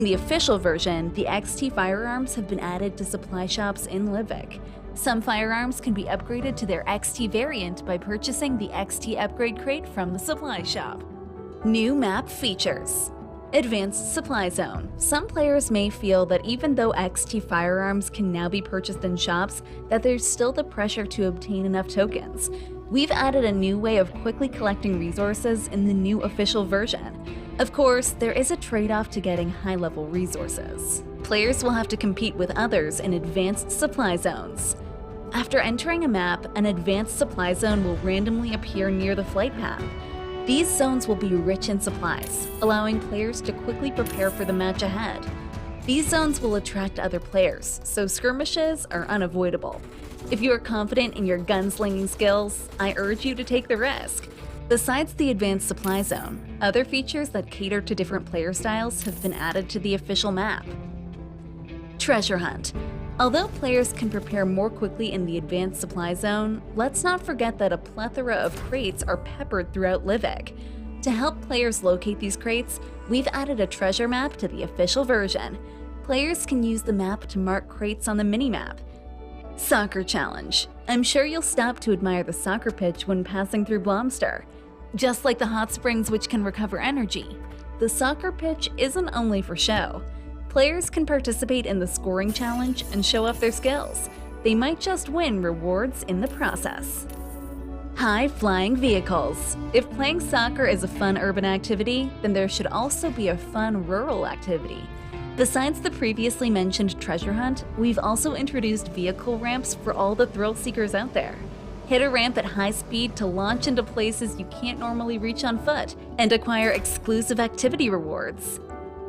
In the official version, the XT firearms have been added to supply shops in Livik. Some firearms can be upgraded to their XT variant by purchasing the XT upgrade crate from the supply shop. New map features. Advanced Supply Zone. Some players may feel that even though XT firearms can now be purchased in shops, that there's still the pressure to obtain enough tokens. We've added a new way of quickly collecting resources in the new official version. Of course, there is a trade-off to getting high-level resources. Players will have to compete with others in advanced supply zones. After entering a map, an advanced supply zone will randomly appear near the flight path. These zones will be rich in supplies, allowing players to quickly prepare for the match ahead. These zones will attract other players, so skirmishes are unavoidable. If you are confident in your gunslinging skills, I urge you to take the risk. Besides the advanced supply zone, other features that cater to different player styles have been added to the official map. Treasure Hunt. Although players can prepare more quickly in the advanced supply zone, let's not forget that a plethora of crates are peppered throughout Livik. To help players locate these crates, we've added a treasure map to the official version. Players can use the map to mark crates on the minimap. Soccer Challenge. I'm sure you'll stop to admire the soccer pitch when passing through Blomster. Just like the hot springs which can recover energy, the soccer pitch isn't only for show. Players can participate in the scoring challenge and show off their skills. They might just win rewards in the process. High-flying vehicles. If playing soccer is a fun urban activity, then there should also be a fun rural activity. Besides the previously mentioned treasure hunt, we've also introduced vehicle ramps for all the thrill seekers out there. Hit a ramp at high speed to launch into places you can't normally reach on foot and acquire exclusive activity rewards.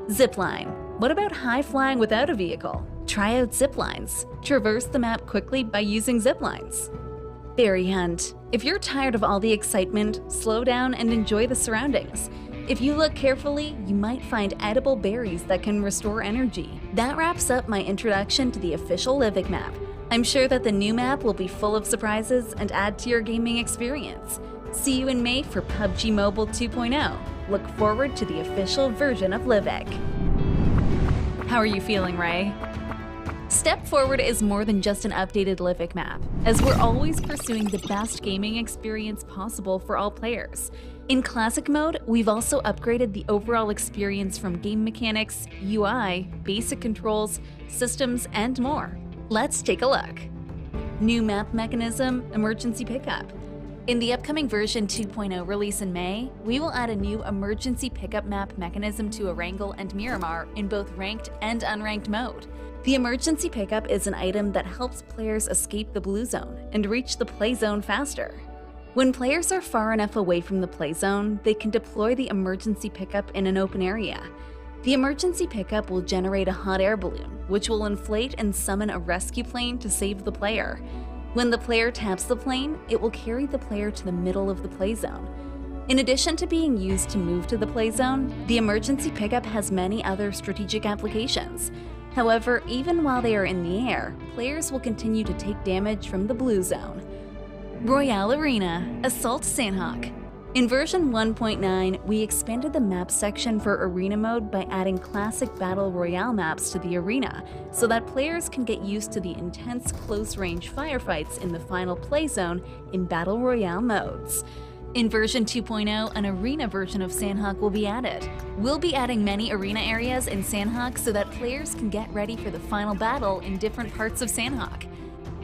Zipline. What about high flying without a vehicle? Try out ziplines. Traverse the map quickly by using ziplines. Berry Hunt. If you're tired of all the excitement, slow down and enjoy the surroundings. If you look carefully, you might find edible berries that can restore energy. That wraps up my introduction to the official Livik map. I'm sure that the new map will be full of surprises and add to your gaming experience. See you in May for PUBG Mobile 2.0. Look forward to the official version of Livik. How are you feeling, Ray? Step Forward is more than just an updated Livik map, as we're always pursuing the best gaming experience possible for all players. In Classic mode, we've also upgraded the overall experience from game mechanics, UI, basic controls, systems, and more. Let's take a look. New map mechanism, emergency pickup. In the upcoming version 2.0 release in May, we will add a new emergency pickup map mechanism to Erangel and Myanmar in both ranked and unranked mode. The emergency pickup is an item that helps players escape the blue zone and reach the play zone faster. When players are far enough away from the play zone, they can deploy the emergency pickup in an open area. The emergency pickup will generate a hot air balloon, which will inflate and summon a rescue plane to save the player. When the player taps the plane, it will carry the player to the middle of the play zone. In addition to being used to move to the play zone, the emergency pickup has many other strategic applications. However, even while they are in the air, players will continue to take damage from the blue zone. Royale Arena Assault Sandhawk. In version 1.9, we expanded the map section for Arena mode by adding classic Battle Royale maps to the arena, so that players can get used to the intense close-range firefights in the final play zone in Battle Royale modes. In version 2.0, an arena version of Sandhawk will be added. We'll be adding many arena areas in Sandhawk so that players can get ready for the final battle in different parts of Sandhawk.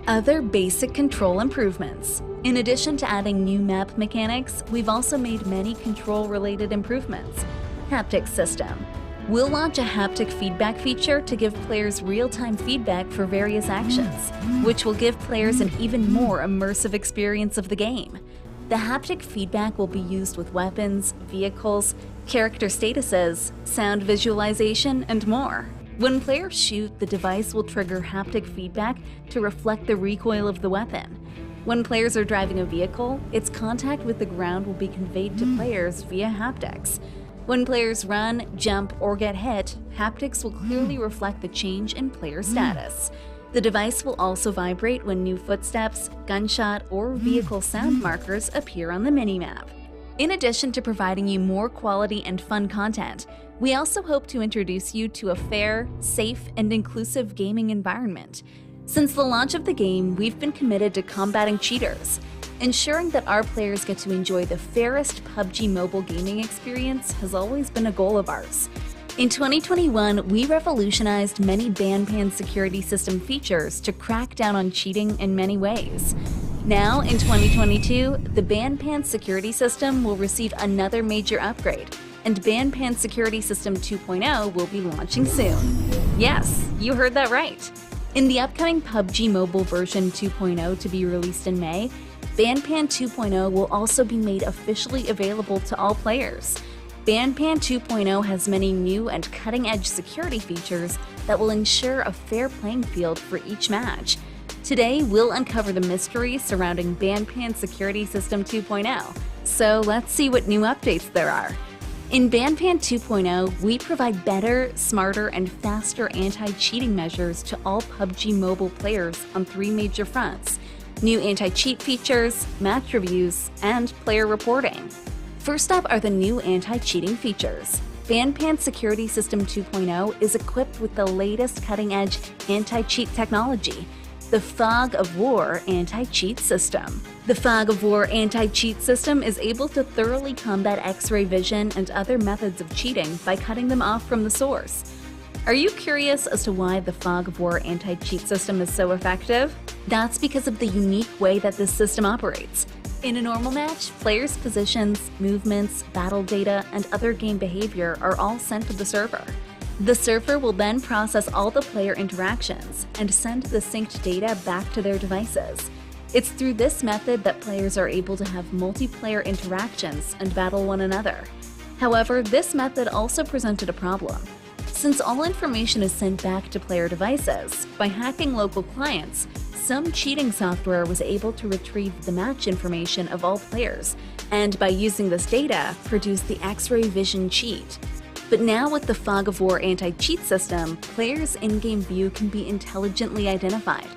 Other basic control improvements. In addition to adding new map mechanics, we've also made many control-related improvements. Haptic system. We'll launch a haptic feedback feature to give players real-time feedback for various actions, which will give players an even more immersive experience of the game. The haptic feedback will be used with weapons, vehicles, character statuses, sound visualization, and more. When players shoot, the device will trigger haptic feedback to reflect the recoil of the weapon. When players are driving a vehicle, its contact with the ground will be conveyed to players via haptics. When players run, jump, or get hit, haptics will clearly reflect the change in player status. The device will also vibrate when new footsteps, gunshot, or vehicle sound markers appear on the minimap. In addition to providing you more quality and fun content, we also hope to introduce you to a fair, safe, and inclusive gaming environment. Since the launch of the game, we've been committed to combating cheaters. Ensuring that our players get to enjoy the fairest PUBG Mobile gaming experience has always been a goal of ours. In 2021, we revolutionized many ban security system features to crack down on cheating in many ways. Now, in 2022, the ban security system will receive another major upgrade, and ban security system 2.0 will be launching soon. Yes, you heard that right. In the upcoming PUBG Mobile version 2.0 to be released in May, ban 2.0 will also be made officially available to all players. ban 2.0 has many new and cutting-edge security features that will ensure a fair playing field for each match. Today, we'll uncover the mystery surrounding ban security system 2.0. So let's see what new updates there are. In ban 2.0, we provide better, smarter, and faster anti-cheating measures to all PUBG Mobile players on 3 major fronts: new anti-cheat features, match reviews, and player reporting. First up are the new anti-cheating features. ban security system 2.0 is equipped with the latest cutting-edge anti-cheat technology, the Fog of War anti-cheat system. The Fog of War anti-cheat system is able to thoroughly combat X-ray vision and other methods of cheating by cutting them off from the source. Are you curious as to why the Fog of War anti-cheat system is so effective? That's because of the unique way that this system operates. In a normal match, players' positions, movements, battle data, and other game behavior are all sent to the server. The server will then process all the player interactions and send the synced data back to their devices. It's through this method that players are able to have multiplayer interactions and battle one another. However, this method also presented a problem. Since all information is sent back to player devices, by hacking local clients, some cheating software was able to retrieve the match information of all players, and by using this data, produce the X-ray vision cheat. But now with the Fog of War anti-cheat system, players' in-game view can be intelligently identified.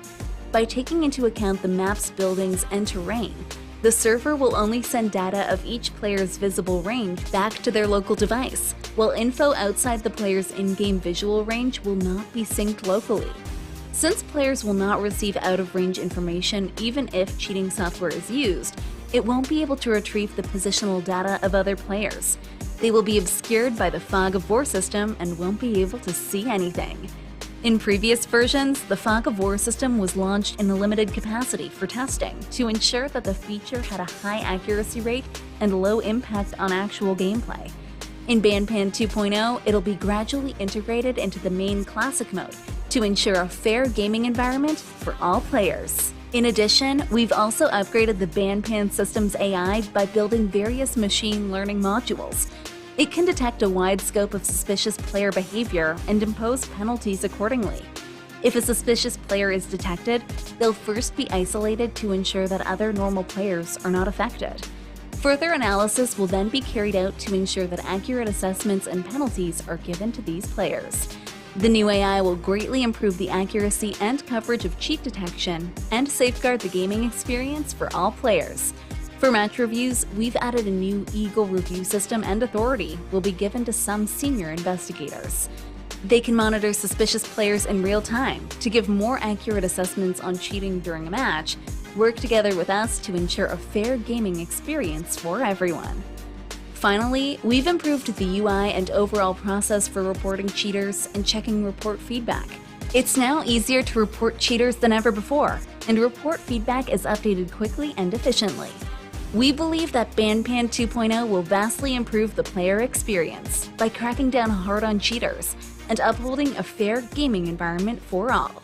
By taking into account the map's buildings and terrain, the server will only send data of each player's visible range back to their local device, while info outside the player's in-game visual range will not be synced locally. Since players will not receive out-of-range information even if cheating software is used, it won't be able to retrieve the positional data of other players. They will be obscured by the Fog of War system and won't be able to see anything. In previous versions, the Fog of War system was launched in a limited capacity for testing to ensure that the feature had a high accuracy rate and low impact on actual gameplay. In ban 2.0, it'll be gradually integrated into the main classic mode to ensure a fair gaming environment for all players. In addition, we've also upgraded the ban system's AI by building various machine learning modules. It can detect a wide scope of suspicious player behavior and impose penalties accordingly. If a suspicious player is detected, they'll first be isolated to ensure that other normal players are not affected. Further analysis will then be carried out to ensure that accurate assessments and penalties are given to these players. The new AI will greatly improve the accuracy and coverage of cheat detection and safeguard the gaming experience for all players. For match reviews, we've added a new Eagle review system, and authority will be given to some senior investigators. They can monitor suspicious players in real time to give more accurate assessments on cheating during a match, work together with us to ensure a fair gaming experience for everyone. Finally, we've improved the UI and overall process for reporting cheaters and checking report feedback. It's now easier to report cheaters than ever before, and report feedback is updated quickly and efficiently. We believe that ban 2.0 will vastly improve the player experience by cracking down hard on cheaters and upholding a fair gaming environment for all.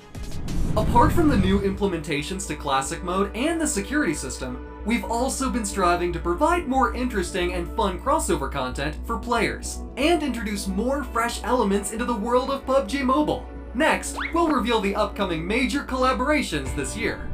Apart from the new implementations to Classic Mode and the security system, we've also been striving to provide more interesting and fun crossover content for players, and introduce more fresh elements into the world of PUBG Mobile. Next, we'll reveal the upcoming major collaborations this year.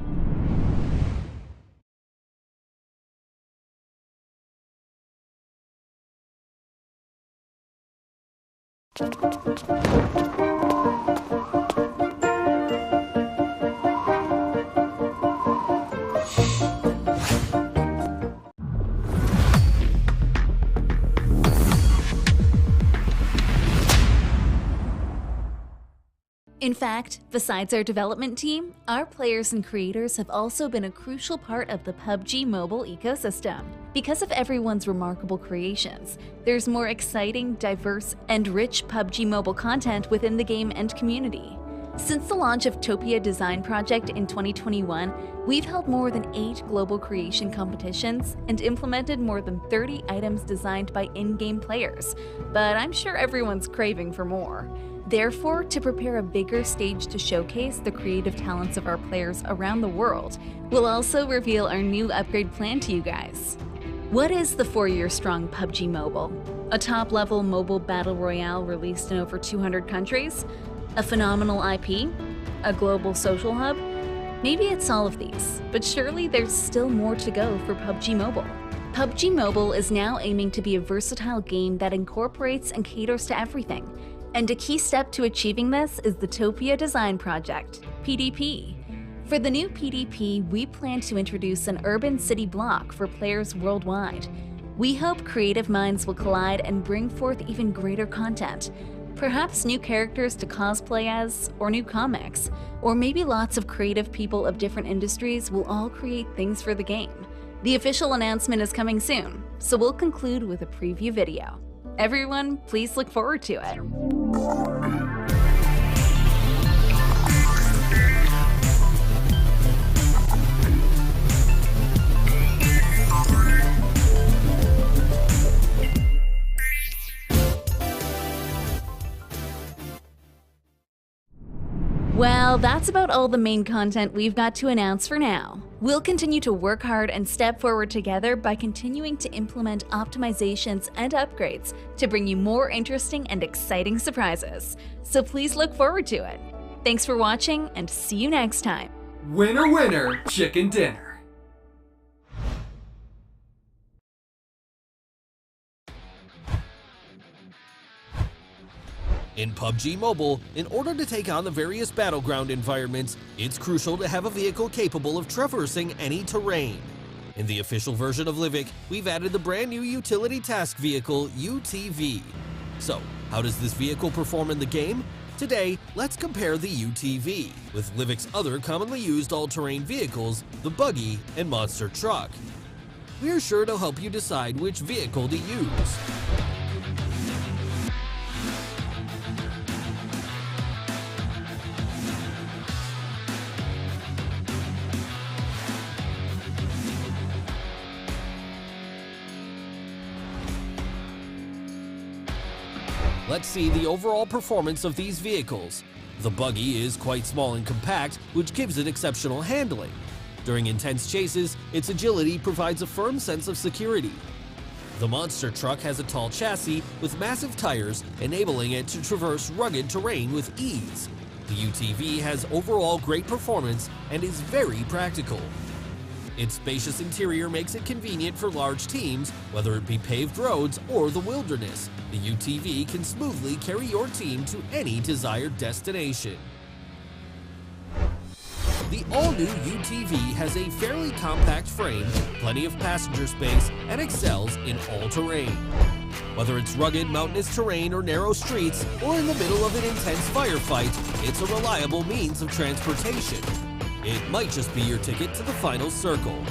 In fact, besides our development team, our players and creators have also been a crucial part of the PUBG Mobile ecosystem. Because of everyone's remarkable creations, there's more exciting, diverse, and rich PUBG Mobile content within the game and community. Since the launch of Topia Design Project in 2021, we've held more than 8 global creation competitions and implemented more than 30 items designed by in-game players, but I'm sure everyone's craving for more. Therefore, to prepare a bigger stage to showcase the creative talents of our players around the world, we'll also reveal our new upgrade plan to you guys. What is the 4-year-strong PUBG Mobile? A top-level mobile battle royale released in over 200 countries? A phenomenal IP? A global social hub? Maybe it's all of these, but surely there's still more to go for PUBG Mobile. PUBG Mobile is now aiming to be a versatile game that incorporates and caters to everything. And a key step to achieving this is the Topia Design Project, PDP. For the new PDP, we plan to introduce an urban city block for players worldwide. We hope creative minds will collide and bring forth even greater content. Perhaps new characters to cosplay as, or new comics, or maybe lots of creative people of different industries will all create things for the game. The official announcement is coming soon, so we'll conclude with a preview video. Everyone, please look forward to it. Well, that's about all the main content we've got to announce for now. We'll continue to work hard and step forward together by continuing to implement optimizations and upgrades to bring you more interesting and exciting surprises. So please look forward to it. Thanks for watching and see you next time. Winner, winner, chicken dinner. In PUBG Mobile, in order to take on the various battleground environments, it's crucial to have a vehicle capable of traversing any terrain. In the official version of Livic, we've added the brand new utility task vehicle, UTV. So, how does this vehicle perform in the game? Today, let's compare the UTV with Livic's other commonly used all-terrain vehicles, the buggy and monster truck. We're sure to help you decide which vehicle to use. Let's see the overall performance of these vehicles. The buggy is quite small and compact, which gives it exceptional handling. During intense chases, its agility provides a firm sense of security. The monster truck has a tall chassis with massive tires, enabling it to traverse rugged terrain with ease. The UTV has overall great performance and is very practical. Its spacious interior makes it convenient for large teams, whether it be paved roads or the wilderness. The UTV can smoothly carry your team to any desired destination. The all-new UTV has a fairly compact frame, plenty of passenger space, and excels in all terrain. Whether it's rugged mountainous terrain or narrow streets, or in the middle of an intense firefight, it's a reliable means of transportation. It might just be your ticket to the final circle.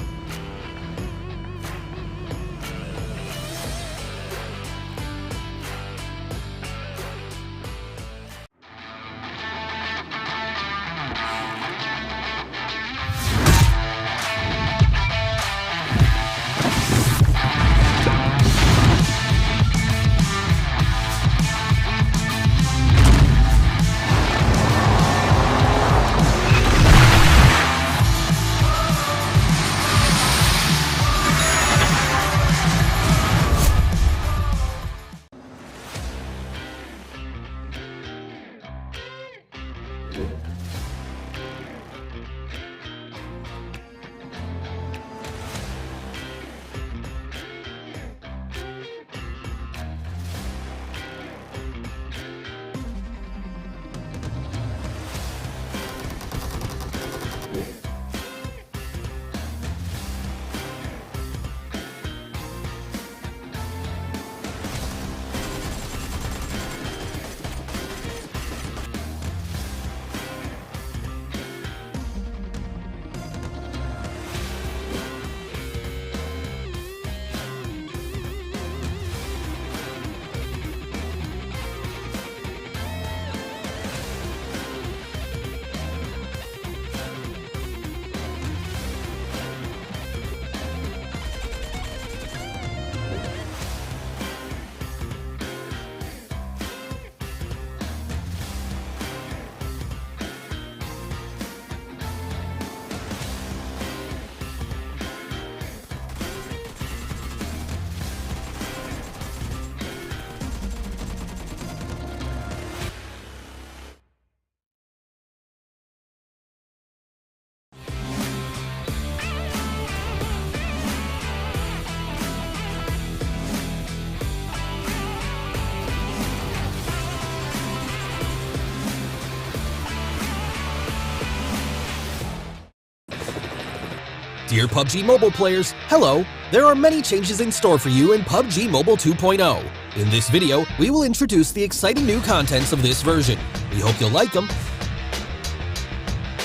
Dear PUBG Mobile players, hello! There are many changes in store for you in PUBG Mobile 2.0. In this video, we will introduce the exciting new contents of this version. We hope you'll like them.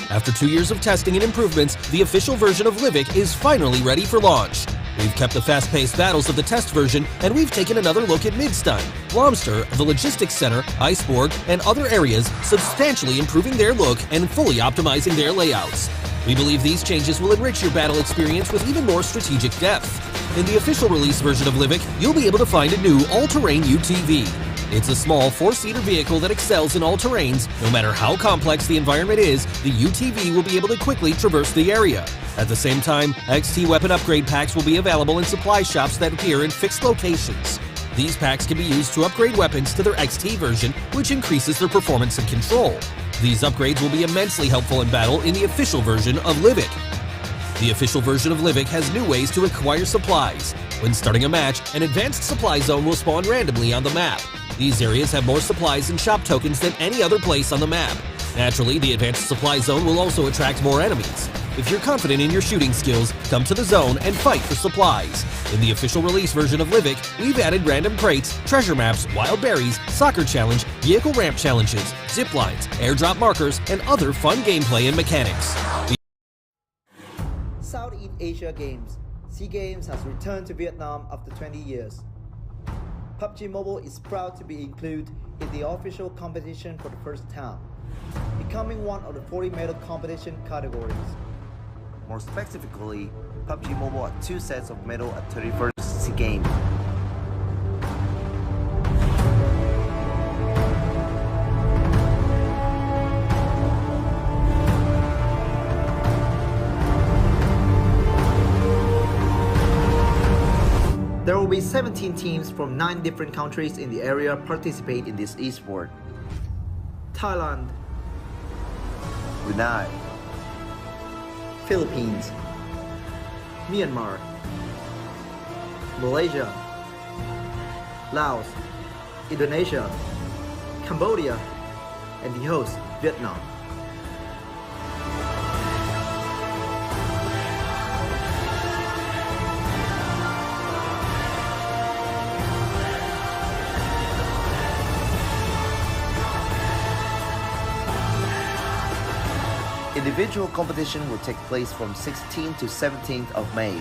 After 2 years of testing and improvements, the official version of Livik is finally ready for launch. We've kept the fast-paced battles of the test version, and we've taken another look at Midstein, Lomster, the Logistics Center, Iceborg, and other areas, substantially improving their look and fully optimizing their layouts. We believe these changes will enrich your battle experience with even more strategic depth. In the official release version of Livik, you'll be able to find a new all-terrain UTV. It's a small 4-seater vehicle that excels in all terrains. No matter how complex the environment is, the UTV will be able to quickly traverse the area. At the same time, XT weapon upgrade packs will be available in supply shops that appear in fixed locations. These packs can be used to upgrade weapons to their XT version, which increases their performance and control. These upgrades will be immensely helpful in battle in the official version of Livik. The official version of Livik has new ways to acquire supplies. When starting a match, an advanced supply zone will spawn randomly on the map. These areas have more supplies and shop tokens than any other place on the map. Naturally, the advanced supply zone will also attract more enemies. If you're confident in your shooting skills, come to the zone and fight for supplies. In the official release version of Livik, we've added random crates, treasure maps, wild berries, soccer challenge, vehicle ramp challenges, zip lines, airdrop markers, and other fun gameplay and mechanics. Southeast Asia Games. SEA Games has returned to Vietnam after 20 years. PUBG Mobile is proud to be included in the official competition for the first time, becoming one of the 40 medal competition categories. More specifically, PUBG Mobile had 2 sets of medal at 31st SEA Games. There will be 17 teams from 9 different countries in the area participate in this esport. Thailand, Brunei, Philippines, Myanmar, Malaysia, Laos, Indonesia, Cambodia, and the host, Vietnam. Individual competition will take place from 16th to 17th of May.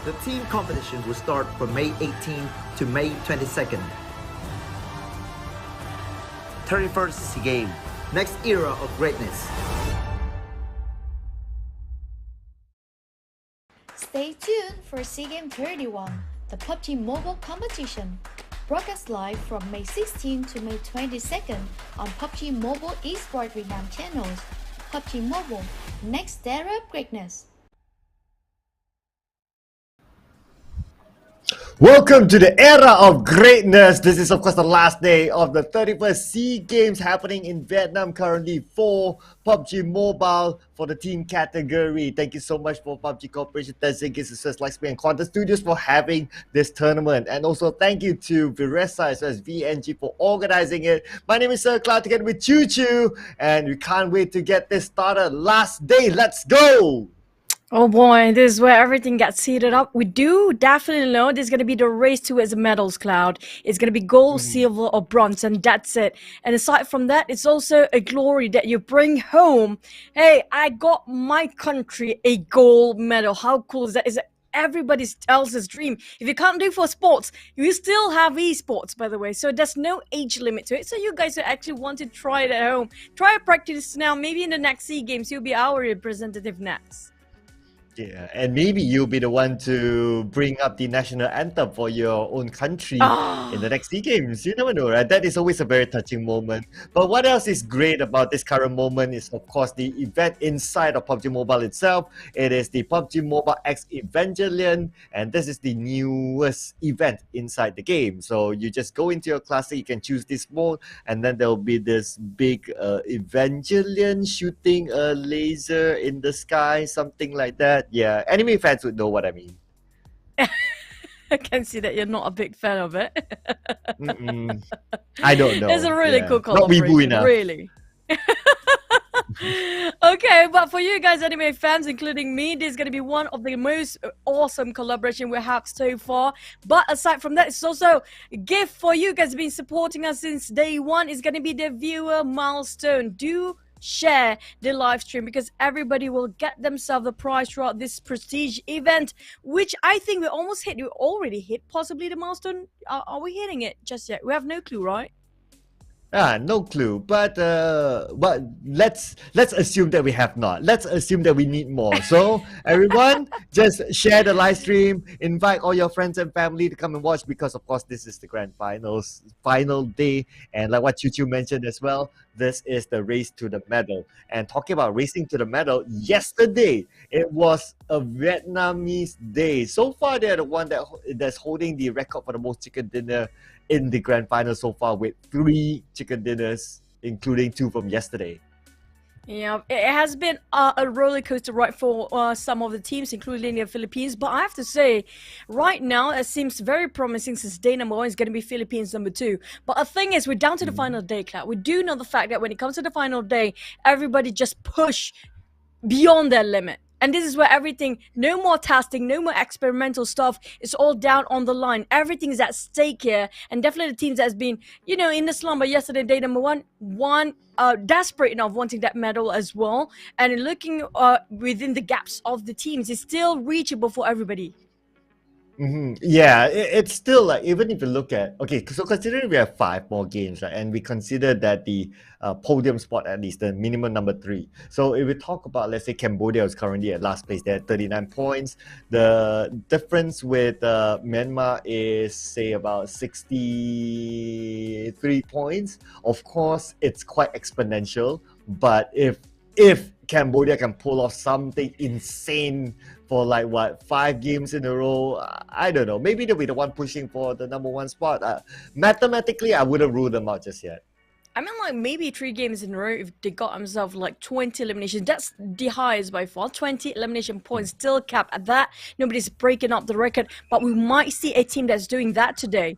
The team competition will start from May 18th to May 22nd. 31st SEA Games, next era of greatness. Stay tuned for SEA Games 31, the PUBG Mobile competition. Broadcast live from May 16 to May 22nd on PUBG Mobile Esports renowned channels. PUBG Mobile, next era of greatness. Welcome to the era of greatness. This is of course the last day of the 31st SEA Games happening in Vietnam currently for PUBG Mobile for the team category. Thank you so much for PUBG Corporation, Tencent Games, Lightspeed and Quantum Studios for having this tournament. And also thank you to Viresa as well as VNG for organizing it. My name is Sir Cloud together with Choo Choo, and we can't wait to get this started. Last day, let's go! Oh boy, this is where everything gets heated up. We do definitely know there's going to be the race towards the medals, Cloud. It's going to be gold, silver, or bronze, and that's it. And aside from that, it's also a glory that you bring home. Hey, I got my country a gold medal. How cool is that? Is everybody else's dream. If you can't do for sports, you still have esports, by the way. So there's no age limit to it. So you guys who actually want to try it at home, try to practice now. Maybe in the next SEA Games, you'll be our representative next. Yeah, and maybe you'll be the one to bring up the national anthem for your own country in the next SEA Games. You never know, right? That is always a very touching moment. But what else is great about this current moment is, of course, the event inside of PUBG Mobile itself. It is the PUBG Mobile X Evangelion, and this is the newest event inside the game. So you just go into your classic, you can choose this mode, and then there will be this big Evangelion shooting a laser in the sky, something like that. Yeah, anime fans would know what I mean. I can see that you're not a big fan of it. I don't know. It's a really cool Not weeboo collaboration, enough. really. Okay, but for you guys, anime fans, including me, this is going to be one of the most awesome collaboration we have so far. But aside from that, it's also a gift for you guys been supporting us since day one. It's going to be the viewer milestone. Do share the live stream because everybody will get themselves a prize throughout this prestige event, which I think we almost hit. We already hit possibly the milestone. Are we hitting it just yet? We have no clue, right? No clue. But let's assume that we have not. Let's assume that we need more. So everyone, just share the live stream. Invite all your friends and family to come and watch because, of course, this is the grand finals, final day, and like what Chu mentioned as well, this is the race to the medal. And talking about racing to the medal, yesterday it was a Vietnamese day. So far, they're the one that's holding the record for the most chicken dinner in the grand final so far with 3 chicken dinners, including 2 from yesterday. Yeah, it has been a roller coaster ride for some of the teams, including the Philippines. But I have to say, right now, it seems very promising since day number 1 is going to be Philippines number 2. But the thing is, we're down to the final day, Cloud. We do know the fact that when it comes to the final day, everybody just push beyond their limit. And this is where everything, no more testing, no more experimental stuff. It's all down on the line. Everything is at stake here. And definitely the teams that's been, in the slumber yesterday, day number 1, desperate enough wanting that medal as well. And looking within the gaps of the teams, is still reachable for everybody. Yeah, it's still like, even if you look at, okay, so considering we have 5 more games, right, and we consider that the podium spot at least, the minimum number 3. So if we talk about, let's say Cambodia is currently at last place, they're at 39 points. The difference with Myanmar is, say, about 63 points. Of course, it's quite exponential, but if Cambodia can pull off something insane for 5 games in a row, I don't know. Maybe they'll be the one pushing for the number 1 spot. Mathematically, I wouldn't rule them out just yet. I mean, maybe 3 games in a row if they got themselves 20 eliminations. That's the highest by far. 20 elimination points, still capped at that. Nobody's breaking up the record, but we might see a team that's doing that today.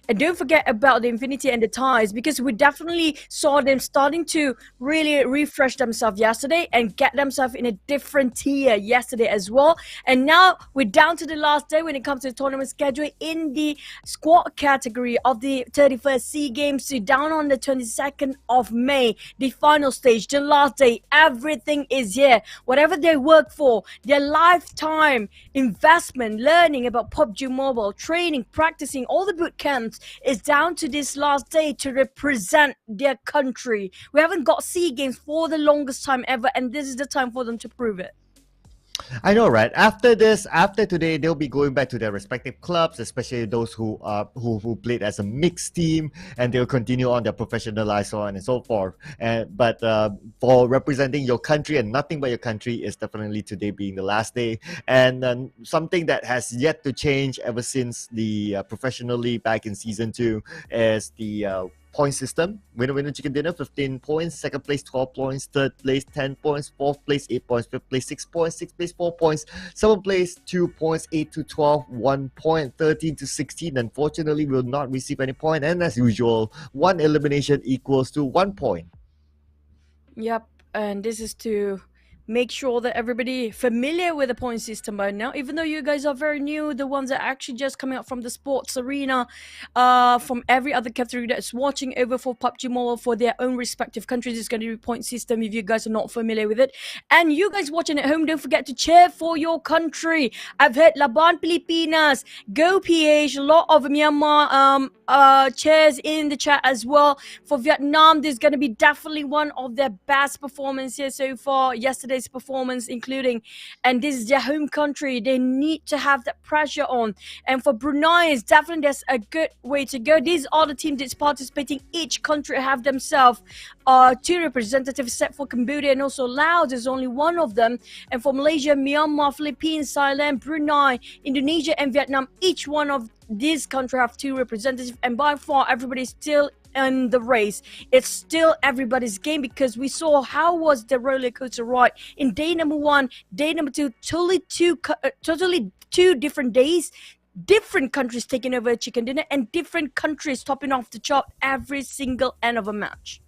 And don't forget about the Infinity and the Ties, because we definitely saw them starting to really refresh themselves yesterday and get themselves in a different tier yesterday as well. And now we're down to the last day when it comes to the tournament schedule in the squad category of the 31st SEA Games. So down on the 22nd of May, the final stage, the last day, everything is here. Whatever they work for, their lifetime investment, learning about PUBG Mobile, training, practicing, all the boot camps, is down to this last day to represent their country. We haven't got SEA Games for the longest time ever, and this is the time for them to prove it. I know, right? After today, they'll be going back to their respective clubs, especially those who played as a mixed team, and they'll continue on their professional life, so on and so forth. But for representing your country and nothing but your country is definitely today being the last day. And something that has yet to change ever since the professional league back in season 2 is the point system. Winner chicken dinner 15 points, second place 12 points, third place 10 points, fourth place 8 points, fifth place 6 points, sixth place 4 points, seventh place 2 points, 8 to 12 1 point, 13 to 16 unfortunately will not receive any point, and as usual 1 elimination equals to 1 point. Yep, and this is to make sure that everybody familiar with the point system by now, even though you guys are very new, the ones that are actually just coming up from the sports arena, from every other category that's watching over for PUBG Mobile for their own respective countries. It's going to be point system if you guys are not familiar with it. And you guys watching at home, don't forget to cheer for your country. I've heard Laban Pilipinas, Go PH, a lot of Myanmar cheers in the chat as well. For Vietnam, there's going to be definitely one of their best performances here so far. Yesterday's performance including, and this is their home country, they need to have that pressure on. And for Brunei, it's definitely that's a good way to go. These are the teams that's participating. Each country have themselves 2 representatives, except for Cambodia and also Laos is only one of them. And for Malaysia, Myanmar, Philippines, Thailand, Brunei, Indonesia and Vietnam, each one of these countries have 2 representatives, and by far everybody's still in the race. It's still everybody's game, because we saw how was the roller coaster ride in day number 1, day number 2, totally 2 different days, different countries taking over a chicken dinner, and different countries topping off the chart every single end of a match.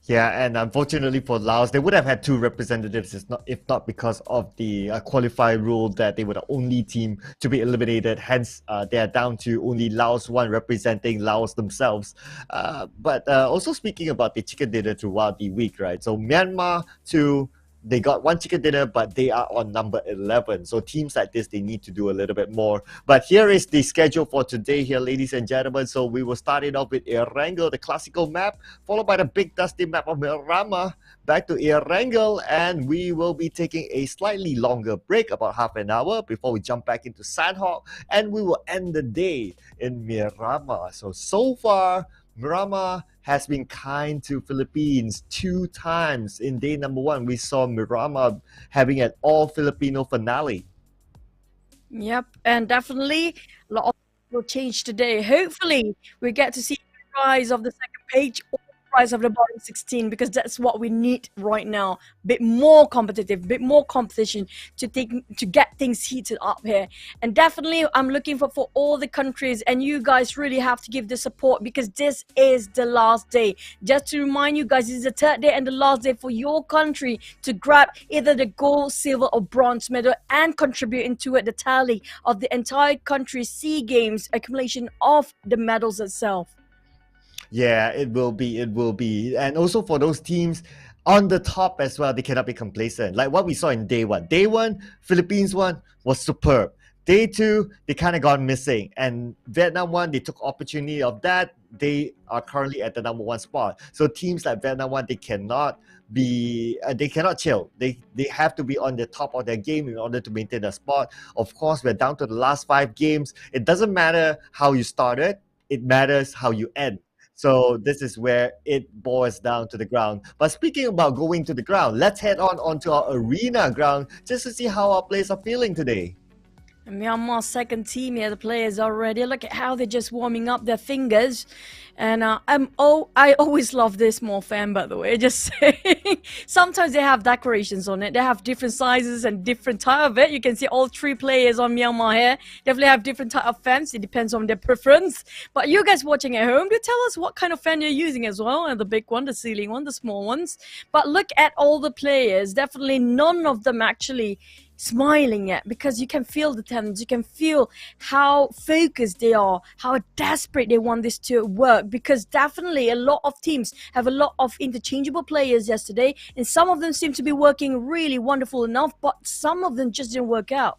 Yeah, and unfortunately for Laos, they would have had two representatives if not because of the qualify rule that they were the only team to be eliminated. Hence, they are down to only Laos one representing Laos themselves. But also speaking about the chicken dinner throughout the week, right? So Myanmar to they got one chicken dinner, but they are on number 11. So teams like this, they need to do a little bit more. But here is the schedule for today here, ladies and gentlemen. So we will start it off with Erangel, the classical map, followed by the big dusty map of Mirama, back to Erangel, and we will be taking a slightly longer break, about half an hour, before we jump back into Sandhawk, and we will end the day in Mirama. So far, Mirama has been kind to Philippines 2 times. In day number 1, we saw Mirama having an all-Filipino finale. Yep, and definitely a lot of will change today. Hopefully, we get to see the rise of the second page or the rise of the bottom 16, because that's what we need right now. Bit more competitive, bit more competition to get things heated up here. And definitely, I'm looking for all the countries, and you guys really have to give the support, because this is the last day. Just to remind you guys, this is the third day and the last day for your country to grab either the gold, silver, or bronze medal and contribute into it the tally of the entire country's SEA Games accumulation of the medals itself. Yeah, it will be. And also for those teams on the top as well, they cannot be complacent. Like what we saw in day 1. Day 1, Philippines one was superb. Day 2, they kind of gone missing. And Vietnam one, they took opportunity of that. They are currently at the number 1 spot. So teams like Vietnam one, they cannot chill. They have to be on the top of their game in order to maintain a spot. Of course, we're down to the last 5 games. It doesn't matter how you started. It matters how you end. So this is where it boils down to the ground. But speaking about going to the ground, let's head onto our arena ground just to see how our players are feeling today. Myanmar's second team here, the players already. Look at how they're just warming up their fingers. And I always love this small fan, by the way. Just saying. Sometimes they have decorations on it. They have different sizes and different type of it. You can see all 3 players on Myanmar here. Definitely have different type of fans. It depends on their preference. But you guys watching at home, do tell us what kind of fan you're using as well. And the big one, the ceiling one, the small ones. But look at all the players. Definitely none of them actually smiling yet, because you can feel the tension, you can feel how focused they are, how desperate they want this to work, because definitely a lot of teams have a lot of interchangeable players yesterday, and some of them seem to be working really wonderful enough, but some of them just didn't work out.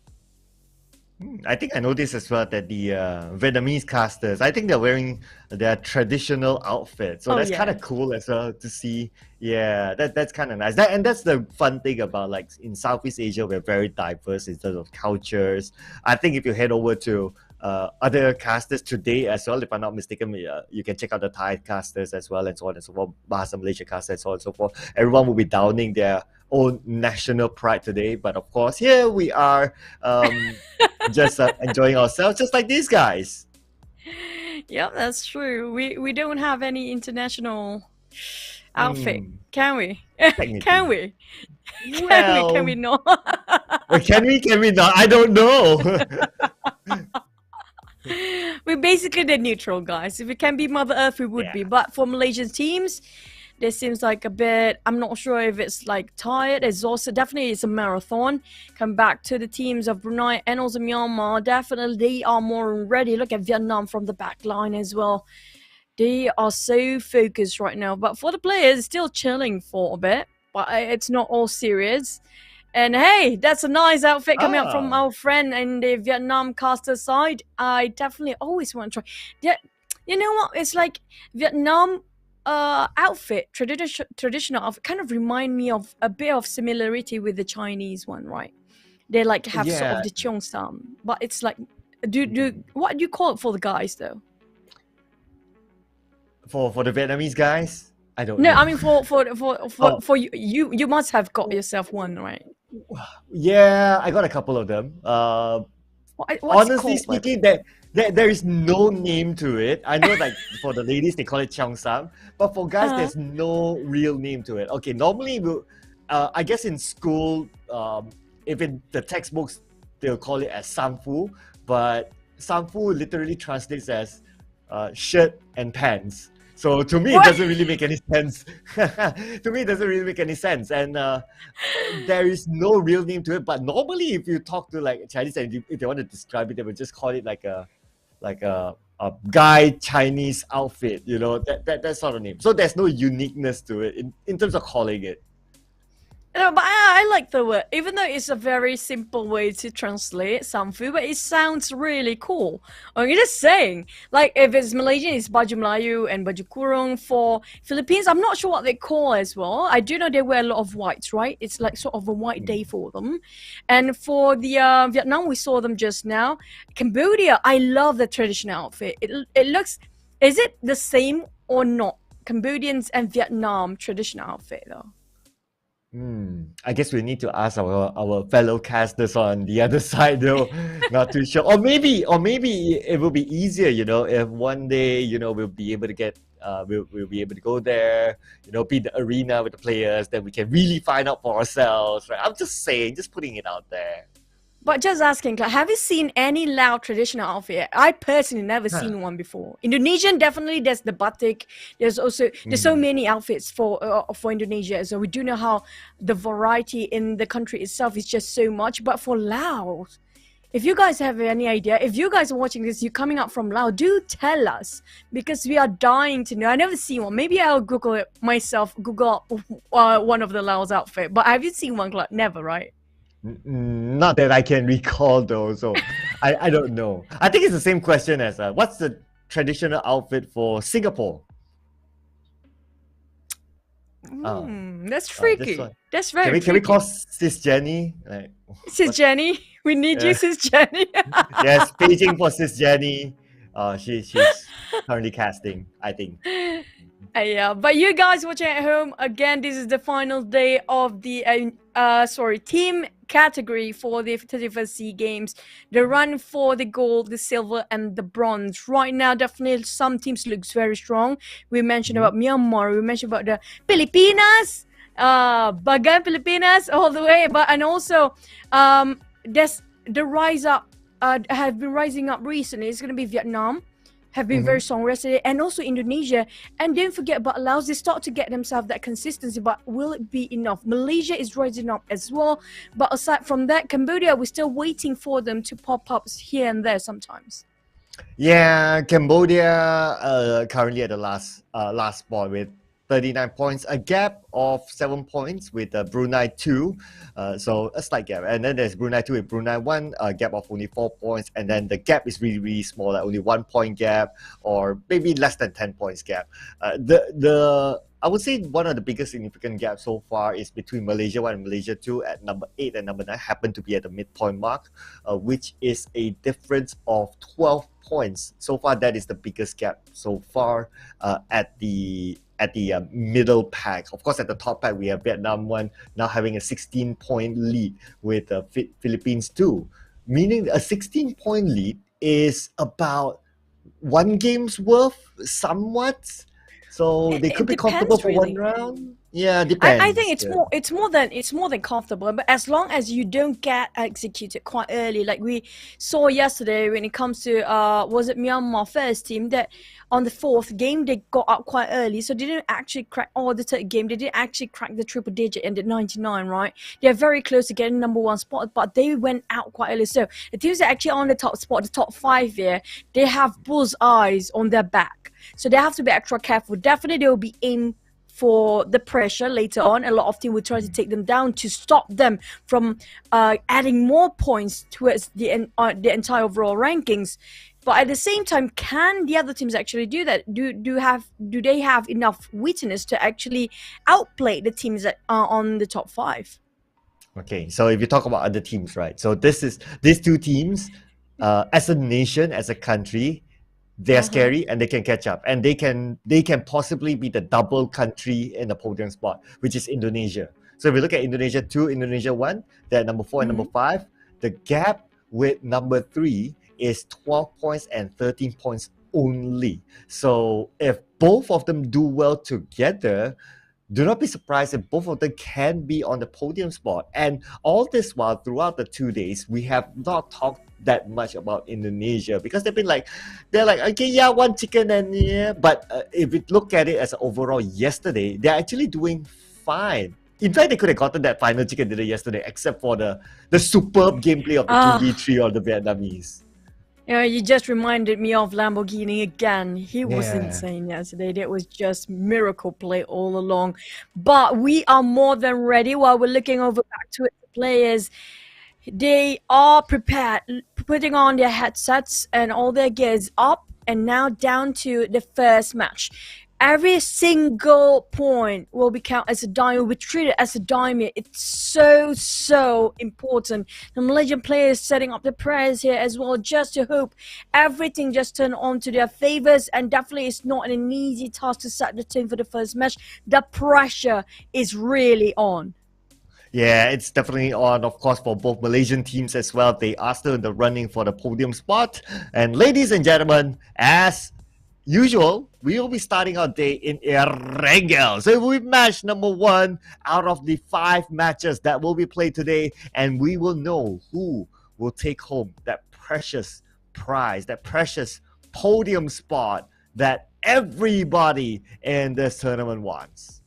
I think I noticed as well that the Vietnamese casters, I think they're wearing their traditional outfit. So that's kind of cool as well to see. Yeah, that's kind of nice. And that's the fun thing about, like, in Southeast Asia, we're very diverse in terms of cultures. I think if you head over to other casters today as well, if I'm not mistaken, you can check out the Thai casters as well, and so on and so forth, Bahasa Malaysia casters and so on and so forth. Everyone will be downing their own national pride today, but of course here we are just enjoying ourselves, just like these guys. Yeah, that's true. We don't have any international outfit, can we? Can we? Can we not? Can we not? I don't know. We're basically the neutral guys. If we can be Mother Earth, we would be. But for Malaysian teams, this seems like a bit, I'm not sure if it's like tired, exhausted. Definitely it's a marathon. Come back to the teams of Brunei and also Myanmar. Definitely they are more ready. Look at Vietnam from the back line as well. They are so focused right now. But for the players, still chilling for a bit. But it's not all serious. And hey, that's a nice outfit coming up from our friend in the Vietnam caster side. I definitely always want to try. Yeah, you know what? It's like Vietnam outfit, traditional outfit, kind of remind me of a bit of similarity with the Chinese one, right? They like have sort of the cheongsam, but it's like, what do you call it for the guys though? For the Vietnamese guys, I don't know. No, I mean for you must have got yourself one, right? Yeah, I got a couple of them. Honestly speaking, there is no name to it. I know, like, for the ladies they call it cheongsam, but for guys there's no real name to it. Okay, normally I guess in school, if in the textbooks they'll call it as samfu, but samfu literally translates as shirt and pants. So to me, it doesn't really make any sense. To me, it doesn't really make any sense. And there is no real name to it. But normally, if you talk to like Chinese and if they want to describe it, they would just call it like a guy Chinese outfit, you know, that sort of name. So there's no uniqueness to it in terms of calling it. No, but I like the word, even though it's a very simple way to translate Samfu, but it sounds really cool. I'm just saying, like if it's Malaysian, it's Baju Melayu and Baju Kurung. For Philippines, I'm not sure what they call as well. I do know they wear a lot of whites, right? It's like sort of a white day for them. And for the Vietnam, we saw them just now. Cambodia, I love the traditional outfit. It looks, is it the same or not? Cambodians and Vietnam traditional outfit though. I guess we need to ask our fellow casters on the other side, though. Not too sure. Or maybe it will be easier, you know, if one day, you know, we'll be able to get, we'll be able to go there, you know, be in the arena with the players, then we can really find out for ourselves, right? I'm just saying, just putting it out there. But just asking, have you seen any Lao traditional outfit? I personally never seen one before. Indonesian, definitely, there's the batik. There's so many outfits for Indonesia. So we do know how the variety in the country itself is just so much. But for Laos, if you guys have any idea, if you guys are watching this, you're coming up from Laos, do tell us, because we are dying to know. I never seen one. Maybe I'll Google it myself, Google one of the Laos outfit. But have you seen one, Clark? Never, right? Not that I can recall though, so I don't know. I think it's the same question as what's the traditional outfit for Singapore? That's freaky. That's very freaky. Can we call Sis Jenny? Like, Sis Jenny, we need you, Sis Jenny. Yes, paging for Sis Jenny. She's currently casting, I think. Yeah, but you guys watching at home, again, this is the final day of the team category for the 31st SEA Games. The run for the gold, the silver, and the bronze. Right now, definitely some teams looks very strong. We mentioned about Myanmar, we mentioned about the Pilipinas, Bagan Pilipinas all the way, and also there's the rise up have been rising up recently. It's going to be Vietnam. Have been very strong recently, and also Indonesia. And don't forget about Laos. They start to get themselves that consistency, but will it be enough? Malaysia is rising up as well, but aside from that, Cambodia, we're still waiting for them to pop up here and there sometimes. Yeah, Cambodia currently at the last spot with 39 points, a gap of 7 points with Brunei 2, so a slight gap. And then there's Brunei 2 with Brunei 1, a gap of only 4 points, and then the gap is really, really small, like only 1 point gap or maybe less than 10 points gap. I would say one of the biggest significant gaps so far is between Malaysia 1 and Malaysia 2 at number 8 and number 9 happen to be at the midpoint mark, which is a difference of 12 points. So far, that is the biggest gap so far at the middle pack. Of course, at the top pack, we have Vietnam 1 now having a 16-point lead with Philippines 2, meaning a 16-point lead is about one game's worth somewhat. So they could be comfortable for one round. Yeah, depends. I think it's more than comfortable, but as long as you don't get executed quite early, like we saw yesterday when it comes to was it Myanmar first team that on the 4th game they got up quite early, so they didn't actually crack, or the 3rd game they didn't actually crack the triple digit and the 99, right? They're very close to getting number 1 spot, but they went out quite early. So the teams that are actually on the top spot, the top 5 here, they have bull's eyes on their back, so they have to be extra careful. Definitely they will be in for the pressure later on. A lot of teams will try to take them down to stop them from adding more points towards the entire overall rankings. But at the same time, can the other teams actually do that? Do they have enough witness to actually outplay the teams that are on the top 5? Okay, so if you talk about other teams, right? So these two teams, as a nation, as a country, they are scary and they can catch up, and they can possibly be the double country in the podium spot, which is Indonesia. So if we look at Indonesia 2, Indonesia 1, they're number 4 and number 5. The gap with number 3 is 12 points and 13 points only. So if both of them do well together, do not be surprised if both of them can be on the podium spot. And all this while, throughout the 2 days, we have not talked that much about Indonesia because they're like, okay, yeah, one chicken and yeah. But if we look at it as overall yesterday, they're actually doing fine. In fact, they could have gotten that final chicken dinner yesterday, except for the superb gameplay of the 2v3 of the Vietnamese. Yeah, you just reminded me of Lamborghini again. He was Yeah. insane yesterday. That was just miracle play all along. But we are more than ready. While we're looking over back to it, the players, they are prepared, putting on their headsets and all their gears up, and now down to the first match. Every single point will be counted as a diamond. We treat it as a diamond. It's so important. The Malaysian players setting up the prayers here as well, just to hope everything just turn on to their favors. And definitely it's not an easy task to set the tone for the first match. The pressure is really on. Yeah, it's definitely on, of course, for both Malaysian teams as well. They are still in the running for the podium spot. And ladies and gentlemen, as usual, we will be starting our day in Erangel. So we match number 1 out of the 5 matches that will be played today, and we will know who will take home that precious prize, that precious podium spot that everybody in this tournament wants.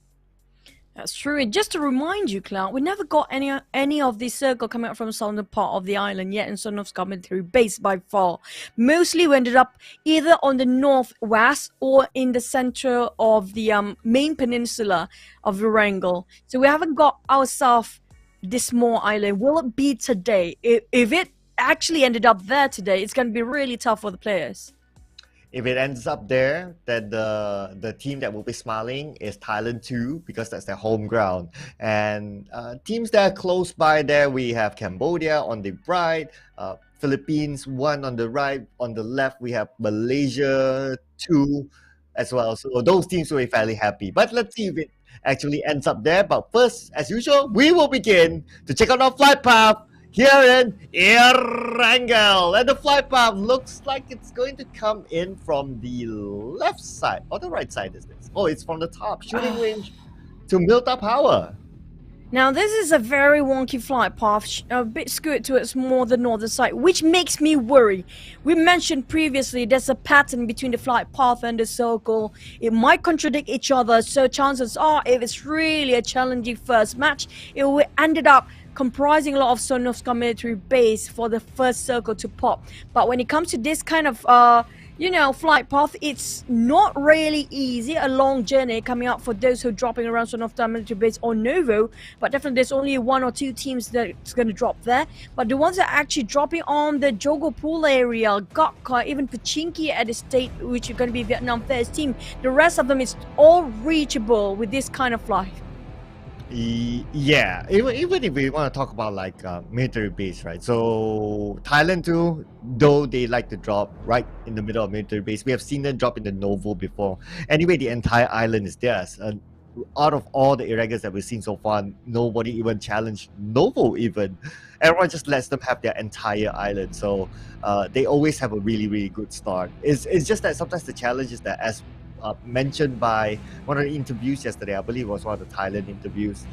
That's true. And just to remind you, Cloud, we never got any of the circle coming up from southern part of the island yet in Son of coming through base by far. Mostly we ended up either on the northwest or in the center of the main peninsula of Erangel. So we haven't got ourselves this small island. Will it be today? If it actually ended up there today, it's going to be really tough for the players. If it ends up there, then the team that will be smiling is Thailand 2, because that's their home ground. And teams that are close by there, we have Cambodia on the right, Philippines 1 on the right. On the left, we have Malaysia 2 as well. So those teams will be fairly happy. But let's see if it actually ends up there. But first, as usual, we will begin to check out our flight path here in Erangel. And the flight path looks like it's going to come in from the left side. Or the right side is this? Oh, it's from the top. Shooting range to Milta Power. Now, this is a very wonky flight path, a bit skewed towards more the northern side, which makes me worry. We mentioned previously there's a pattern between the flight path and the circle. It might contradict each other, so chances are, if it's really a challenging first match, it will ended up comprising a lot of Sonovska military base for the first circle to pop. But when it comes to this kind of flight path, it's not really easy. A long journey coming up for those who are dropping around Sonovska military base or Novo. But definitely there's only 1 or 2 teams that's going to drop there. But the ones that are actually dropping on the Jogo Pool area, Gakka, even Pachinki at the state, which are going to be Vietnam first team, the rest of them is all reachable with this kind of flight. Yeah, even if we want to talk about like military base, right? So Thailand too, though they like to drop right in the middle of military base, we have seen them drop in the Novo before. Anyway, the entire island is theirs. Out of all the irregulars that we've seen so far, nobody even challenged Novo even. Everyone just lets them have their entire island. So they always have a really good start. It's just that sometimes the challenge is that, as mentioned by one of the interviews yesterday, I believe it was one of the Thailand interviews,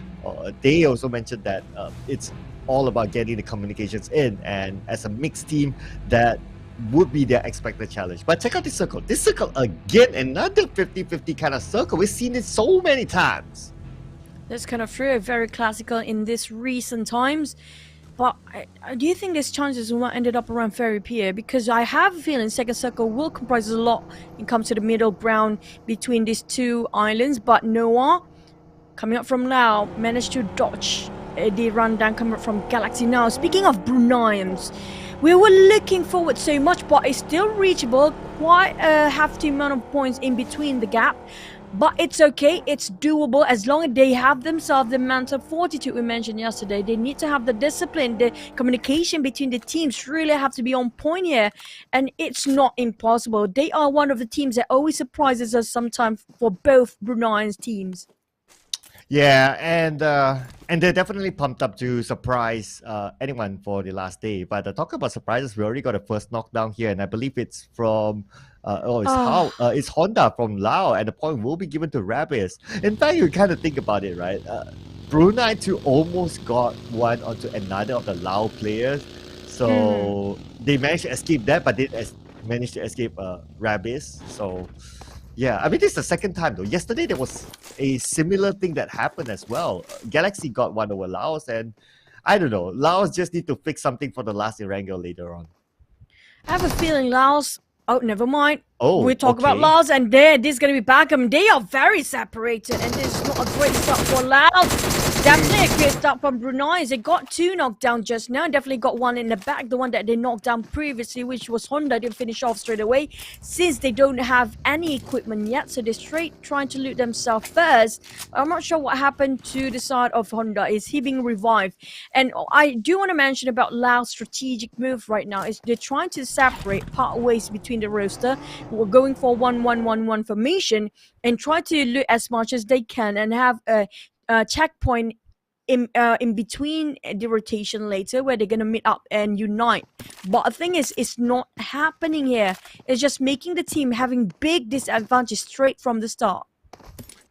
they also mentioned that it's all about getting the communications in, and as a mixed team, that would be their expected challenge. But check out this circle. This circle, again, another 50-50 kind of circle. We've seen it so many times. That's kind of true, very classical in this recent times. But do you think there's chances we might ended up around Ferry Pier? Because I have a feeling second circle will comprise a lot when it comes to the middle ground between these 2 islands. But Noah, coming up from Laos, managed to dodge the rundown coming up from Galaxy. Now, speaking of Bruneians, we were looking forward so much, but it's still reachable. Quite a hefty amount of points in between the gap. But it's okay, it's doable as long as they have themselves the mental fortitude we mentioned yesterday. They need to have the discipline, the communication between the teams really have to be on point here. And it's not impossible. They are one of the teams that always surprises us sometimes for both Brunei's teams. Yeah, and they're definitely pumped up to surprise anyone for the last day. But talk about surprises, we already got a first knockdown here, and I believe it's from it's Honda from Laos, and the point will be given to Rabis. In fact, you kind of think about it, right? Brunei too almost got one onto another of the Lao players, so they managed to escape that, but did manage to escape Rabis. So. Yeah, I mean, this is the second time though. Yesterday, there was a similar thing that happened as well. Galaxy got one over Laos, and I don't know. Laos just need to fix something for the last Erangel later on. I have a feeling Laos. Oh, never mind. Oh, we talk about okay. Laos, and this is going to be Bagram. They are very separated, and this is not a great start for Laos. Definitely a great start from Brunei. They got 2 knocked down just now. Definitely got one in the back, the one that they knocked down previously, which was Honda. Didn't finish off straight away since they don't have any equipment yet. So they're straight trying to loot themselves first. I'm not sure what happened to the side of Honda. Is he being revived? And I do want to mention about Laos' strategic move right now is they're trying to separate part ways between the roster. We're going for 1-1-1-1 formation and try to loot as much as they can and have a checkpoint in between the rotation later where they're gonna meet up and unite. But the thing is, it's not happening here. It's just making the team having big disadvantage straight from the start.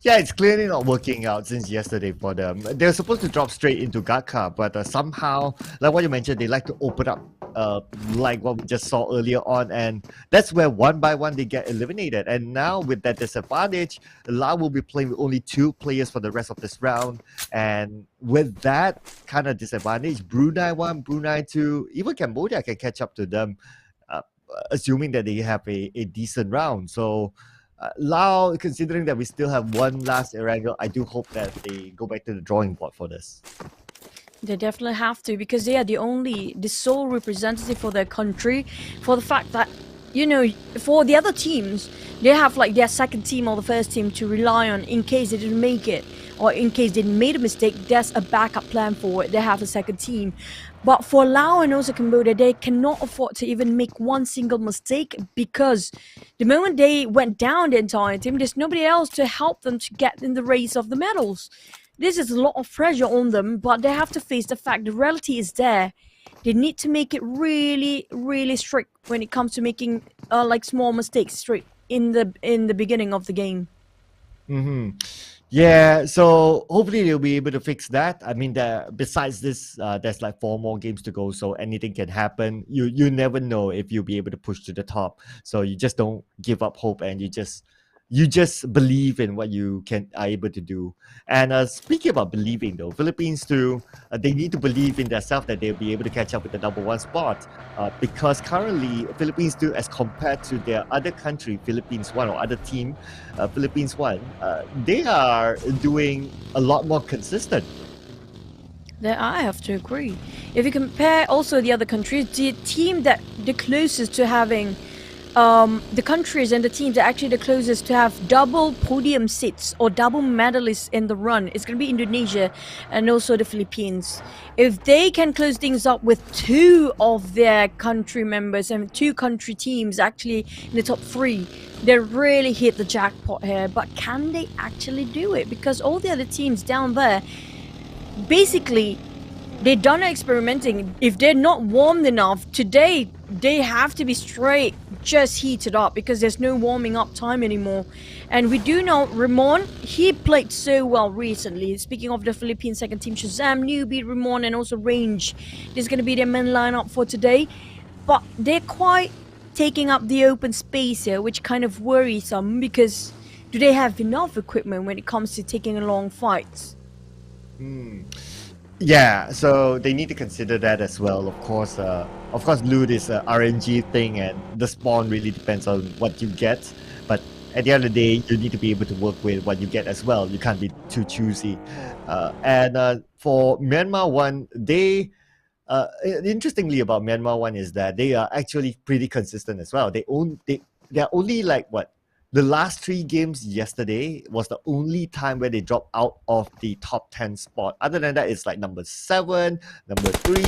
Yeah, it's clearly not working out since yesterday for them. They're supposed to drop straight into Gaka, but somehow, like what you mentioned, they like to open up, like what we just saw earlier on, and that's where one by one they get eliminated. And now with that disadvantage, Lao will be playing with only 2 players for the rest of this round, and with that kind of disadvantage, Brunei 1, Brunei 2, even Cambodia can catch up to them, assuming that they have a decent round. So Lao, considering that we still have one last Erangel, I do hope that they go back to the drawing board for this. They definitely have to, because they are the sole representative for their country, for the fact that, you know, for the other teams, they have like their second team or the first team to rely on in case they didn't make it, or in case they made a mistake, there's a backup plan for it. They have a second team. But for Laos and also Cambodia, they cannot afford to even make one single mistake, because the moment they went down the entire team, there's nobody else to help them to get in the race of the medals. This is a lot of pressure on them, but they have to face the fact the reality is there. They need to make it really, really strict when it comes to making like small mistakes straight in the beginning of the game. Yeah, so hopefully they'll be able to fix that. I mean, besides this, there's like 4 more games to go, so anything can happen. You never know if you'll be able to push to the top. So you just don't give up hope, and you just believe in what you are able to do. And speaking about believing though, Philippines too, they need to believe in themselves that they'll be able to catch up with the #1 spot, because currently Philippines too, as compared to their other country, Philippines 1, or other team, Philippines 1, they are doing a lot more consistent. That I have to agree. If you compare also the other countries, the team that the closest to having the countries and the teams that are actually the closest to have double podium seats or double medalists in the run is going to be Indonesia and also the Philippines. If they can close things up with 2 of their country members and 2 country teams actually in the top 3, they really hit the jackpot here. But can they actually do it? Because all the other teams down there, basically, they're done experimenting. If they're not warmed enough today, they have to be straight just heated up, because there's no warming up time anymore. And we do know Ramon, he played so well recently. Speaking of the Philippine second team, Shazam, Newbie, Ramon, and also Range, this is going to be their main lineup for today. But they're quite taking up the open space here, which kind of worries some, because do they have enough equipment when it comes to taking long fights? Yeah, so they need to consider that as well. Of course, loot is a RNG thing, and the spawn really depends on what you get. But at the end of the day, you need to be able to work with what you get as well. You can't be too choosy. And for Myanmar 1, they interestingly about Myanmar 1 is that they are actually pretty consistent as well. They're only like what? The last 3 games yesterday was the only time where they dropped out of the top 10 spot. Other than that, it's like number 7, number 3,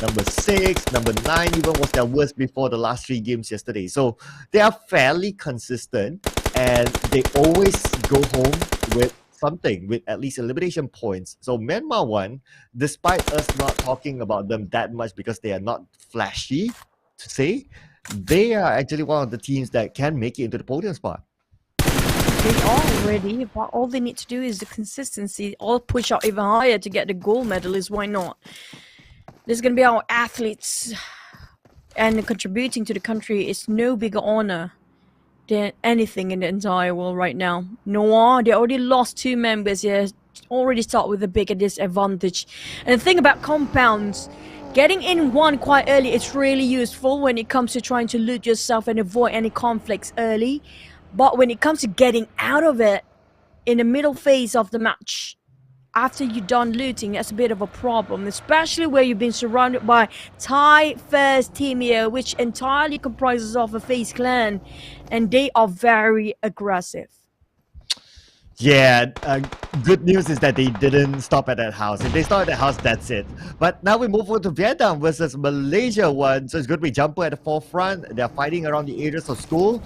number 6, number 9 even was their worst before the last 3 games yesterday. So they are fairly consistent, and they always go home with something with at least elimination points. So Myanmar won, despite us not talking about them that much because they are not flashy to say, they are actually one of the teams that can make it into the podium spot. They are already, but all they need to do is the consistency, or push out even higher to get the gold medalist. Why not? This is going to be our athletes, and contributing to the country is no bigger honor than anything in the entire world right now. Noah, they already lost 2 members here, already start with a bigger disadvantage. And the thing about compounds, getting in one quite early is really useful when it comes to trying to loot yourself and avoid any conflicts early. But when it comes to getting out of it in the middle phase of the match, after you're done looting, that's a bit of a problem, especially where you've been surrounded by Thai first team here, which entirely comprises of a FaZe clan, and they are very aggressive. Yeah, good news is that they didn't stop at that house. If they stop at that house, that's it. But now we move on to Vietnam versus Malaysia one. So it's going to be Jumper at the forefront. They're fighting around the areas of school.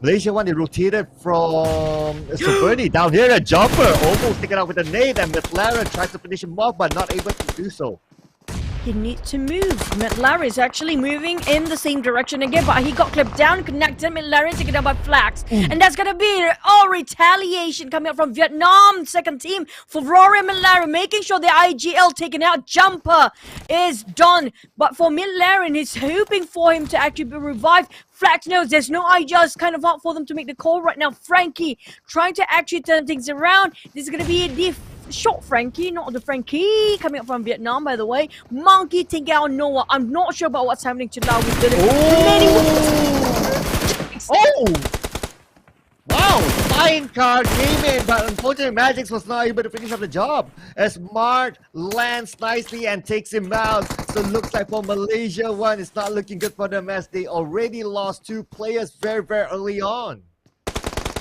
Malaysia one, they rotated from Superni down here. A Jumper almost taken out with a nade, and McLaren tries to finish him off, but not able to do so. He needs to move. McLaren is actually moving in the same direction again, but he got clipped down, connected. McLaren taken down by Flax. And that's going to be retaliation coming up from Vietnam. Second team for Rory and McLaren, making sure the IGL taken out. Jumper is done. But for McLaren, he's hoping for him to actually be revived. Flax knows there's no IGL. It's kind of hard for them to make the call right now. Frankie trying to actually turn things around. This is going to be a shot Frankie, not the Frankie coming up from Vietnam, by the way. Monkey taking out Noah. I'm not sure about what's happening to Laos. Oh! Wow! Flying card came in, but unfortunately Magix was not able to finish up the job as Mark lands nicely and takes him out. So it looks like for Malaysia one, it's not looking good for them as they already lost 2 players very, very early on.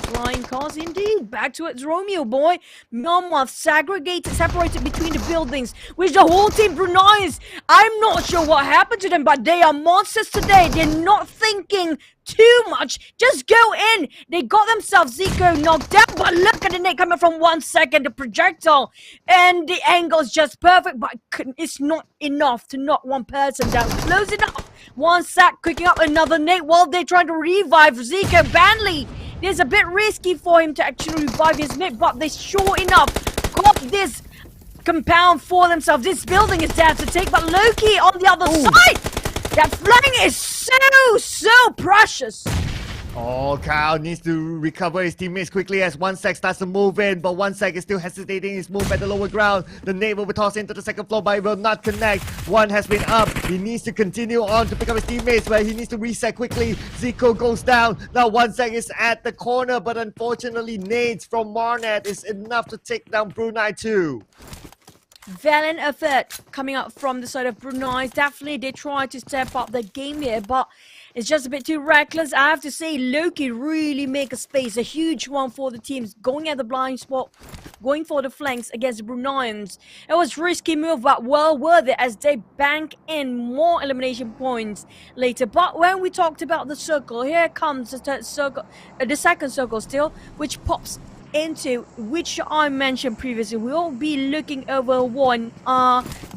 Flying cars indeed. Back to its Romeo boy. Myanmar separated between the buildings, which the whole team Brunei is. I'm not sure what happened to them, but they are monsters today. They're not thinking too much. Just go in. They got themselves Zico knocked down, but look at the net coming from 1 second. The projectile and the angle is just perfect, but it's not enough to knock one person down. Close enough. 1 sec, cooking up another net while they're trying to revive Zico. Banley. It's a bit risky for him to actually revive his mate, but they sure enough caught this compound for themselves. This building is theirs to take, but Loki on the other side, that flank is so precious. Oh, Kyle needs to recover his teammates quickly as 1 sec starts to move in, but 1 sec is still hesitating his move at the lower ground. The nade will be tossed into the second floor, but it will not connect. One has been up. He needs to continue on to pick up his teammates, but he needs to reset quickly. Zico goes down. Now 1 sec is at the corner, but unfortunately nades from Marnet is enough to take down Brunei too. Valiant effort coming up from the side of Brunei. Definitely they try to step up the game here, but it's just a bit too reckless. I have to say, Loki really make a space, a huge one for the teams, going at the blind spot, going for the flanks against the Bruneians. It was risky move, but well worth it as they bank in more elimination points later. But when we talked about the circle, here comes the third circle, the second circle still, which pops into, which I mentioned previously. We'll be looking over one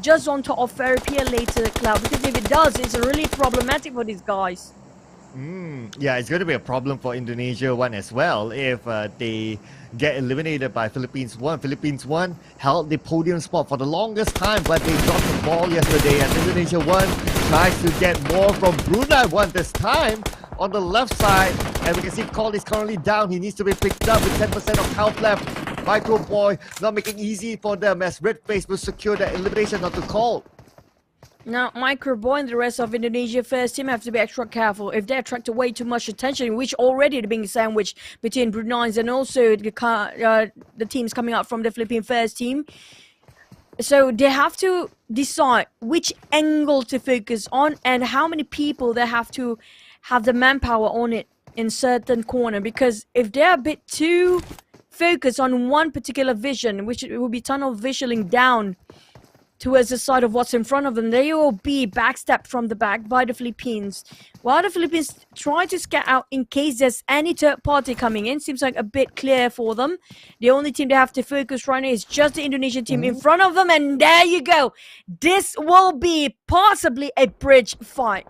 just on top of Therapy later, Cloud, because if it does, it's really problematic for these guys. Yeah, it's going to be a problem for Indonesia one as well if they get eliminated by Philippines one. Philippines one held the podium spot for the longest time, but they dropped the ball yesterday as Indonesia one tries to get more from Brunei one this time on the left side, and we can see Cole is currently down. He needs to be picked up with 10% of health left. Micro Boy not making easy for them as Red Face will secure the elimination onto Cole. Now, Micro Boy and the rest of Indonesia first team have to be extra careful. If they attract way too much attention, which already being sandwiched between Brunei and also the teams coming out from the Philippine first team. So they have to decide which angle to focus on and how many people they have to have the manpower on it in certain corner, because if they're a bit too focused on one particular vision, which it will be tunnel visioning down, towards the side of what's in front of them. They will be backstabbed from the back by the Philippines. While the Philippines try to scout out in case there's any third party coming in. Seems like a bit clear for them. The only team they have to focus right now is just the Indonesian team in front of them. And there you go. This will be possibly a bridge fight.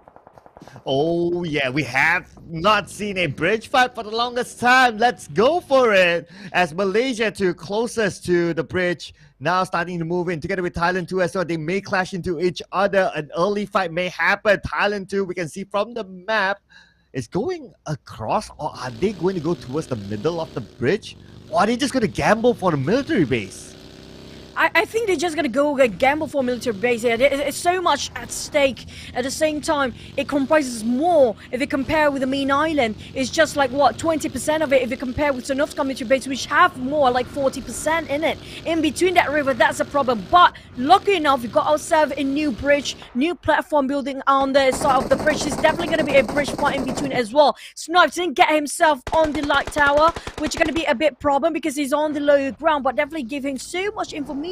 Oh yeah, we have not seen a bridge fight for the longest time. Let's go for it. As Malaysia too closest to the bridge, now starting to move in together with Thailand too as well. They may clash into each other. An early fight may happen. Thailand too, we can see from the map, is going across, or are they going to go towards the middle of the bridge? Or are they just going to gamble for the military base? I think they're just going to go gamble for military base here. There's so much at stake. At the same time, it comprises more. If you compare with the main island, it's just like, what, 20% of it. If you compare with Sonovska military base, which have more, like 40% in it. In between that river, that's a problem. But lucky enough, we got ourselves a new bridge, new platform building on the side of the bridge. There's definitely going to be a bridge fight in between as well. Snipes didn't get himself on the light tower, which is going to be a bit problem because he's on the low ground, but definitely giving so much information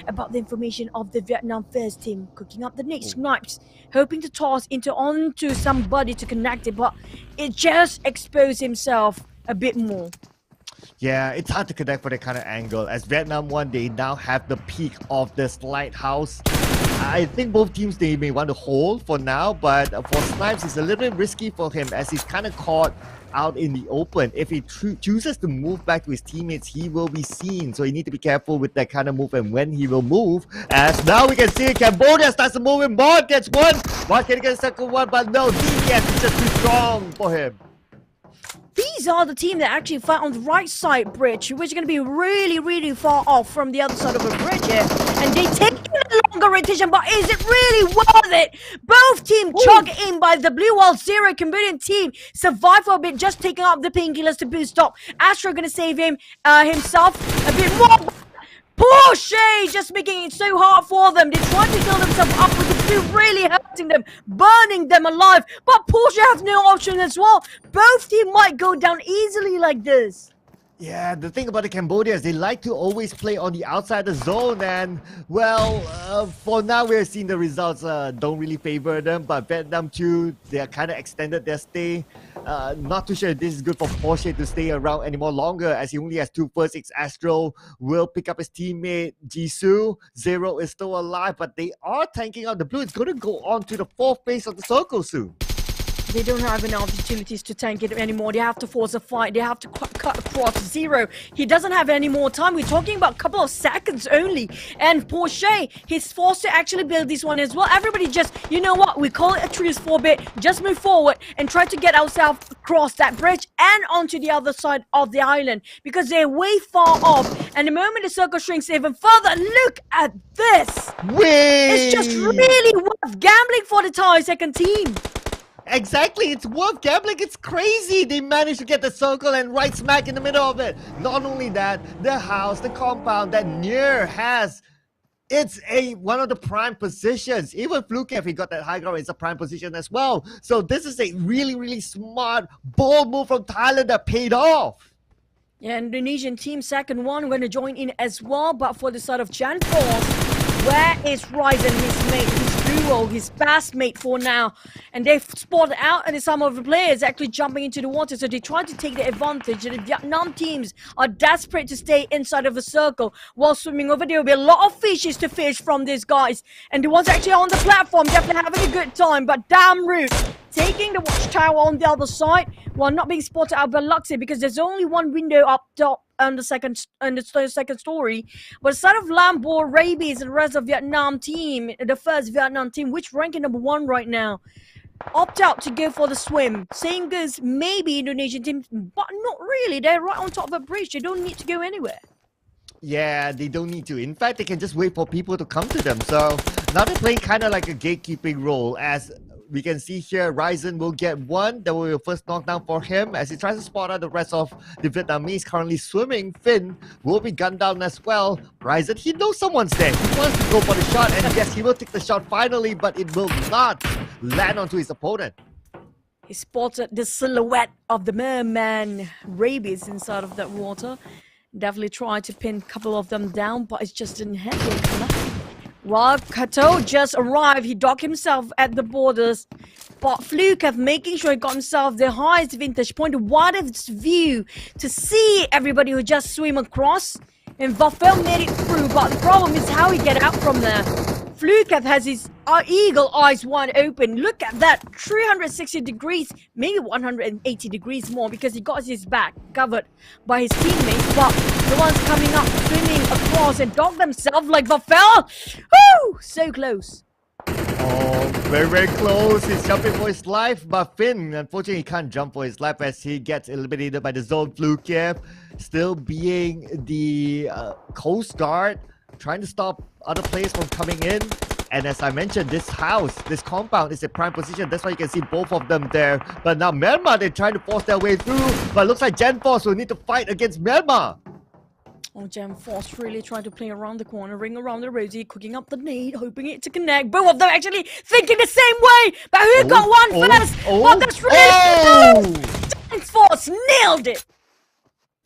about the information of the Vietnam first team. Cooking up the next Snipes, hoping to toss onto somebody to connect it, but it just exposed himself a bit more. Yeah, it's hard to connect for that kind of angle. As Vietnam won, they now have the peak of this lighthouse. I think both teams, they may want to hold for now, but for Snipes, it's a little bit risky for him as he's kind of caught out in the open. If he chooses to move back to his teammates, he will be seen. So you need to be careful with that kind of move and when he will move. As now we can see Cambodia starts to move in. Bond gets one. Bond can get a second one, but no, DPS is just too strong for him. These are the team that actually fight on the right side bridge, which is going to be really, really far off from the other side of the bridge here. And they take a longer rotation, but is it really worth it? Both teams chug in by the blue wall. Zero Cambodian team survive for a bit, just taking up the painkillers to boost up. Astro going to save him himself a bit more. Porsche just making it so hard for them. They're trying to kill themselves up with the blue, really hurting them, burning them alive. But Porsche have no option as well. Both teams might go down easily like this. Yeah, the thing about the Cambodia is they like to always play on the outside the zone, and well, for now we're seeing the results don't really favor them, but Vietnam too, they are kind of extended their stay. Not too sure if this is good for Porsche to stay around anymore longer, as he only has 2 first. Astro will pick up his teammate Jisoo. Zero is still alive, but they are tanking out the blue. It's going to go on to the 4th phase of the circle soon. They don't have any opportunities to tank it anymore. They have to force a fight. They have to cut across. Zero, he doesn't have any more time. We're talking about a couple of seconds only. And Porsche, he's forced to actually build this one as well. Everybody just, you know what? We call it a truce for a bit. Just move forward and try to get ourselves across that bridge and onto the other side of the island, because they're way far off. And the moment the circle shrinks even further, look at this. It's just really worth gambling for the Thai second team. Exactly, it's worth gambling. It's crazy. They managed to get the circle and right smack in the middle of it. Not only that, the house, the compound that Nier has, it's one of the prime positions. Even Fluke, if he got that high ground, it's a prime position as well. So this is a really, really smart, bold move from Thailand that paid off. Yeah, Indonesian team second one going to join in as well, but for the side of Chan Force, where is Ryzen, his mate, his duo, his fast mate for now? And they've spotted out, and some of the players actually jumping into the water, so they try to take the advantage. The Vietnam teams are desperate to stay inside of the circle. While swimming over, there will be a lot of fishes to fish from these guys. And the ones actually on the platform definitely having a good time, but damn rude. Taking the watchtower on the other side while not being spotted out by Luxy, because there's only one window up top on the second story. But instead of Lambo, Rabies, and the rest of Vietnam team, the first Vietnam team, which ranking number 1 right now, opt out to go for the swim. Same goes maybe Indonesian team, but not really. They're right on top of a bridge. They don't need to go anywhere. Yeah, they don't need to. In fact, they can just wait for people to come to them. So now they're playing kind of like a gatekeeping role, as we can see here, Ryzen will get one. That will be the first knockdown for him as he tries to spot out the rest of the Vietnamese currently swimming. Finn will be gunned down as well. Ryzen, he knows someone's there. He wants to go for the shot, and yes, he will take the shot finally, but it will not land onto his opponent. He spotted the silhouette of the merman Rabies inside of that water. Definitely tried to pin a couple of them down, but it's just didn't happen. Well, Kato just arrived. He docked himself at the borders. But Flukev making sure he got himself the highest vantage point, the widest view to see everybody who just swim across. And Vaffel made it through, but the problem is how he get out from there. Flukev has his eagle eyes wide open. Look at that, 360 degrees, maybe 180 degrees more because he got his back covered by his teammates. But the ones coming up, swimming across and dog themselves like Vaffel. Woo! So close. Oh, very, very close. He's jumping for his life, but Finn, unfortunately, he can't jump for his life as he gets eliminated by the zone. Flukev still being the Coast Guard, trying to stop other players from coming in. And as I mentioned, this house, this compound is a prime position. That's why you can see both of them there. But now Myanmar, they're trying to force their way through. But it looks like Gen Force will need to fight against Myanmar. Oh, Gem Force really trying to play around the corner, ring around the rosy, cooking up the nade, hoping it to connect. Both of them actually thinking the same way. But who got one first? Oh, that's really Gem Force nailed it.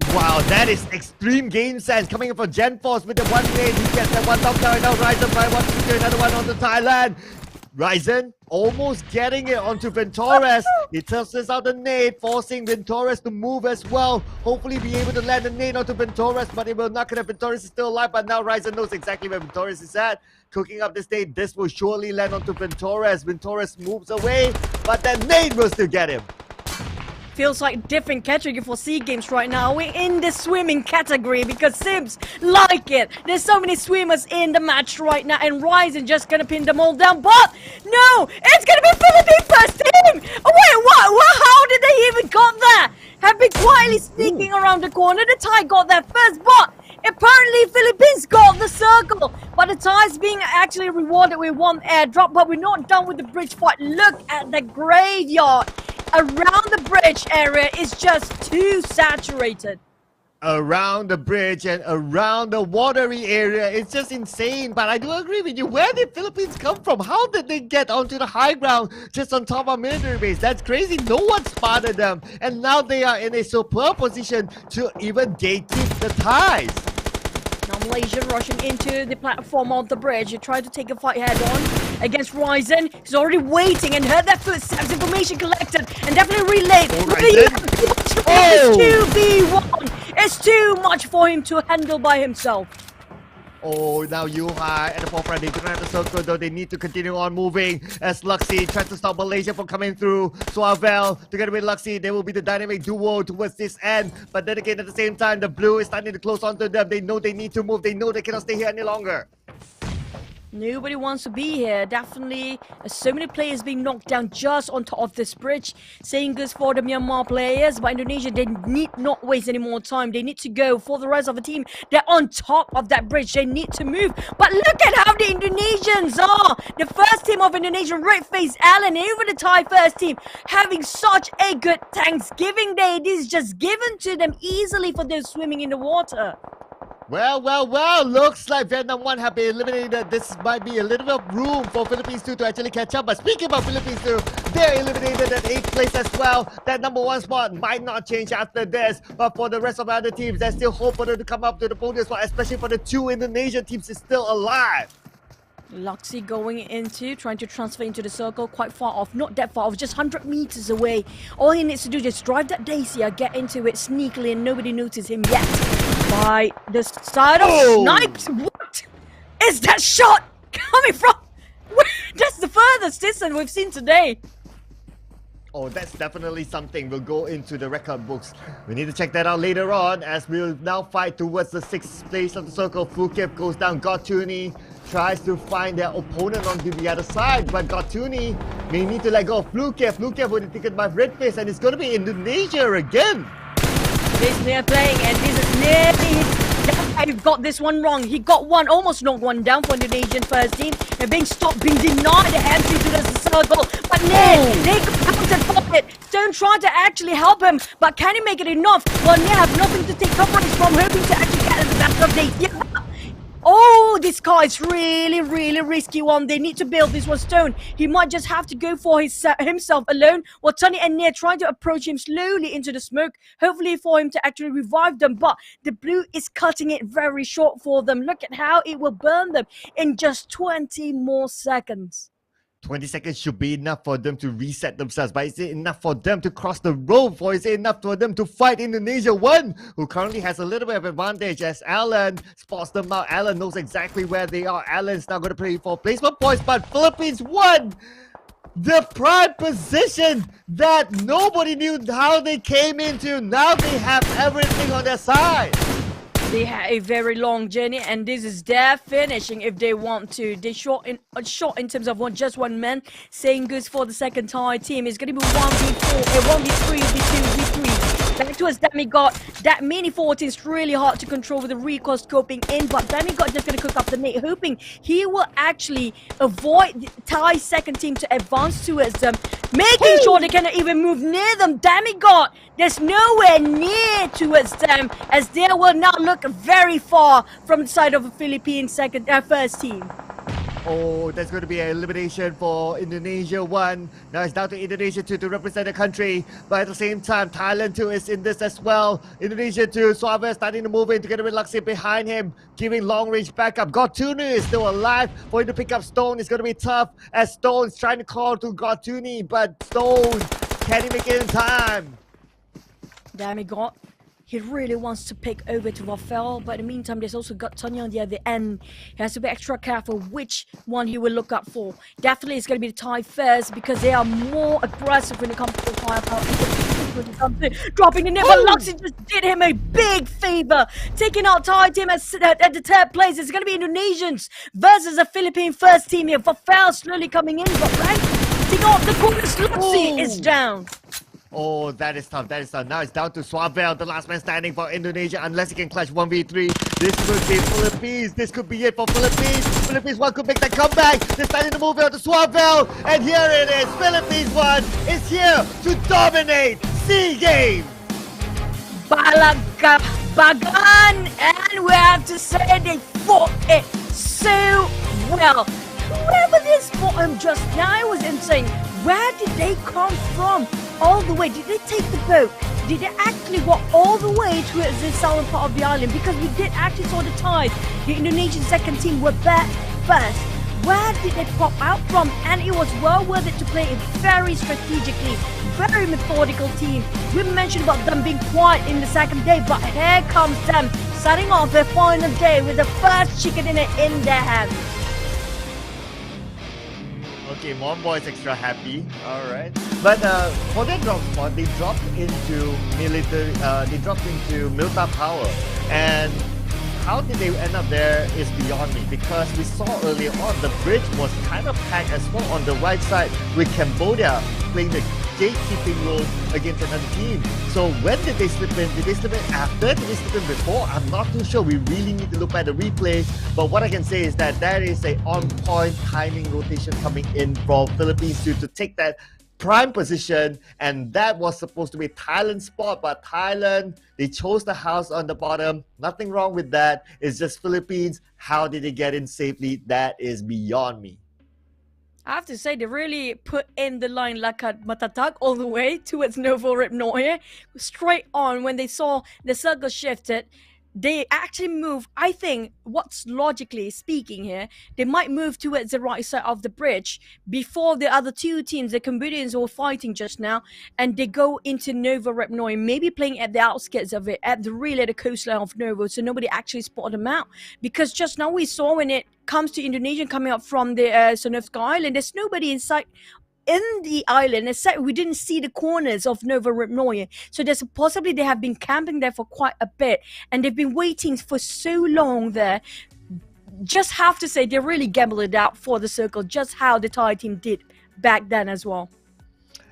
Wow, that is extreme game sense coming in from Gen Force with the one nade. He gets that one top down. Now Ryzen by one to secure another one onto Thailand. Ryzen almost getting it onto Ventores. He tosses out the nade, forcing Ventores to move as well. Hopefully be able to land the nade onto Ventores, but it will not connect. Ventores is still alive, but now Ryzen knows exactly where Ventores is at. Cooking up this nade, this will surely land onto Ventores. Ventores moves away, but that nade will still get him. Feels like different category for SEA Games right now. We're in the swimming category because Sims like it. There's so many swimmers in the match right now, and Ryzen just gonna pin them all down. But no, it's gonna be Philippines first team. Oh, wait, what? How did they even got there? Have been quietly sneaking around the corner. The Thai got there first, but apparently Philippines got the circle. But the Thai's being actually rewarded with one airdrop. But we're not done with the bridge fight. Look at the graveyard. Around the bridge area is just too saturated. Around the bridge and around the watery area, it's just insane. But I do agree with you. Where did Philippines come from? How did they get onto the high ground just on top of military base? That's crazy. No one spotted them. And now they are in a superb position to even gatekeep the Thais. Now Malaysia rushing into the platform of the bridge. He tried to take a fight head on against Ryzen. He's already waiting and heard that footsteps, information collected, and definitely relayed. It's 2v1. It's too much for him to handle by himself. Oh, now Yuhai at the forefront. They don't have the circle though. They need to continue on moving as Luxy tries to stop Malaysia from coming through. Suavel together with Luxy, they will be the dynamic duo towards this end. But then again, at the same time, the blue is starting to close onto them. They know they need to move. They know they cannot stay here any longer. Nobody wants to be here. Definitely, so many players being knocked down just on top of this bridge. Saying good for the Myanmar players, but Indonesia, they need not waste any more time. They need to go for the rest of the team. They're on top of that bridge. They need to move. But look at how the Indonesians are. The first team of Indonesia, Red Face Allen, even the Thai first team, having such a good Thanksgiving Day. This is just given to them easily for those swimming in the water. Well, looks like Vietnam 1 have been eliminated. This might be a little bit of room for Philippines 2 to actually catch up. But speaking about Philippines 2, they're eliminated at 8th place as well. That number 1 spot might not change after this. But for the rest of the other teams, there's still hope for them to come up to the podium spot, especially for the 2 Indonesian teams is still alive. Luxy going into, trying to transfer into the circle, quite far off, not that far off, just 100 meters away. All he needs to do is just drive that Dacia, get into it sneakily, and nobody notices him yet. By the side of Snipes, what is that shot coming from? That's the furthest distance we've seen today. Oh, that's definitely something. We'll go into the record books. We need to check that out later on as we'll now fight towards the 6th place of the circle. Fukip goes down. Gotuni tries to find their opponent on the other side, but Gotuni may need to let go of Fukip. Fukip will be taken by Redface, and it's going to be Indonesia again. This near playing, and this is nearly. He got this one wrong. He got one, almost knocked one down for Indonesian first team. They're being stopped, being denied the entry to the circle. But they counted for it. Don't try to actually help him. But can he make it enough? Well, they have nothing to take coverage from, hoping to actually get at the back of the. Oh, Oh, this guy is really, really risky one. They need to build this one stone. He might just have to go for himself alone. While Tony and Nia trying to approach him slowly into the smoke, hopefully for him to actually revive them. But the blue is cutting it very short for them. Look at how it will burn them in just 20 more seconds. 20 seconds should be enough for them to reset themselves, but is it enough for them to cross the road, or is it enough for them to fight Indonesia 1, who currently has a little bit of advantage as Alan spots them out. Alan knows exactly where they are. Alan's now going to play for placement points, but Philippines 1, the prime position that nobody knew how they came into. Now they have everything on their side. They had a very long journey, and this is their finishing if they want to. They short in terms of just one man. Saying goes for the second Thai team. It's going to be 1v4, 1v3, v2, v3. Back towards Demigod. That mini 14 is really hard to control with the recoil scoping in, but Demigod just going to cook up the nade, hoping he will actually avoid the Thai second team to advance towards them, making sure they cannot even move near them. Demigod, there's nowhere near towards them, as they will not look very far from the side of the Philippine first team. Oh, there's going to be an elimination for Indonesia 1. Now it's down to Indonesia 2 to represent the country. But at the same time, Thailand 2 is in this as well. Indonesia 2, Suave starting to move in together with Luxi behind him, giving long-range backup. Gotunu is still alive. For him to pick up Stone, it's going to be tough, as Stone's trying to call to Gotuni, but Stone, can he make it in time? Demigod, he really wants to pick over to Rafael, but in the meantime, there's also got Tanya on the other end. He has to be extra careful which one he will look up for. Definitely it's going to be the Thai first, because they are more aggressive when it comes to firepower. When it comes to dropping the nib, but Luxi just did him a big favor, taking out Thai team at the third place. It's going to be Indonesians versus the Philippine first team here. Rafael slowly coming in, but right, taking off the corners. Luxi is down. Oh, that is tough. That is tough. Now it's down to Suavel, the last man standing for Indonesia, unless he can clutch 1v3. This could be Philippines. This could be it for Philippines. Philippines 1 could make that comeback. They're starting to move out to Suavel. And here it is. Philippines 1 is here to dominate SEA Games. Bagan, and we have to say they fought it so well. Whoever this fought just now was insane. Where did they come from? All the way? Did they take the boat? Did they actually walk all the way towards the southern part of the island? Because we did actually saw the tide. The Indonesian second team were back first. Where did they pop out from? And it was well worth it to play a very strategically, very methodical team. We mentioned about them being quiet in the second day, but here comes them, starting off their final day with the first chicken dinner in their hands. Okay, Mom Boy is extra happy. Alright. But for that drop spot, they dropped into Milta Power. And how did they end up there is beyond me, because we saw earlier on the bridge was kind of packed as well on the right side, with Cambodia playing the gatekeeping role against another team. So when did they slip in? Did they slip in after? Did they slip in before? I'm not too sure. We really need to look at the replay. But what I can say is that there is a on-point timing rotation coming in from Philippines to take that prime position, and that was supposed to be Thailand's spot, but Thailand, they chose the house on the bottom. Nothing wrong with that. It's just Philippines. How did they get in safely? That is beyond me. I have to say, they really put in the line Lakat Matatak all the way towards Novo Ripnoye. Straight on, when they saw the circle shifted, they actually move. I think what's logically speaking here, they might move towards the right side of the bridge before the other two teams, the Cambodians, were fighting just now, and they go into Novo Ripnoye, maybe playing at the outskirts of it, at the coastline of Novo, so nobody actually spotted them out. Because just now we saw when it comes to Indonesian coming up from the Sonovska Island, there's nobody inside in the island, except we didn't see the corners of Novo Ripnoye. So there's possibly they have been camping there for quite a bit, and they've been waiting for so long there. Just have to say, they really gambled it out for the circle, just how the Thai team did back then as well.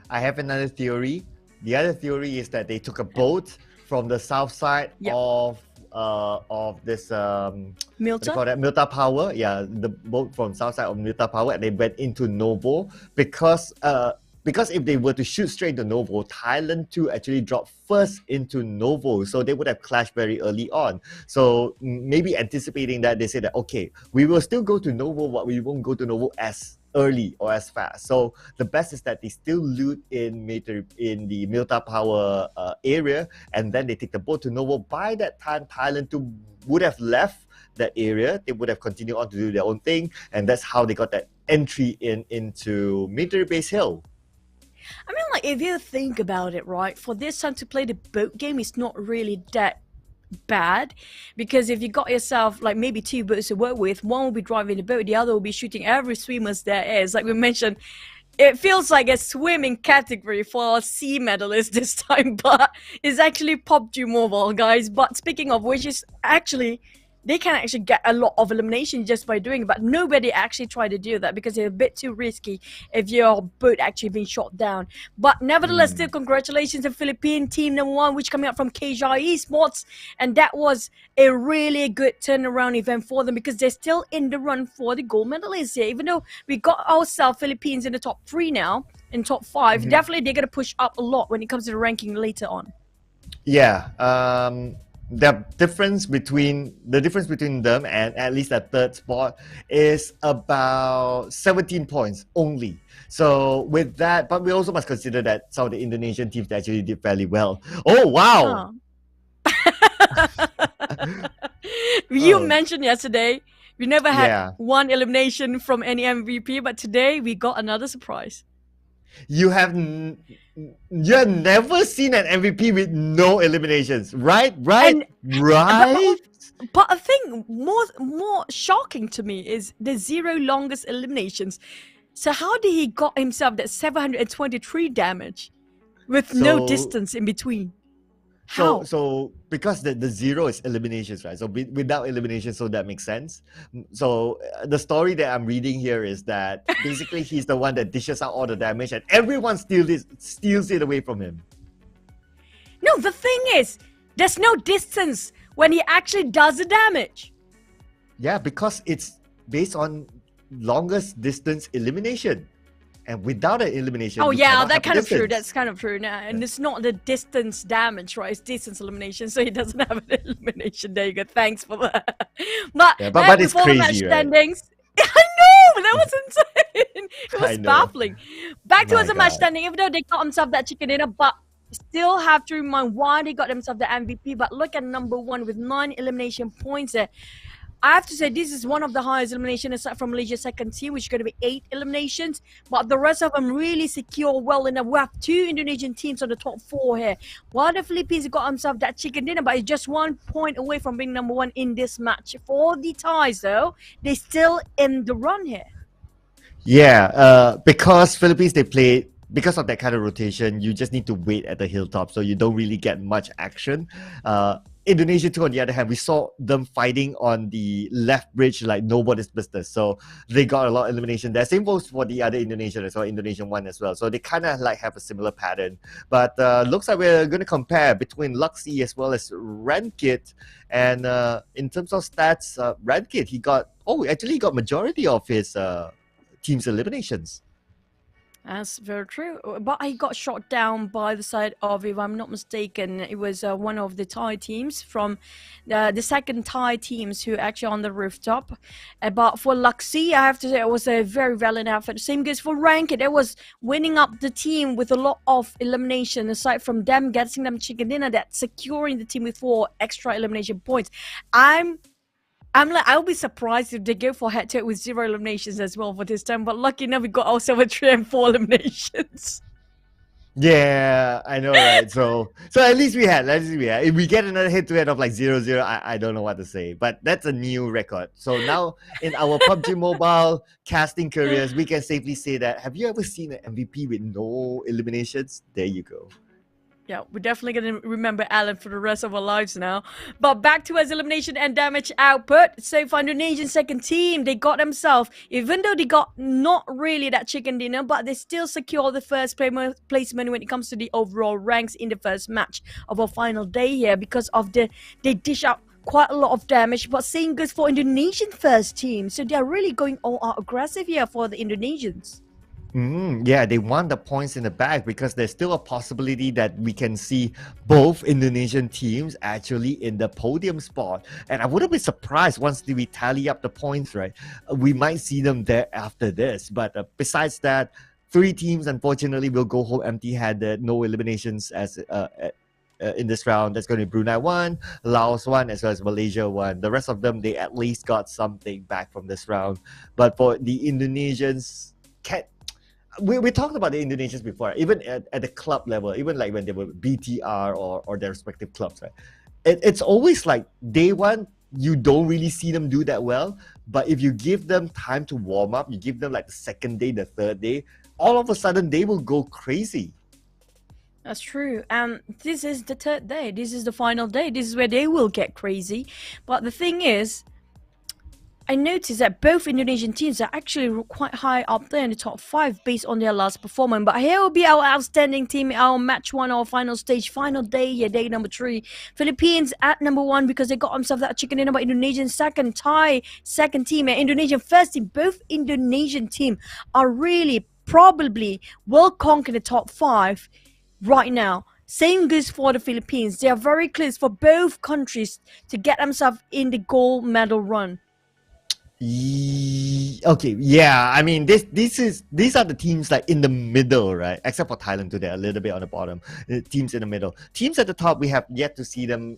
I have another theory. The other theory is that they took a boat from the south side of this Milta Power. Yeah, the boat from south side of Milta Power, and they went into Novo because because if they were to shoot straight into Novo, Thailand too actually dropped first into Novo, so they would have clashed very early on. So maybe anticipating that, they say that, okay, we will still go to Novo, but we won't go to Novo as early or as fast. So the best is that they still loot in the Milta Power area, and then they take the boat to Novo. By that time, Thailand too would have left that area. They would have continued on to do their own thing, and that's how they got that entry into Military Base Hill. I mean, like, if you think about it, right, for this time to play the boat game, it's not really that bad, because if you got yourself like maybe two boats to work with, one will be driving the boat, the other will be shooting every swimmers there is. Like we mentioned, it feels like a swimming category for sea medalists this time, but it's actually PUBG Mobile, guys. But speaking of which, is actually they can actually get a lot of elimination just by doing it, but nobody actually tried to do that because it's a bit too risky if your boat actually being shot down. But nevertheless, still congratulations to Philippine team number 1, which coming up from KJ Esports, and that was a really good turnaround event for them because they're still in the run for the gold medalists here. Even though we got ourselves Philippines in the top 3 now, in top 5, definitely they're going to push up a lot when it comes to the ranking later on. Yeah, the difference between them and at least that third spot is about 17 points only. So with that, but we also must consider that some of the Indonesian teams actually did fairly well. Oh wow! You mentioned yesterday we never had one elimination from any MVP, but today we got another surprise. You have never seen an MVP with no eliminations, right? Right? But I think more shocking to me is the 0 longest eliminations. So how did he got himself that 723 damage with no distance in between? How? So because the 0 is eliminations, right? So without eliminations, so that makes sense. So the story that I'm reading here is that basically he's the one that dishes out all the damage and everyone steals it away from him. No, the thing is, there's no distance when he actually does the damage. Yeah, because it's based on longest distance elimination. And without an elimination, oh yeah, that's kind of true. That's kind of true. Now, and it's not the distance damage, right? It's distance elimination, so he doesn't have an elimination. There you go. Thanks for that. But it's crazy, match right? standings. I know that was insane. It was baffling. Back to the match standing. Even though they got themselves that chicken dinner, but still have to remind why they got themselves the MVP. But look at number 1 with 9 elimination points there. I have to say, this is one of the highest eliminations aside from Malaysia's second team, which is going to be 8 eliminations. But the rest of them really secure well enough. We have 2 Indonesian teams on the top 4 here. While the Philippines got themselves that chicken dinner, but it's just 1 point away from being number 1 in this match. For the Thais, though, they're still in the run here. Yeah, because Philippines, they play... Because of that kind of rotation, you just need to wait at the hilltop, so you don't really get much action. Indonesia too, on the other hand, we saw them fighting on the left bridge like nobody's business. So they got a lot of elimination there. Same goes for the other Indonesian as well, Indonesian 1 as well. So they kind of like have a similar pattern. But looks like we're going to compare between Luxy as well as Rankit. And in terms of stats, Rankit, he got majority of his team's eliminations. That's very true. But he got shot down by the side of, if I'm not mistaken, it was one of the Thai teams from the second Thai teams who actually on the rooftop. But for Luxy, I have to say it was a very valiant effort. Same goes for Ranked. It was winning up the team with a lot of elimination. Aside from them getting them chicken dinner, that securing the team with 4 extra elimination points. I'll be surprised if they go for head-to-head with 0 eliminations as well for this time. But lucky enough, we got also 3 and 4 eliminations. Yeah, I know, right? So at least we had. If we get another head-to-head of like 0-0, I don't know what to say. But that's a new record. So now in our PUBG Mobile casting careers, we can safely say that. Have you ever seen an MVP with no eliminations? There you go. Yeah, we're definitely going to remember Alan for the rest of our lives now. But back to his elimination and damage output. So for Indonesian second team, they got themselves, even though they got not really that chicken dinner, but they still secure the first placement when it comes to the overall ranks in the first match of our final day here because of they dish out quite a lot of damage. But same goes for Indonesian first team. So they're really going all out aggressive here for the Indonesians. Yeah, they want the points in the bag because there's still a possibility that we can see both Indonesian teams actually in the podium spot. And I wouldn't be surprised once we tally up the points, right? We might see them there after this. But besides that, three teams unfortunately will go home empty-handed. No eliminations as in this round. That's going to be Brunei 1, Laos 1, as well as Malaysia 1. The rest of them, they at least got something back from this round. But for the Indonesians, we talked about the Indonesians before, even at the club level, even like when they were BTR or their respective clubs, right? It's always like day one, you don't really see them do that well. But if you give them time to warm up, you give them like the second day, the third day, all of a sudden they will go crazy. That's true. And this is the third day. This is the final day. This is where they will get crazy. But the thing is, I noticed that both Indonesian teams are actually quite high up there in the top 5 based on their last performance. But here will be our outstanding team, our match 1, our final stage, final day, day number 3. Philippines at number 1 because they got themselves that chicken dinner, but Indonesian second, Thai second team, and Indonesian first team. Both Indonesian team are really probably will conquer the top 5 right now. Same goes for the Philippines. They are very close for both countries to get themselves in the gold medal run. Okay, yeah. I mean, these are the teams like in the middle, right? Except for Thailand, too, they're a little bit on the bottom. Teams in the middle, teams at the top, we have yet to see them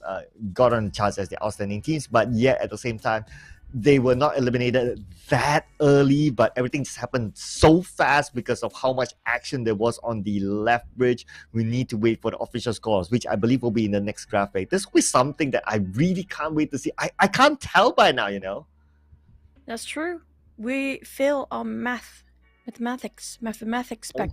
got on the charts as the outstanding teams, but yet at the same time, they were not eliminated that early. But everything just happened so fast because of how much action there was on the left bridge. We need to wait for the official scores, which I believe will be in the next graphic. This will be something that I really can't wait to see. I can't tell by now, you know. That's true. We fail on mathematics back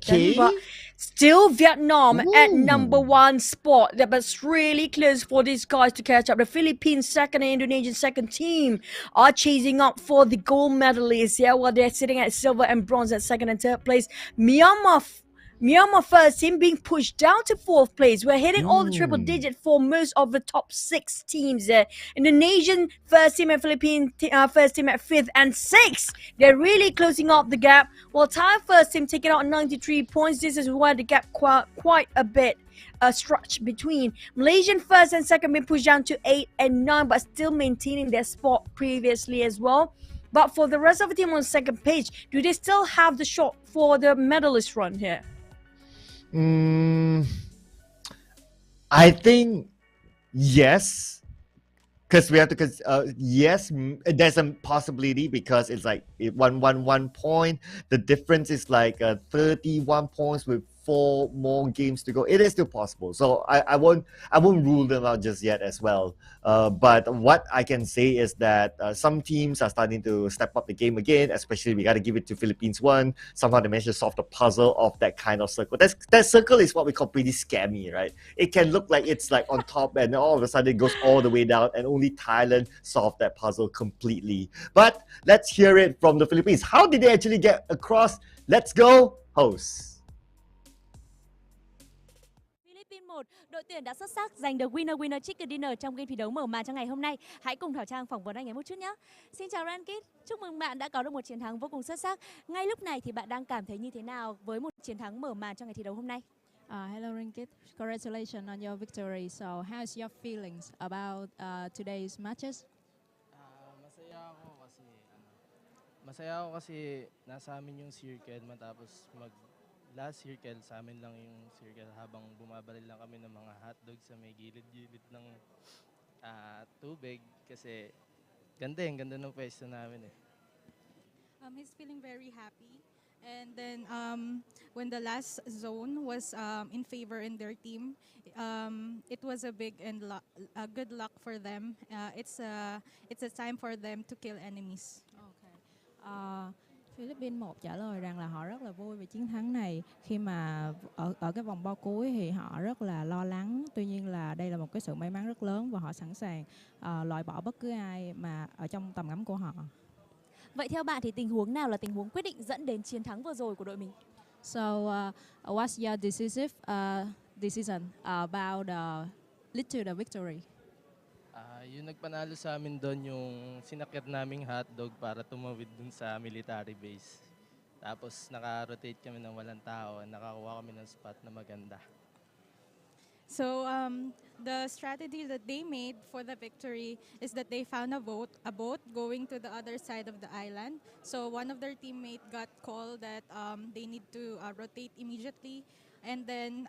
then, but still Vietnam at number 1 spot. But it's really close for these guys to catch up. The Philippines second and Indonesian second team are chasing up for the gold medalists. Yeah, while they're sitting at silver and bronze at second and third place. Myanmar first team being pushed down to 4th place. We're hitting all the triple digit for most of the top 6 teams there. Indonesian first team and Philippine first team at 5th and 6th. They're really closing up the gap. While Thai first team taking out 93 points. This is where the gap quite a bit stretch between. Malaysian first and second been pushed down to 8 and 9, but still maintaining their spot previously as well. But for the rest of the team on second page, do they still have the shot for the medalist run here? I think yes, because we have to. Yes, there's a possibility because it's like 1 point. The difference is like 31 points with 4 more games to go. It is still possible, so I won't rule them out just yet as well. But what I can say is that some teams are starting to step up the game again. Especially we got to give it to Philippines 1. Somehow they managed to solve the puzzle of that kind of circle. That circle is what we call pretty scammy, right? It can look like it's like on top and all of a sudden it goes all the way down, and only Thailand solved that puzzle completely. But let's hear it from the Philippines. How did they actually get across? Let's go, hosts. Đội tuyển đã xuất sắc giành được winner chicken dinner trong game thi đấu mở màn trong ngày hôm nay. Hãy cùng Thảo Trang phỏng vấn anh ấy một chút nhé. Xin chào Rankit, chúc mừng bạn đã có được một chiến thắng vô cùng xuất sắc. Ngay lúc này thì bạn đang cảm thấy như thế nào với một chiến thắng mở màn trong ngày thi đấu hôm nay? Hello Rankit, congratulations on your victory. So how's your feelings about today's matches? Masaya ako kasi nasa amin yung circle matapos last circle sa amin lang yung circle habang bumabaril lang kami ng mga hotdog sa may gilid-gilid ng tubig kasi ganda ng pwesto namin eh. He's feeling very happy, and then when the last zone was in favor in their team, it was a big and good luck for them. It's a time for them to kill enemies. Okay. Philippines 1 trả lời rằng là họ rất là vui về chiến thắng này. Khi mà ở cái vòng bao cuối thì họ rất là lo lắng. Tuy nhiên là đây là một cái sự may mắn rất lớn và họ sẵn sàng loại bỏ bất cứ ai mà ở trong tầm ngắm của họ. Vậy theo bạn thì tình huống nào là tình huống quyết định dẫn đến chiến thắng vừa rồi của đội mình? So what's your decision about lead to the victory? Yung nagpanalo sa amin doon yung sinakyan naming hotdog para tumawid dun sa military base. Tapos naka-rotate kami ng walang tao, nakakuha kami ng spot na maganda. So the strategy that they made for the victory is that they found a boat going to the other side of the island. So one of their teammates got called that they need to rotate immediately. And then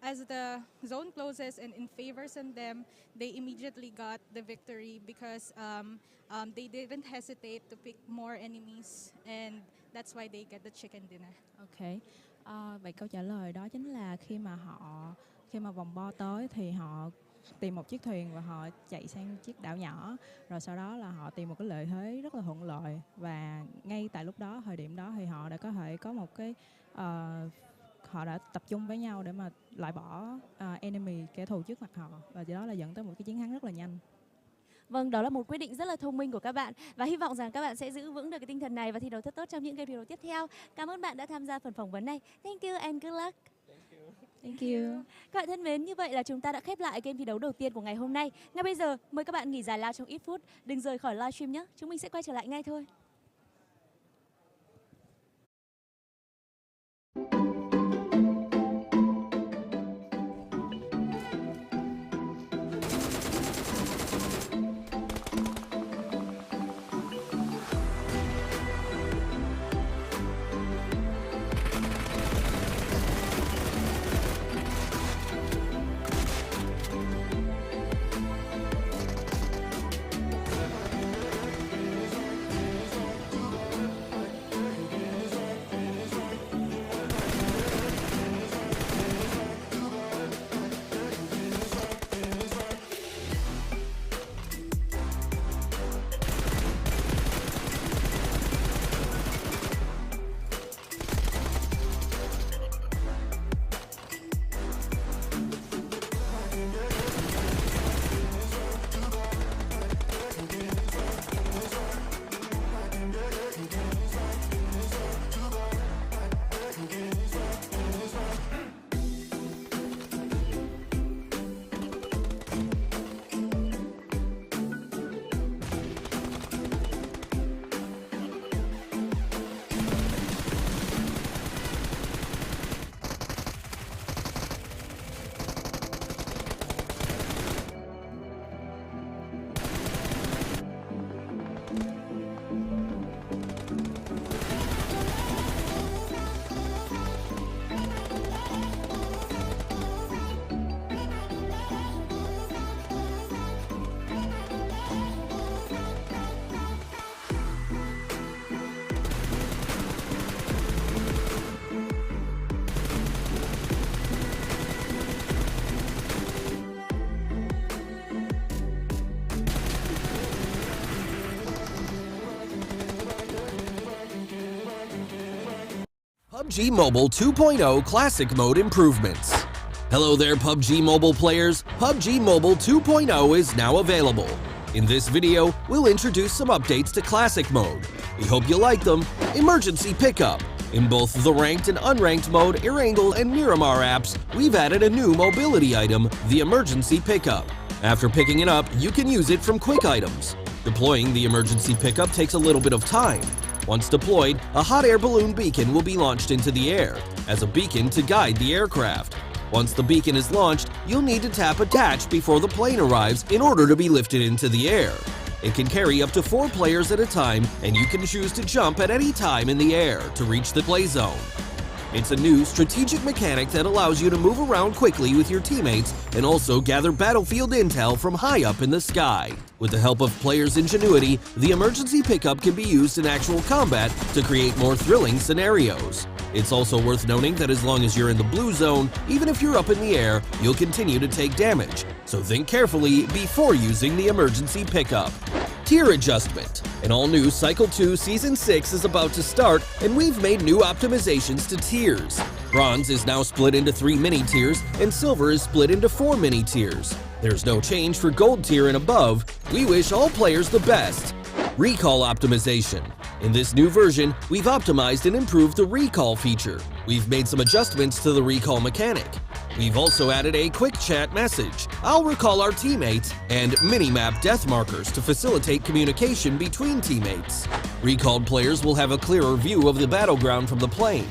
as the zone closes and in favors on them, they immediately got the victory because they didn't hesitate to pick more enemies, and that's why they get the chicken dinner. Ok. Vậy câu trả lời đó chính là khi mà vòng bo tới thì họ tìm một chiếc thuyền và họ chạy sang chiếc đảo nhỏ, rồi sau đó là họ tìm một cái lợi thế rất là thuận lợi, và ngay tại lúc đó, thời điểm đó thì họ đã có thể có một cái họ đã tập trung với nhau để mà loại bỏ enemy, kẻ thù trước mặt họ, và do đó là dẫn tới một cái chiến thắng rất là nhanh. Vâng, đó là một quyết định rất là thông minh của các bạn và hy vọng rằng các bạn sẽ giữ vững được cái tinh thần này và thi đấu thật tốt trong những game thi đấu tiếp theo. Cảm ơn bạn đã tham gia phần phỏng vấn này. Thank you and good luck. Thank you. Các bạn thân mến, như vậy là chúng ta đã khép lại game thi đấu đầu tiên của ngày hôm nay. Ngay bây giờ, mời các bạn nghỉ giải lao trong ít phút. Đừng rời khỏi livestream nhé. Chúng mình sẽ quay trở lại ngay thôi. PUBG Mobile 2.0 Classic Mode Improvements. Hello there, PUBG Mobile players. PUBG Mobile 2.0 is now available. In this video, we'll introduce some updates to Classic Mode. We hope you like them. Emergency Pickup. In both the Ranked and Unranked mode, Erangel and Miramar apps, we've added a new mobility item, the Emergency Pickup. After picking it up, you can use it from quick items. Deploying the Emergency Pickup takes a little bit of time. Once deployed, a hot air balloon beacon will be launched into the air, as a beacon to guide the aircraft. Once the beacon is launched, you'll need to tap attach before the plane arrives in order to be lifted into the air. It can carry up to 4 players at a time, and you can choose to jump at any time in the air to reach the play zone. It's a new strategic mechanic that allows you to move around quickly with your teammates and also gather battlefield intel from high up in the sky. With the help of players' ingenuity, the emergency pickup can be used in actual combat to create more thrilling scenarios. It's also worth noting that as long as you're in the blue zone, even if you're up in the air, you'll continue to take damage, so think carefully before using the emergency pickup. Tier Adjustment. An all-new Cycle 2 Season 6 is about to start, and we've made new optimizations to tiers. Bronze is now split into 3 mini-tiers, and Silver is split into 4 mini-tiers. There's no change for Gold tier and above. We wish all players the best. Recall Optimization. In this new version, we've optimized and improved the recall feature. We've made some adjustments to the recall mechanic. We've also added a quick chat message, I'll recall our teammates, and mini-map death markers to facilitate communication between teammates. Recalled players will have a clearer view of the battleground from the plane.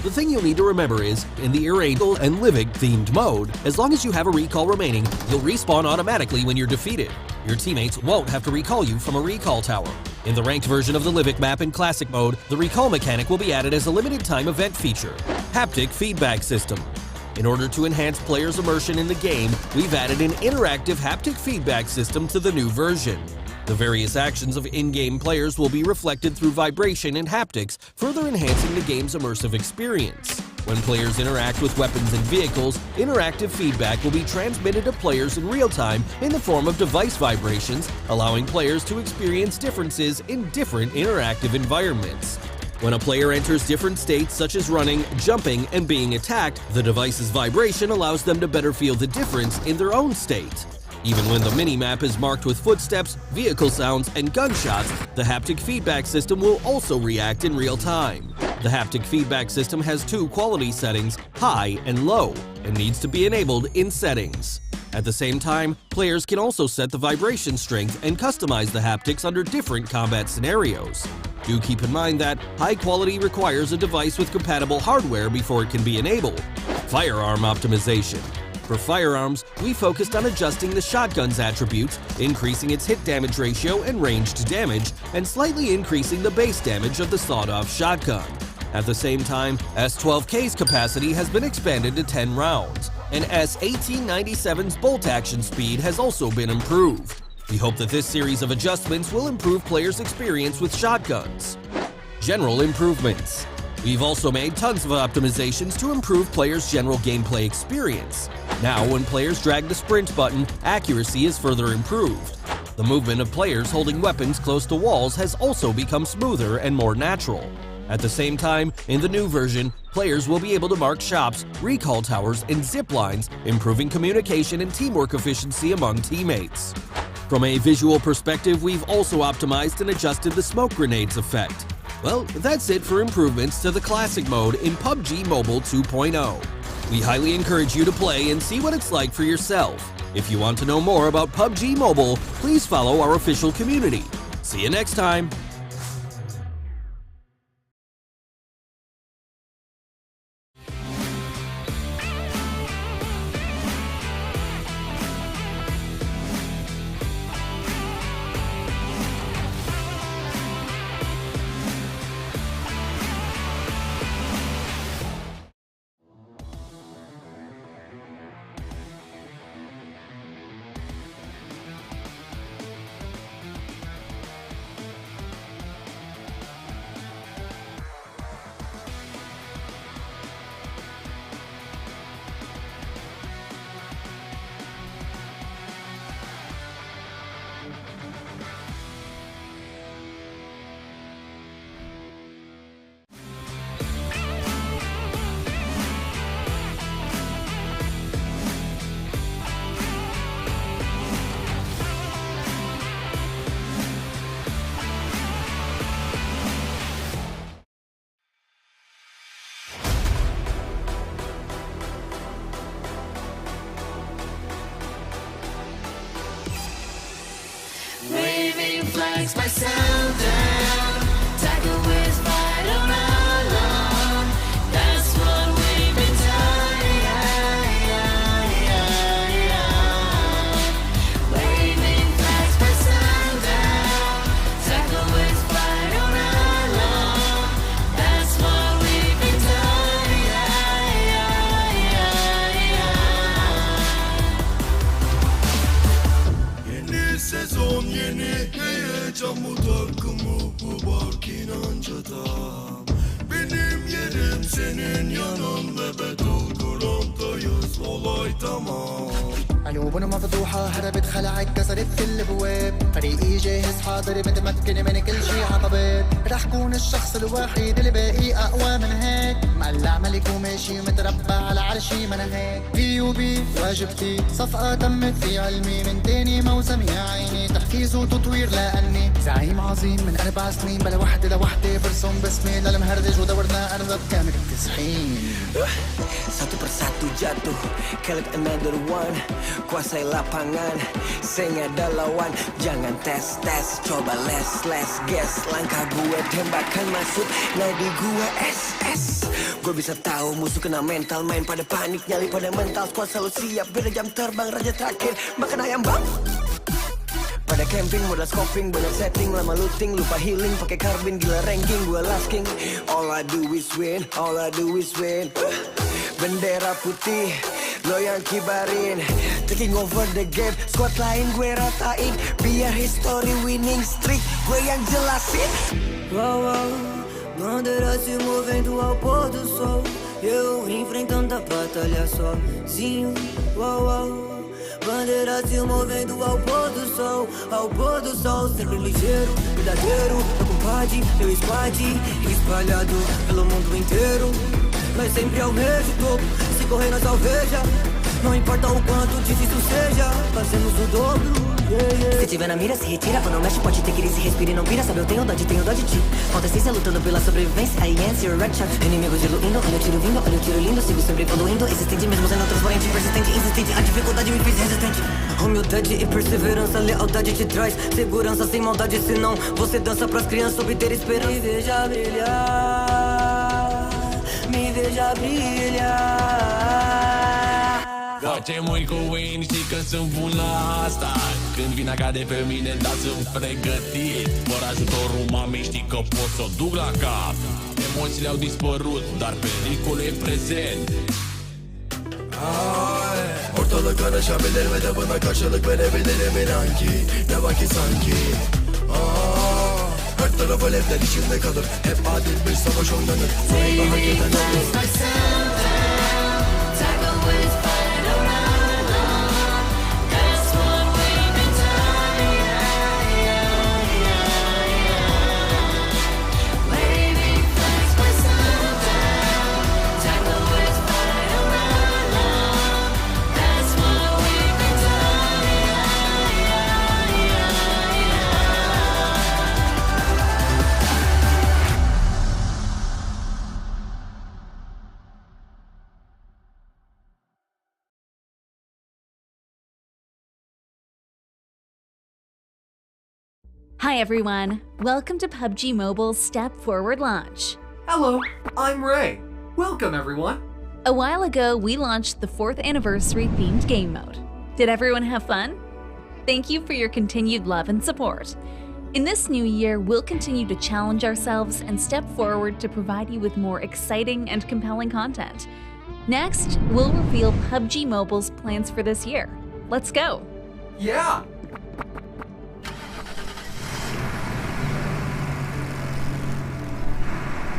The thing you'll need to remember is, in the Irregular and Livik themed mode, as long as you have a recall remaining, you'll respawn automatically when you're defeated. Your teammates won't have to recall you from a recall tower. In the ranked version of the Livik map in Classic mode, the recall mechanic will be added as a limited time event feature. Haptic feedback system. In order to enhance players' immersion in the game, we've added an interactive haptic feedback system to the new version. The various actions of in-game players will be reflected through vibration and haptics, further enhancing the game's immersive experience. When players interact with weapons and vehicles, interactive feedback will be transmitted to players in real time in the form of device vibrations, allowing players to experience differences in different interactive environments. When a player enters different states such as running, jumping, and being attacked, the device's vibration allows them to better feel the difference in their own state. Even when the mini-map is marked with footsteps, vehicle sounds, and gunshots, the haptic feedback system will also react in real time. The haptic feedback system has two quality settings, high and low, and needs to be enabled in settings. At the same time, players can also set the vibration strength and customize the haptics under different combat scenarios. Do keep in mind that high quality requires a device with compatible hardware before it can be enabled. Firearm optimization. For firearms, we focused on adjusting the shotgun's attributes, increasing its hit damage ratio and range to damage, and slightly increasing the base damage of the sawed-off shotgun. At the same time, S12K's capacity has been expanded to 10 rounds, and S1897's bolt action speed has also been improved. We hope that this series of adjustments will improve players' experience with shotguns. General improvements. We've also made tons of optimizations to improve players' general gameplay experience. Now, when players drag the sprint button, accuracy is further improved. The movement of players holding weapons close to walls has also become smoother and more natural. At the same time, in the new version, players will be able to mark shops, recall towers, and zip lines, improving communication and teamwork efficiency among teammates. From a visual perspective, we've also optimized and adjusted the smoke grenades effect. Well, that's it for improvements to the Classic mode in PUBG Mobile 2.0. We highly encourage you to play and see what it's like for yourself. If you want to know more about PUBG Mobile, please follow our official community. See you next time! Flags by sound down, tackle with fight on our lawn. That's what we've been done. Waving flags by sound down, tackle with fight on our lawn. That's what we've been done. Yeni sezon yeni. Camı takımı bu barkin ancadan. Benim yerim senin yanın ve battleground'dayız olay tamam. قلوبنا مفتوحة هربت خلعت كسرت كل الابواب فريقي جاهز حاضر متمكن من كل شي عطبات رح كون الشخص الوحيد اللي باقي اقوى من هيك مقلع ملك وماشي متربع على عرشي ما انا هيك PUBG واجبتي صفقة تمت في علمي من تاني موسم يا عيني تحفيز وتطوير لاني زعيم عظيم من 4 سنين بلا وحدة لوحدة برسم باسمي للمهردج ودورنا ارض كامل التسحين Satu persatu jatuh, kelak another one. Kuasai lapangan, saya ada lawan. Jangan tes, coba les, guess. Langkah gue tembakan masuk, nadi gue SS. Gue bisa tahu musuh kena mental, main pada panik, nyali pada mental. Squad selalu siap, beda jam terbang, raja terakhir, makan ayam bang. Pada camping, modal scoping, banyak setting, lama looting, lupa healing, pakai karbin, gila ranking, gue last king. All I do is win, all I do is win. Bendera putih, lo yang kibarin, taking over the game. Squad lain gue ratain, biar history winning streak gue yang jelasin. Wow, wow, bandeira se movendo ao pôr do sol. Eu enfrentando a batalha sozinho. Wow, wow, bandeira se movendo ao pôr do sol, ao pôr do sol. Sempre ligeiro, verdadeiro, meu compadre, meu squad, espalhado pelo mundo inteiro. Nós sempre almeja o topo, se correr nós alveja. Não importa o quanto difícil seja, fazemos o dobro. Se tiver na mira, se retira. Quando mexe pode ter que ir, se respira e não vira. Sabe, eu tenho dó de ti. Falta essência lutando pela sobrevivência. I answer red shot. Inimigos diluindo, olha o tiro vindo, olha o tiro lindo. Sigo sempre evoluindo, existente mesmo sendo transparente, persistente, insistente. A dificuldade me fez resistente. Humildade e perseverança, lealdade te traz segurança sem maldade, senão você dança pras crianças obter esperança. Me veja brilhar, me veja brilhar. Face mâini cu win, știi că sunt bun la asta. Când vina cade pe mine, da, sunt pregătit. Fără ajutorul mamei știi că pot să o duc la cap. Emoțiile au dispărut, dar pericolul e prezent. Ortalık karışabilir ve de buna karşılık verebilirim inan ki. Ne vakit sanki. Her taraf alevler içinde kalır. Hep adil bir savaş oynanır. Sonunda hak eden olur. Hi everyone, welcome to PUBG Mobile's Step Forward launch. Hello, I'm Ray. Welcome everyone. A while ago, we launched the 4th anniversary themed game mode. Did everyone have fun? Thank you for your continued love and support. In this new year, we'll continue to challenge ourselves and step forward to provide you with more exciting and compelling content. Next, we'll reveal PUBG Mobile's plans for this year. Let's go! Yeah!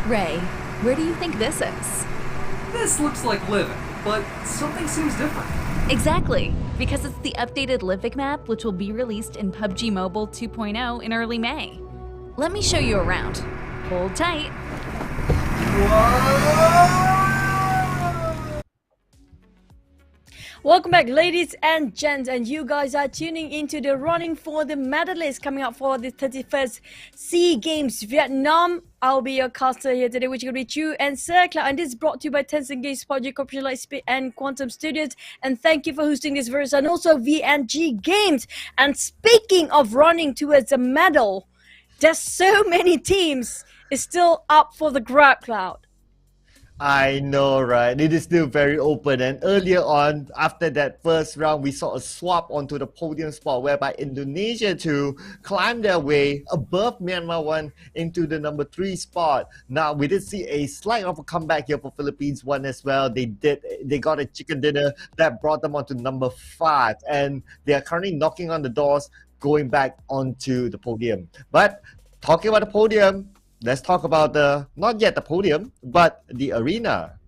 Ray, where do you think this is? This looks like Livik, but something seems different. Exactly, because it's the updated Livik map which will be released in PUBG Mobile 2.0 in early May. Let me show you around. Hold tight. Welcome back, ladies and gents, and you guys are tuning into the running for the medalist coming up for the 31st SEA Games Vietnam. I'll be your caster here today, which is going to be Chu and Circla, and this is brought to you by Tencent Games, PUBG Corporation, Lightspeed, and Quantum Studios. And thank you for hosting this verse, and also VNG Games. And speaking of running towards a medal, there's so many teams is still up for the grab, Cloud. I know, right? It is still very open. And earlier on, after that first round, we saw a swap onto the podium spot whereby Indonesia to climb their way above Myanmar 1 into the number 3 spot. Now, we did see a slight of a comeback here for Philippines 1 as well. They got a chicken dinner that brought them onto number 5. And they are currently knocking on the doors, going back onto the podium. But talking about the podium, let's talk about not yet the podium, but the arena.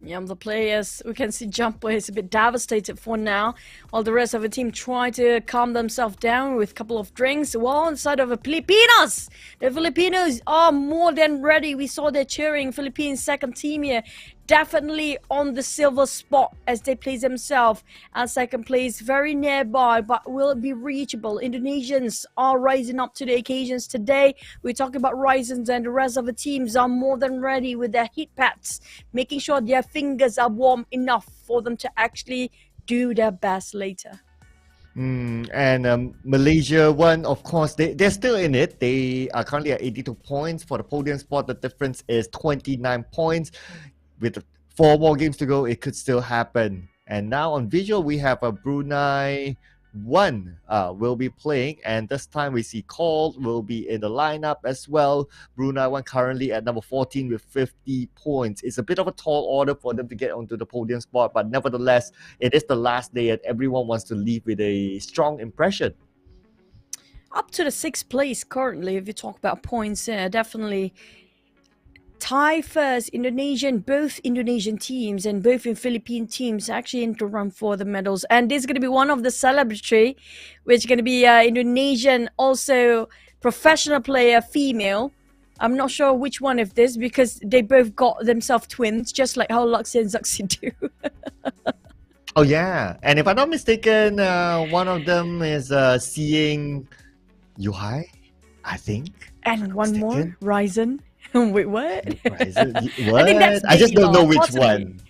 Yeah, the players, we can see Jumper is a bit devastated for now, while the rest of the team try to calm themselves down with a couple of drinks. While on the side of the Filipinos, the Filipinos are more than ready. We saw their cheering. Philippines second team here, definitely on the silver spot as they place themselves at second place, very nearby, but will it be reachable? Indonesians are rising up to the occasions today. We're talking about Risings, and the rest of the teams are more than ready with their heat pads, making sure their fingers are warm enough for them to actually do their best later. And Malaysia one, of course, they're still in it. They are currently at 82 points. For the podium spot, the difference is 29 points. With 4 more games to go, it could still happen. And now on visual, we have a Brunei 1 will be playing, and this time we see Cole will be in the lineup as well. Brunei 1 currently at number 14 with 50 points. It's a bit of a tall order for them to get onto the podium spot, but nevertheless, it is the last day and everyone wants to leave with a strong impression. Up to the 6th place currently, if you talk about points here, definitely Thai first, both Indonesian teams and both in Philippine teams actually in to run for the medals. And this is going to be one of the celebratory, which is going to be Indonesian, also professional player, female. I'm not sure which one of this because they both got themselves twins, just like how Luxy and Zuxi do. Oh yeah, and if I'm not mistaken, one of them is seeing Yuhai, I think. And one more, Ryzen. Wait, what? What? I think that's I just don't know which possibly. one.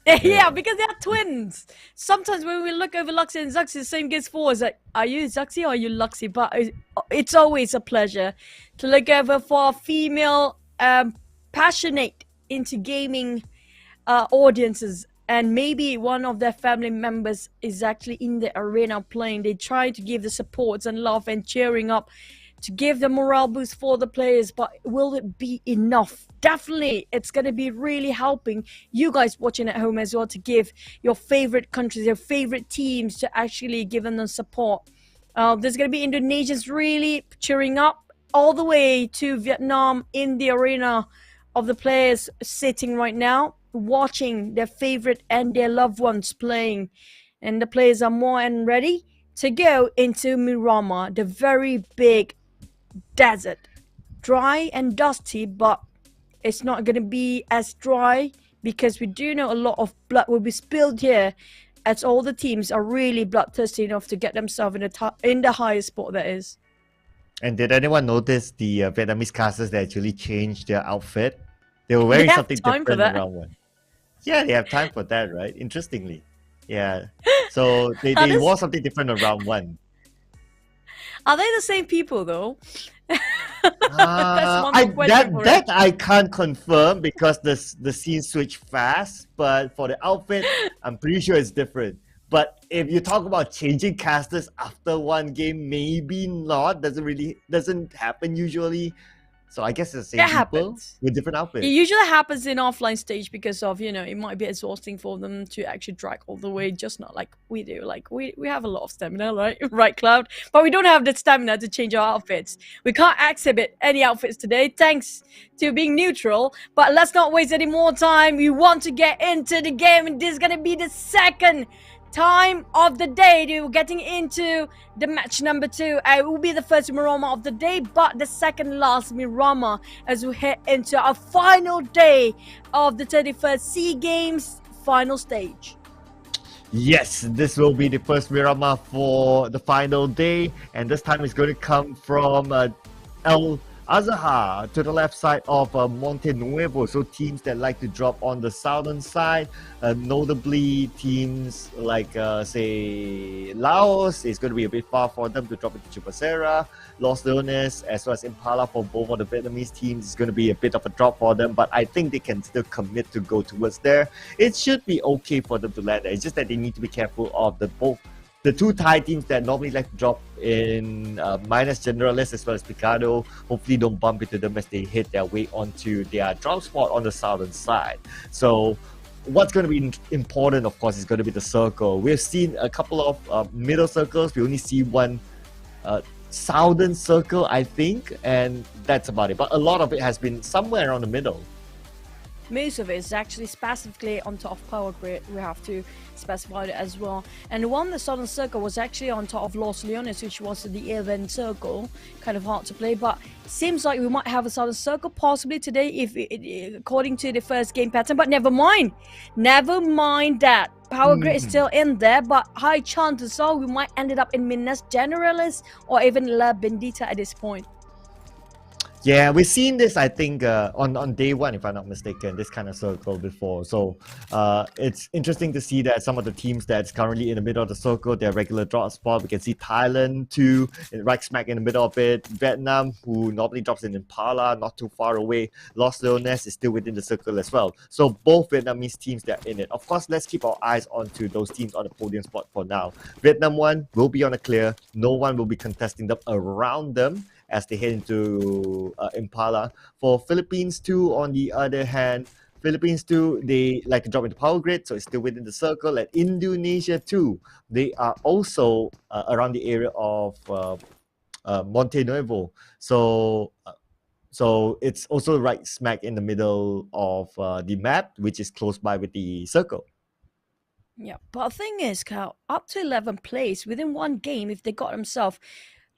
Yeah, because they are twins. Sometimes when we look over Luxy and Zuxi, the same goes for us. Like, are you Zuxi or are you Luxy? But it's always a pleasure to look over for female passionate into gaming audiences. And maybe one of their family members is actually in the arena playing. They try to give the supports and love and cheering up to give the morale boost for the players, but will it be enough? Definitely, it's going to be really helping you guys watching at home as well to give your favorite countries, your favorite teams to actually give them the support. There's going to be Indonesians really cheering up all the way to Vietnam in the arena of the players sitting right now, watching their favorite and their loved ones playing. And the players are more and ready to go into Miramar, the very big desert, dry and dusty, but it's not going to be as dry because we do know a lot of blood will be spilled here, as all the teams are really bloodthirsty enough to get themselves in the highest spot that is. And did anyone notice the Vietnamese casters that actually changed their outfit? They were wearing something different around one. Yeah, they have time for that, right? Interestingly. Yeah. So they wore something different around one. Are they the same people though? That I can't confirm because the scene switched fast, but for the outfit, I'm pretty sure it's different. But if you talk about changing casters after one game, maybe not. Doesn't happen usually. So I guess it's the same people with different outfits. It usually happens in offline stage because of, it might be exhausting for them to actually drag all the way, just not like we do. Like we have a lot of stamina, right? Right, Cloud? But we don't have the stamina to change our outfits. We can't exhibit any outfits today, thanks to being neutral. But let's not waste any more time. We want to get into the game, and this is going to be the second time of the day to getting into the match number 2. It will be the first Miramar of the day, but the second last Miramar as we head into our final day of the 31st SEA Games final stage. Yes, this will be the first Miramar for the final day, and this time it's going to come from El Azahar to the left side of Monte Nuevo. So teams that like to drop on the southern side, notably teams like say Laos, is going to be a bit far for them to drop into Chupacera. Los Leones as well as Impala for both of the Vietnamese teams is going to be a bit of a drop for them, but I think they can still commit to go towards there. It should be okay for them to land there. It's just that they need to be careful of the two Thai teams that normally like to drop in minus generalists as well as Picado. Hopefully don't bump into them as they hit their way onto their drop spot on the southern side. So what's going to be important, of course, is going to be the circle. We've seen a couple of middle circles. We only see one southern circle, I think, and that's about it. But a lot of it has been somewhere around the middle. most of it is actually specifically on top of Power Grid. We have to specify it as well. And the one, the Southern Circle, was actually on top of Los Leones, which was the Event Circle. Kind of hard to play, but seems like we might have a Southern Circle possibly today, if according to the first game pattern. But never mind that. Power Grid is still in there, but high chances are we might end up in Minas Generalis or even La Bendita at this point. Yeah, we've seen this, I think, on day one, if I'm not mistaken, this kind of circle before. So it's interesting to see that some of the teams that's currently in the middle of the circle, their regular drop spot. We can see Thailand too, right smack in the middle of it. Vietnam, who normally drops in Impala, not too far away. Los Leones is still within the circle as well. So both Vietnamese teams that are in it. Of course, let's keep our eyes onto those teams on the podium spot for now. Vietnam 1 will be on a clear. No one will be contesting them around them as they head into Impala. For Philippines 2, on the other hand, Philippines 2, they like to drop into Power Grid, so it's still within the circle. And Indonesia 2, they are also around the area of Monte Nuevo. So it's also right smack in the middle of the map, which is close by with the circle. Yeah, but the thing is, Cal, up to 11 plays within one game, if they got themselves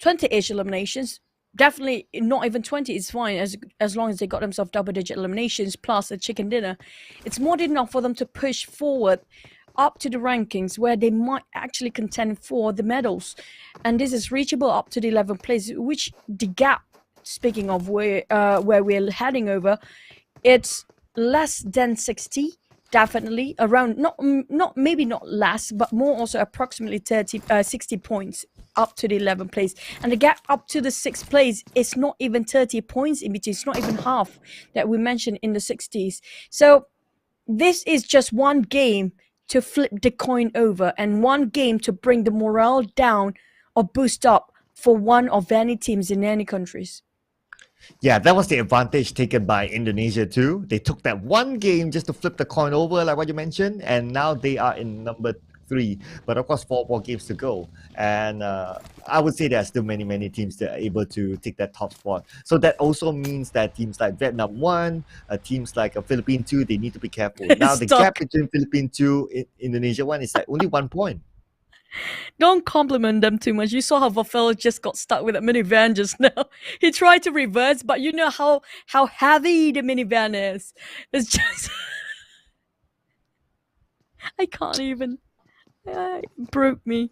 20-ish eliminations, definitely not even 20 is fine, as long as they got themselves double-digit eliminations plus a chicken dinner. It's more than enough for them to push forward up to the rankings where they might actually contend for the medals. And this is reachable up to the 11th place, which the gap, speaking of where we're heading over, it's less than 60. Definitely around, maybe not less, but more, also approximately 60 points up to the 11th place. And the gap up to the 6th place is not even 30 points in between. It's not even half that we mentioned in the 60s. So this is just one game to flip the coin over, and one game to bring the morale down or boost up for one of any teams in any countries. Yeah, that was the advantage taken by Indonesia too. They took that one game just to flip the coin over, like what you mentioned, and now they are in number 3. But of course, 4 more games to go. And I would say there are still many teams that are able to take that top spot. So that also means that teams like Vietnam 1, teams like Philippines 2, they need to be careful. Now the gap between Philippines 2 and Indonesia 1 is like only 1 point. Don't compliment them too much. You saw how Vafel just got stuck with that minivan just now. He tried to reverse, but you know how heavy the minivan is. It's just... I can't even... it broke me.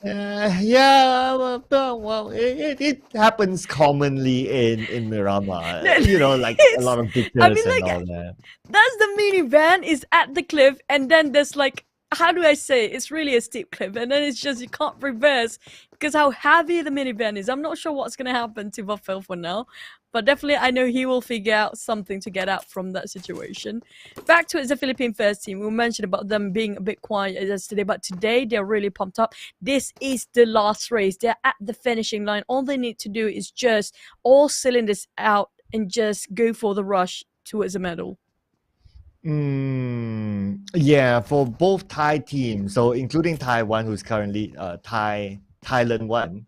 Well, it happens commonly in Miramar. You know, like a lot of pictures and all that. That's the minivan is at the cliff, and then there's like, how do I say it? It's really a steep cliff, and then it's just you can't reverse because how heavy the minivan is. I'm not sure what's going to happen to Vafel for now, but definitely I know he will figure out something to get out from that situation. Back to the Philippine first team. We mentioned about them being a bit quiet yesterday, but today they're really pumped up. This is the last race. They're at the finishing line. All they need to do is just all cylinders out and just go for the rush towards a medal. Yeah, for both Thai teams, so including Taiwan, who's currently Thailand 1.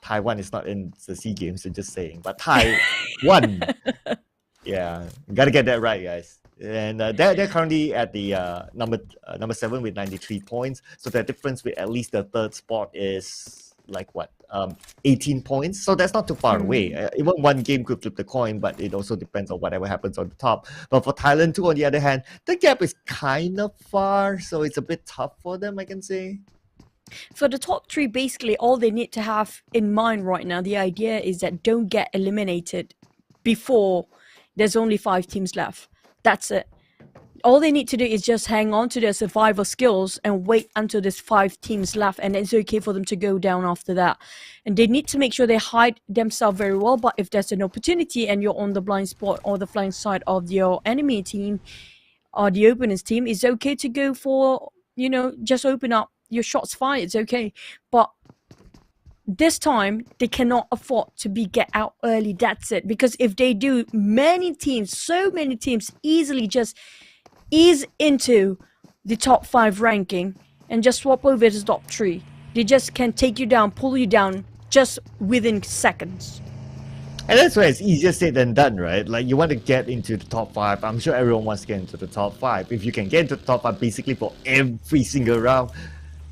Taiwan is not in the SEA Games, so just saying, but Taiwan. Yeah, gotta get that right, guys. And they're currently at the number 7 with 93 points. So the difference with at least the 3rd spot is like what, 18 points. So that's not too far away. Even one game could flip the coin, but it also depends on whatever happens on the top. But for Thailand too, on the other hand, the gap is kind of far, so it's a bit tough for them, I can say. For the top 3, basically all they need to have in mind right now, the idea is that don't get eliminated before there's only 5 teams left. That's it. All they need to do is just hang on to their survival skills and wait until there's 5 teams left, and it's okay for them to go down after that. And they need to make sure they hide themselves very well, but if there's an opportunity and you're on the blind spot or the flank side of your enemy team or the opponent's team, it's okay to go for, you know, just open up your shots fired. It's okay. But this time they cannot afford to get out early. That's it. Because if they do, so many teams easily just ease into the top 5 ranking and just swap over to the top 3. They just can take you down, pull you down just within seconds. And that's why it's easier said than done, right? Like, you want to get into the top 5. I'm sure everyone wants to get into the top 5. If you can get into the top 5 basically for every single round,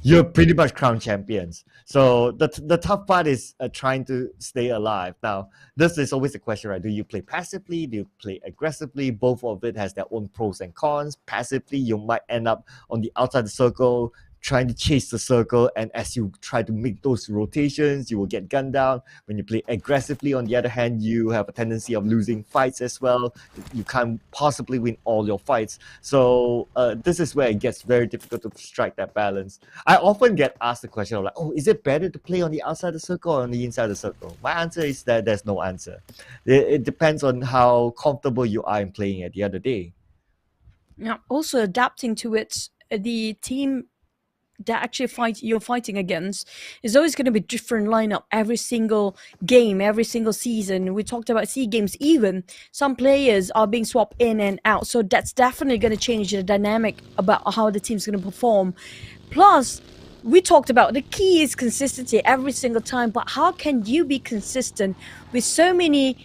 you're pretty much crown champions. So the tough part is trying to stay alive. Now, this is always the question, right? Do you play passively? Do you play aggressively? Both of it has their own pros and cons. Passively, you might end up on the outside the circle, trying to chase the circle, and as you try to make those rotations, you will get gunned down. When you play aggressively, on the other hand, you have a tendency of losing fights as well. You can't possibly win all your fights. So this is where it gets very difficult to strike that balance. I often get asked the question of like, oh, is it better to play on the outside the circle or on the inside the circle? My answer is that there's no answer. It depends on how comfortable you are in playing at the other day. Now, also adapting to it, the team that actually you're fighting against is always going to be different lineup every single game, every single season. We talked about SEA Games, even some players are being swapped in and out, so that's definitely going to change the dynamic about how the team's going to perform. Plus, we talked about the key is consistency every single time, but how can you be consistent with so many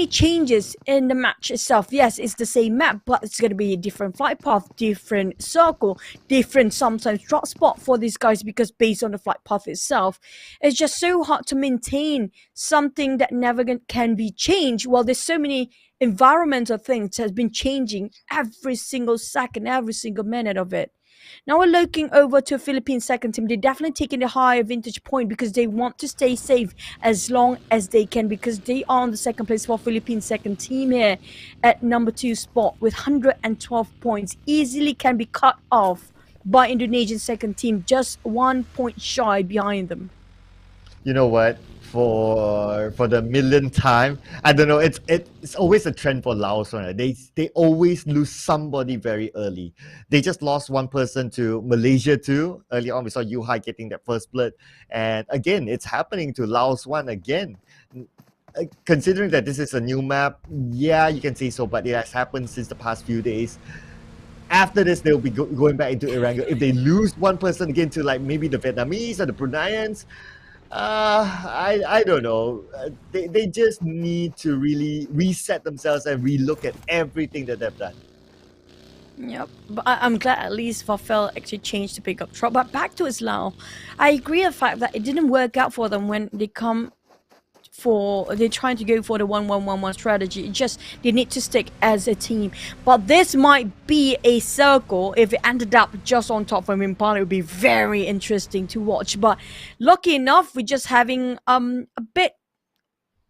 changes in the match itself? Yes, it's the same map, but it's going to be a different flight path, different circle, different sometimes drop spot for these guys, because based on the flight path itself, it's just so hard to maintain something that never can be changed. Well, there's so many environmental things that has been changing every single second, every single minute of it. Now we're looking over to Philippines second team. They're definitely taking the higher vintage point because they want to stay safe as long as they can, because they are on the second place for Philippines second team here at number 2 spot with 112 points. Easily can be cut off by Indonesian second team, just 1 point shy behind them. You know what? For the millionth time, I don't know. It's always a trend for Laos, right? They always lose somebody very early. They just lost one person to Malaysia too. Early on, we saw Yuhai getting that first blood, and again, it's happening to Laos one again. Considering that this is a new map, yeah, you can say so, but it has happened since the past few days. After this, they'll be going back into Erangel. If they lose one person again to like maybe the Vietnamese or the Bruneians, I don't know. They just need to really reset themselves and relook at everything that they've done. Yep, but I'm glad at least Fafel actually changed to pick up Trop. But back to Islam, I agree with the fact that it didn't work out for them when they're trying to go for the 1-1-1-1 strategy. It just, they need to stick as a team. But this might be a circle. If it ended up just on top from Impala, it would be very interesting to watch. But lucky enough, we're just having a bit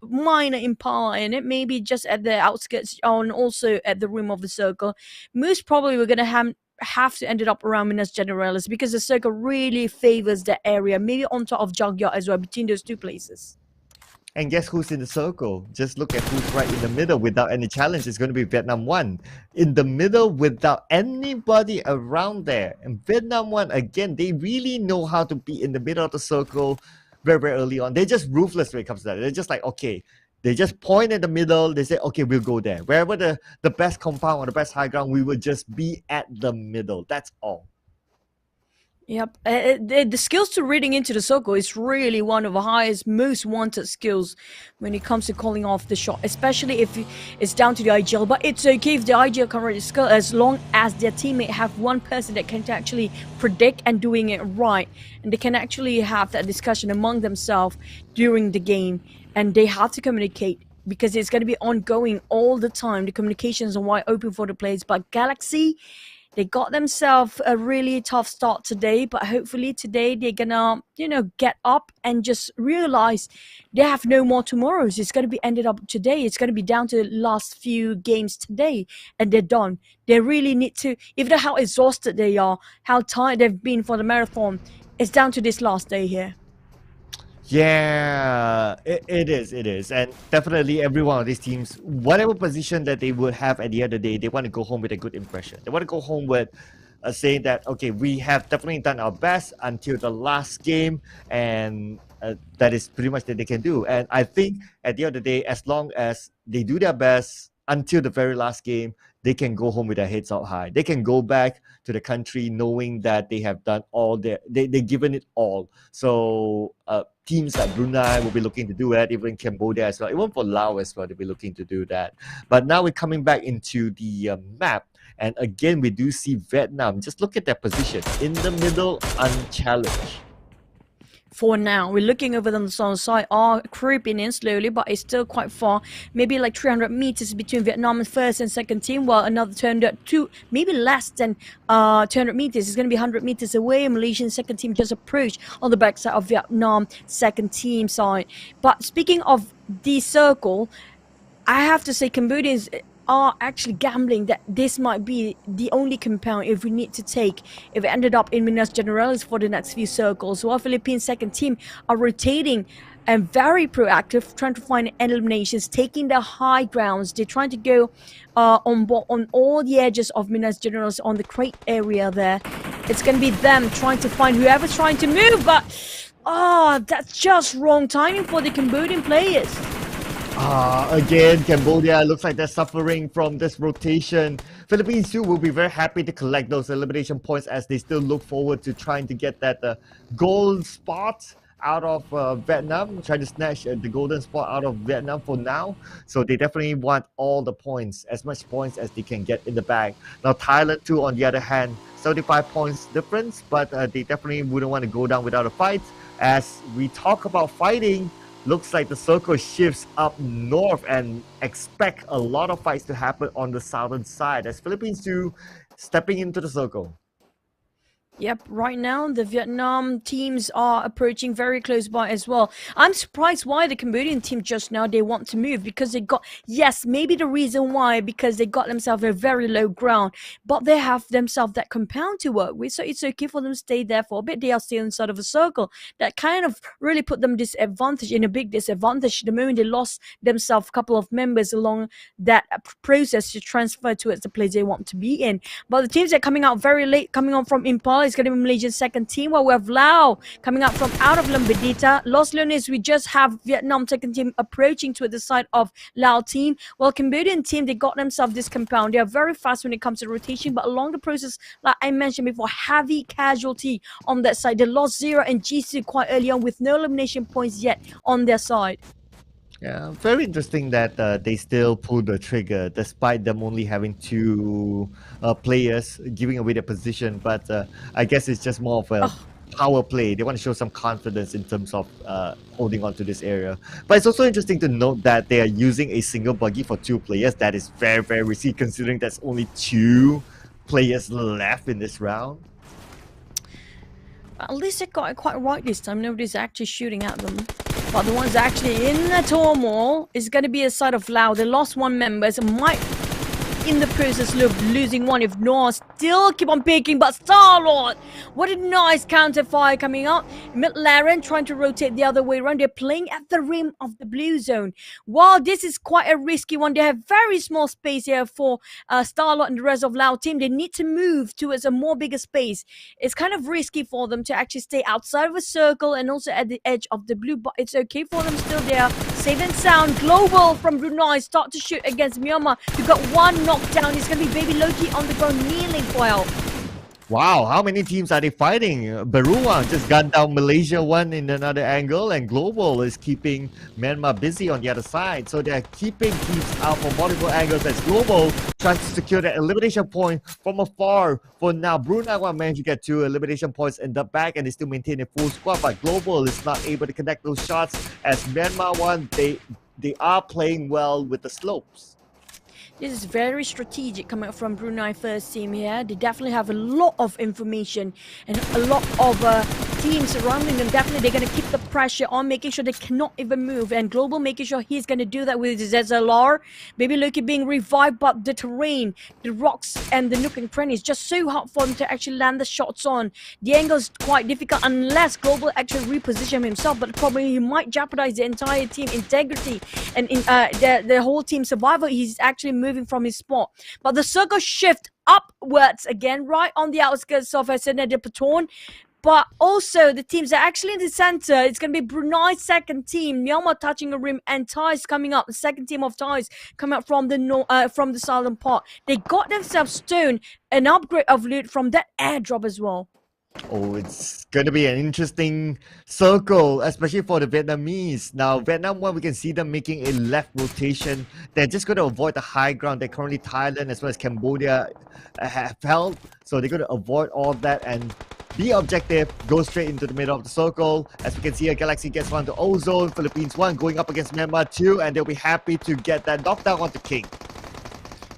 minor Impala in it, maybe just at the outskirts and also at the rim of the circle. Most probably we're going to have to end it up around Minas Generalis, because the circle really favors that area, maybe on top of Jogja as well, between those two places. And guess who's in the circle? Just look at who's right in the middle without any challenge. It's going to be Vietnam 1. In the middle without anybody around there. And Vietnam 1, again, they really know how to be in the middle of the circle very, very early on. They're just ruthless when it comes to that. They're just like, okay, they just point in the middle. They say, okay, we'll go there. Wherever the best compound or the best high ground, we will just be at the middle. That's all. Yep, the skills to reading into the circle is really one of the highest, most wanted skills when it comes to calling off the shot, especially if it's down to the IGL. But it's okay if the IGL can read the skill, as long as their teammate have one person that can actually predict and doing it right, and they can actually have that discussion among themselves during the game, and they have to communicate, because it's going to be ongoing all the time. The communications are wide open for the players. But Galaxy, they got themselves a really tough start today, but hopefully today they're gonna, get up and just realize they have no more tomorrows. It's gonna be ended up today. It's gonna be down to the last few games today, and they're done. They really need to, even how exhausted they are, how tired they've been for the marathon, it's down to this last day here. Yeah, it is. And definitely every one of these teams, whatever position that they would have at the end of the day, they want to go home with a good impression. They want to go home with saying that, okay, we have definitely done our best until the last game, and that is pretty much that they can do. And I think at the end of the day, as long as they do their best until the very last game, they can go home with their heads out high. They can go back to the country knowing that they have done all they've given it all. So teams like Brunei will be looking to do that, even Cambodia as well, even for Laos as well, they'll be looking to do that. But now we're coming back into the map. And again, we do see Vietnam. Just look at their position in the middle, unchallenged. For now, we're looking over on the south side, are creeping in slowly, but it's still quite far. Maybe like 300 meters between Vietnam's first and second team, while another 200, maybe less than 200 meters. It's going to be 100 meters away. Malaysian second team just approached on the backside of Vietnam second team side. But speaking of the circle, I have to say Cambodians are actually gambling that this might be the only compound if we need to take, if it ended up in Minas Generalis for the next few circles. While Philippines second team are rotating and very proactive, trying to find eliminations, taking the high grounds. They're trying to go on all the edges of Minas Generalis on the crate area there. It's going to be them trying to find whoever's trying to move, but that's just wrong timing for the Cambodian players. Again, Cambodia looks like they're suffering from this rotation. Philippines too will be very happy to collect those elimination points as they still look forward to trying to get that gold spot out of Vietnam, trying to snatch the golden spot out of Vietnam for now. So they definitely want all the points, as much points as they can get in the bag. Now Thailand too, on the other hand, 75 points difference, but they definitely wouldn't want to go down without a fight. As we talk about fighting, looks like the circle shifts up north and expect a lot of fights to happen on the southern side as Philippines too stepping into the circle. Yep, right now the Vietnam teams are approaching very close by as well. I'm surprised why the Cambodian team just now, they want to move because they got, yes, maybe the reason why, because they got themselves a very low ground, but they have themselves that compound to work with, so it's okay for them to stay there for a bit. They are still inside of a circle. That kind of really put them in a big disadvantage the moment they lost themselves a couple of members along that process to transfer towards the place they want to be in. But the teams that are coming out very late, coming on from Impala, it's going to be Malaysia's second team, while we have Laos coming up from out of Lambedita. Los Leones, we just have Vietnam second team approaching to the side of Laos team. While Cambodian team, they got themselves this compound. They are very fast when it comes to rotation, but along the process, like I mentioned before, heavy casualty on that side. They lost Zero and Jisoo quite early on with no elimination points yet on their side. Yeah, very interesting that they still pulled the trigger despite them only having two players giving away their position. But I guess it's just more of a power play. They want to show some confidence in terms of holding on to this area. But it's also interesting to note that they are using a single buggy for two players. That is very, very risky considering there's only two players left in this round. At least they got it quite right this time. Nobody's actually shooting at them. But the ones actually in the turmoil is going to be a side of Laos. They lost one member, so might in the process of losing one if Noah still keep on picking. But Star-Lord, what a nice counter fire coming out. McLaren trying to rotate the other way around. They're playing at the rim of the blue zone. While this is quite a risky one, they have very small space here for Star-Lord and the rest of Laos team. They need to move towards a more bigger space. It's kind of risky for them to actually stay outside of a circle and also at the edge of the blue, but it's okay for them still. They are safe and sound. Global from Brunei start to shoot against Myanmar. You got one knockdown. It's going to be Baby Loki on the ground kneeling for help. Wow, how many teams are they fighting? Beruang just gunned down Malaysia one in another angle, and Global is keeping Myanmar busy on the other side. So they're keeping teams out from multiple angles as Global tries to secure that elimination point from afar. For now, Brunei one managed to get 2 elimination points in the back, and they still maintain a full squad, but Global is not able to connect those shots as Myanmar one, they are playing well with the slopes. This is very strategic coming from Brunei first team here. They definitely have a lot of information and a lot of teams surrounding them. Definitely they're going to keep the pressure on, making sure they cannot even move. And Global making sure he's going to do that with his SLR. Baby Loki being revived, but the terrain, the rocks and the nook and cranny is just so hard for him to actually land the shots on. The angle is quite difficult unless Global actually reposition himself, but probably he might jeopardize the entire team integrity and in the whole team survival. He's actually moving from his spot, but the circle shift upwards again right on the outskirts of Senna de Patron. But also the teams that are actually in the center, it's going to be Brunei's second team, Myanmar touching a rim, and Thais coming up. The second team of Thais coming up from the southern part. They got themselves stone, an upgrade of loot from that airdrop as well. Oh, it's going to be an interesting circle, especially for the Vietnamese. Now, Vietnam 1, we can see them making a left rotation. They're just going to avoid the high ground that currently Thailand as well as Cambodia have held. So they're going to avoid all that and be objective, go straight into the middle of the circle. As we can see, a Galaxy gets one to Ozone, Philippines 1 going up against Myanmar 2, and they'll be happy to get that knockdown onto King.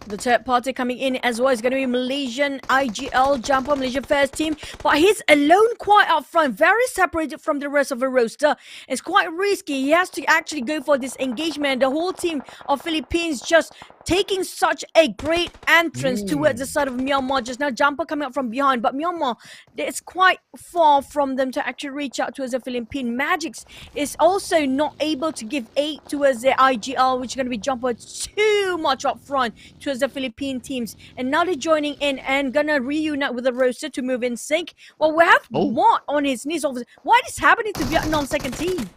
The third party coming in as well is going to be Malaysian IGL Jumper, Malaysian first team. But he's alone quite up front, very separated from the rest of the roster. It's quite risky. He has to actually go for this engagement. The whole team of Philippines just taking such a great entrance towards the side of Myanmar. Just now, Jumper coming up from behind. But Myanmar, it's quite far from them to actually reach out towards the Philippine. Magix is also not able to give aid towards the IGL, which is going to be Jumper too much up front towards the Philippine teams. And now they're joining in and going to reunite with the roster to move in sync. Well, we have Mott on his knees. What is happening to Vietnam's second team?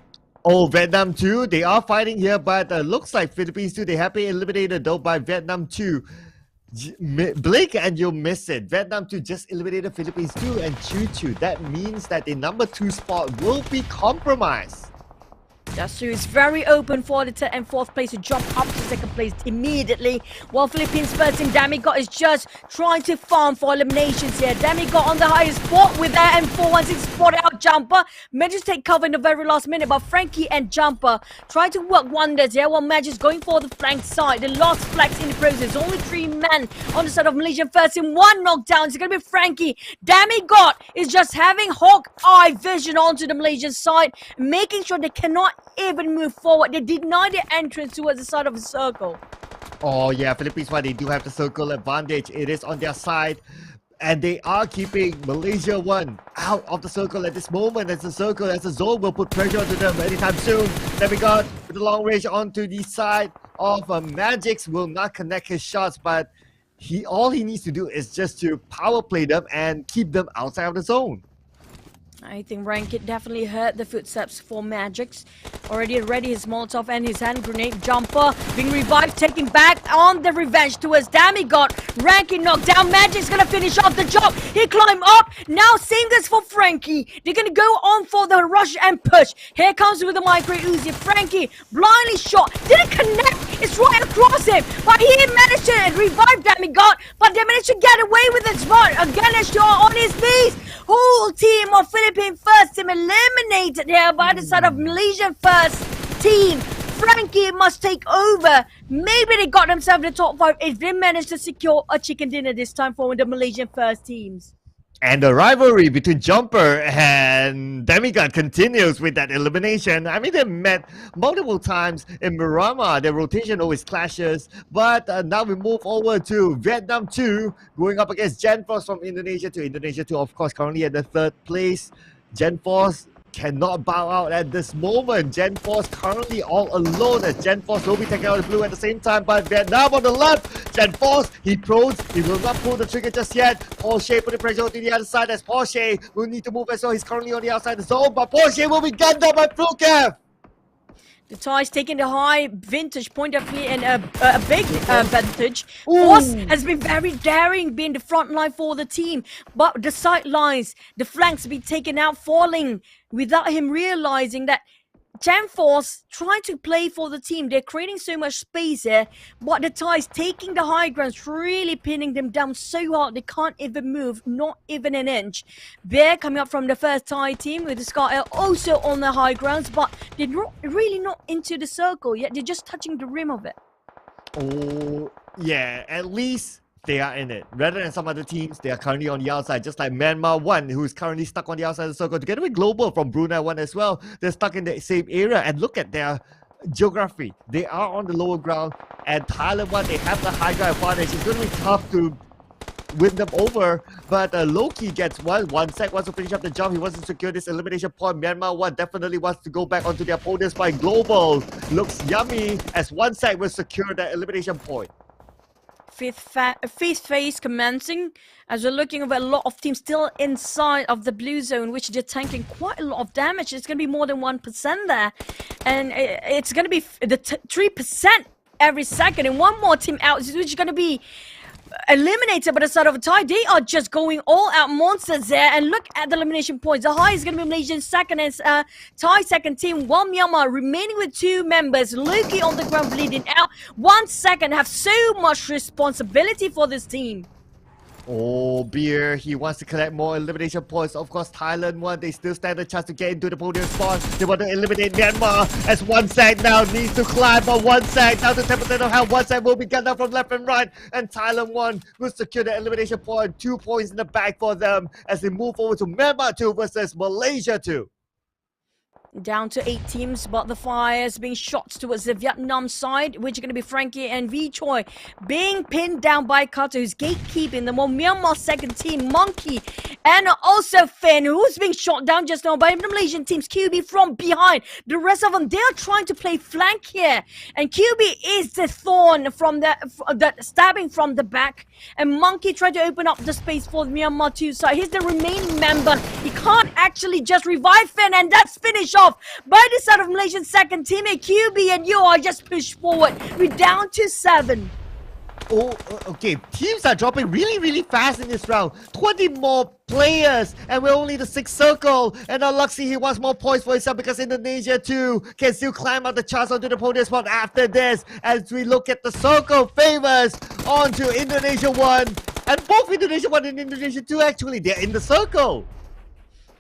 Oh, Vietnam 2, they are fighting here, but looks like Philippines 2, they have been eliminated though by Vietnam 2. Blink and you'll miss it. Vietnam 2 just eliminated Philippines 2 and Choo. That means that the number 2 spot will be compromised. That's true. It's very open for the third and fourth place to jump up to second place immediately. While Philippines first team Damigod is just trying to farm for eliminations here. Damigod on the highest spot with that M416 spotted out Jumper. Managed to take cover in the very last minute, but Frankie and Jumper trying to work wonders here while Mag is going for the flank side. The lost flags in the process. Only 3 men on the side of Malaysian first team. 1 knockdown. It's going to be Frankie. Damigod is just having hawk eye vision onto the Malaysian side, making sure they cannot even move forward. They deny the entrance towards the side of the circle. Oh yeah, Philippines 1, they do have the circle advantage. It is on their side. And they are keeping Malaysia 1 out of the circle at this moment. As the circle, as the zone will put pressure onto them anytime soon. Then we got the long range onto the side of Magix. Will not connect his shots, but all he needs to do is just to power play them and keep them outside of the zone. I think Rankit definitely heard the footsteps for Magix. Already ready his Molotov and his hand grenade. Jumper being revived, taking back on the revenge towards Damigod. Rankit knocked down. Magic's gonna finish off the job. He climbed up. Now singers for Frankie. They're gonna go on for the rush and push. Here comes with the micro Uzi. Frankie blindly shot. Didn't connect. It's right across him. But he managed to revive Damigod. But they managed to get away with it. Smart. Again, a shot on his knees. Whole team of Philippine first team eliminated here by the side of Malaysian first team. Frankie must take over. Maybe they got themselves in the top 5 if they managed to secure a chicken dinner this time for the Malaysian first teams. And the rivalry between Jumper and Demigod continues with that elimination. I mean, they met multiple times in Myanmar. Their rotation always clashes. But now we move over to Vietnam 2, going up against Gen Force from Indonesia 2. Indonesia 2, of course, currently at the 3rd place. Gen Force cannot bow out at this moment. Gen Force currently all alone as Gen Force will be taking out the blue at the same time, but Vietnam on the left. Gen Force, he prones, he will not pull the trigger just yet. Porsche putting pressure to the other side as Porsche will need to move as well. He's currently on the outside of the zone, but Porsche will be gunned down by Flukev. The Thais taking the high vintage point of view and a big advantage. Force has been very daring being the front line for the team. But the sidelines, the flanks be taken out, falling without him realizing that Gen Force trying to play for the team. They're creating so much space here, but the Thais taking the high grounds, really pinning them down so hard they can't even move, not even an inch. Bear coming up from the first Thai team with the Scar also on the high grounds, but they're really not into the circle yet. They're just touching the rim of it. Oh, yeah, at least they are in it. Rather than some other teams, they are currently on the outside, just like Myanmar 1, who's currently stuck on the outside of the circle, together with Global from Brunei 1 as well. They're stuck in the same area, and look at their geography. They are on the lower ground, and Thailand 1, they have the high ground advantage. It's going to be tough to win them over, but Loki gets one sec, wants to finish up the job. He wants to secure this elimination point. Myanmar 1 definitely wants to go back onto their opponents by Global. Looks yummy as one sec will secure that elimination point. fifth phase commencing, as we're looking at a lot of teams still inside of the blue zone, which they're tanking quite a lot of damage. It's going to be more than 1% there, and it's going to be the 3% every second, and one more team out, which is going to be eliminated by the side of a Thai. They are just going all out monsters there, and look at the elimination points. The highest is going to be Malaysian second, and Thai second team, while Myanmar remaining with 2 members. Luki on the ground bleeding out. 1 second, have so much responsibility for this team. Oh, Beer, he wants to collect more elimination points. Of course, Thailand won. They still stand a chance to get into the podium spot. They want to eliminate Myanmar as 1 sec now needs to climb for 1 sec. Down to 10% of health. 1 sec will be gunned down from left and right. And Thailand won will secure the elimination point. 2 points in the bag for them as they move over to Myanmar 2 versus Malaysia 2. Down to 8 teams, but the fires being shot towards the Vietnam side, which are going to be Frankie and V Choi being pinned down by Carter, who's gatekeeping the more Myanmar second team, Monkey, and also Finn, who's being shot down just now by the Malaysian team's QB from behind. The rest of them, they are trying to play flank here, and QB is the thorn from the stabbing from the back, and Monkey tried to open up the space for the Myanmar 2 side. He's the remaining member. He can't actually just revive Finn, and that's finished off by the side of Malaysian second teammate. QB and you are just pushed forward. We're down to 7. Oh, okay. Teams are dropping really fast in this round. 20 more players, and we're only the 6th circle. And now Luxy, he wants more points for himself because Indonesia too can still climb up the charts onto the podium spot after this. As we look at the circle favors onto Indonesia 1, and both Indonesia 1 and Indonesia 2 actually, they're in the circle.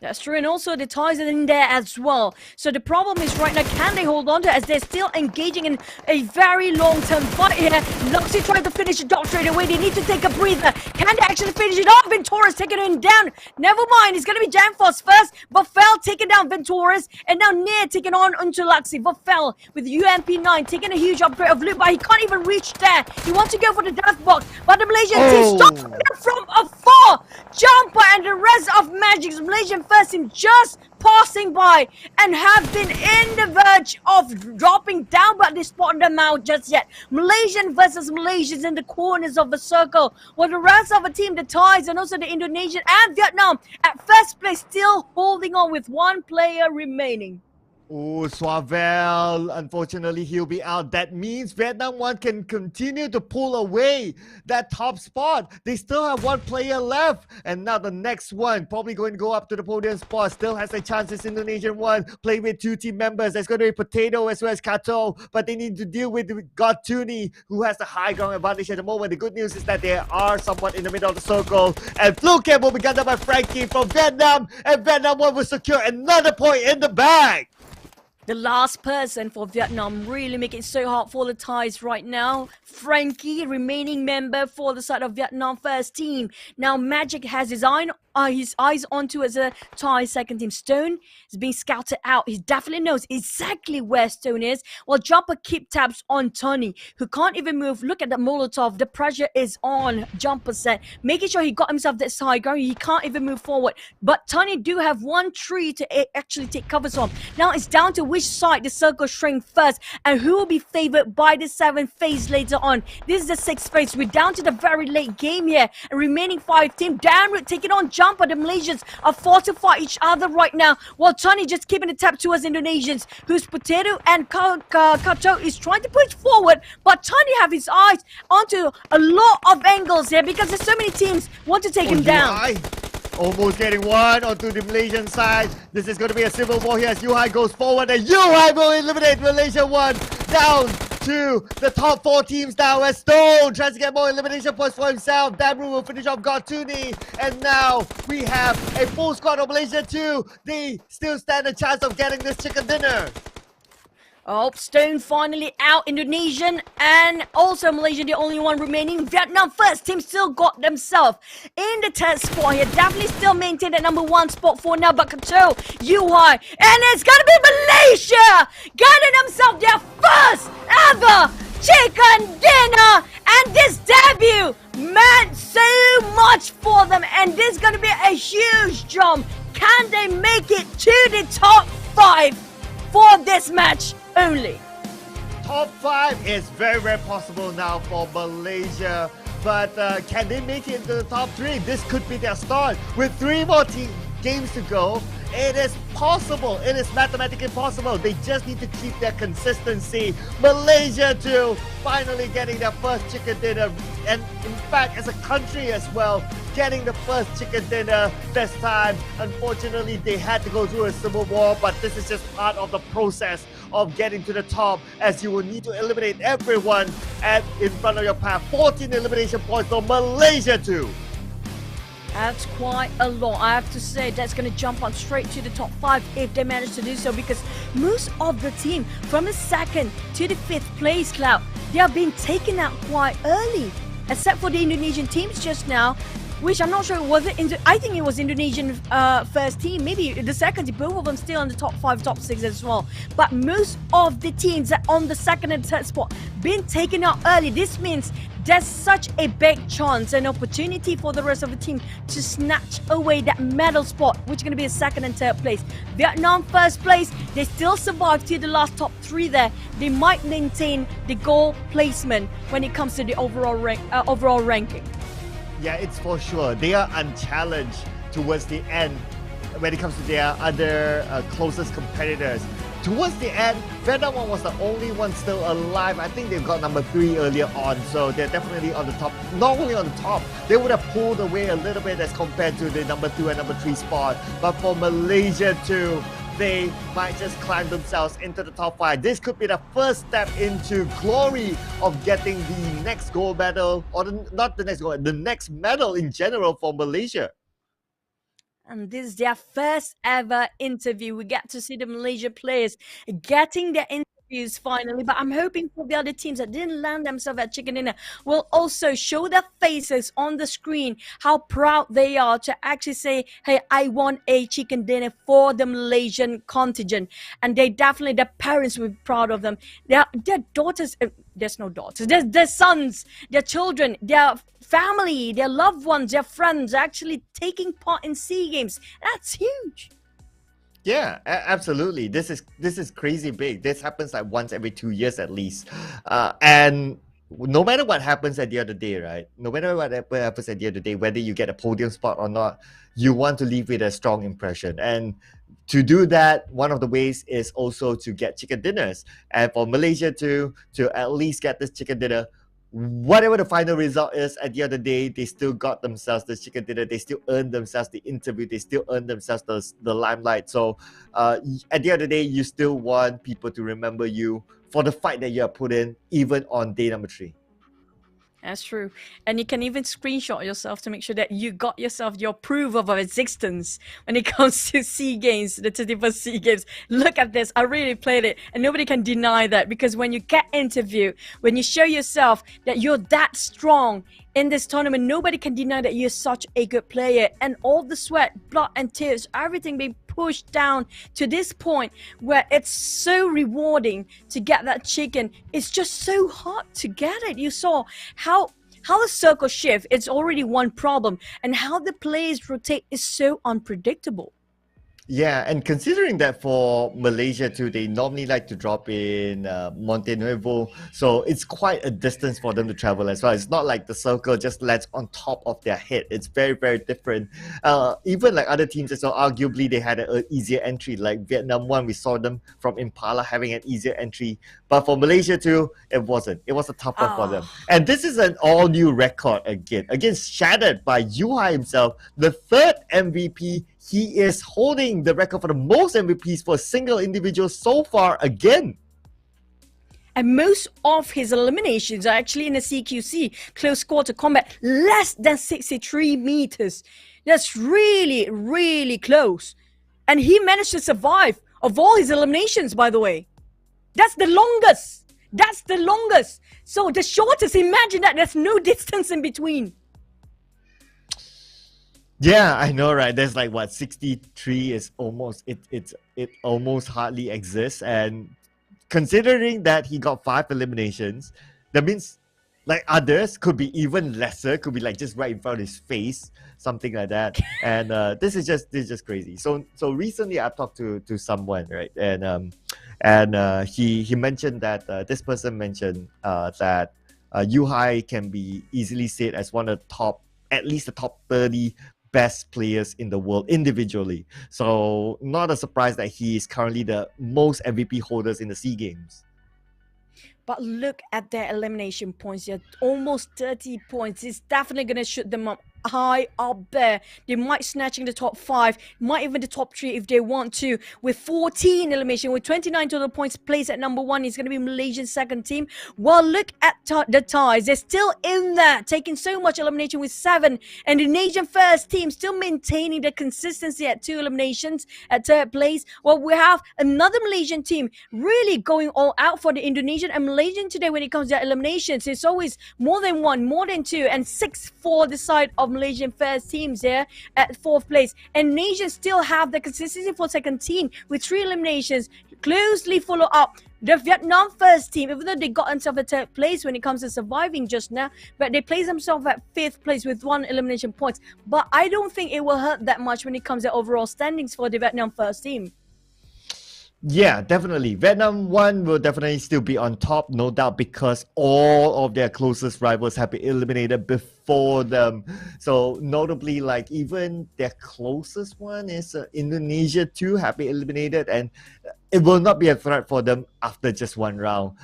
That's true, and also the Thais are in there as well. So the problem is right now, can they hold on to it as they're still engaging in a very long-term fight here? Luxy trying to finish the dot straight away. They need to take a breather. Can they actually finish it off? Venturas taking him down. Never mind, it's going to be Jamfos first. Buffel taking down Venturas, and now Nair taking on onto Luxy. Buffel with UMP9 taking a huge upgrade of loot, but he can't even reach there. He wants to go for the death box, but the Malaysian team stops him from afar. Jumper and the rest of Magic's Malaysian first team just passing by and have been in the verge of dropping down, but they spotted them out just yet. Malaysian versus Malaysians in the corners of the circle, while the rest of the team, the Thais and also the Indonesian and Vietnam at first place, still holding on with 1 player remaining. Oh, Suavel, unfortunately he'll be out. That means Vietnam 1 can continue to pull away that top spot. They still have 1 player left. And now the next one, probably going to go up to the podium spot, still has a chance. It's Indonesian 1, play with 2 team members. There's going to be Potato as well as Kato, but they need to deal with Godtuni, who has the high ground advantage at the moment. The good news is that they are somewhat in the middle of the circle. And Fluke will be gunned by Frankie from Vietnam, and Vietnam 1 will secure another point in the bag. The last person for Vietnam really making it so hard for the Thais right now. Frankie, remaining member for the side of Vietnam first team. Now Magic has his eyes onto as a Thai second team. Stone is being scouted out. He definitely knows exactly where Stone is. While Jumper keep tabs on Tony, who can't even move. Look at the Molotov. The pressure is on Jumper set, making sure he got himself this high ground. He can't even move forward. But Tony do have 1 tree to actually take covers from. Now it's down to which side the circle shrink first, and who will be favored by the 7th phase later on. This is the 6th phase. We're down to the very late game here. And remaining 5 team, Damroot taking on Jumper. The Malaysians are fortifying each other right now, while Tony just keeping the tap towards Indonesians, whose Potato and Kato is trying to push forward, but Tony have his eyes onto a lot of angles here because there's so many teams want to take him down. Almost getting 1 onto the Malaysian side. This is going to be a civil war here as Yuhai goes forward, and Yuhai will eliminate Malaysia 1 down to the top 4 teams now as Stone tries to get more elimination points for himself. Damru will finish off Godtuni, and now we have a full squad of Malaysia 2. They still stand a chance of getting this chicken dinner. Oh, Stone finally out. Indonesian and also Malaysian, the only one remaining. Vietnam first team still got themselves in the 10th spot here. Definitely still maintain that number 1 spot for now. But Kato, Yuhai, and it's gonna be Malaysia getting themselves their first ever chicken dinner. And this debut meant so much for them. And this is gonna be a huge jump. Can they make it to the top 5 for this match only? Top 5 is very possible now for Malaysia. but can they make it into the top 3? This could be their start. With 3 more games to go, it is possible. It is mathematically possible. They just need to keep their consistency. Malaysia too, finally getting their first chicken dinner. And in fact, as a country as well, getting the first chicken dinner this time. Unfortunately, they had to go through a civil war, but this is just part of the process of getting to the top, as you will need to eliminate everyone in front of your path. 14 elimination points for Malaysia too. That's quite a lot. I have to say that's going to jump on straight to the top 5 if they manage to do so, because most of the team from the 2nd to the 5th place, Cloud, they are being taken out quite early, except for the Indonesian teams just now, which I'm not sure, was it? I think it was Indonesian first team, maybe the second team, both of them still in the top 5, top 6 as well. But most of the teams that on the 2nd and 3rd spot been taken out early. This means there's such a big chance and opportunity for the rest of the team to snatch away that medal spot, which is going to be a 2nd and 3rd place. Vietnam 1st place, they still survived to the last top 3 there. They might maintain the goal placement when it comes to the overall ranking. Yeah, it's for sure. They are unchallenged towards the end when it comes to their other closest competitors. Towards the end, Vietnam was the only one still alive. I think they've got number 3 earlier on, so they're definitely on the top. Not only on the top, they would have pulled away a little bit as compared to the number 2 and number 3 spot. But for Malaysia too, they might just climb themselves into the top 5. This could be the first step into glory of getting the next gold medal, or not the next gold, the next medal in general for Malaysia. And this is their first ever interview. We get to see the Malaysia players getting their interviews finally. But I'm hoping for the other teams that didn't land themselves at chicken dinner will also show their faces on the screen, how proud they are to actually say, hey, I won a chicken dinner for the Malaysian contingent. And they definitely, their parents will be proud of them. Their daughters, there's no daughters, their sons, their children, their family, their loved ones, their friends actually taking part in SEA Games. That's huge. Yeah, absolutely. This is crazy big. This happens like once every 2 years at least. And no matter what happens at the end of the day, right? No matter what happens at the end of the day, whether you get a podium spot or not, you want to leave with a strong impression. And to do that, one of the ways is also to get chicken dinners. And for Malaysia to at least get this chicken dinner, whatever the final result is, at the end of the day, they still got themselves the chicken dinner. They still earned themselves the interview. They still earned themselves the limelight. So at the end of the day, you still want people to remember you for the fight that you have put in, even on day number 3. That's true. And you can even screenshot yourself to make sure that you got yourself your proof of existence when it comes to SEA Games, the 21st SEA Games. Look at this. I really played it. And nobody can deny that, because when you get interviewed, when you show yourself that you're that strong in this tournament, nobody can deny that you're such a good player. And all the sweat, blood and tears, everything being pushed down to this point where it's so rewarding to get that chicken. It's just so hard to get it. You saw how the circle shift, it's already one problem, and how the players rotate is so unpredictable. Yeah, and considering that for Malaysia too, they normally like to drop in Monte Nuevo, so it's quite a distance for them to travel as well. It's not like the circle just lands on top of their head. It's very, very different. Even like other teams as well, arguably they had an easier entry. Like Vietnam 1, we saw them from Impala having an easier entry. But for Malaysia too, it wasn't. It was a tough one for them. And this is an all-new record again shattered by Yuhai himself, the 3rd MVP. He is holding the record for the most MVPs for a single individual so far again. And most of his eliminations are actually in the CQC, close quarter combat, less than 63 meters. That's really, really close. And he managed to survive of all his eliminations, by the way. That's the longest. That's the longest. So the shortest, imagine that, there's no distance in between. Yeah, I know, right? There's like what 63 is almost it almost hardly exists, and considering that he got 5 eliminations, that means like others could be even lesser, could be like just right in front of his face, something like that. And this is just crazy. So recently I talked to someone, right, and he mentioned that this person mentioned that Yuhai can be easily said as one of the top, at least the top 30 best players in the world individually. So not a surprise that he is currently the most MVP holders in the SEA Games. But look at their elimination points here. Almost 30 points. It's definitely going to shoot them up high up there. They might snatching the top 5, might even the top 3 if they want to. With 14 elimination, with 29 total points, placed at number 1 is going to be Malaysian second team. Well, look at the ties. They're still in there, taking so much elimination with 7. And Indonesian first team still maintaining the consistency at 2 eliminations at 3rd place. Well, we have another Malaysian team really going all out for the Indonesian and Malaysian today when it comes to eliminations. It's always more than 1, more than 2, and 6 for the side of Malaysian first teams there at 4th place. And Malaysia still have the consistency for second team with 3 eliminations. Closely follow up the Vietnam first team, even though they got themselves at 3rd place when it comes to surviving just now, but they placed themselves at 5th place with 1 elimination points. But I don't think it will hurt that much when it comes to overall standings for the Vietnam first team. Yeah, definitely. Vietnam 1 will definitely still be on top, no doubt, because all of their closest rivals have been eliminated before them. So notably, like even their closest one is Indonesia too, have been eliminated, and it will not be a threat for them after just 1 round.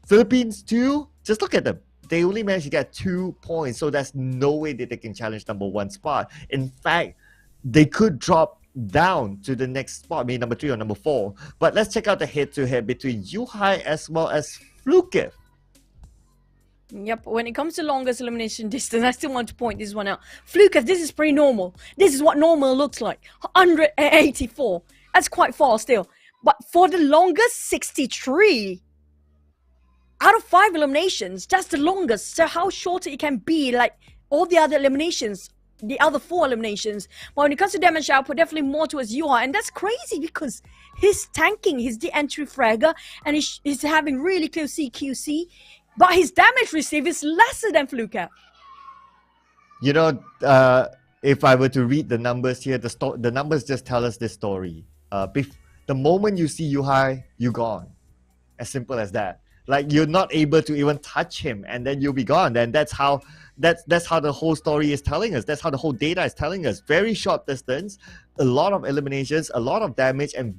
Philippines too, just look at them. They only managed to get 2 points, so there's no way that they can challenge number 1 spot. In fact, they could drop down to the next spot, maybe number 3 or number 4. But let's check out the head-to-head between Yuhai as well as Fluke. Yep, when it comes to longest elimination distance, I still want to point this one out. Fluke, this is pretty normal. This is what normal looks like. 184. That's quite far still. But for the longest, 63. Out of 5 eliminations, that's the longest. So how short it can be, like all the other eliminations, the other 4 eliminations. But when it comes to damage output, definitely more towards Yuhai. And that's crazy because he's tanking. He's the entry fragger and he's having really close CQC. But his damage received is lesser than Fluke. You know, if I were to read the numbers here, the numbers just tell us this story. The moment you see Yuhai, you're gone. As simple as that. Like you're not able to even touch him, and then you'll be gone. And that's how the whole story is telling us. That's how the whole data is telling us. Very short distance, a lot of eliminations, a lot of damage, and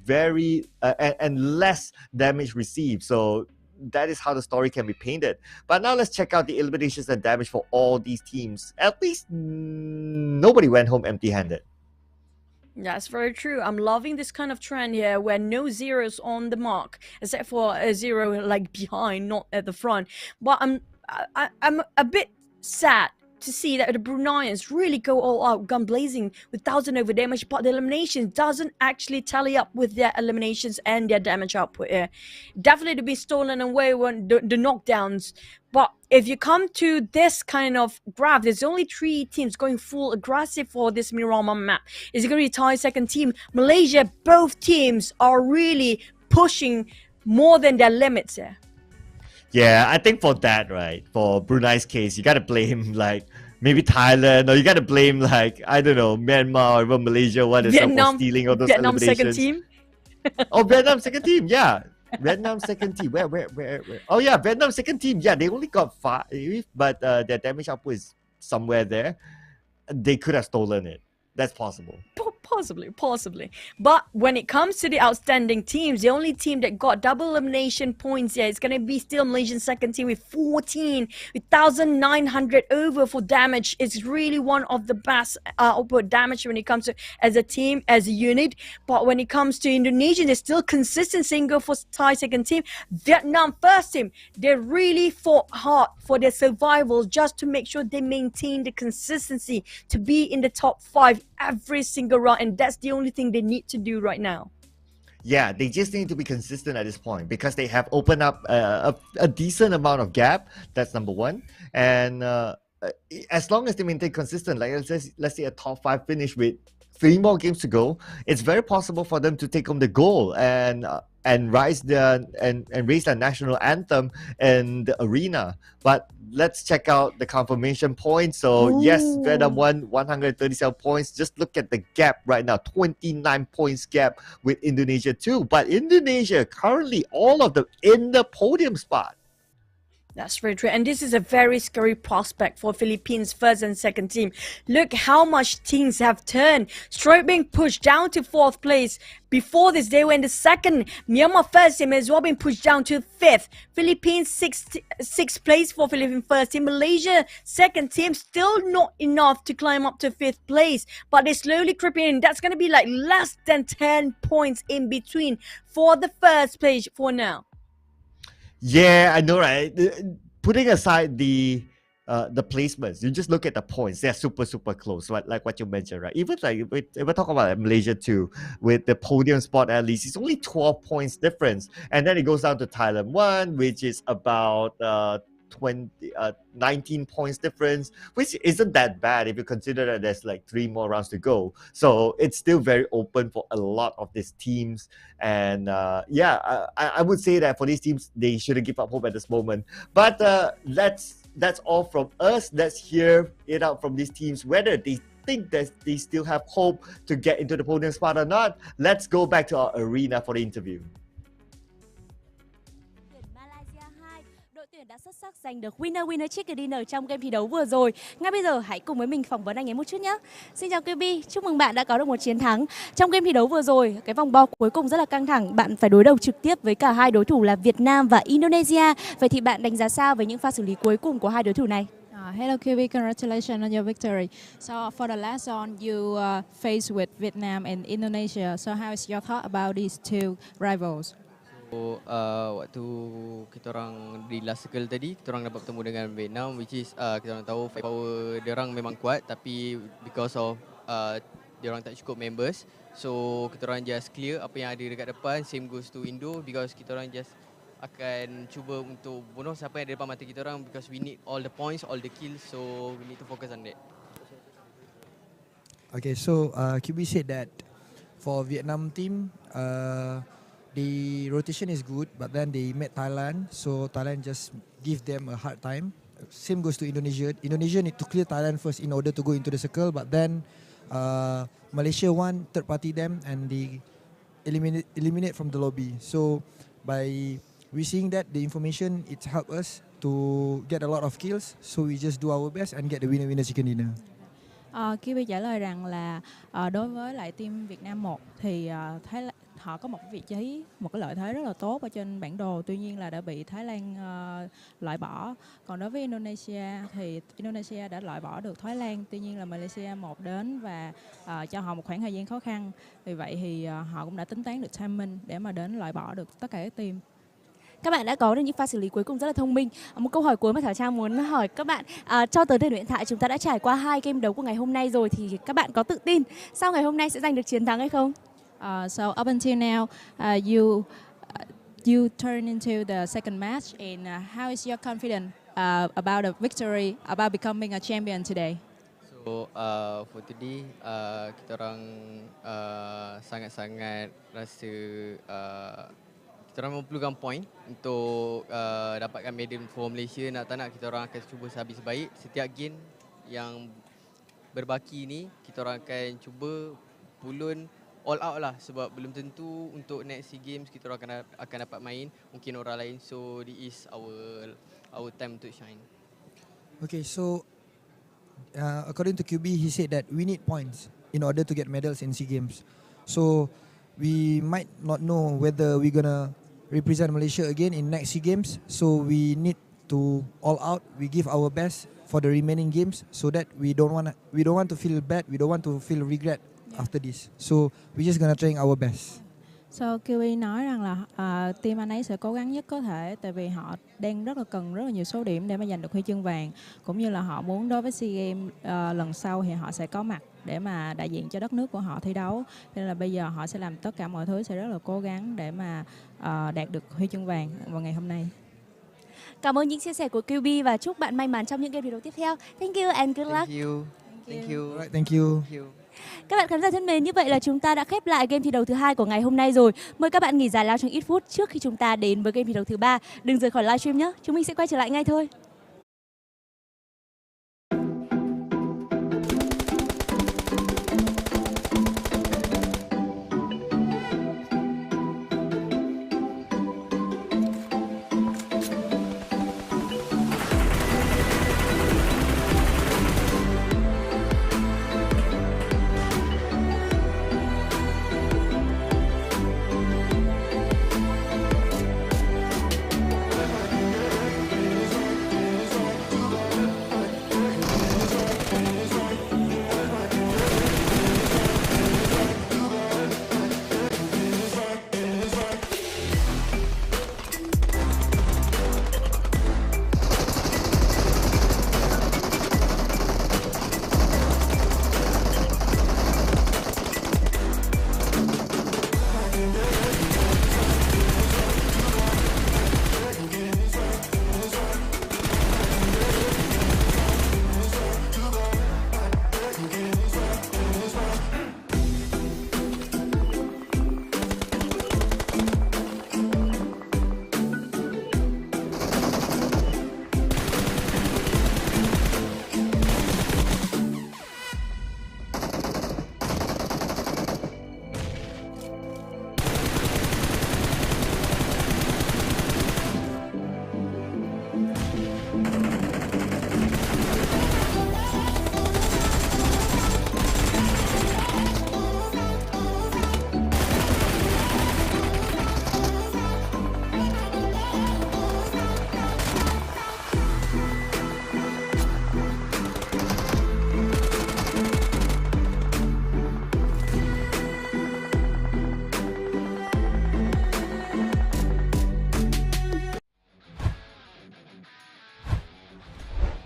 and less damage received. So that is how the story can be painted. But now let's check out the eliminations and damage for all these teams. At least nobody went home empty-handed. That's very true. I'm loving this kind of trend here where no zeros on the mark, except for a 0 like behind, not at the front. But I'm a bit sad to see that the Bruneians really go all out, gun blazing with 1,000 over damage, but the elimination doesn't actually tally up with their eliminations and their damage output here. Definitely to be stolen away when the knockdowns. But if you come to this kind of graph, there's only 3 teams going full aggressive for this Miramar map. Is it going to be Thai second team? Malaysia, both teams are really pushing more than their limits here. Yeah, I think for that, right, for Brunei's case, you got to blame like maybe Thailand, or you got to blame like, I don't know, Myanmar or even Malaysia, what is up for stealing all those Vietnam eliminations. second team? Oh, Vietnam second team, yeah. Vietnam second team. Where? Oh yeah, Vietnam second team. Yeah, they only got 5, but their damage output is somewhere there. They could have stolen it. That's possible. Possibly. But when it comes to the outstanding teams, the only team that got double elimination points here is going to be still Malaysian second team with 14, with 1,900 over for damage. It's really one of the best output damage when it comes to as a team, as a unit. But when it comes to Indonesia, they're still consistent single for Thai second team. Vietnam first team, they really fought hard for their survival just to make sure they maintain the consistency to be in the top 5 every single round, and that's the only thing they need to do right now. Yeah, they just need to be consistent at this point because they have opened up a decent amount of gap. That's number 1. And as long as they maintain consistent, like let's say a top 5 finish with 3 more games to go, it's very possible for them to take home the goal and raise their national anthem in the arena. But let's check out the confirmation points. So yes, Vietnam won 137 points. Just look at the gap right now, 29 points gap with Indonesia too. But Indonesia currently all of them in the podium spot. That's very true. And this is a very scary prospect for Philippines' first and second team. Look how much things have turned. Stroke being pushed down to 4th place. Before this, they were in the second. Myanmar first team as well being pushed down to 5th. Philippines 6th place for Philippines first team. Malaysia second team, still not enough to climb up to 5th place. But they're slowly creeping in. That's going to be like less than 10 points in between for the first place for now. Yeah, I know, right? Putting aside the placements, you just look at the points. They're super close, right? Like what you mentioned, right? Even like if we talk about Malaysia too, with the podium spot at least, it's only 12 points difference, and then it goes down to Thailand 1, which is about 19 points difference, which isn't that bad if you consider that there's like 3 more rounds to go. So it's still very open for a lot of these teams. And I would say that for these teams, they shouldn't give up hope at this moment. But that's all from us. Let's hear it out from these teams, whether they think that they still have hope to get into the podium spot or not. Let's go back to our arena for the interview. Đã xuất sắc giành được winner chicken dinner trong game thi đấu vừa rồi. Ngay bây giờ hãy cùng với mình phỏng vấn anh ấy một chút nhé. Xin chào QB, chúc mừng bạn đã có được một chiến thắng trong game thi đấu vừa rồi. Cái vòng bo cuối cùng rất là căng thẳng, bạn phải đối đầu trực tiếp với cả hai đối thủ là Việt Nam và Indonesia. Vậy thì bạn đánh giá sao về những pha xử lý cuối cùng của hai đối thủ này? Hello QB, congratulations on your victory. So for the last zone, you faced with Vietnam and Indonesia. So how is your thought about these two rivals? Waktu kita orang di last circle tadi, kita orang dapat bertemu dengan Vietnam, which is kita orang tahu fight power dia orang memang kuat, tapi because of dia orang tak cukup members, so kita orang just clear apa yang ada dekat depan. Same goes to Indo, because kita orang just akan cuba untuk bunuh siapa yang ada depan mata kita orang, because we need all the points, all the kills, so we need to focus on that. Okay, so QB said that for Vietnam team, the rotation is good, but then they met Thailand, so Thailand just give them a hard time. Same goes to Indonesia. Indonesia need to clear Thailand first in order to go into the circle, but then Malaysia won, third party them, and they eliminate from the lobby. So by we seeing that, the information, it helped us to get a lot of kills, so we just do our best and get the winner chicken dinner. Kiwi trả lời rằng là đối với lại team Việt Nam 1 thì họ có một vị trí, một cái lợi thế rất là tốt ở trên bản đồ, tuy nhiên là đã bị Thái Lan loại bỏ. Còn đối với Indonesia thì Indonesia đã loại bỏ được Thái Lan, tuy nhiên là Malaysia 1 đến và cho họ một khoảng thời gian khó khăn. Vì vậy thì họ cũng đã tính toán được timing để mà đến loại bỏ được tất cả các team. Các bạn đã có được những pha xử lý cuối cùng rất là thông minh. Một câu hỏi cuối mà Thảo Trang muốn hỏi các bạn, cho tới thời điểm hiện tại chúng ta đã trải qua 2 game đấu của ngày hôm nay rồi, thì các bạn có tự tin sau ngày hôm nay sẽ giành được chiến thắng hay không? So up until now, you turn into the second match, and how is your confidence about the victory, about becoming a champion today? So for today, kita orang sangat-sangat rasa kita orang memerlukan point untuk dapatkan medal for Malaysia. Nak tak nak, kita orang akan cuba sehabis baik. Setiap game yang berbaki ni, kita orang akan cuba pulun all out lah, sebab belum tentu untuk next SEA Games kita orang akan dapat main, mungkin orang lain. So this is our time to shine. Okay, so according to QB, he said that we need points in order to get medals in SEA Games. So we might not know whether we're gonna represent Malaysia again in next SEA Games. So we need to all out. We give our best for the remaining games, so that we don't want to feel bad. We don't want to feel regret after this. So we're just gonna try our best. So Kiwi nói rằng là team anh ấy sẽ cố gắng nhất có thể, tại vì họ đang cần rất là nhiều số điểm để mà giành được huy chương vàng, cũng như là họ muốn đối với SEA Games lần sau thì họ sẽ có mặt để mà đại diện cho đất nước của họ thi đấu. Nên là bây giờ họ sẽ làm tất cả mọi thứ, sẽ rất là cố gắng để mà đạt được huy chương vàng vào ngày hôm nay. Cảm ơn những chia sẻ của QB và chúc bạn may mắn trong những game thi đấu tiếp theo. Thank you and good luck. Thank you. Thank you. Right, thank you. Thank you. Các bạn khán giả thân mến, như vậy là chúng ta đã khép lại game thi đấu thứ 2 của ngày hôm nay rồi. Mời các bạn nghỉ giải lao trong ít phút trước khi chúng ta đến với game thi đấu thứ 3. Đừng rời khỏi livestream nhé, chúng mình sẽ quay trở lại ngay thôi.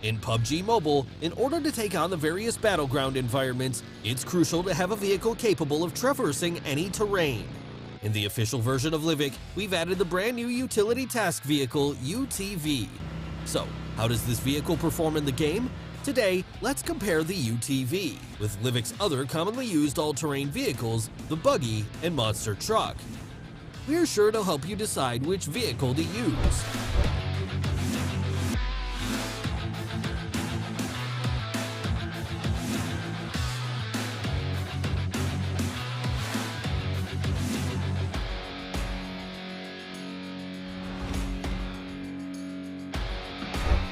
In PUBG Mobile, in order to take on the various battleground environments, it's crucial to have a vehicle capable of traversing any terrain. In the official version of Livic, we've added the brand new utility task vehicle, UTV. So, how does this vehicle perform in the game? Today, let's compare the UTV with Livic's other commonly used all-terrain vehicles, the buggy and monster truck. We're sure to help you decide which vehicle to use.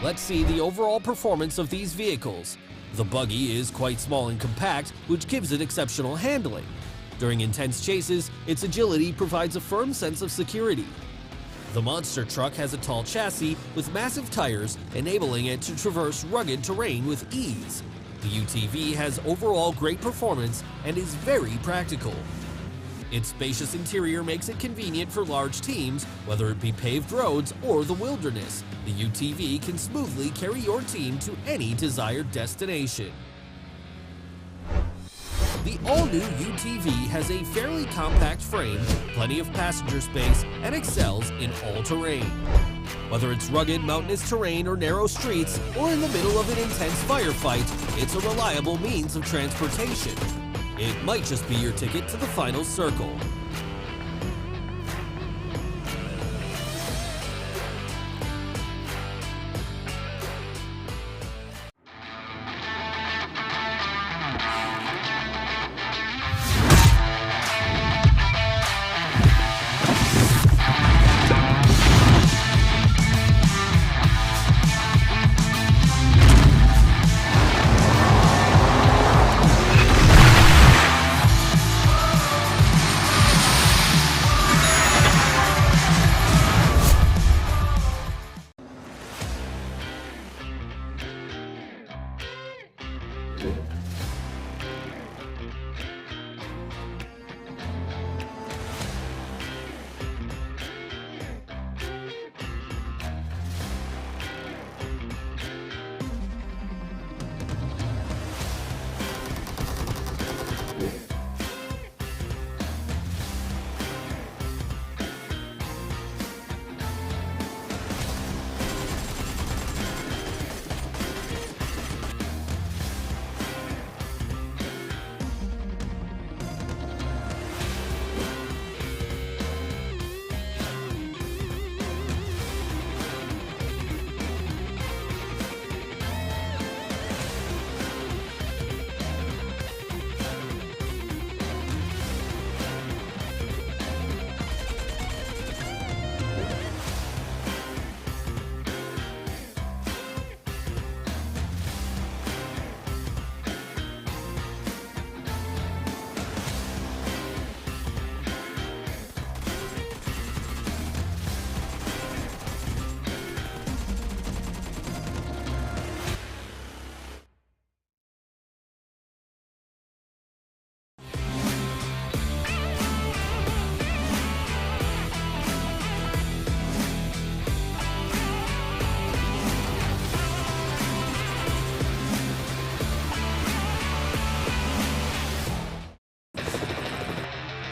Let's see the overall performance of these vehicles. The buggy is quite small and compact, which gives it exceptional handling. During intense chases, its agility provides a firm sense of security. The monster truck has a tall chassis with massive tires, enabling it to traverse rugged terrain with ease. The UTV has overall great performance and is very practical. Its spacious interior makes it convenient for large teams, whether it be paved roads or the wilderness. The UTV can smoothly carry your team to any desired destination. The all-new UTV has a fairly compact frame, plenty of passenger space, and excels in all terrain. Whether it's rugged mountainous terrain or narrow streets, or in the middle of an intense firefight, it's a reliable means of transportation. It might just be your ticket to the final circle.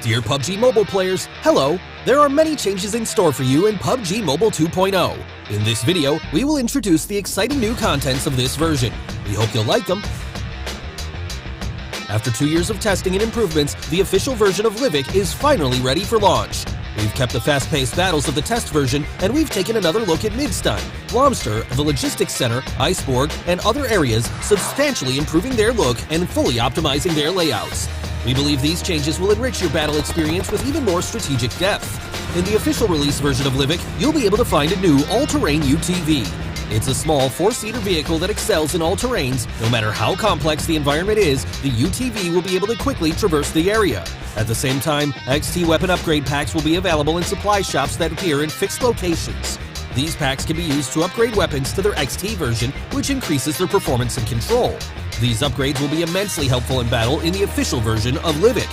Dear PUBG Mobile players, hello! There are many changes in store for you in PUBG Mobile 2.0. In this video, we will introduce the exciting new contents of this version. We hope you'll like them. After 2 years of testing and improvements, the official version of Livic is finally ready for launch. We've kept the fast-paced battles of the test version, and we've taken another look at Midstun, Blomster, the Logistics Center, Iceborg, and other areas, substantially improving their look and fully optimizing their layouts. We believe these changes will enrich your battle experience with even more strategic depth. In the official release version of Livic, you'll be able to find a new all-terrain UTV. It's a small 4-seater vehicle that excels in all terrains. No matter how complex the environment is, the UTV will be able to quickly traverse the area. At the same time, XT weapon upgrade packs will be available in supply shops that appear in fixed locations. These packs can be used to upgrade weapons to their XT version, which increases their performance and control. These upgrades will be immensely helpful in battle in the official version of Livic.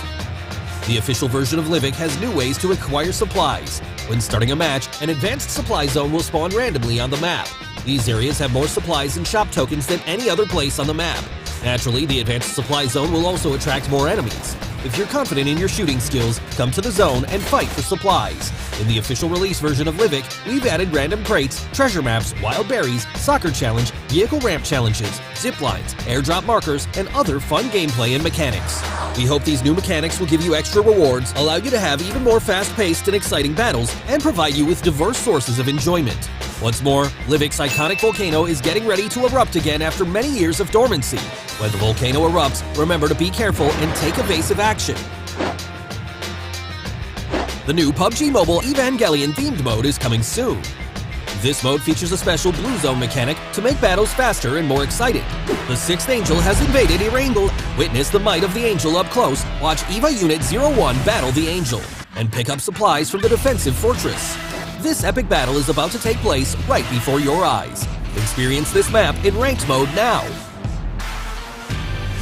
The official version of Livic has new ways to acquire supplies. When starting a match, an advanced supply zone will spawn randomly on the map. These areas have more supplies and shop tokens than any other place on the map. Naturally, the advanced supply zone will also attract more enemies. If you're confident in your shooting skills, come to the zone and fight for supplies. In the official release version of Livic, we've added random crates, treasure maps, wild berries, soccer challenge, vehicle ramp challenges, zip lines, airdrop markers, and other fun gameplay and mechanics. We hope these new mechanics will give you extra rewards, allow you to have even more fast-paced and exciting battles, and provide you with diverse sources of enjoyment. Once more, Livic's iconic volcano is getting ready to erupt again after many years of dormancy. When the volcano erupts, remember to be careful and take evasive action. The new PUBG Mobile Evangelion themed mode is coming soon. This mode features a special blue zone mechanic to make battles faster and more exciting. The 6th Angel has invaded Erangel. Witness the might of the Angel up close. Watch EVA Unit 01 battle the Angel and pick up supplies from the defensive fortress. This epic battle is about to take place right before your eyes. Experience this map in ranked mode now.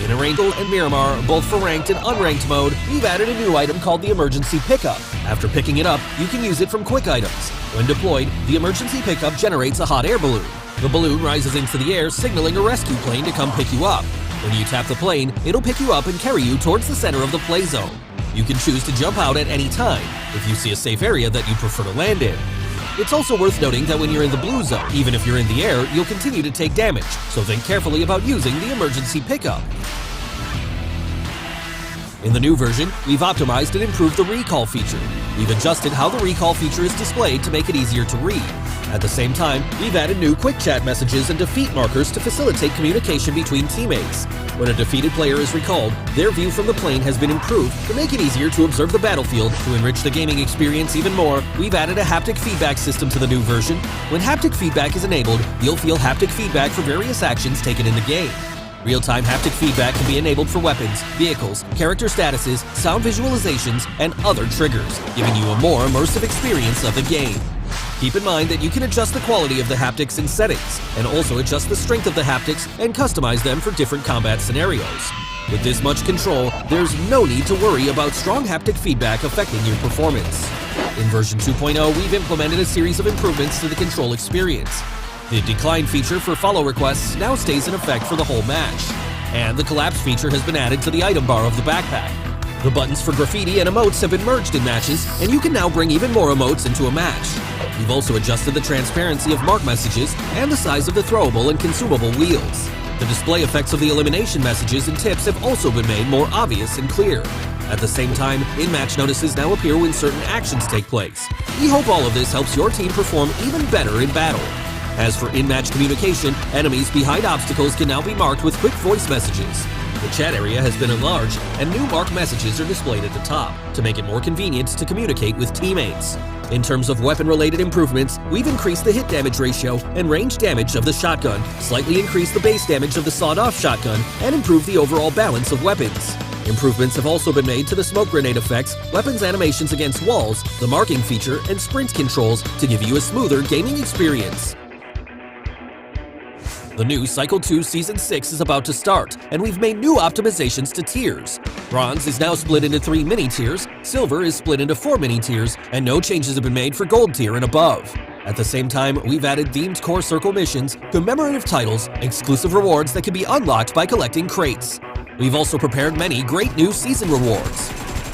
In Erangel and Myanmar, both for ranked and unranked mode, we've added a new item called the Emergency Pickup. After picking it up, you can use it from quick items. When deployed, the Emergency Pickup generates a hot air balloon. The balloon rises into the air, signaling a rescue plane to come pick you up. When you tap the plane, it'll pick you up and carry you towards the center of the play zone. You can choose to jump out at any time, if you see a safe area that you prefer to land in. It's also worth noting that when you're in the blue zone, even if you're in the air, you'll continue to take damage, so think carefully about using the Emergency Pickup. In the new version, we've optimized and improved the recall feature. We've adjusted how the recall feature is displayed to make it easier to read. At the same time, we've added new quick chat messages and defeat markers to facilitate communication between teammates. When a defeated player is recalled, their view from the plane has been improved to make it easier to observe the battlefield. To enrich the gaming experience even more, we've added a haptic feedback system to the new version. When haptic feedback is enabled, you'll feel haptic feedback for various actions taken in the game. Real-time haptic feedback can be enabled for weapons, vehicles, character statuses, sound visualizations, and other triggers, giving you a more immersive experience of the game. Keep in mind that you can adjust the quality of the haptics in settings, and also adjust the strength of the haptics and customize them for different combat scenarios. With this much control, there's no need to worry about strong haptic feedback affecting your performance. In version 2.0, we've implemented a series of improvements to the control experience. The decline feature for follow requests now stays in effect for the whole match, and the collapse feature has been added to the item bar of the backpack. The buttons for graffiti and emotes have been merged in matches, and you can now bring even more emotes into a match. We've also adjusted the transparency of mark messages and the size of the throwable and consumable wheels. The display effects of the elimination messages and tips have also been made more obvious and clear. At the same time, in-match notices now appear when certain actions take place. We hope all of this helps your team perform even better in battle. As for in-match communication, enemies behind obstacles can now be marked with quick voice messages. The chat area has been enlarged, and new marked messages are displayed at the top to make it more convenient to communicate with teammates. In terms of weapon-related improvements, we've increased the hit damage ratio and range damage of the shotgun, slightly increased the base damage of the sawed-off shotgun, and improved the overall balance of weapons. Improvements have also been made to the smoke grenade effects, weapons animations against walls, the marking feature, and sprint controls to give you a smoother gaming experience. The new Cycle 2 Season 6 is about to start, and we've made new optimizations to tiers. Bronze is now split into 3 mini-tiers, Silver is split into 4 mini-tiers, and no changes have been made for Gold tier and above. At the same time, we've added themed core circle missions, commemorative titles, exclusive rewards that can be unlocked by collecting crates. We've also prepared many great new season rewards.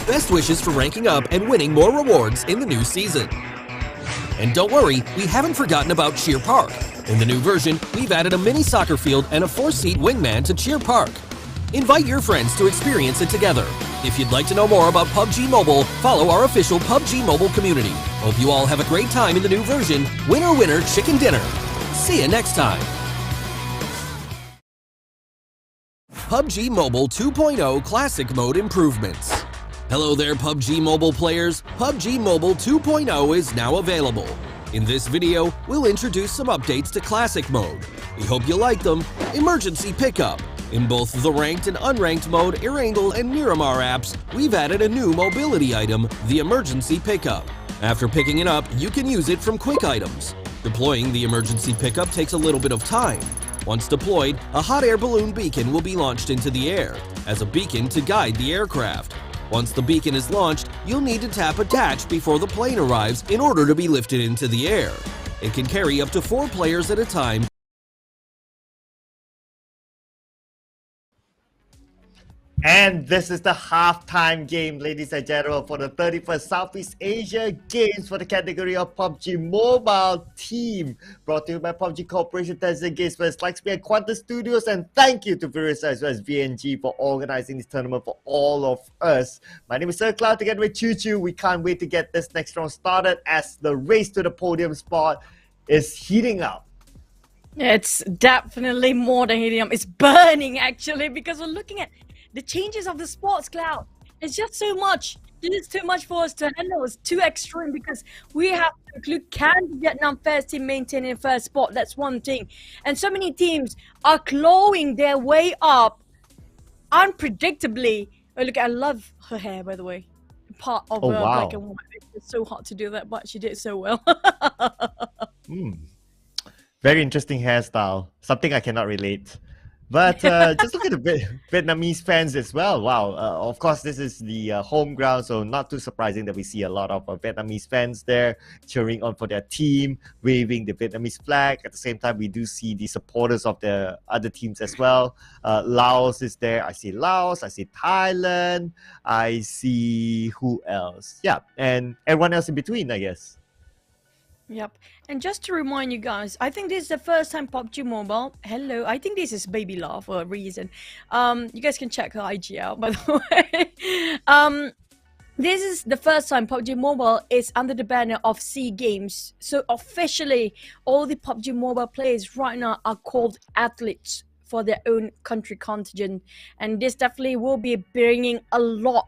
Best wishes for ranking up and winning more rewards in the new season. And don't worry, we haven't forgotten about Cheer Park. In the new version, we've added a mini soccer field and a 4-seat wingman to Cheer Park. Invite your friends to experience it together. If you'd like to know more about PUBG Mobile, follow our official PUBG Mobile community. Hope you all have a great time in the new version. Winner, winner, chicken dinner. See you next time. PUBG Mobile 2.0 Classic Mode Improvements. Hello there, PUBG Mobile players. PUBG Mobile 2.0 is now available. In this video, we'll introduce some updates to Classic Mode. We hope you like them. Emergency Pickup. In both the ranked and unranked mode, Erangel and Myanmar apps, we've added a new mobility item, the Emergency Pickup. After picking it up, you can use it from quick items. Deploying the Emergency Pickup takes a little bit of time. Once deployed, a hot air balloon beacon will be launched into the air, as a beacon to guide the aircraft. Once the beacon is launched, you'll need to tap attach before the plane arrives in order to be lifted into the air. It can carry up to 4 players at a time. And this is the halftime game, ladies and gentlemen, for the 31st Southeast Asia Games for the category of PUBG Mobile Team. Brought to you by PUBG Corporation, Tencent Games, Likespeed and Quantum Studios. And thank you to Virisa as well as VNG for organizing this tournament for all of us. My name is Sir Cloud, together with Choo Choo. We can't wait to get this next round started as the race to the podium spot is heating up. It's definitely more than heating up. It's burning, actually, because we're looking at the changes of the sports cloud. It's just so much. It is too much for us to handle. It's too extreme because we have to include, can the Vietnam first team maintain in first spot? That's one thing. And so many teams are clawing their way up unpredictably. Oh, look, I love her hair, by the way. Part of her black and white. It's so hard to do that, but she did so well. Very interesting hairstyle. Something I cannot relate. But just look at the Vietnamese fans as well. Wow. Of course, this is the home ground, so not too surprising that we see a lot of Vietnamese fans there cheering on for their team, waving the Vietnamese flag. At the same time, we do see the supporters of the other teams as well. Laos is there. I see Laos. I see Thailand. I see who else? Yeah, and everyone else in between, I guess. Yep. And just to remind you guys, I think this is the first time PUBG Mobile. Hello, I think this is Baby Love for a reason. You guys can check her IG out, by the way. This is the first time PUBG Mobile is under the banner of SEA Games. So officially, all the PUBG Mobile players right now are called athletes for their own country contingent. And this definitely will be bringing a lot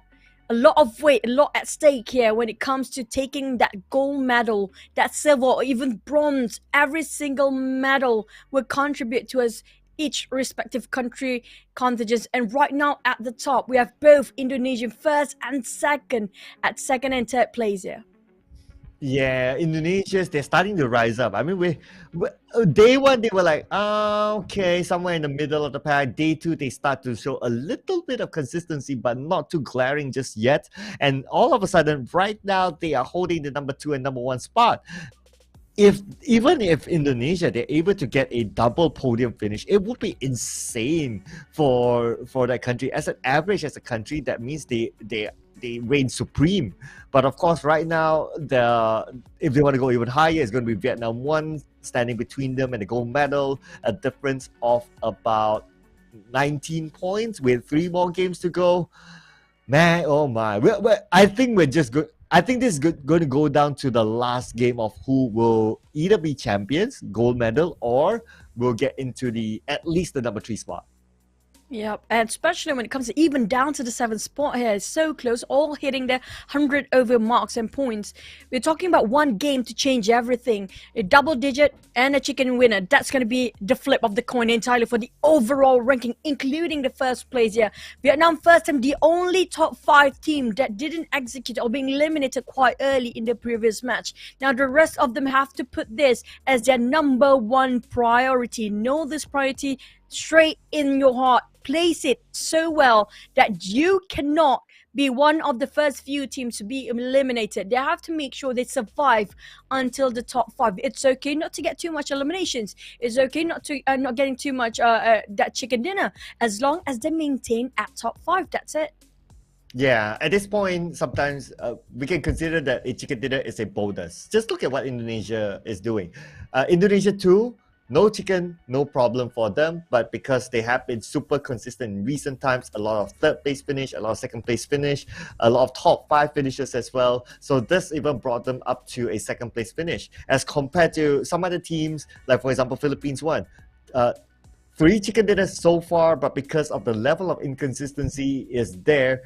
of weight, a lot at stake here when it comes to taking that gold medal, that silver, or even bronze. Every single medal will contribute to us, each respective country contingents. And right now at the top, we have both Indonesian first and second at second and third place here. Yeah, Indonesia's, they're starting to rise up. I mean, day one, they were like, okay, somewhere in the middle of the pack. Day two, they start to show a little bit of consistency, but not too glaring just yet. And all of a sudden, right now, they are holding the number 2 and number 1 spot. Even if Indonesia, they're able to get a double podium finish, it would be insane for that country. As an average, as a country, that means they reign supreme. But of course, right now, if they want to go even higher, it's going to be Vietnam 1 standing between them and the gold medal, a difference of about 19 points with 3 more games to go. Man, oh my! I think we're just good. I think this is going to go down to the last game of who will either be champions, gold medal, or will get into at least the number 3 spot. Yep, and especially when it comes to even down to the 7th spot here, it's so close, all hitting the 100 over marks and points. We're talking about one game to change everything. A double digit and a chicken winner. That's going to be the flip of the coin entirely for the overall ranking, including the first place here. Vietnam first time, the only top 5 team that didn't execute or being eliminated quite early in the previous match. Now the rest of them have to put this as their number 1 priority. Know this priority straight in your heart. Place it so well that you cannot be one of the first few teams to be eliminated. They have to make sure they survive until the top 5. It's okay not to get too much eliminations. It's okay not getting too much that chicken dinner, as long as they maintain at top 5. That's it. Yeah, at this point, sometimes we can consider that a chicken dinner is a bonus. Just look at what Indonesia is doing. Indonesia 2, no chicken, no problem for them, but because they have been super consistent in recent times, a lot of 3rd place finish, a lot of 2nd place finish, a lot of top 5 finishes as well. So this even brought them up to a 2nd place finish, as compared to some other teams, like for example, Philippines 1. 3 chicken dinners so far, but because of the level of inconsistency is there,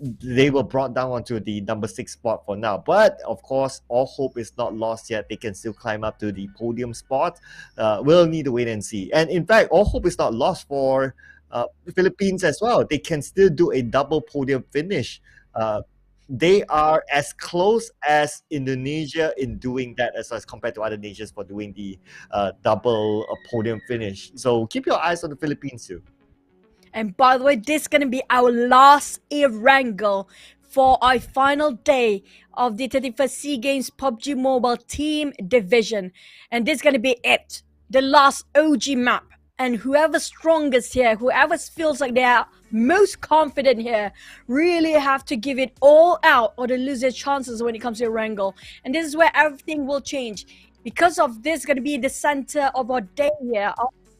they were brought down onto the number 6 spot for now. But of course, all hope is not lost yet. They can still climb up to the podium spot. We'll need to wait and see. And in fact, all hope is not lost for the Philippines as well. They can still do a double podium finish. They are as close as Indonesia in doing that as compared to other nations for doing the double podium finish. So keep your eyes on the Philippines too. And by the way, this is going to be our last Erangel for our final day of the 31st SEA Games PUBG Mobile Team Division. And this is going to be it. The last OG map. And whoever's strongest here, whoever feels like they are most confident here, really have to give it all out or they lose their chances when it comes to Erangel. And this is where everything will change. Because of this, going to be the center of our day here,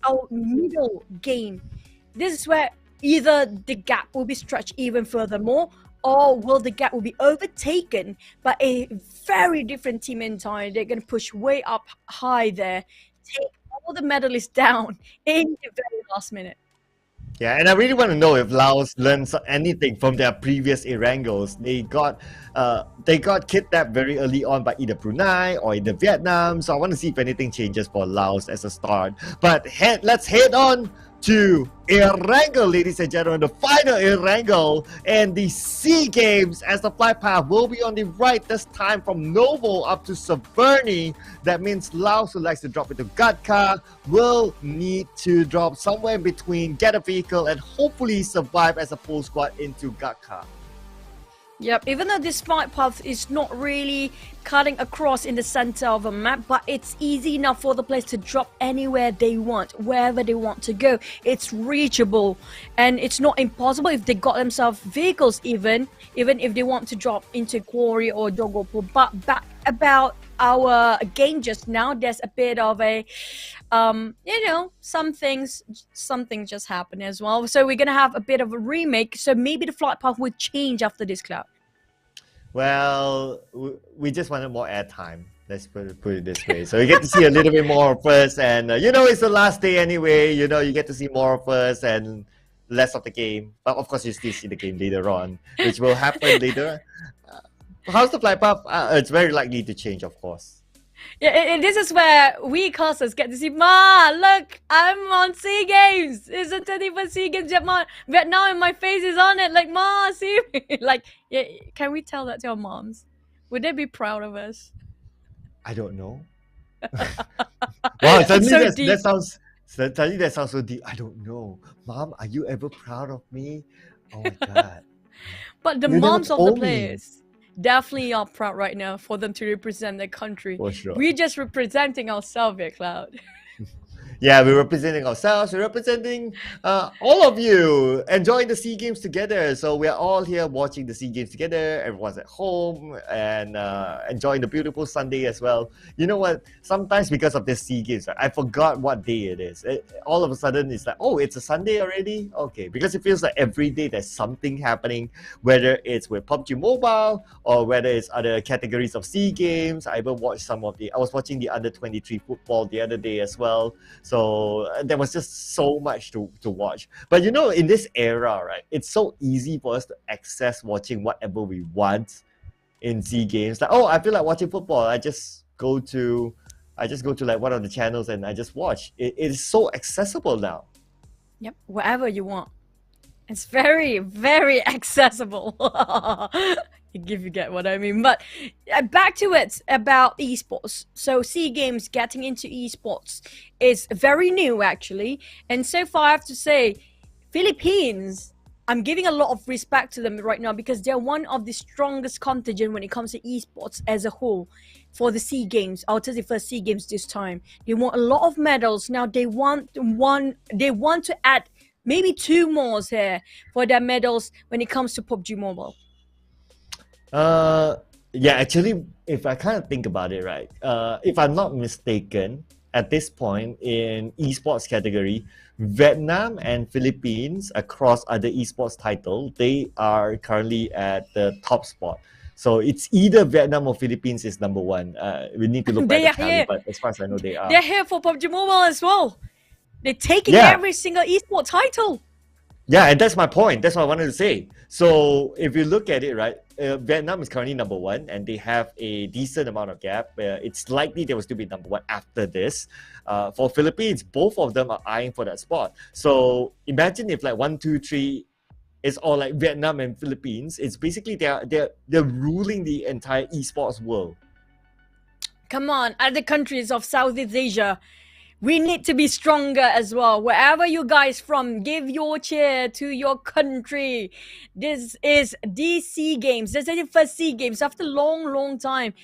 our middle game. This is where either the gap will be stretched even furthermore, or will the gap will be overtaken by a very different team entirely. They're going to push way up high there, take all the medalists down in the very last minute. Yeah, and I really want to know if Laos learned anything from their previous Erangels. They got kidnapped very early on by either Brunei or either Vietnam. So I want to see if anything changes for Laos as a start. But let's head on to Erangel, ladies and gentlemen, the final Erangel and the SEA Games, as the flight path will be on the right this time from Novo up to Saverny. That means Laos, who likes to drop into Gatka, will need to drop somewhere in between, get a vehicle, and hopefully survive as a full squad into Gatka. Yep, even though this flight path is not really cutting across in the center of a map, but it's easy enough for the players to drop anywhere they want, wherever they want to go. It's reachable, and it's not impossible if they got themselves vehicles even if they want to drop into Quarry or Dogopo. But back about our game just now, there's a bit of a, some things just happen as well. So we're going to have a bit of a remake. So maybe the flight path will change after this, Cloud. Well, we just wanted more airtime. Let's put it this way. So you get to see a little bit more of us. And, it's the last day anyway. You get to see more of us and less of the game. But of course, you still see the game later on, which will happen later. How's the flight path? It's very likely to change, of course. Yeah, this is where we casters get to see, Ma, look, I'm on SEA Games. It's the 21st SEA Games. Vietnam and my face is on it. Like, Ma, see me. Like, yeah, can we tell that to our moms? Would they be proud of us? I don't know. Wow, suddenly so that sounds so deep. I don't know. Mom, are you ever proud of me? Oh my God. But the moms of the players definitely are proud right now for them to represent their country. For sure. We're just representing ourselves here, Cloud. Yeah, we're representing ourselves. We're representing all of you enjoying the SEA Games together. So we're all here watching the SEA Games together. Everyone's at home and enjoying the beautiful Sunday as well. You know what? Sometimes because of this SEA Games, I forgot what day it is. All of a sudden, it's like, oh, it's a Sunday already? Okay, because it feels like every day there's something happening, whether it's with PUBG Mobile or whether it's other categories of SEA Games. I even watched I was watching the under-23 football the other day as well. So there was just so much to watch. But in this era, right, it's so easy for us to access watching whatever we want in SEA Games. Like, oh, I feel like watching football. I just go to like one of the channels and I just watch. It is so accessible now. Yep, whatever you want. It's very, very accessible. If you get what I mean. But back to it about esports. So SEA Games getting into esports is very new actually. And so far I have to say, Philippines, I'm giving a lot of respect to them right now because they're one of the strongest contingent when it comes to esports as a whole for the SEA Games, our 31st SEA Games this time. They want a lot of medals. Now they want to add maybe 2 more here for their medals when it comes to PUBG Mobile. Yeah, actually, if I kind of think about it, right, if I'm not mistaken, at this point in esports category, Vietnam and Philippines across other esports title, they are currently at the top spot. So it's either Vietnam or Philippines is number 1. We need to look back at the tally, but as far as I know, they are. They're here for PUBG Mobile as well. They're taking every single esports title. Yeah, and that's my point. That's what I wanted to say. So if you look at it, right, Vietnam is currently number 1 and they have a decent amount of gap. It's likely they will still be number 1 after this. For Philippines, both of them are eyeing for that spot. So imagine if like 1, 2, 3 is all like Vietnam and Philippines. It's basically they're ruling the entire esports world. Come on, other countries of Southeast Asia, we need to be stronger as well. Wherever you guys from, give your cheer to your country. This is the SEA Games. This is the first SEA Games after a long time.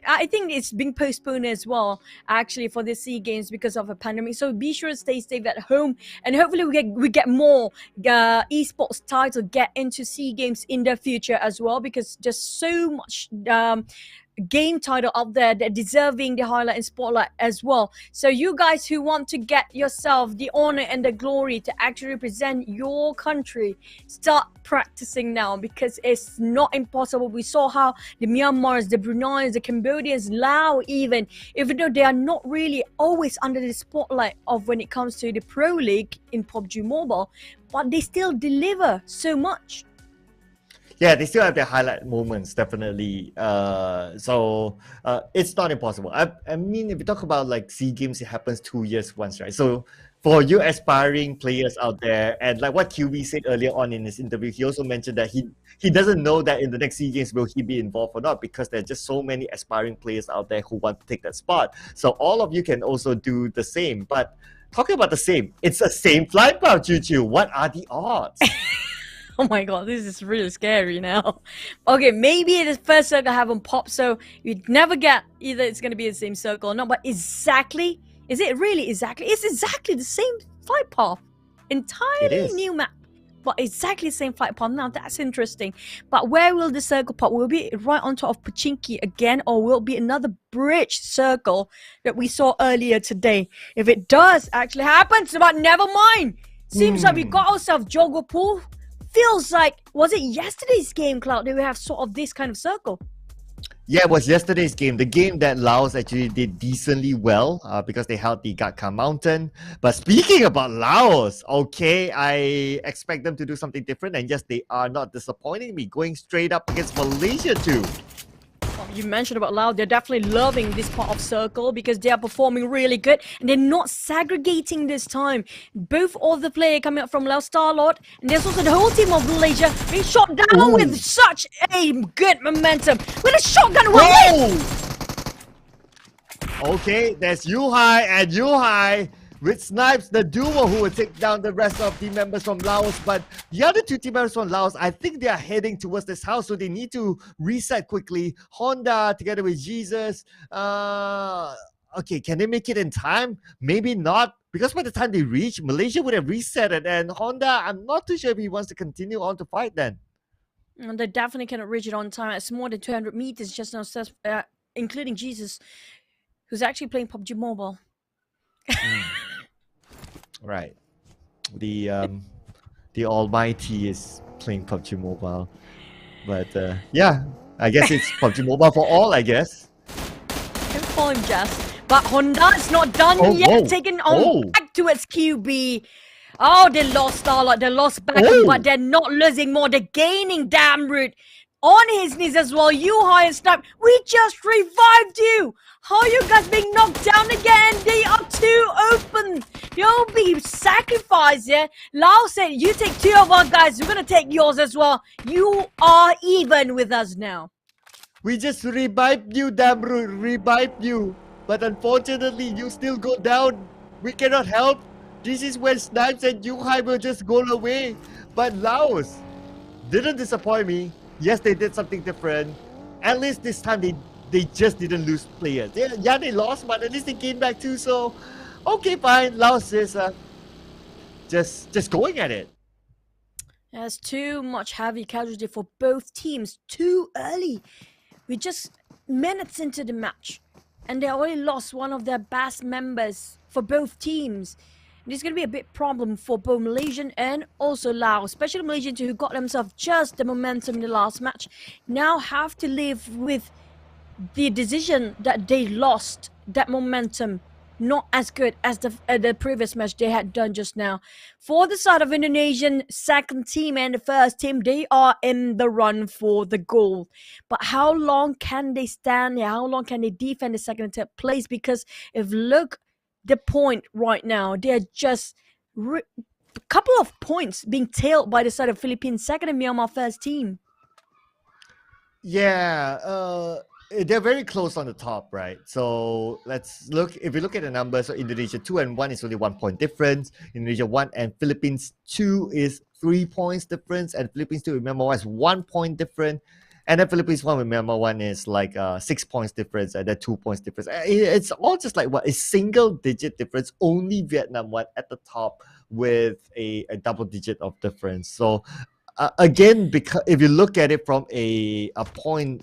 I think it's being postponed as well, actually, for the SEA Games because of a pandemic. So be sure to stay safe at home, and hopefully we get more esports title get into SEA Games in the future as well, because there's so much game title out there that deserving the highlight and spotlight as well. So you guys who want to get yourself the honor and the glory to actually represent your country, start practicing now, because it's not impossible. We saw how the Myanmars, the Brunei, the Cambodians, Laos even though they are not really always under the spotlight of when it comes to the Pro League in PUBG Mobile, but they still deliver so much. Yeah, they still have their highlight moments, definitely. So it's not impossible. I mean, if you talk about like SEA Games, it happens 2 years once, right? So for you aspiring players out there, and like what QB said earlier on in his interview, he also mentioned that he doesn't know that in the next SEA Games will he be involved or not, because there's just so many aspiring players out there who want to take that spot. So all of you can also do the same. But talking about the same, it's the same flight path, Choo Choo. What are the odds? Oh my god, this is really scary now. Okay, maybe the first circle haven't popped, so you'd never get either it's going to be the same circle or not, but exactly, is it really exactly? It's exactly the same flight path. Entirely new map, but exactly the same flight path. Now that's interesting. But where will the circle pop? Will it be right on top of Pachinki again, or will it be another bridge circle that we saw earlier today? If it does actually happen, but never mind. Seems like we got ourselves Jogopool. Feels like, was it yesterday's game, Cloud, that we have sort of this kind of circle? Yeah, it was yesterday's game. The game that Laos actually did decently well because they held the Gatka Mountain. But speaking about Laos, okay, I expect them to do something different. And yes, they are not disappointing me, going straight up against Malaysia too. You mentioned about Laos, they're definitely loving this part of circle because they are performing really good and they're not segregating this time. Both of the players coming up from Laos, Starlord, and there's also the whole team of Malaysia being shot down with such a good momentum with a shotgun. Okay, there's Yuhai and Yuhai with Snipes, the duo who will take down the rest of the members from Laos. But the other two team members from Laos, I think they are heading towards this house, so they need to reset quickly. Honda together with Jesus. Okay, can they make it in time? Maybe not, because by the time they reach, Malaysia would have reset it. And Honda, I'm not too sure if he wants to continue on to fight then. And they definitely cannot reach it on time. It's more than 200 meters just now, including Jesus, who's actually playing PUBG Mobile. Right. The Almighty is playing PUBG Mobile. But yeah, I guess it's PUBG Mobile for all, I guess. Don't call him Jess. But Honda's not done yet, taking on back towards QB. Oh, they lost Starlight, they lost back, but they're not losing more, they're gaining damn root. On his knees as well, Yuhai and Snipe, we just revived you! How are you guys being knocked down again? They are too open! You'll be sacrificed, yeah? Lao said, you take two of our guys, we're gonna take yours as well. You are even with us now. We just revived you, Damru, revived you. But unfortunately, you still go down. We cannot help. This is when Snipes and Yuhai will just go away. But Laos didn't disappoint me. Yes, they did something different. At least this time they just didn't lose players. Yeah, they lost, but at least they gained back too. So, okay, fine. Laos is just going at it. There's too much heavy casualty for both teams too early. We're just minutes into the match, and they already lost one of their best members for both teams. This is going to be a big problem for both Malaysian and also Laos, especially Malaysians who got themselves just the momentum in the last match. Now have to live with the decision that they lost that momentum, not as good as the previous match they had done just now. For the side of Indonesian second team and the first team, they are in the run for the goal. But how long can they stand here? How long can they defend the second and third place? Because if look the point right now, they're just a couple of points being tailed by the side of Philippines second and Myanmar first team. Yeah, they're very close on the top, right? So let's look. If you look at the numbers, so Indonesia 2 and 1 is only 1 point difference. Indonesia 1 and Philippines 2 is 3 points difference, and Philippines 2 with Myanmar 1 is 1 point different. And then Philippines 1 with Myanmar 1 is like 6 points difference, and then 2 points difference. It's all just like what, a single digit difference. Only Vietnam 1 at the top with a double digit of difference. So again, because if you look at it from a point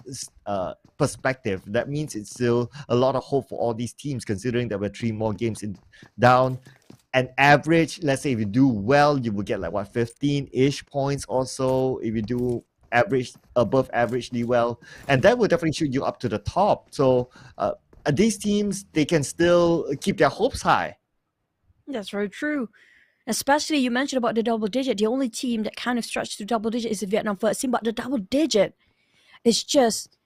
perspective, that means it's still a lot of hope for all these teams, considering that we're 3 more games down. An average, let's say if you do well, you will get like what, 15-ish points also if you do above averagely well, and that will definitely shoot you up to the top. So these teams, they can still keep their hopes high. That's very true. Especially you mentioned about the double digit. The only team that kind of stretched to double digit is the Vietnam first team, but the double digit is just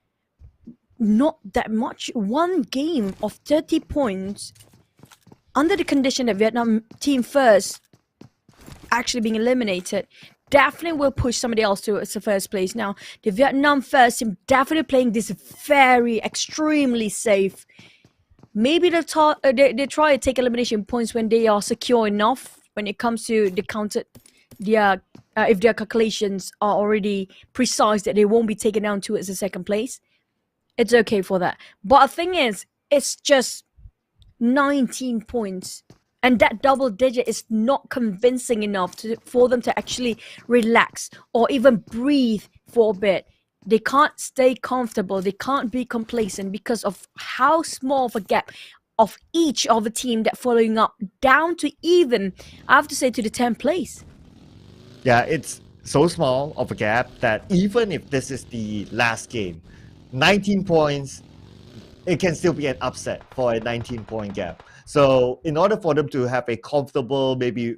not that much. One game of 30 points under the condition that Vietnam team first actually being eliminated definitely will push somebody else to the first place. Now, the Vietnam first team definitely playing this very extremely safe. Maybe they try to take elimination points when they are secure enough when it comes to the counted, if their calculations are already precise that they won't be taken down towards the second place. It's okay for that. But the thing is, it's just 19 points. And that double digit is not convincing enough for them to actually relax or even breathe for a bit. They can't stay comfortable. They can't be complacent because of how small of a gap of each of the team that following up down to even, I have to say, to the 10th place. Yeah, it's so small of a gap that even if this is the last game, 19 points, it can still be an upset for a 19-point gap. So in order for them to have a comfortable, maybe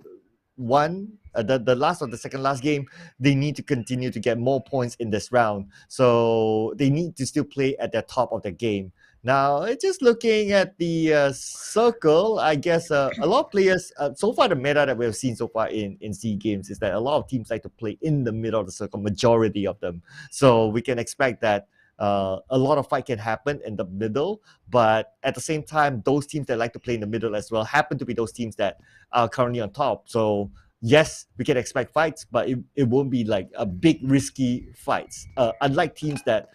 the last or the second last game, they need to continue to get more points in this round. So they need to still play at the top of the game. Now, just looking at the circle, I guess a lot of players, so far the meta that we've seen so far in SEA Games is that a lot of teams like to play in the middle of the circle, majority of them. So we can expect that a lot of fight can happen in the middle, but at the same time, those teams that like to play in the middle as well happen to be those teams that are currently on top. So yes, we can expect fights, but it won't be like a big risky fights. Unlike teams that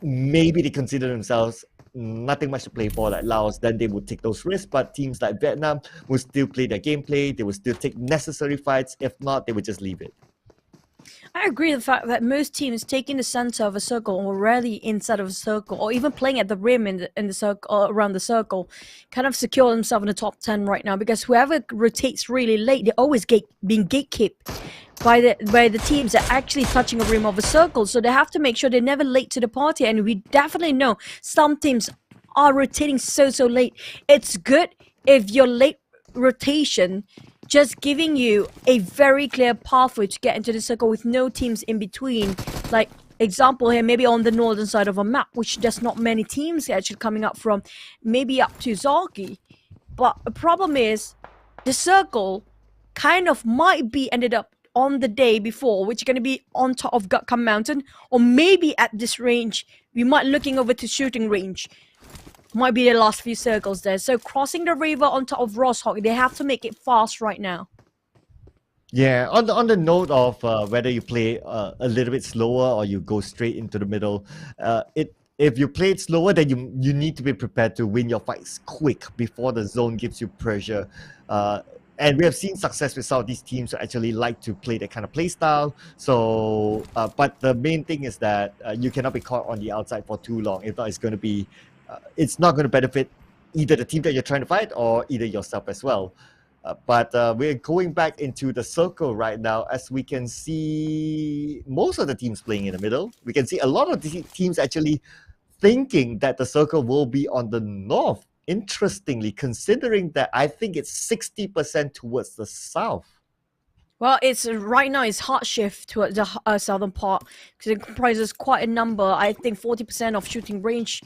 maybe they consider themselves nothing much to play for, like Laos, then they would take those risks. But teams like Vietnam will still play their gameplay. They will still take necessary fights. If not, they would just leave it. I agree with the fact that most teams taking the center of a circle or rally inside of a circle or even playing at the rim in the circle around the circle kind of secure themselves in the top 10 right now, because whoever rotates really late, they're always being gatekept by the teams that are actually touching a rim of a circle. So they have to make sure they're never late to the party, and we definitely know some teams are rotating so late. It's good if your late rotation just giving you a very clear pathway to get into the circle with no teams in between. Like example here, maybe on the northern side of a map, which there's not many teams actually coming up from, maybe up to Zalgi. But the problem is the circle kind of might be ended up on the day before, which is going to be on top of Gutkam Mountain, or maybe at this range, we might looking over to shooting range. Might be the last few circles there. So crossing the river on top of Rosshawk, they have to make it fast right now. Yeah, on the note of whether you play a little bit slower or you go straight into the middle, if you play it slower, then you need to be prepared to win your fights quick before the zone gives you pressure. And we have seen success with some of these teams who actually like to play that kind of play style. So, but the main thing is that you cannot be caught on the outside for too long. If not, it's not going to benefit either the team that you're trying to fight or either yourself as well. But we're going back into the circle right now, as we can see most of the teams playing in the middle. We can see a lot of the teams actually thinking that the circle will be on the north. Interestingly, considering that I think it's 60% towards the south. Well, it's right now it's hard shift towards the southern part because it comprises quite a number. I think 40% of shooting range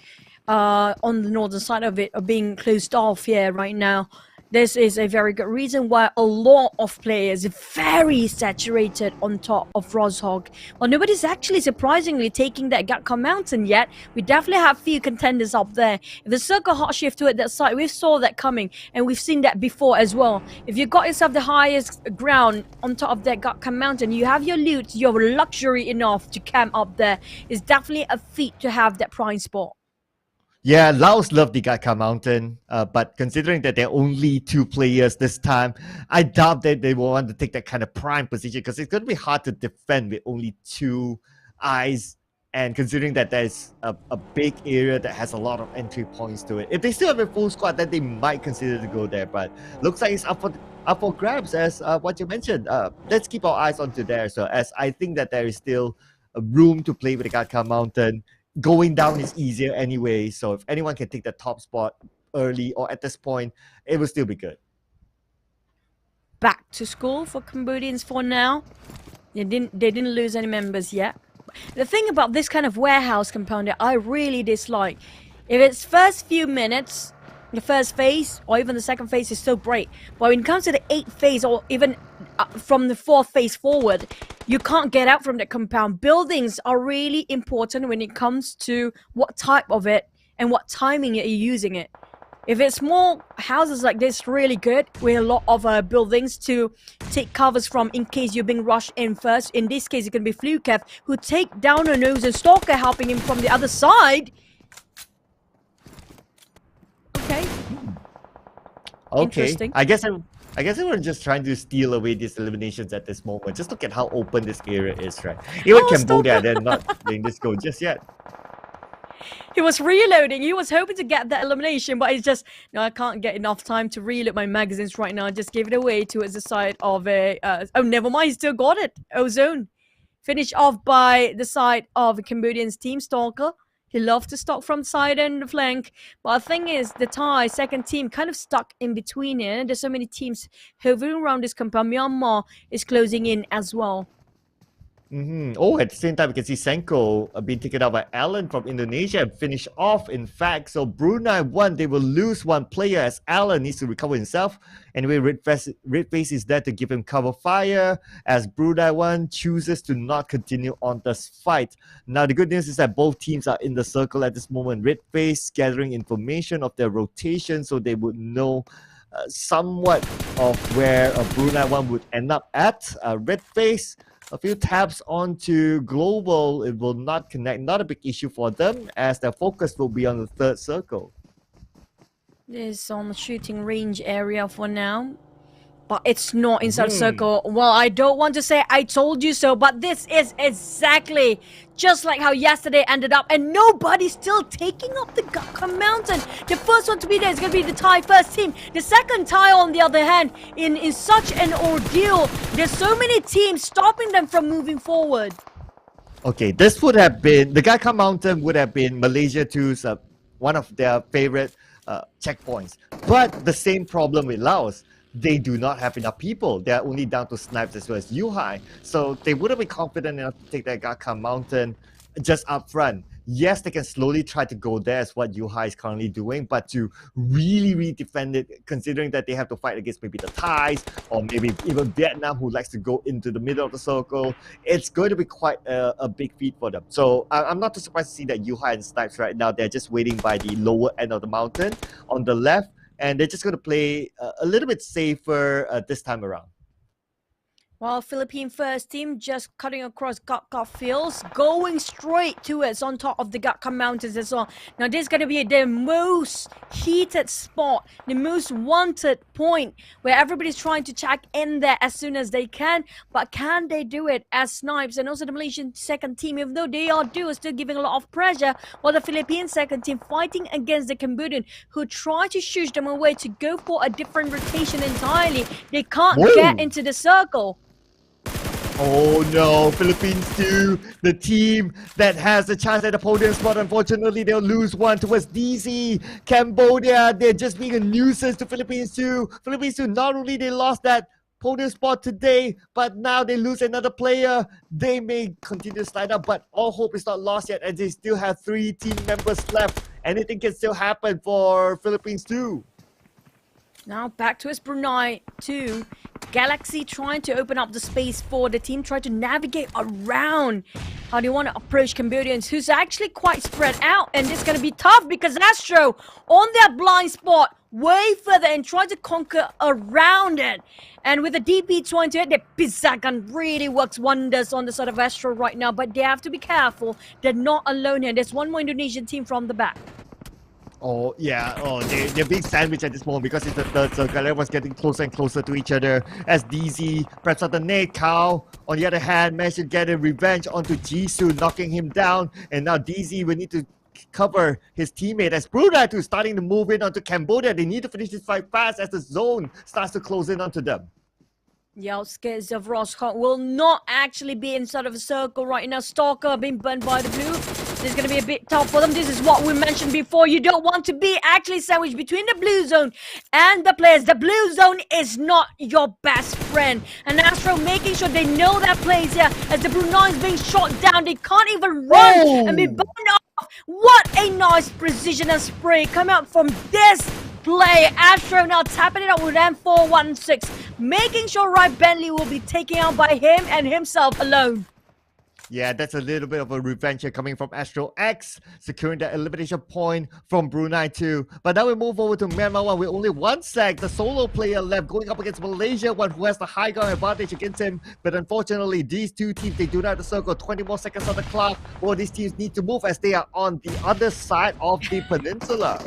on the northern side of it are being closed off here right now. This is a very good reason why a lot of players are very saturated on top of Rozhog. Well, nobody's actually surprisingly taking that Gatka Mountain yet. We definitely have few contenders up there. If the circle hot shift to it that side, we saw that coming, and we've seen that before as well. If you got yourself the highest ground on top of that Gatka Mountain, you have your loot, you're luxury enough to camp up there. It's definitely a feat to have that prime spot. Yeah, Laos love the Gatka Mountain, but considering that there are only 2 players this time, I doubt that they will want to take that kind of prime position because it's going to be hard to defend with only 2 eyes. And considering that there's a big area that has a lot of entry points to it, if they still have a full squad, then they might consider to go there. But looks like it's up for grabs, as what you mentioned. Let's keep our eyes onto there. So as I think that there is still room to play with the Gatka Mountain. Going down is easier anyway, so if anyone can take the top spot early or at this point, it will still be good. Back to school for Cambodians for now. They didn't lose any members yet. The thing about this kind of warehouse component I really dislike, if it's first few minutes, the first phase or even the second phase is so great, but when it comes to the 8th phase or even from the 4th phase forward, you can't get out from the compound. Buildings are really important when it comes to what type of it and what timing you're using it. If it's more houses like this, really good with a lot of buildings to take covers from in case you're being rushed in first. In this case, it can be Flukev who take down a nose and Stalker helping him from the other side. Okay. I guess everyone's just trying to steal away these eliminations at this moment. Just look at how open this area is, right? Even Cambodia, they're not letting this go just yet. He was reloading. He was hoping to get that elimination, but he's just, no, I can't get enough time to reload my magazines right now. Just give it away towards the side of a... oh, never mind. He still got it. Ozone. Finished off by the side of Cambodian's Team Stalker. He loves to stalk from side and the flank. But the thing is, the Thai second team kind of stuck in between here. There's so many teams hovering around this compound. Myanmar is closing in as well. Oh, at the same time, we can see Senko being taken out by Alan from Indonesia and finish off, in fact. So Brunei won. They will lose 1 player as Alan needs to recover himself. Anyway, Redface is there to give him cover fire as Brunei 1 chooses to not continue on this fight. Now, the good news is that both teams are in the circle at this moment. Redface gathering information of their rotation so they would know somewhat of where Brunei 1 would end up at. Redface, a few taps onto global, it will not connect. Not a big issue for them as their focus will be on the 3rd circle. This on the shooting range area for now. But it's not inside the circle. Well, I don't want to say I told you so, but this is exactly just like how yesterday ended up, and nobody's still taking up the Gatka Mountain. The first one to be there is going to be the Thai first team. The second Thai, on the other hand, in such an ordeal, there's so many teams stopping them from moving forward. Okay, this would have been, the Gatka Mountain would have been Malaysia 2's one of their favorite checkpoints. But the same problem with Laos. They do not have enough people. They're only down to snipes as well as Yuhai. So they wouldn't be confident enough to take that Gatka Mountain just up front. Yes, they can slowly try to go there as what Yuhai is currently doing, but to really defend it, considering that they have to fight against maybe the Thais or maybe even Vietnam who likes to go into the middle of the circle, it's going to be quite a big feat for them. So I'm not too surprised to see that Yuhai and Snipes right now, they're just waiting by the lower end of the mountain on the left. And they're just going to play a little bit safer this time around. Well, Philippine first team just cutting across Gatka Fields, going straight to it on top of the Gatka Mountains as well. Now, this is going to be the most heated spot, the most wanted point where everybody's trying to check in there as soon as they can. But can they do it as Snipes and also the Malaysian second team, even though they are still giving a lot of pressure, while the Philippine second team fighting against the Cambodian who try to shush them away to go for a different rotation entirely. They can't get into the circle. Oh no, Philippines 2, the team that has a chance at the podium spot. Unfortunately, they'll lose 1 towards DC. Cambodia, they're just being a nuisance to Philippines 2. Philippines 2, not only they lost that podium spot today, but now they lose another player. They may continue to slide up, but all hope is not lost yet as they still have 3 team members left. Anything can still happen for Philippines 2. Now back to Brunei 2. Galaxy trying to open up the space for the team, trying to navigate around how they want to approach Cambodians, who's actually quite spread out, and it's going to be tough because Astro on their blind spot way further and trying to conquer around it. And with the DP-28, the Pizagan really works wonders on the side of Astro right now, but they have to be careful. They're not alone here. There's one more Indonesian team from the back. Oh, yeah. Oh, they're being sandwiched at this moment because it's the third circle. Everyone's getting closer and closer to each other as DZ preps out the nade. Kao, on the other hand, managed to get a revenge onto Jisoo, knocking him down. And now DZ will need to cover his teammate as Brunei too starting to move in onto Cambodia. They need to finish this fight fast as the zone starts to close in onto them. The outskirts of Roscoe will not actually be inside of a circle right now. Stalker being burned by the blue. This is going to be a bit tough for them. This is what we mentioned before. You don't want to be actually sandwiched between the blue zone and the players. The blue zone is not your best friend. And Astro making sure they know that place here. As the Brunei is being shot down, they can't even run and be burned off. What a nice precision and spray come out from this play. Astro now tapping it up with M416, making sure Right Bentley will be taken out by him and himself alone. Yeah, that's a little bit of a revenge here coming from Astro X, securing that elimination point from Brunei too. But now we move over to Myanmar 1 with only one sec, the solo player left, going up against Malaysia, one who has the high ground advantage against him. But unfortunately, these two teams, they do not have the circle. 20 more seconds on the clock. Well, these teams need to move as they are on the other side of the peninsula.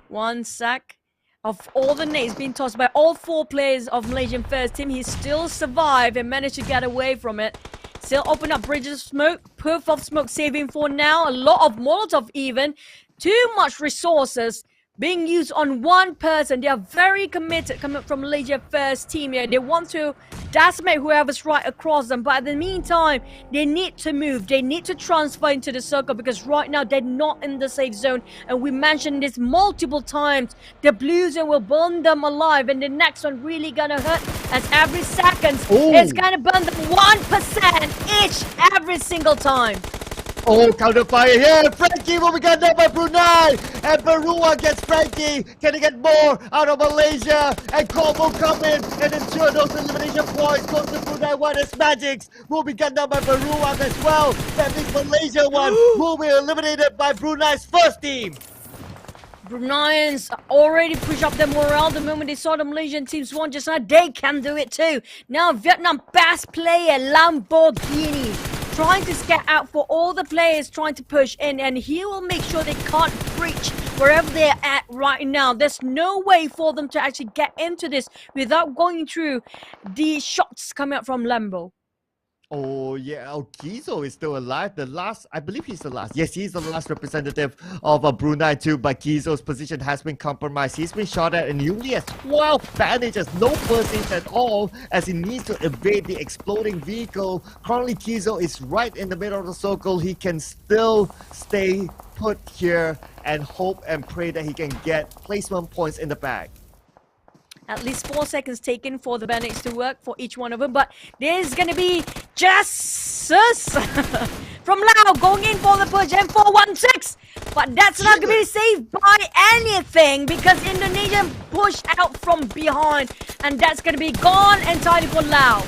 One sec. Of all the nades being tossed by all four players of Malaysian first team, he still survived and managed to get away from it. Still open up bridges of smoke. Puff of smoke saving for now. A lot of Molotov even. Too much resources being used on one person. They are very committed coming from Malaysia first team here. They want to decimate whoever's right across them. But in the meantime, they need to move. They need to transfer into the circle because right now they're not in the safe zone. And we mentioned this multiple times. The blue zone will burn them alive. And the next one really gonna hurt as every second it's gonna burn them 1% each every single time. Oh, counter fire here. Frankie will be gunned down by Brunei. And Barua gets Frankie. Can he get more out of Malaysia? And Combo come in and ensure those elimination points go to Brunei 1 as Magics will be gunned down by Barua as well. That means Malaysia 1 will be eliminated by Brunei's first team. Bruneians already push up their morale the moment they saw the Malaysian teams won just now. They can do it too. Now Vietnam best player Lamborghini trying to scat out for all the players trying to push in, and he will make sure they can't breach wherever they're at right now. There's no way for them to actually get into this without going through the shots coming out from Lambo. Oh, yeah. Oh, Kizo is still alive. The last, I believe he's the last. Yes, he's the last representative of Brunei too, but Kizo's position has been compromised. He's been shot at and he only has 12 bandages, no first aid at all, as he needs to evade the exploding vehicle. Currently, Kizo is right in the middle of the circle. He can still stay put here and hope and pray that he can get placement points in the bag. At least 4 seconds taken for the bandits to work for each one of them. But there's going to be Justice from Lao going in for the push. M416. But that's not going to be saved by anything because Indonesia pushed out from behind. And that's going to be gone entirely for Lao.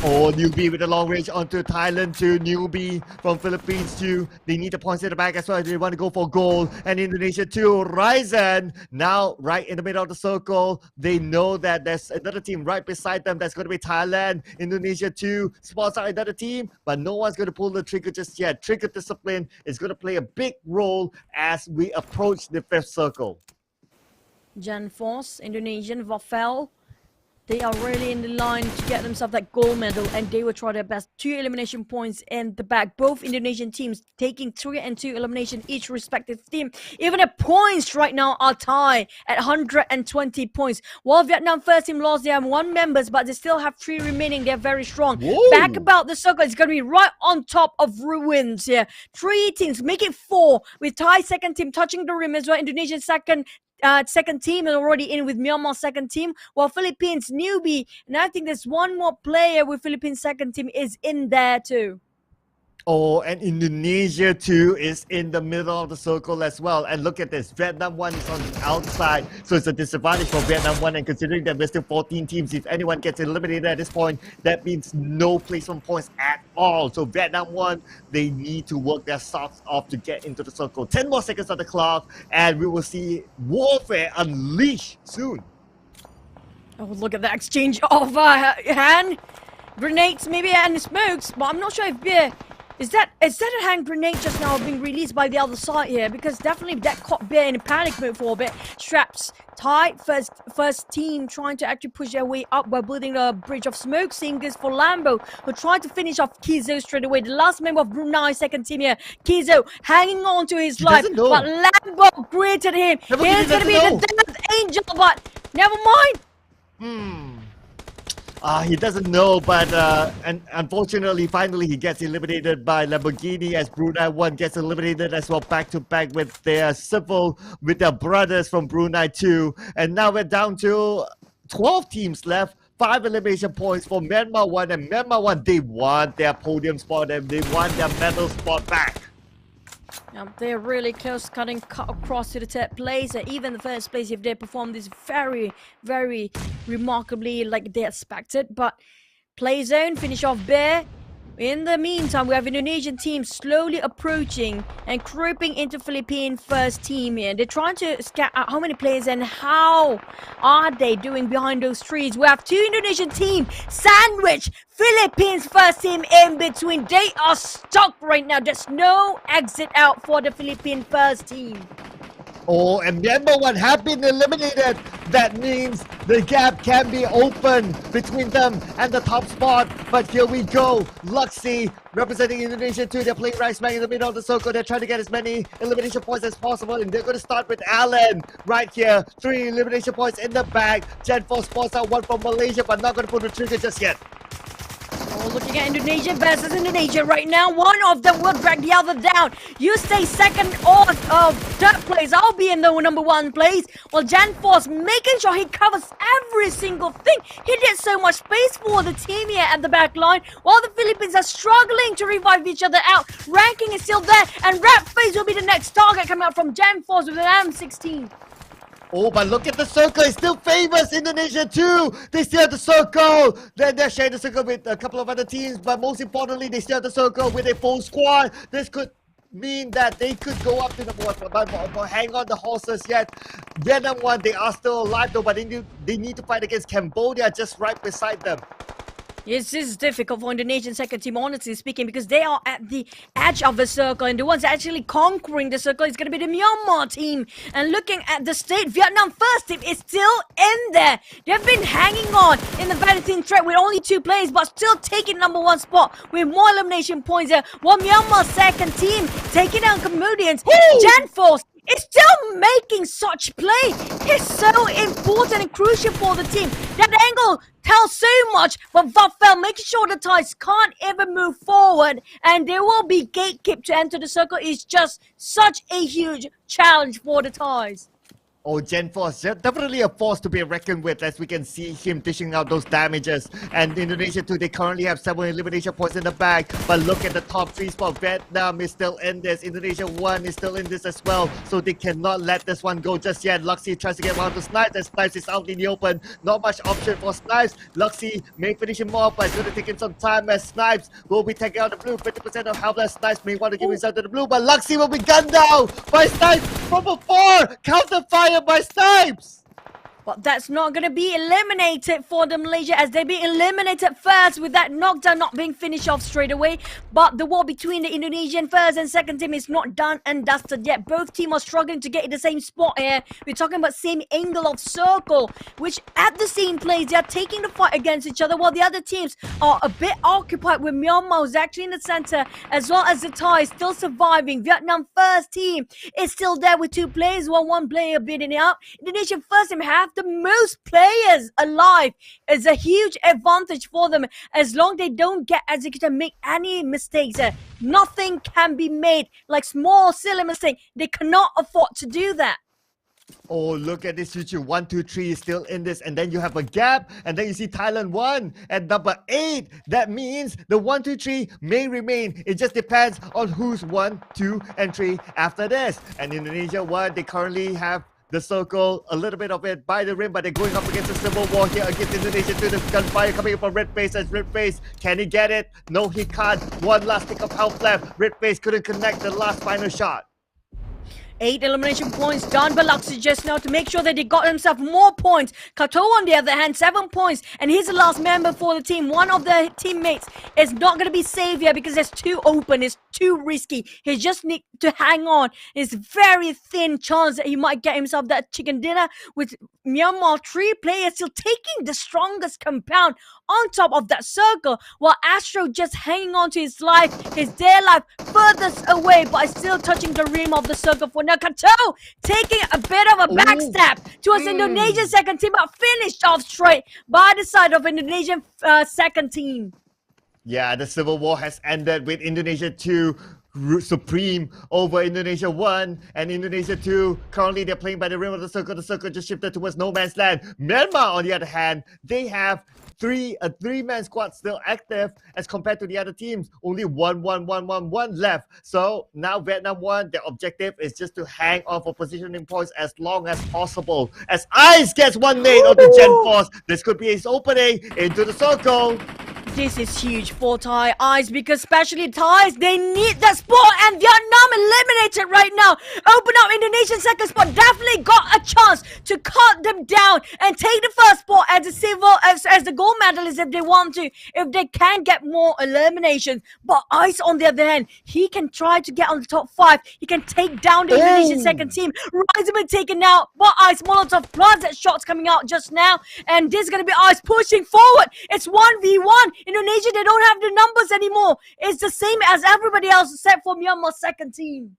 Oh, Newbie with the long range onto Thailand too. Newbie from Philippines too. They need the points in the back as well. They want to go for goal. And Indonesia too. Ryzen now right in the middle of the circle. They know that there's another team right beside them. That's going to be Thailand. Indonesia too. Spots out another team. But no one's going to pull the trigger just yet. Trigger discipline is going to play a big role as we approach the fifth circle. Jan Force, Indonesian, Vafel. They are really in the line to get themselves that gold medal, and they will try their best. 2 elimination points in the back. Both Indonesian teams taking 3 and 2 elimination each respective team. Even the points right now are tied at 120 points. While Vietnam first team lost, they have 1 members, but they still have 3 remaining. They're very strong. Whoa. Back about the circle, it's going to be right on top of ruins here. 3 teams, make it 4, with Thai second team touching the rim as well. Indonesian second team is already in with Myanmar second team, while Philippines newbie, and I think there's one more player with Philippines second team is in there too. Oh, and Indonesia too is in the middle of the circle as well. And look at this, Vietnam 1 is on the outside. So it's a disadvantage for Vietnam 1, and considering that there's still 14 teams, if anyone gets eliminated at this point, that means no placement points at all. So Vietnam 1, they need to work their socks off to get into the circle. 10 more seconds on the clock, and we will see warfare unleashed soon. Oh, look at that exchange of hand grenades, maybe, and smokes, but I'm not sure if Beer... Is that a hand grenade just now being released by the other side here? Because definitely that caught Bear in a panic mode for a bit. Straps tight. First team trying to actually push their way up by building a bridge of smoke. Same goes for Lambo, who tried to finish off Kizo straight away. The last member of Brunei, second team here. Kizo hanging on to his life, but Lambo greeted him. Here's going to be the Death Angel, but never mind. He doesn't know, but and unfortunately, finally he gets eliminated by Lamborghini as Brunei 1 gets eliminated as well, back to back with their brothers from Brunei 2. And now we're down to 12 teams left. 5 elimination points for Myanmar 1, and Myanmar 1, they want their podium spot and they want their medal spot back. They're really close, cut across to the third place. Even the first place, if they perform this very, very remarkably like they expected. But play zone, finish off Bear. In the meantime, we have Indonesian team slowly approaching and creeping into Philippine first team here. They're trying to scout out how many players and how are they doing behind those trees. We have 2 Indonesian team sandwich Philippines first team in between. They are stuck right now. There's no exit out for the Philippine first team. Oh, and Myanmar 1 have been eliminated. That means the gap can be open between them and the top spot. But here we go. Luxy representing Indonesia 2. They're playing right smack in the middle of the circle. They're trying to get as many elimination points as possible. And they're going to start with Alan right here. 3 elimination points in the bag. Gen 4 spots out 1 from Malaysia, but not going to pull the trigger just yet. Oh, looking at Indonesia versus Indonesia right now. One of them will drag the other down. You stay second or third place. I'll be in the number 1 place. Well, Jan Force making sure he covers every single thing. He did so much space for the team here at the back line, while the Philippines are struggling to revive each other out. Ranking is still there, and Rat Face will be the next target coming out from Jan Force with an M16. Oh, but look at the circle. It still favors Indonesia too. They still have the circle. Then they're sharing the circle with a couple of other teams. But most importantly, they still have the circle with a full squad. This could mean that they could go up to number 1. But hang on the horses yet. Vietnam 1, they are still alive though. But they need to fight against Cambodia just right beside them. Yes, this is difficult for Indonesian second team, honestly speaking, because they are at the edge of the circle, and the ones actually conquering the circle is going to be the Myanmar team. And looking at the state, Vietnam first team is still in there. They've been hanging on in the balancing threat with only 2 players, but still taking number 1 spot with more elimination points there. While Myanmar second team taking down Cambodians, Jan Force is still making such play. It's so important and crucial for the team. That angle tells so much, but Vaffel making sure the Thais can't ever move forward, and there will be gatekeep to enter the circle is just such a huge challenge for the Thais. Oh, Gen Force, definitely a force to be reckoned with, as we can see him dishing out those damages. And Indonesia too, they currently have 7 elimination points in the bag. But look at the top 3 spot. Vietnam is still in this. Indonesia 1 is still in this as well. So they cannot let this one go just yet. Luxy tries to get around to Snipes, and Snipes is out in the open. Not much option for Snipes. Luxy may finish him off, but it's going to take him some time as Snipes will be taking out the blue. 50% of helpless Snipes may want to give himself to the blue, but Luxy will be gunned down by Snipes from afar. Counter fire by Snipes! But that's not going to be eliminated for the Malaysia, as they be eliminated first with that knockdown not being finished off straight away. But the war between the Indonesian first and second team is not done and dusted yet. Both teams are struggling to get in the same spot here. We're talking about same angle of circle, which at the same place, they are taking the fight against each other, while the other teams are a bit occupied with Myanmar, who's actually in the center, as well as the Thai still surviving. Vietnam first team is still there with 2 players, while 1 player beating it up. Indonesian first team have the most players alive. Is a huge advantage for them, as long as they don't get executed and make any mistakes. Nothing can be made, like small silly mistake. They cannot afford to do that. Oh, look at this, Chuchu. 1, 2, 3 is still in this, and then you have a gap, and then you see Thailand 1 at number 8. That means the 1, 2, 3 may remain. It just depends on who's 1, 2, and 3 after this. And Indonesia 1, they currently have the circle, a little bit of it by the rim, but they're going up against a civil war here against Indonesia to the gunfire coming up from Red Face as Red Face. Can he get it? No, he can't. One last tick of health left. Red Face couldn't connect the last final shot. 8 elimination points done by Luxy just now to make sure that they got themselves more points. Kato on the other hand, 7 points, and he's the last member for the team. One of the teammates is not going to be saved here because it's too open, it's too risky. He just needs to hang on. It's very thin chance that he might get himself that chicken dinner with Myanmar 3 players still taking the strongest compound on top of that circle, while Astro just hanging on to his life, his dear life furthest away, but still touching the rim of the circle for now. Kato taking a bit of a backstab towards Indonesian second team, but finished off straight by the side of Indonesian second team. Yeah, the civil war has ended with Indonesia 2 supreme over Indonesia 1, and Indonesia 2 currently they're playing by the rim of the circle. The circle just shifted towards no man's land. Myanmar, on the other hand, they have a three-man squad still active as compared to the other teams. Only one left. So now Vietnam 1, their objective is just to hang on for positioning points as long as possible. As Ice gets one nade on the Gen Force, this could be his opening into the circle. This is huge for Thai eyes because especially Thais, they need that spot, and Vietnam eliminated right now. Open up Indonesian second spot, definitely got a chance to cut them down and take the first spot as the gold medalist if they want to, if they can get more eliminations. But Ice on the other hand, he can try to get on the top 5. He can take down the Indonesian second team. Rise been taken out, but Ice Molotov plus that shots coming out just now, and this is gonna be Ice pushing forward. It's 1v1. Indonesia, they don't have the numbers anymore. It's the same as everybody else except for Myanmar's second team.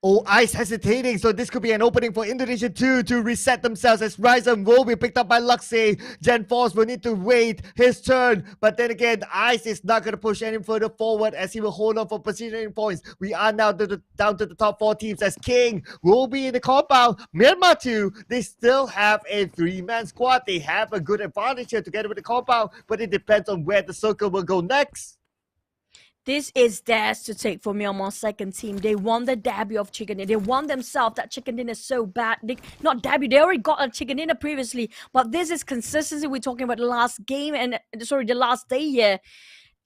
Oh, Ice hesitating, so this could be an opening for Indonesia 2 to reset themselves as Ryzen will be picked up by Luxy. Gen Force will need to wait his turn, but then again, Ice is not going to push any further forward as he will hold on for positioning points. We are now down to the top 4 teams as King will be in the compound. Myanmar 2, they still have a 3-man squad. They have a good advantage here together with the compound, but it depends on where the circle will go next. This is theirs to take for Myanmar's second team. They want the debut of chicken dinner. They want themselves. That chicken dinner is so bad. Not debut. They already got a chicken dinner previously. But this is consistency. We're talking about the last game and the last day here.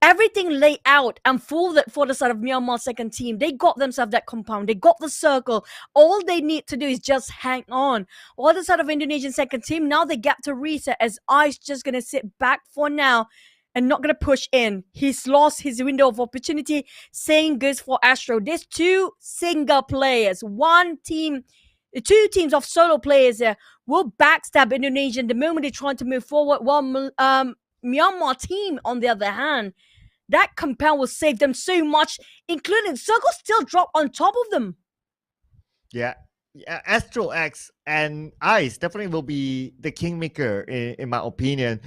Everything laid out and folded for the side of Myanmar's second team. They got themselves that compound. They got the circle. All they need to do is just hang on. All the side of Indonesian second team, now they get to reset as Ice just going to sit back for now and not going to push in. He's lost his window of opportunity. Same goes for Astro. There's 2 single players. 2 teams of solo players there will backstab Indonesia the moment they're trying to move forward. While Myanmar team, on the other hand, that compound will save them so much, including Circle still drop on top of them. Yeah, Astro X and Ice definitely will be the kingmaker in my opinion.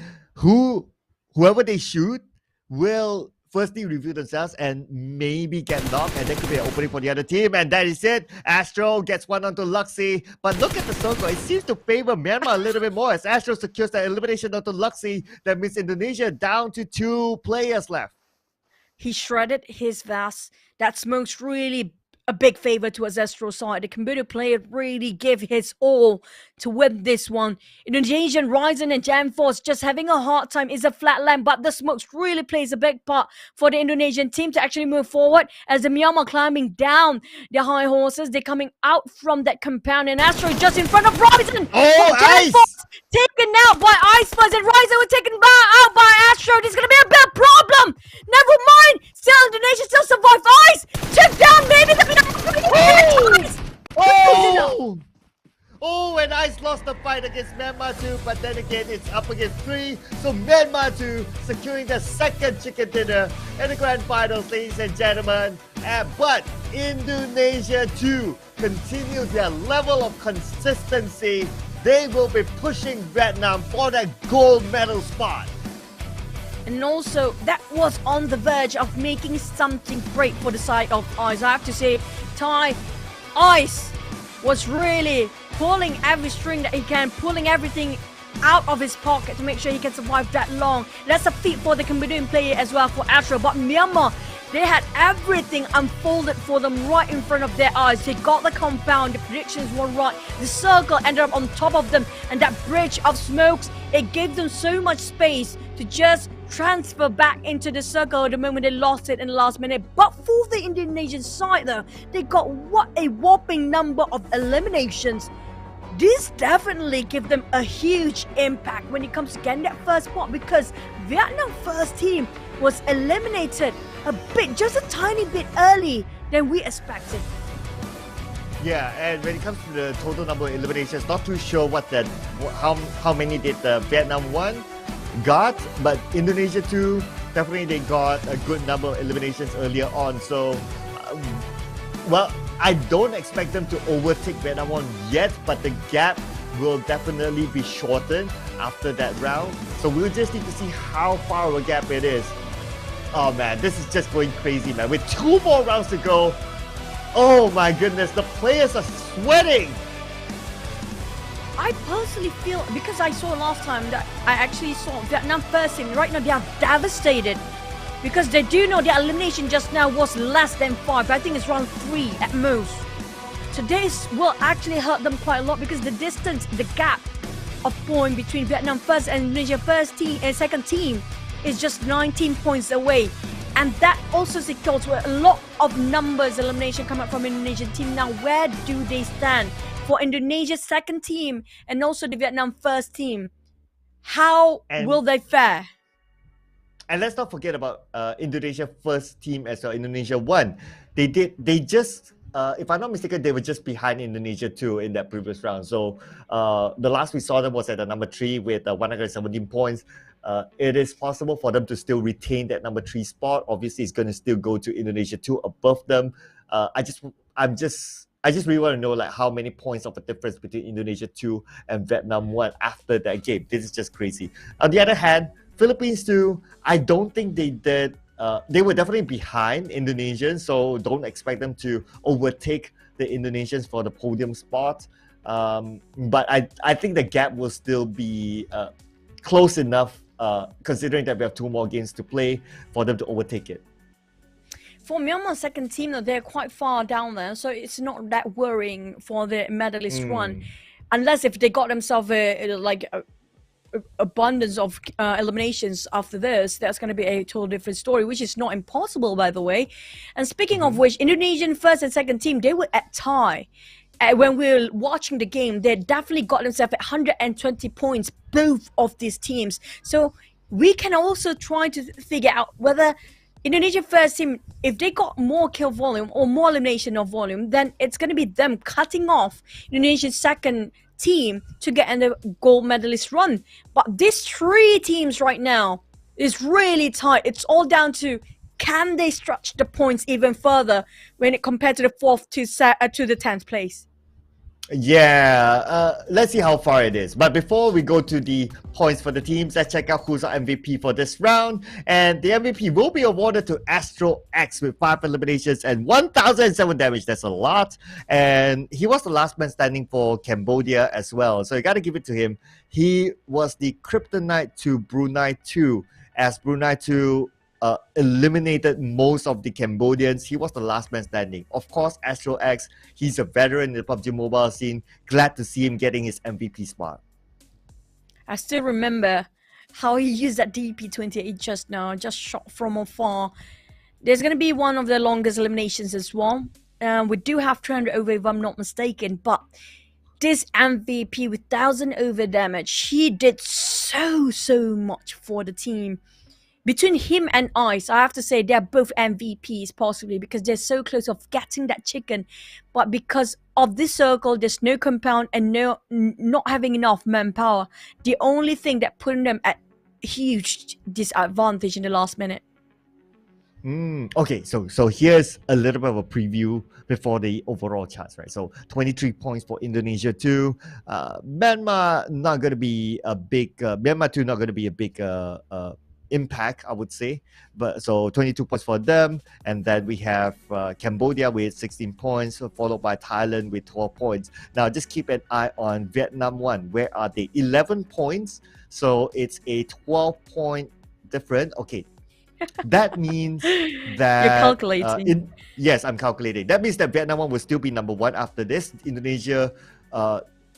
Whoever they shoot will firstly review themselves and maybe get knocked, and that could be an opening for the other team, and that is it. Astro gets one onto Luxy, but look at the circle. It seems to favor Myanmar a little bit more as Astro secures that elimination onto Luxy. That means Indonesia down to 2 players left. He shredded his vest. That smoke's really a big favor to Astro's side. The Cambodia player really gave his all to win this one. Indonesian Ryzen and Jam Force just having a hard time. Is a flat line, but the smokes really plays a big part for the Indonesian team to actually move forward as the Myanmar climbing down their high horses. They're coming out from that compound, and Astro is just in front of Ryzen. Oh, Ice! Force taken out by Ice Fuzz, and Ryzen was taken out by Astro. This is going to be a big problem. Never mind. Still, Indonesia still survived. Ice took down maybe the Oh, and Ice lost the fight against Myanmar 2, but then again, it's up against 3. So Myanmar 2 securing the second chicken dinner in the grand finals, ladies and gentlemen. But Indonesia 2 continue their level of consistency. They will be pushing Vietnam for that gold medal spot. And also, that was on the verge of making something great for the side of Ice. I have to say, Thai Ice was really pulling every string that he can, pulling everything out of his pocket to make sure he can survive that long. That's a feat for the Cambodian player as well, for Astro. But Myanmar, they had everything unfolded for them right in front of their eyes. They got the compound, the predictions were right, the circle ended up on top of them, and that bridge of smokes, it gave them so much space to just transfer back into the circle the moment they lost it in the last minute. But for the Indonesian side though, they got what a whopping number of eliminations. This definitely gave them a huge impact when it comes to getting that first spot, because Vietnam first team was eliminated a bit, just a tiny bit early than we expected. Yeah, and when it comes to the total number of eliminations, not too sure how many did Vietnam 1 got, but Indonesia 2, definitely they got a good number of eliminations earlier on. So, well, I don't expect them to overtake Vietnam 1 yet, but the gap will definitely be shortened after that round. So we'll just need to see how far of a gap it is. Oh man, this is just going crazy, man. With 2 more rounds to go, oh my goodness, the players are sweating. I personally feel, because I saw last time that I actually saw Vietnam first team, right now they are devastated. Because they do know their elimination just now was less than 5. I think it's around 3 at most. So this will actually hurt them quite a lot, because the distance, the gap of point between Vietnam first and Indonesia first team and second team is just 19 points away. And that also secures a lot of numbers elimination coming from Indonesian team. Now, where do they stand for Indonesia's second team and also the Vietnam first team? How will they fare? And let's not forget about Indonesia first team as well, Indonesia 1. They just, if I'm not mistaken, they were just behind Indonesia 2 in that previous round. So the last we saw them was at the number 3 with 117 points. It is possible for them to still retain that number 3 spot. Obviously, it's going to still go to Indonesia 2 above them. I just really want to know like how many points of a difference between Indonesia 2 and Vietnam 1 after that game. This is just crazy. On the other hand, Philippines 2, I don't think they did. They were definitely behind Indonesians, so don't expect them to overtake the Indonesians for the podium spot. But I think the gap will still be close enough, considering that we have 2 more games to play, for them to overtake it. For Myanmar's second team, though, they're quite far down there, so it's not that worrying for the medalist run, unless if they got themselves abundance of eliminations after this. That's going to be a total different story, which is not impossible, by the way. And speaking of which, Indonesian first and second team, they were at tie. When we were watching the game, they definitely got themselves at 120 points, both of these teams. So we can also try to figure out whether Indonesian first team, if they got more kill volume or more elimination of volume, then it's going to be them cutting off Indonesia's second team to get in the gold medalist run. But these 3 teams right now is really tight. It's all down to, can they stretch the points even further when it compared to the 4th to the 10th place? Yeah, let's see how far it is. But before we go to the points for the teams, let's check out who's our MVP for this round. And the MVP will be awarded to Astro X with 5 eliminations and 1,007 damage. That's a lot. And he was the last man standing for Cambodia as well. So you got to give it to him. He was the kryptonite to Brunei 2, as Brunei 2 eliminated most of the Cambodians. He was the last man standing. Of course, Astro X, he's a veteran in the PUBG Mobile scene. Glad to see him getting his MVP spot. I still remember how he used that DP28 just now, just shot from afar. There's going to be one of the longest eliminations as well. We do have 300 over if I'm not mistaken, but this MVP with 1,000 over damage, he did so much for the team. Between him and Ice, I have to say they're both MVPs possibly, because they're so close of getting that chicken. But because of this circle, there's no compound and not having enough manpower. The only thing that putting them at huge disadvantage in the last minute. Okay, so here's a little bit of a preview before the overall charts, right? So 23 points for Indonesia 2. Myanmar not going to be a big Myanmar 2 not going to be a big impact, I would say. But so 22 points for them, and then we have Cambodia with 16 points, followed by Thailand with 12 points. Now just keep an eye on Vietnam 1. Where are they? 11 points. So it's a 12-point difference. Okay, that means that You're calculating. yes, I'm calculating. That means that Vietnam 1 will still be number 1 after this. Indonesia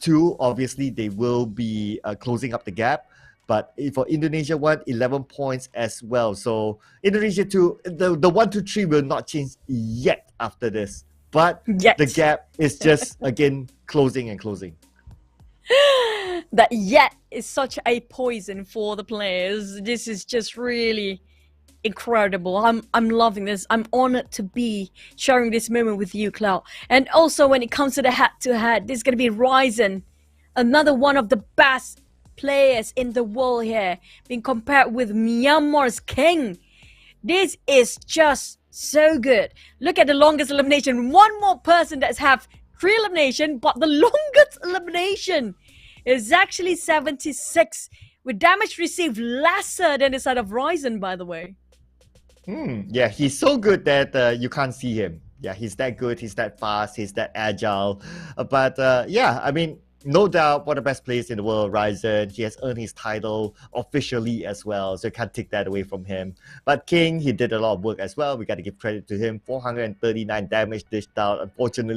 2, obviously they will be closing up the gap. But for Indonesia 1, 11 points as well. So Indonesia 2, the 1, 2, 3 will not change yet after this. But the gap is just, again, closing and closing. That yet is such a poison for the players. This is just really incredible. I'm loving this. I'm honored to be sharing this moment with you, Cloud. And also when it comes to the head-to-head, this is going to be Ryzen, another one of the best players in the world here, being compared with Myanmar's King. This is just so good. Look at the longest elimination. One more person that's have 3 elimination, but the longest elimination is actually 76, with damage received lesser than the side of Ryzen, by the way. Yeah, he's so good that you can't see him. Yeah, he's that good, he's that fast, he's that agile. But yeah, I mean, no doubt one of the best players in the world, Ryzen. He has earned his title officially as well, so you can't take that away from him. But King, he did a lot of work as well. We got to give credit to him. 439 damage dished out. Unfortunately,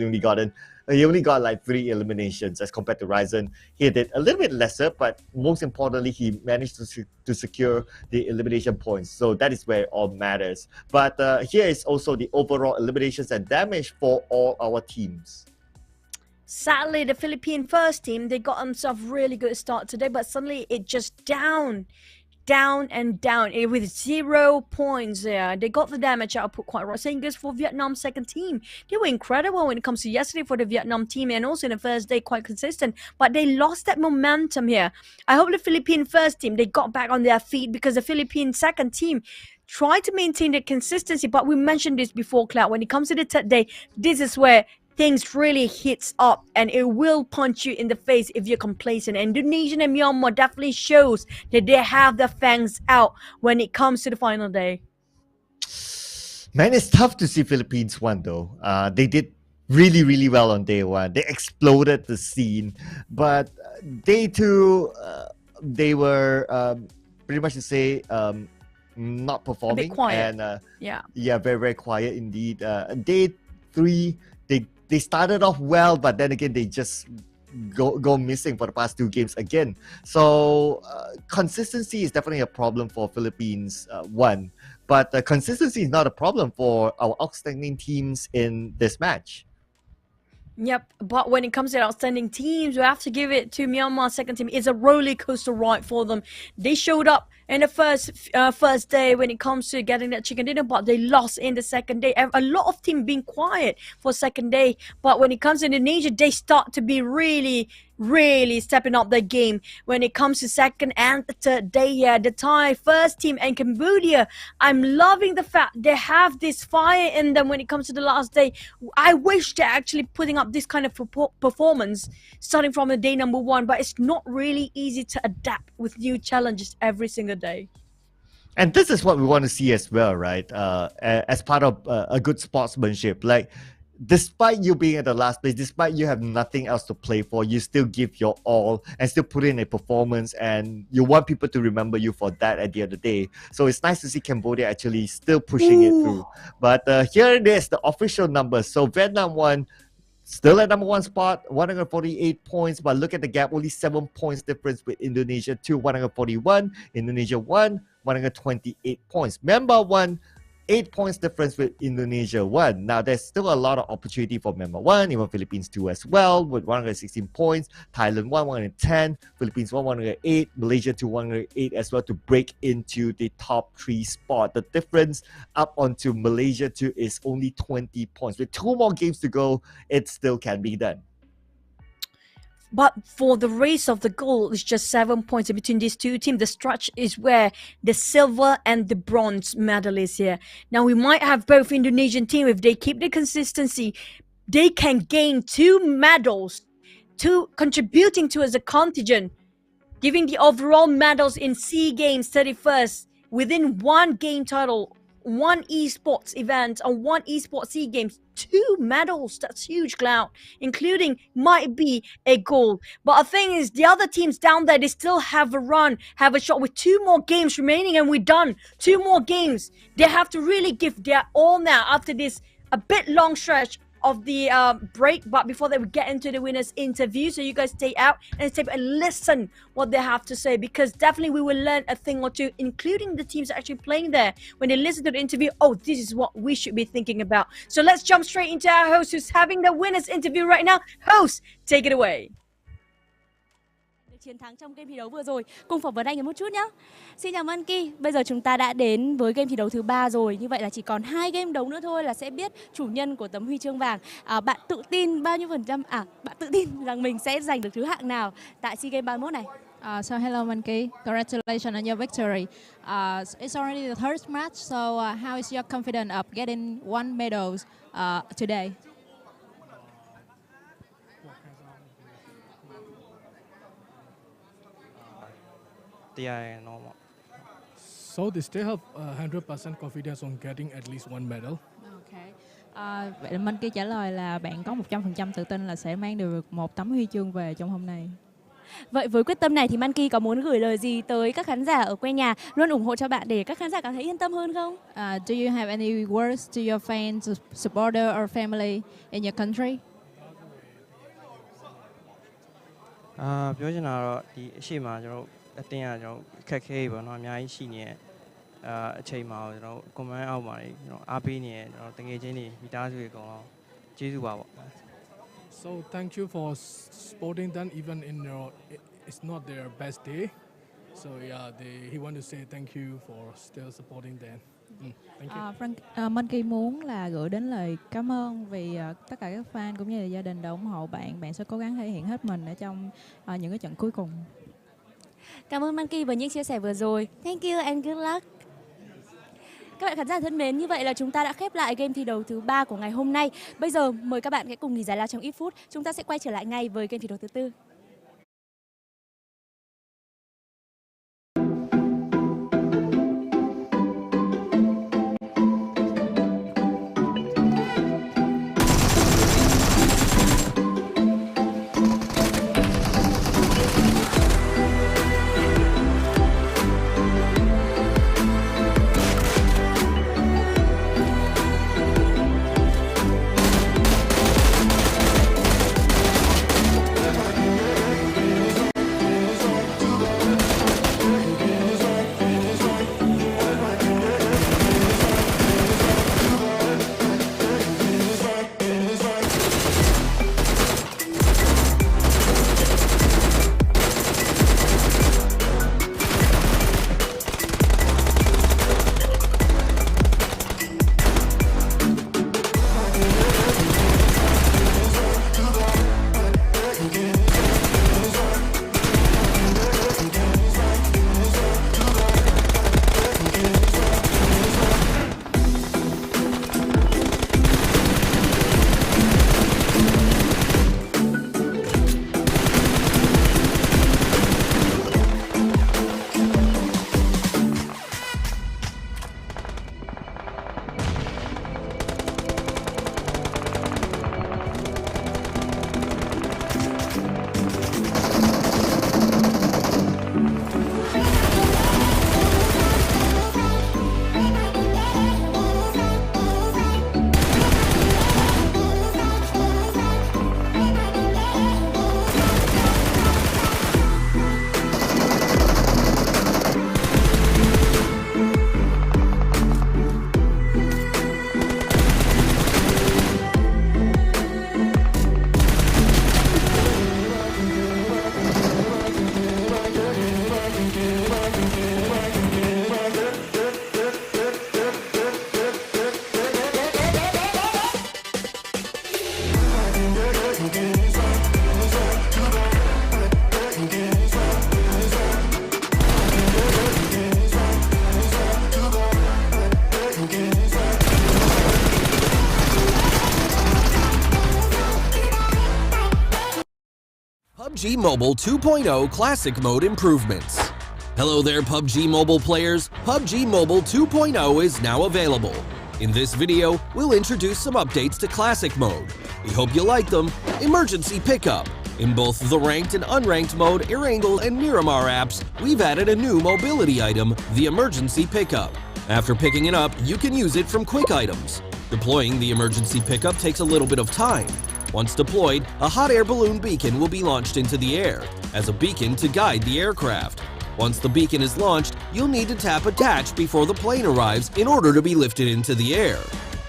he only got like 3 eliminations as compared to Ryzen. He did a little bit lesser, but most importantly, he managed to secure the elimination points. So that is where it all matters. But here is also the overall eliminations and damage for all our teams. Sadly, the Philippine first team, they got themselves really good start today, but suddenly it just down and down with 0 points there. They got the damage output quite right. Same goes for Vietnam's second team. They were incredible when it comes to yesterday for the Vietnam team, and also in the first day quite consistent, but they lost that momentum here. I hope the Philippine first team, they got back on their feet, because the Philippine second team tried to maintain the consistency, but we mentioned this before, Cloud. When it comes to the third day, this is where things really hits up, and it will punch you in the face if you're complacent. Indonesian and Myanmar definitely shows that they have their fangs out when it comes to the final day. Man, it's tough to see Philippines won though. They did really, really well on day 1. They exploded the scene, but day 2, they were pretty much to say not performing. A bit quiet. And yeah, very, very quiet indeed. Day 3, they started off well, but then again they just go missing for the past 2 games again. So consistency is definitely a problem for Philippines 1, but consistency is not a problem for our outstanding teams in this match. Yep, but when it comes to outstanding teams, we have to give it to Myanmar's second team. It's a roller coaster ride for them. They showed up in the first day when it comes to getting that chicken dinner, but they lost in the second day. A lot of teams being quiet for second day, but when it comes to Indonesia, they start to be really stepping up their game when it comes to second and third day. Yeah, the Thai first team and Cambodia, I'm loving the fact they have this fire in them when it comes to the last day. I wish they're actually putting up this kind of performance starting from the day number 1, but it's not really easy to adapt with new challenges every single day. And this is what we want to see as well, right? As part of a good sportsmanship. Like, despite you being at the last place, despite you have nothing else to play for, you still give your all and still put in a performance, and you want people to remember you for that at the end of the day. So it's nice to see Cambodia actually still pushing it through. But here it is, the official numbers. So Vietnam won, still at number 1 spot, 148 points, but look at the gap, only 7 points difference with Indonesia 2, 141, Indonesia 1, 128 points. Myanmar 1, 8 points difference with Indonesia 1. Now, there's still a lot of opportunity for Myanmar 1, even Philippines 2 as well, with 116 points. Thailand 1, 110. Philippines 1, 108. Malaysia 2, 108 as well to break into the top 3 spot. The difference up onto Malaysia 2 is only 20 points. With 2 more games to go, it still can be done. But for the race of the gold, it's just 7 points between these two teams. The stretch is where the silver and the bronze medal is here. Now, we might have both Indonesian team. If they keep the consistency, they can gain 2 medals, contributing to as a contingent, giving the overall medals in SEA Games 31st within one game title, one esports event, and one esports SEA Games, 2 medals. That's huge, Cloud, including might be a gold. But the thing is, the other teams down there, they still have a run, have a shot with 2 more games remaining, and we're done. 2 more games. They have to really give their all now after this a bit long stretch of the break, but before they would get into the winners interview, so you guys stay out and listen what they have to say, because definitely we will learn a thing or two, including the teams actually playing there. When they listen to the interview, oh, this is what we should be thinking about. So let's jump straight into our host who's having the winners interview right now. Host, take it away. Chiến thắng trong game thi đấu vừa rồi. Cùng phỏng vấn anh ấy một chút nhé. Xin chào Monkey. Bây giờ chúng ta đã đến với game thi đấu thứ 3 rồi. Như vậy là chỉ còn 2 game đấu nữa thôi là sẽ biết chủ nhân của tấm huy chương vàng. Bạn tự tin bao nhiêu %? Bạn tự tin rằng mình sẽ giành được thứ hạng nào tại SEA Games 31 này? So hello Monkey, congratulations on your victory. It's already the third match, so how is your confidence of getting 1 medal today? So they still have 100% confidence on getting at least 1 medal. Okay. Vậy là Monkey trả lời là bạn có 100% tự tin là sẽ mang được 1 tấm huy chương về trong hôm nay. Vậy với quyết tâm này thì Monkey có muốn gửi lời gì tới các khán giả ở quê nhà luôn ủng hộ cho bạn để các khán giả cảm thấy yên tâm hơn không? Do you have any words to your fans, supporter or family in your country? ပြောချင်တာတော့ဒီအရှိမကျွန်တော်အတင်းကကျွန်တော်ခက်ခဲပေါ့နော်အများကြီးရှိနေအချိန်မှာကျွန်တော် comment အောက်မှာကျွန်တော်အားပေးနေကျွန်တော်တငယ်ချင်းတွေမိသားစုတွေအကုန်လုံးကျေးဇူးပါပေါ့ So thank you for supporting them even in it's not their best day. So yeah, he want to say thank you for still supporting them. Thank you. Monkey muốn là gửi đến lời cảm ơn vì tất cả các fan cũng như là gia đình đã ủng hộ bạn. Bạn sẽ cố gắng thể hiện hết mình ở trong những cái trận cuối cùng. Cảm ơn Monkey với những chia sẻ vừa rồi. Thank you and good luck. Các bạn khán giả thân mến, như vậy là chúng ta đã khép lại game thi đấu thứ 3 của ngày hôm nay. Bây giờ mời các bạn hãy cùng nghỉ giải lao trong ít phút. Chúng ta sẽ quay trở lại ngay với game thi đấu thứ 4. PUBG Mobile 2.0 Classic Mode improvements. Hello there, PUBG Mobile players. PUBG Mobile 2.0 is now available. In this video, we'll introduce some updates to Classic Mode. We hope you like them. Emergency Pickup. In both the ranked and unranked mode, Erangel and Myanmar apps, we've added a new mobility item, the Emergency Pickup. After picking it up, you can use it from quick items. Deploying the Emergency Pickup takes a little bit of time. Once deployed, a hot air balloon beacon will be launched into the air, as a beacon to guide the aircraft. Once the beacon is launched, you'll need to tap attach before the plane arrives in order to be lifted into the air.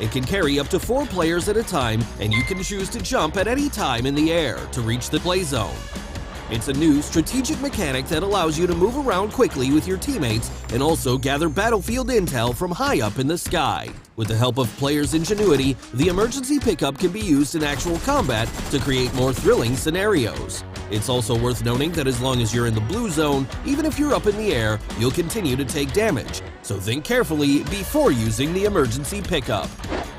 It can carry up to 4 players at a time, and you can choose to jump at any time in the air to reach the play zone. It's a new strategic mechanic that allows you to move around quickly with your teammates and also gather battlefield intel from high up in the sky. With the help of players' ingenuity, the emergency pickup can be used in actual combat to create more thrilling scenarios. It's also worth noting that as long as you're in the blue zone, even if you're up in the air, you'll continue to take damage, so think carefully before using the emergency pickup.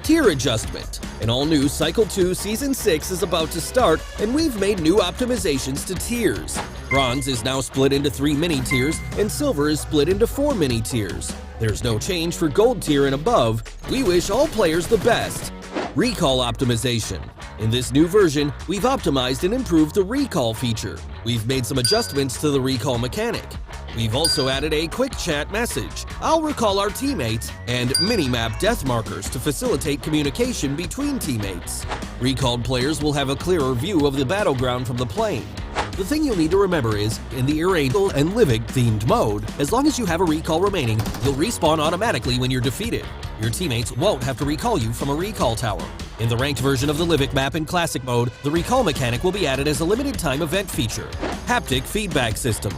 Tier Adjustment. An all-new Cycle 2 Season 6 is about to start, and we've made new optimizations to tiers. Bronze is now split into 3 mini-tiers, and Silver is split into 4 mini-tiers. There's no change for Gold tier and above. We wish all players the best. Recall Optimization. In this new version, we've optimized and improved the recall feature. We've made some adjustments to the recall mechanic. We've also added a quick chat message, I'll recall our teammates, and mini-map death markers to facilitate communication between teammates. Recalled players will have a clearer view of the battleground from the plane. The thing you'll need to remember is, in the Erangel and Livik themed mode, as long as you have a recall remaining, you'll respawn automatically when you're defeated. Your teammates won't have to recall you from a recall tower. In the ranked version of the Livik map in Classic Mode, the recall mechanic will be added as a limited-time event feature. Haptic Feedback System.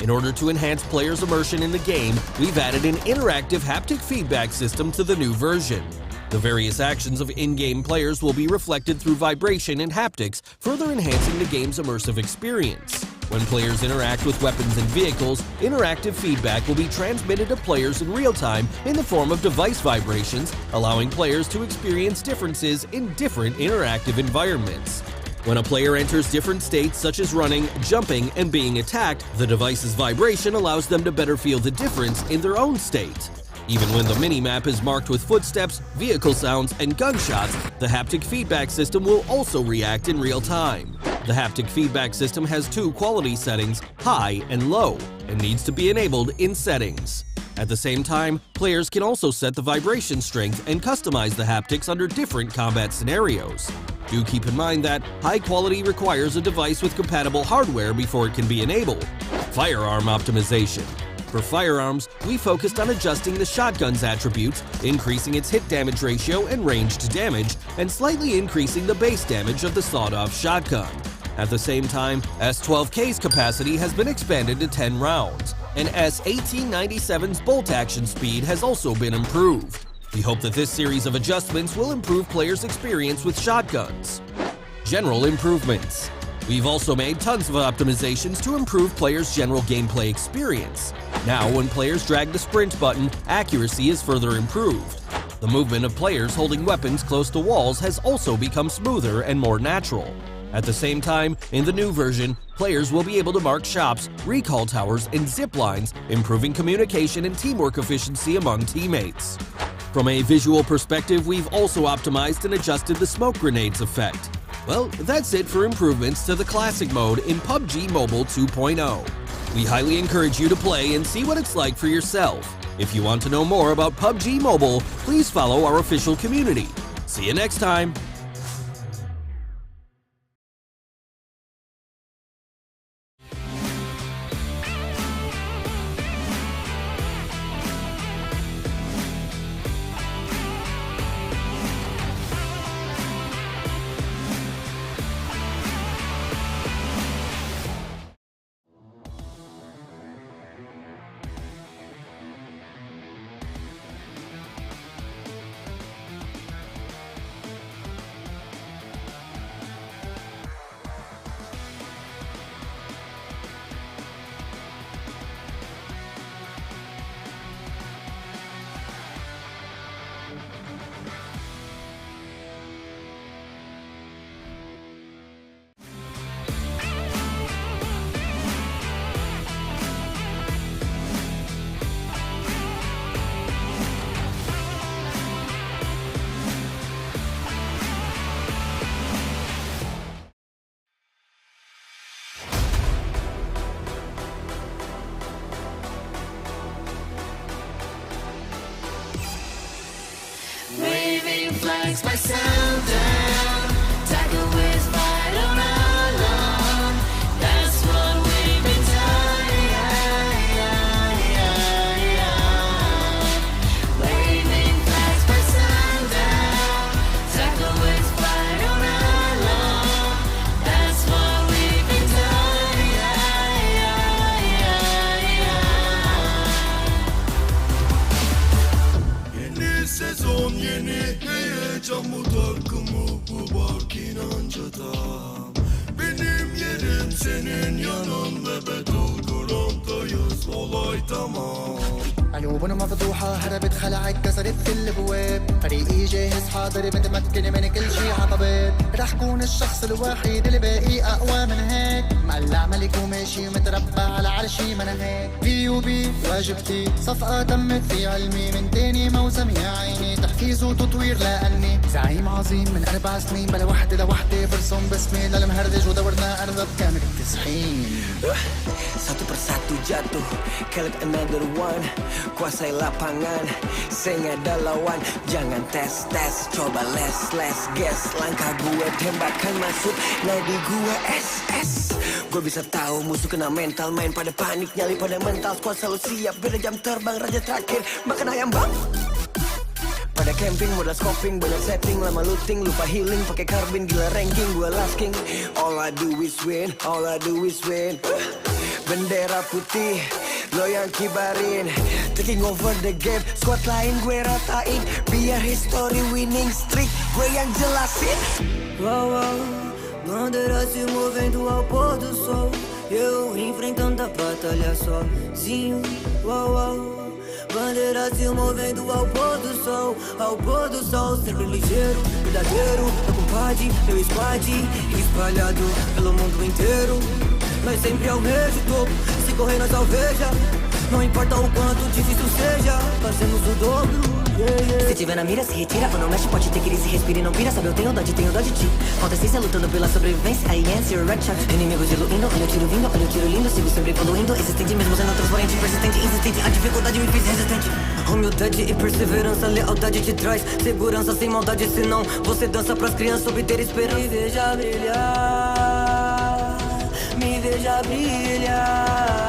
In order to enhance players' immersion in the game, we've added an interactive haptic feedback system to the new version. The various actions of in-game players will be reflected through vibration and haptics, further enhancing the game's immersive experience. When players interact with weapons and vehicles, interactive feedback will be transmitted to players in real time in the form of device vibrations, allowing players to experience differences in different interactive environments. When a player enters different states such as running, jumping, and being attacked, the device's vibration allows them to better feel the difference in their own state. Even when the mini-map is marked with footsteps, vehicle sounds, and gunshots, the haptic feedback system will also react in real time. The haptic feedback system has 2 quality settings, high and low, and needs to be enabled in settings. At the same time, players can also set the vibration strength and customize the haptics under different combat scenarios. Do keep in mind that high quality requires a device with compatible hardware before it can be enabled. Firearm Optimization. For firearms, we focused on adjusting the shotgun's attributes, increasing its hit damage ratio and range to damage, and slightly increasing the base damage of the sawed-off shotgun. At the same time, S12K's capacity has been expanded to 10 rounds, and S1897's bolt action speed has also been improved. We hope that this series of adjustments will improve players' experience with shotguns. General Improvements. We've also made tons of optimizations to improve players' general gameplay experience. Now, when players drag the sprint button, accuracy is further improved. The movement of players holding weapons close to walls has also become smoother and more natural. At the same time, in the new version, players will be able to mark shops, recall towers, and zip lines, improving communication and teamwork efficiency among teammates. From a visual perspective, we've also optimized and adjusted the smoke grenades effect. Well, that's it for improvements to the Classic Mode in PUBG Mobile 2.0. We highly encourage you to play and see what it's like for yourself. If you want to know more about PUBG Mobile, please follow our official community. See you next time! flags by sundown. Tiger wins fight on alone. That's what we've been done. Waving flags by sundown. Tiger wins fight on alone. That's what we've been done. Yeni sezon yeni heyecan bu takımı bu bak inancada. Benim yerim senin yanında beton kurantayız olay tamam. عيوبنا مفضوحة هربت خلعت كسرت في الابواب فريقي جاهز حاضر متمكن من كل شي عطبات رح كون الشخص الوحيد اللي باقي اقوى من هيك مقلع ملك وماشي متربع على عرشي ما انا هيك PUBG واجبتي صفقة تمت في علمي من تاني موسم يا عيني تحفيز وتطوير لاني زعيم عظيم من 4 سنين بلا وحدة لوحدة برسم باسمي للمهردج ودورنا ارض بكامل التسحين Satu persatu jatuh, collect another one. Kuasai lapangan, sing ada lawan. Jangan tes, coba les, guess. Langkah gue tembakan masuk, nadi gue SS. Gue bisa tahu musuh kena mental, main pada panik, nyali pada mental. Squad selalu siap, beda jam terbang, raja terakhir. Makan ayam bang. Pada camping, modal scoping, banyak setting, lama looting, lupa healing, pakai karbin, gila ranking, gue last king. All I do is win, all I do is win. Bendera putih, lo yang kibarin, taking over the game. Squad lain gue ratain, biar history winning streak gue yang jelasin. Wow, bandera se movendo ao pôr do sol, eu enfrentando a batalha sozinho. Wow. Bandeira se movendo ao pôr do sol, sempre ligeiro, verdadeiro, meu compadre, meu squad, espalhado pelo mundo inteiro. Nós sempre almeja o topo, se correr nós alveja. Não importa o quanto difícil seja, fazemos o dobro. Se tiver na mira, se retira, ou não mexe, pode ter crise, respira e não pira. Sabe, eu tenho dó de ti. Falta essência lutando pela sobrevivência. I answer red shot, inimigos diluindo. Olha o tiro vindo, olha o tiro lindo. Sigo sempre evoluindo, existente mesmo sendo transparente, persistente, insistente. A dificuldade me fez resistente. Humildade e perseverança, lealdade te traz segurança sem maldade, senão você dança pras crianças obter esperança. Me veja brilhar, me veja brilhar.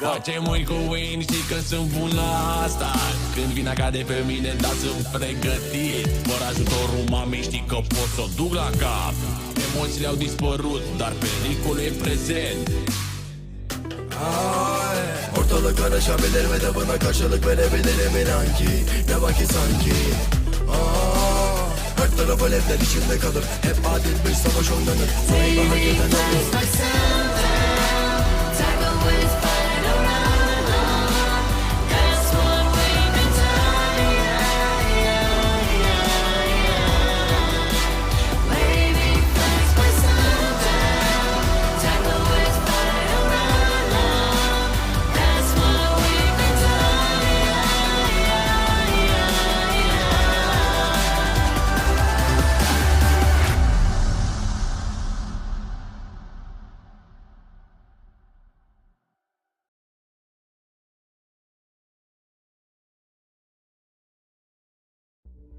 Face mâini cu win, știi că sunt bun la asta. Când vine cade pe mine, da, sunt pregătit. Fără ajutorul mamei știi că pot să o duc la cap. Emoțiile au dispărut, dar pericolul e prezent. Ortalık karışabilir ve de buna karşılık verebilirim inan ki. Ne var ki sanki her taraf alevler içinde kalır. Hep adil bir savaş oynanır. Sahibi hak eden alır.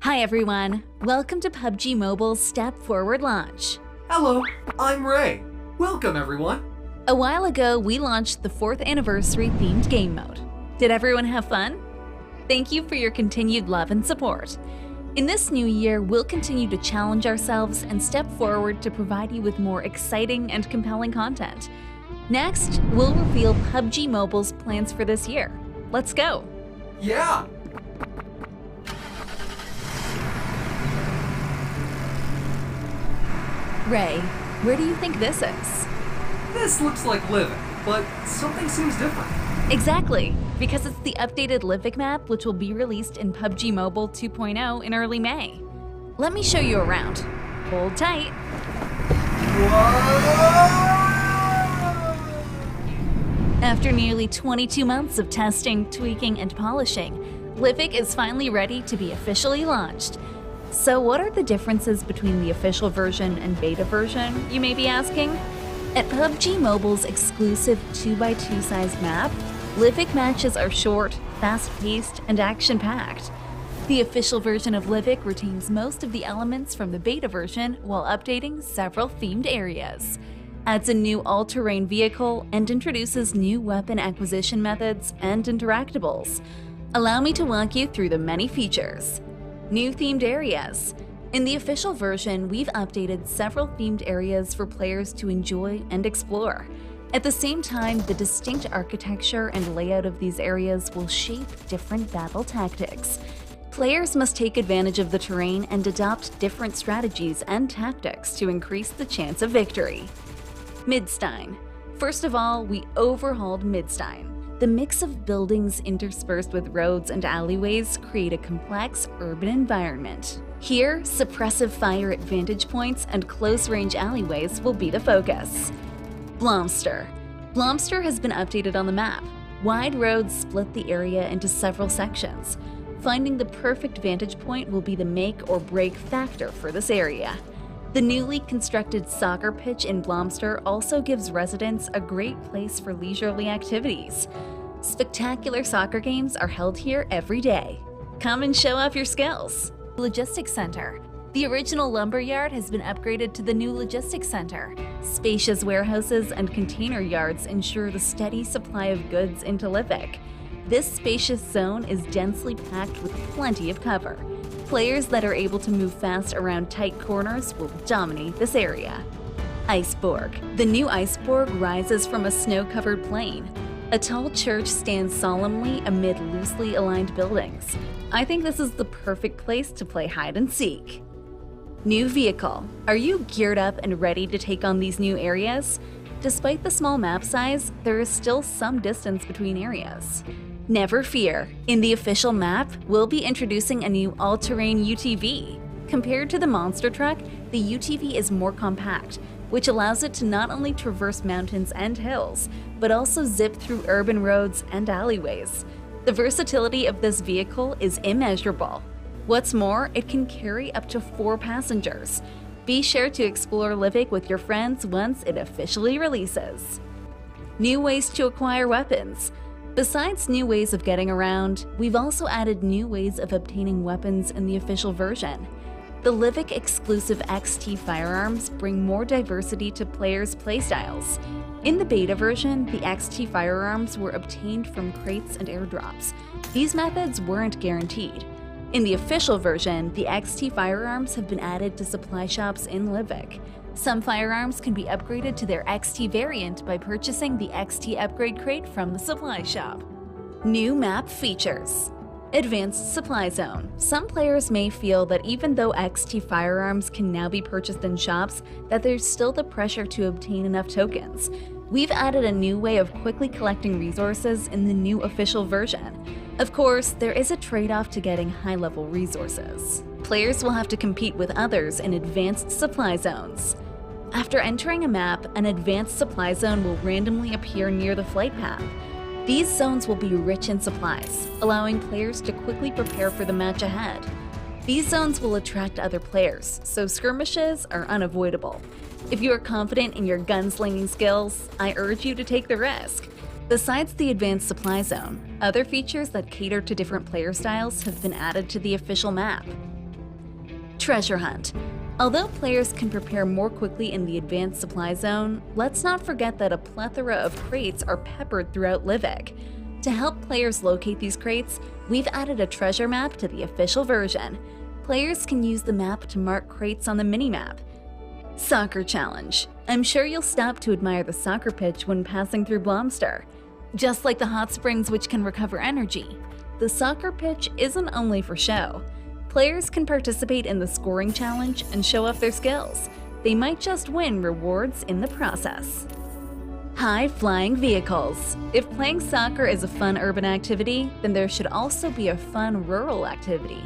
Hi everyone, welcome to PUBG Mobile's Step Forward launch. Hello, I'm Ray. Welcome everyone. A while ago, we launched the 4th anniversary themed game mode. Did everyone have fun? Thank you for your continued love and support. In this new year, we'll continue to challenge ourselves and step forward to provide you with more exciting and compelling content. Next, we'll reveal PUBG Mobile's plans for this year. Let's go! Yeah! Ray, where do you think this is? This looks like Livik, but something seems different. Exactly, because it's the updated Livik map, which will be released in PUBG Mobile 2.0 in early May. Let me show you around. Hold tight. After nearly 22 months of testing, tweaking, and polishing, Livik is finally ready to be officially launched. So what are the differences between the official version and beta version, you may be asking? At PUBG Mobile's exclusive 2x2 sized map, Livik matches are short, fast-paced, and action-packed. The official version of Livik retains most of the elements from the beta version while updating several themed areas, adds a new all-terrain vehicle, and introduces new weapon acquisition methods and interactables. Allow me to walk you through the many features. New themed areas. In the official version, we've updated several themed areas for players to enjoy and explore. At the same time, the distinct architecture and layout of these areas will shape different battle tactics. Players must take advantage of the terrain and adopt different strategies and tactics to increase the chance of victory. Midstein. First of all, we overhauled Midstein. The mix of buildings interspersed with roads and alleyways create a complex urban environment. Here, suppressive fire at vantage points and close-range alleyways will be the focus. Blomster. Blomster has been updated on the map. Wide roads split the area into several sections. Finding the perfect vantage point will be the make or break factor for this area. The newly constructed soccer pitch in Blomster also gives residents a great place for leisurely activities. Spectacular soccer games are held here every day. Come and show off your skills. Logistics Center. The original lumberyard has been upgraded to the new logistics center. Spacious warehouses and container yards ensure the steady supply of goods into Livik. This spacious zone is densely packed with plenty of cover. Players that are able to move fast around tight corners will dominate this area. Iceborg. The new Iceborg rises from a snow-covered plain. A tall church stands solemnly amid loosely aligned buildings. I think this is the perfect place to play hide and seek. New vehicle. Are you geared up and ready to take on these new areas? Despite the small map size, there is still some distance between areas. Never fear, in the official map, we'll be introducing a new all-terrain UTV. Compared to the monster truck, the UTV is more compact, which allows it to not only traverse mountains and hills, but also zip through urban roads and alleyways. The versatility of this vehicle is immeasurable. What's more, it can carry up to 4 passengers. Be sure to explore Livik with your friends once it officially releases. New ways to acquire weapons. Besides new ways of getting around, we've also added new ways of obtaining weapons in the official version. The Livik exclusive XT firearms bring more diversity to players' playstyles. In the beta version, the XT firearms were obtained from crates and airdrops. These methods weren't guaranteed. In the official version, the XT firearms have been added to supply shops in Livik. Some firearms can be upgraded to their XT variant by purchasing the XT upgrade crate from the supply shop. New map features. Advanced Supply Zone. Some players may feel that even though XT firearms can now be purchased in shops, that there's still the pressure to obtain enough tokens. We've added a new way of quickly collecting resources in the new official version. Of course, there is a trade-off to getting high-level resources. Players will have to compete with others in advanced supply zones. After entering a map, an advanced supply zone will randomly appear near the flight path. These zones will be rich in supplies, allowing players to quickly prepare for the match ahead. These zones will attract other players, so skirmishes are unavoidable. If you are confident in your gunslinging skills, I urge you to take the risk. Besides the advanced supply zone, other features that cater to different player styles have been added to the official map. Treasure Hunt. Although players can prepare more quickly in the advanced supply zone, let's not forget that a plethora of crates are peppered throughout Livik. To help players locate these crates, we've added a treasure map to the official version. Players can use the map to mark crates on the minimap. Soccer Challenge. I'm sure you'll stop to admire the soccer pitch when passing through Blomster. Just like the hot springs which can recover energy, the soccer pitch isn't only for show. Players can participate in the scoring challenge and show off their skills. They might just win rewards in the process. High-flying vehicles. If playing soccer is a fun urban activity, then there should also be a fun rural activity.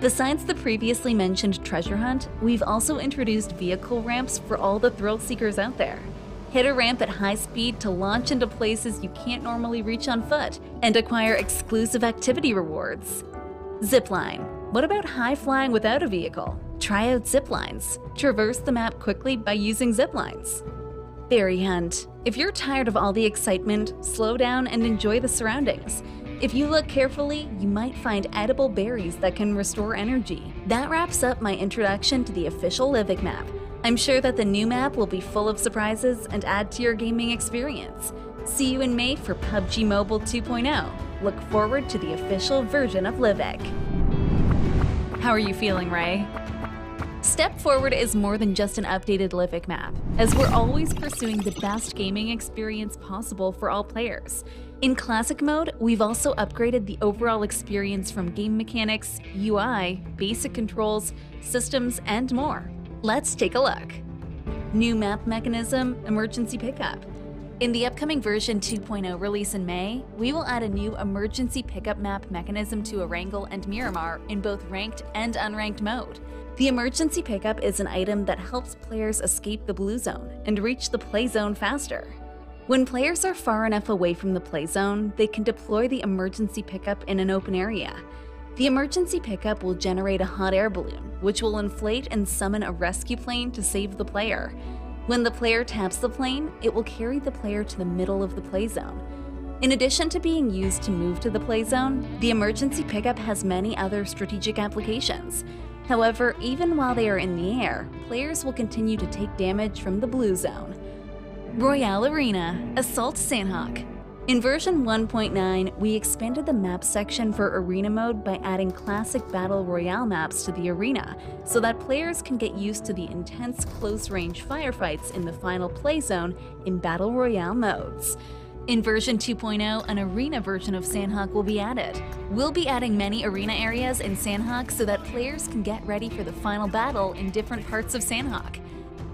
Besides the previously mentioned treasure hunt, we've also introduced vehicle ramps for all the thrill seekers out there. Hit a ramp at high speed to launch into places you can't normally reach on foot and acquire exclusive activity rewards. Zipline. What about high flying without a vehicle? Try out ziplines. Traverse the map quickly by using ziplines. Berry hunt. If you're tired of all the excitement, slow down and enjoy the surroundings. If you look carefully, you might find edible berries that can restore energy. That wraps up my introduction to the official Livik map. I'm sure that the new map will be full of surprises and add to your gaming experience. See you in May for PUBG Mobile 2.0. Look forward to the official version of Livik. How are you feeling, Ray? Step Forward is more than just an updated Livik map, as we're always pursuing the best gaming experience possible for all players. In Classic Mode, we've also upgraded the overall experience from game mechanics, UI, basic controls, systems, and more. Let's take a look. New map mechanism, emergency pickup. In the upcoming version 2.0 release in May, we will add a new emergency pickup map mechanism to Erangel and Myanmar in both ranked and unranked mode. The emergency pickup is an item that helps players escape the blue zone and reach the play zone faster. When players are far enough away from the play zone, they can deploy the emergency pickup in an open area. The emergency pickup will generate a hot air balloon, which will inflate and summon a rescue plane to save the player. When the player taps the plane, it will carry the player to the middle of the play zone. In addition to being used to move to the play zone, the emergency pickup has many other strategic applications. However, even while they are in the air, players will continue to take damage from the blue zone. Royale Arena Assault Sandhawk. In version 1.9, we expanded the map section for Arena mode by adding classic Battle Royale maps to the arena, so that players can get used to the intense close-range firefights in the final play zone in Battle Royale modes. In version 2.0, an arena version of Sandhawk will be added. We'll be adding many arena areas in Sandhawk so that players can get ready for the final battle in different parts of Sandhawk.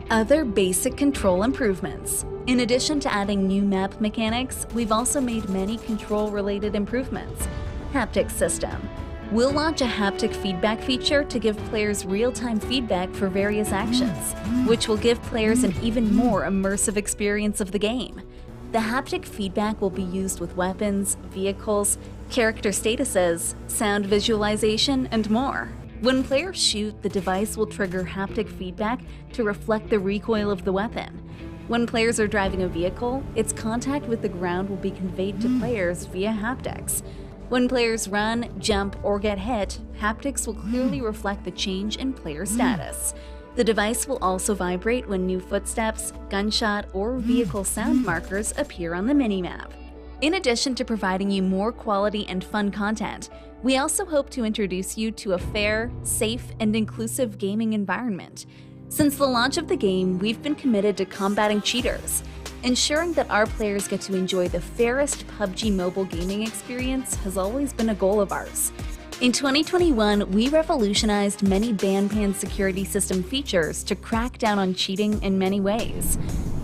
Other basic control improvements. In addition to adding new map mechanics, we've also made many control-related improvements. Haptic system. We'll launch a haptic feedback feature to give players real-time feedback for various actions, which will give players an even more immersive experience of the game. The haptic feedback will be used with weapons, vehicles, character statuses, sound visualization, and more. When players shoot, the device will trigger haptic feedback to reflect the recoil of the weapon. When players are driving a vehicle, its contact with the ground will be conveyed to players via haptics. When players run, jump, or get hit, haptics will clearly reflect the change in player status. The device will also vibrate when new footsteps, gunshot, or vehicle sound markers appear on the minimap. In addition to providing you more quality and fun content, we also hope to introduce you to a fair, safe, and inclusive gaming environment. Since the launch of the game, we've been committed to combating cheaters. Ensuring that our players get to enjoy the fairest PUBG Mobile gaming experience has always been a goal of ours. In 2021, we revolutionized many ban-pan security system features to crack down on cheating in many ways.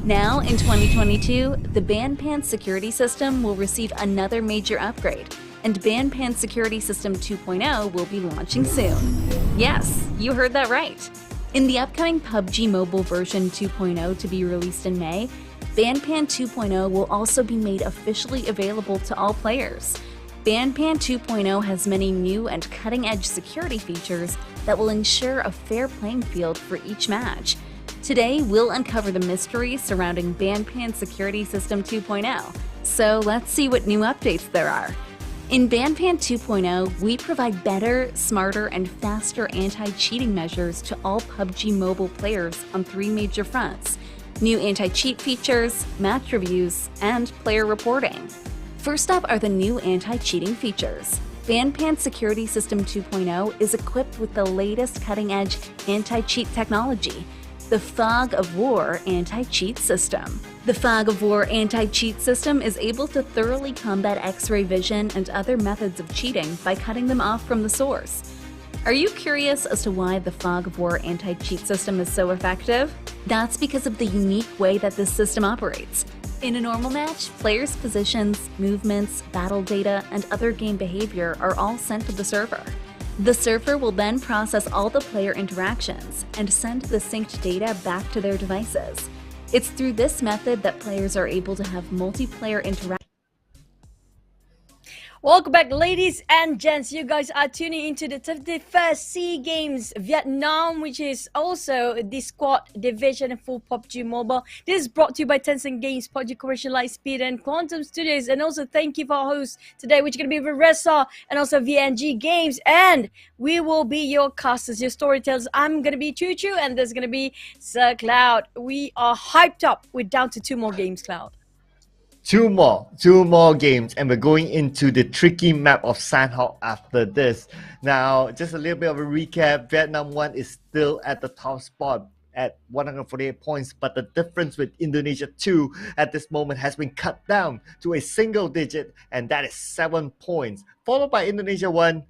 Now, in 2022, the ban-pan security system will receive another major upgrade, and ban-pan security system 2.0 will be launching soon. Yes, you heard that right. In the upcoming PUBG Mobile version 2.0 to be released in May, ban-pan 2.0 will also be made officially available to all players. ban-pan 2.0 has many new and cutting-edge security features that will ensure a fair playing field for each match. Today, we'll uncover the mystery surrounding ban-pan security system 2.0, so let's see what new updates there are. In ban-pan 2.0, we provide better, smarter, and faster anti-cheating measures to all PUBG Mobile players on 3 major fronts: new anti-cheat features, match reviews, and player reporting. First up are the new anti-cheating features. ban-pan Security System 2.0 is equipped with the latest cutting-edge anti-cheat technology, the Fog of War anti-cheat system. The Fog of War anti-cheat system is able to thoroughly combat X-ray vision and other methods of cheating by cutting them off from the source. Are you curious as to why the Fog of War anti-cheat system is so effective? That's because of the unique way that this system operates. In a normal match, players' positions, movements, battle data, and other game behavior are all sent to the server. The server will then process all the player interactions and send the synced data back to their devices. It's through this method that players are able to have multiplayer interactions. Welcome back, ladies and gents. You guys are tuning into the 51st SEA Games Vietnam, which is also the squad division for PUBG Mobile. This is brought to you by Tencent Games, PUBG Corporation, Lightspeed, and Quantum Studios. And also thank you for our hosts today, which is going to be Ressa and also VNG Games. And we will be your casters, your storytellers. I'm going to be Choo Choo, and there's going to be Sir Cloud. We are hyped up. We're down to 2 more games, Cloud. Two more games, and we're going into the tricky map of Sandhawk after this. Now, just a little bit of a recap. Vietnam 1 is still at the top spot at 148 points, but the difference with Indonesia 2 at this moment has been cut down to a single digit, and that is 7 points, followed by Indonesia 1,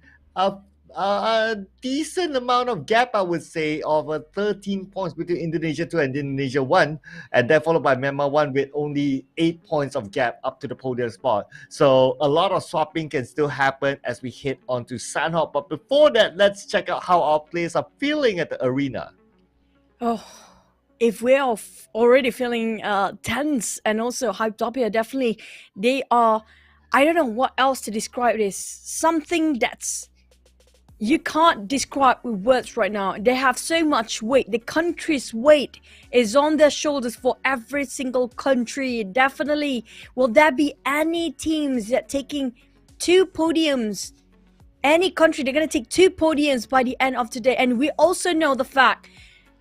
a decent amount of gap, I would say, of 13 points between Indonesia 2 and Indonesia 1, and then followed by Myanmar 1 with only 8 points of gap up to the podium spot. So a lot of swapping can still happen as we hit onto Sandhawk. But before that, let's check out how our players are feeling at the arena. Oh, if we're already feeling tense and also hyped up here, definitely they are, I don't know what else to describe this. Something that's you can't describe with words right now. They have so much weight. The country's weight is on their shoulders for every single country. Definitely. Will there be any teams that taking 2 podiums? Any country, they're going to take 2 podiums by the end of today. And we also know the fact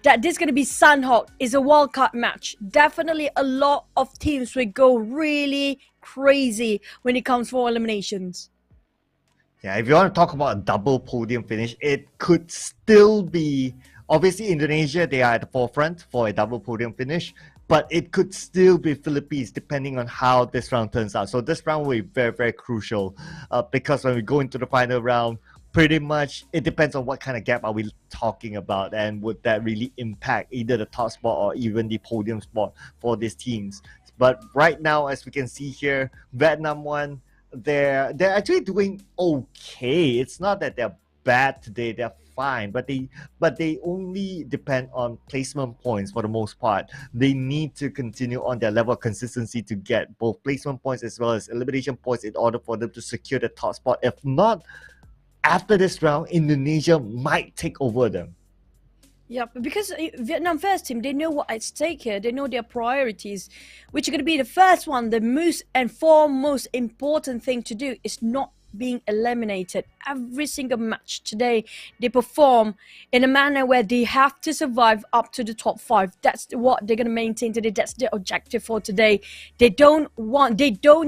that this is going to be Sandhawk is a wildcard match. Definitely a lot of teams will go really crazy when it comes for eliminations. Yeah, if you want to talk about a double podium finish, it could still be, obviously Indonesia, they are at the forefront for a double podium finish, but it could still be Philippines depending on how this round turns out. So this round will be very, very crucial because when we go into the final round, pretty much it depends on what kind of gap are we talking about, and would that really impact either the top spot or even the podium spot for these teams. But right now, as we can see here, Vietnam 1, they're actually doing okay. It's not that they're bad today, they're fine, but they only depend on placement points for the most part. They need to continue on their level of consistency to get both placement points as well as elimination points in order for them to secure the top spot. If not, after this round, Indonesia might take over them. Yeah, because Vietnam first team, they know what's at stake here. They know their priorities, which are going to be the first one. The most and foremost important thing to do is not being eliminated. Every single match today, they perform in a manner where they have to survive up to the top 5. That's what they're going to maintain today. That's their objective for today. They don't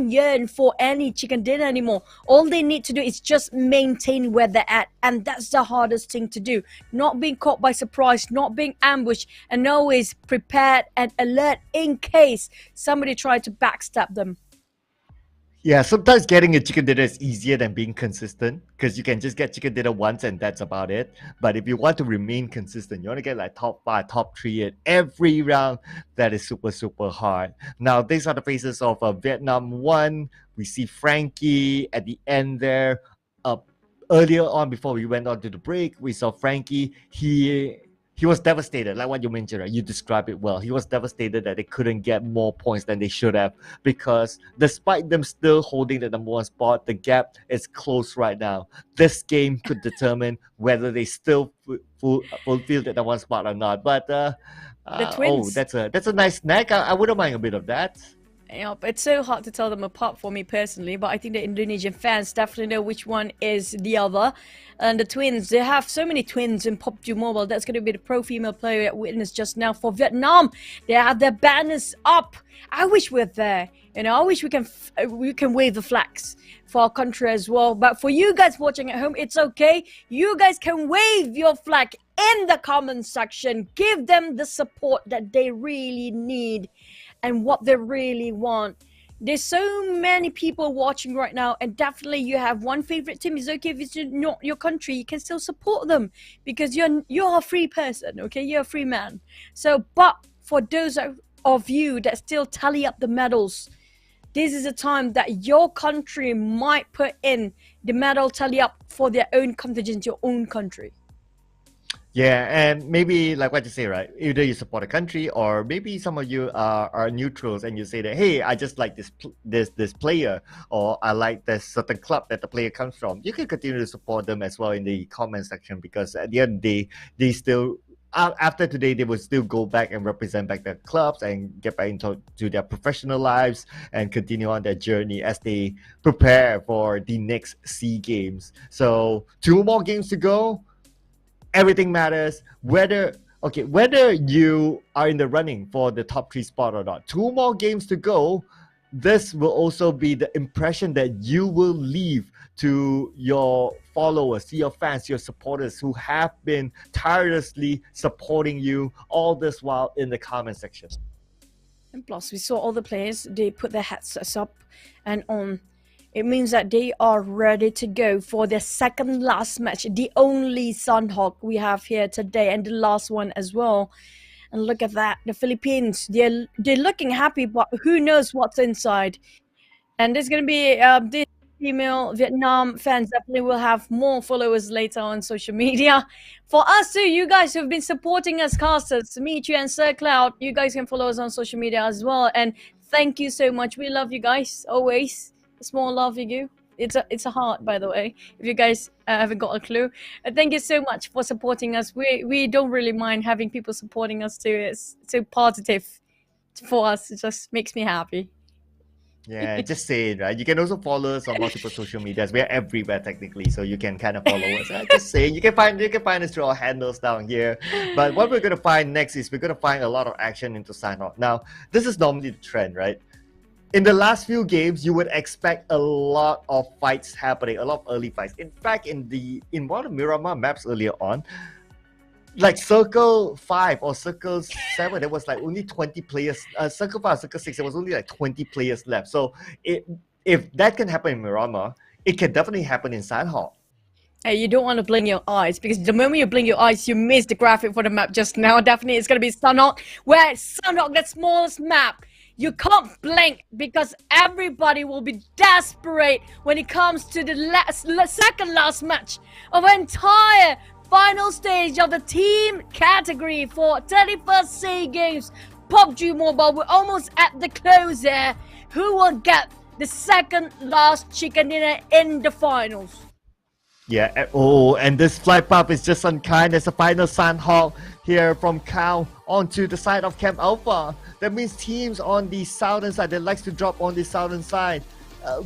yearn for any chicken dinner anymore. All they need to do is just maintain where they're at, and that's the hardest thing to do. Not being caught by surprise, not being ambushed, and always prepared and alert in case somebody tried to backstab them. Yeah, sometimes getting a chicken dinner is easier than being consistent, because you can just get chicken dinner once and that's about it. But if you want to remain consistent, you want to get like top 5, top 3 in every round, that is super, super hard. Now, these are the faces of Vietnam 1. We see Frankie at the end there. Earlier on, before we went on to the break, we saw Frankie. He was devastated, like what you mentioned, right? You described it well. He was devastated that they couldn't get more points than they should have, because despite them still holding the number 1 spot, the gap is close right now. This game could determine whether they still fulfill the number 1 spot or not. But the twins. oh, that's a nice snack. I wouldn't mind a bit of that. Yeah, it's so hard to tell them apart for me personally, but I think the Indonesian fans definitely know which one is the other. And the twins, they have so many twins in PUBG Mobile. That's going to be the pro female player that witnessed just now for Vietnam. They have their banners up. I wish we're there. You know, I wish we can wave the flags for our country as well. But for you guys watching at home, it's okay. You guys can wave your flag in the comment section. Give them the support that they really need and what they really want. There's so many people watching right now, and definitely you have one favorite team. It's okay if it's not your country, you can still support them because you're a free person, okay? You're a free man. So, but for those of you that still tally up the medals, this is a time that your country might put in the medal tally up for their own contingent, your own country. Yeah, and maybe like what you say, right? Either you support a country, or maybe some of you are neutrals, and you say that, hey, I just like this player, or I like this certain club that the player comes from. You can continue to support them as well in the comment section, because at the end of the day, they still after today they will still go back and represent back their clubs and get back into their professional lives and continue on their journey as they prepare for the next SEA Games. So 2 more games to go. Everything matters, whether you are in the running for the top 3 spot or not. 2 more games to go. This will also be the impression that you will leave to your followers, to your fans, to your supporters who have been tirelessly supporting you all this while in the comment section. And plus, we saw all the players, they put their headsets up and on. It means that they are ready to go for their second last match, the only Sunhawk we have here today, and the last one as well. And look at that, the Philippines, they're looking happy, but who knows what's inside. And there's going to be this female Vietnam fans definitely will have more followers later on social media. For us too, you guys who've been supporting us casters, Michu and Sir Cloud, you guys can follow us on social media as well. And thank you so much. We love you guys always. A small love for you. It's a heart, by the way, if you guys haven't got a clue. Thank you so much for supporting us. We don't really mind having people supporting us too. It's so positive for us. It just makes me happy. Yeah, just say it, right? You can also follow us on multiple social medias. We're everywhere technically, so you can kind of follow us. Just say you can find us through our handles down here. But what we're gonna find next is we're gonna find a lot of action into Sign-Off. Now, this is normally the trend, right? In the last few games, you would expect a lot of fights happening, a lot of early fights. In fact, in one of the Miramar maps earlier on, like Circle 5 or Circle 7, there was like only 20 players. Circle 5, Circle 6, there was only like 20 players left. So if that can happen in Miramar, it can definitely happen in Sandhawk. Hey, you don't want to blink your eyes, because the moment you blink your eyes, you miss the graphic for the map just now. Definitely, it's going to be Sunhawk, where Sunhawk, the smallest map. You can't blink, because everybody will be desperate when it comes to the second last match of the entire final stage of the team category for 31st SEA Games. PUBG Mobile, we're almost at the close there. Who will get the second last chicken dinner in the finals? Yeah, and this flight path is just unkind. There's a final Sandhawk here from Cal onto the side of Camp Alpha. That means teams on the southern side that likes to drop on the southern side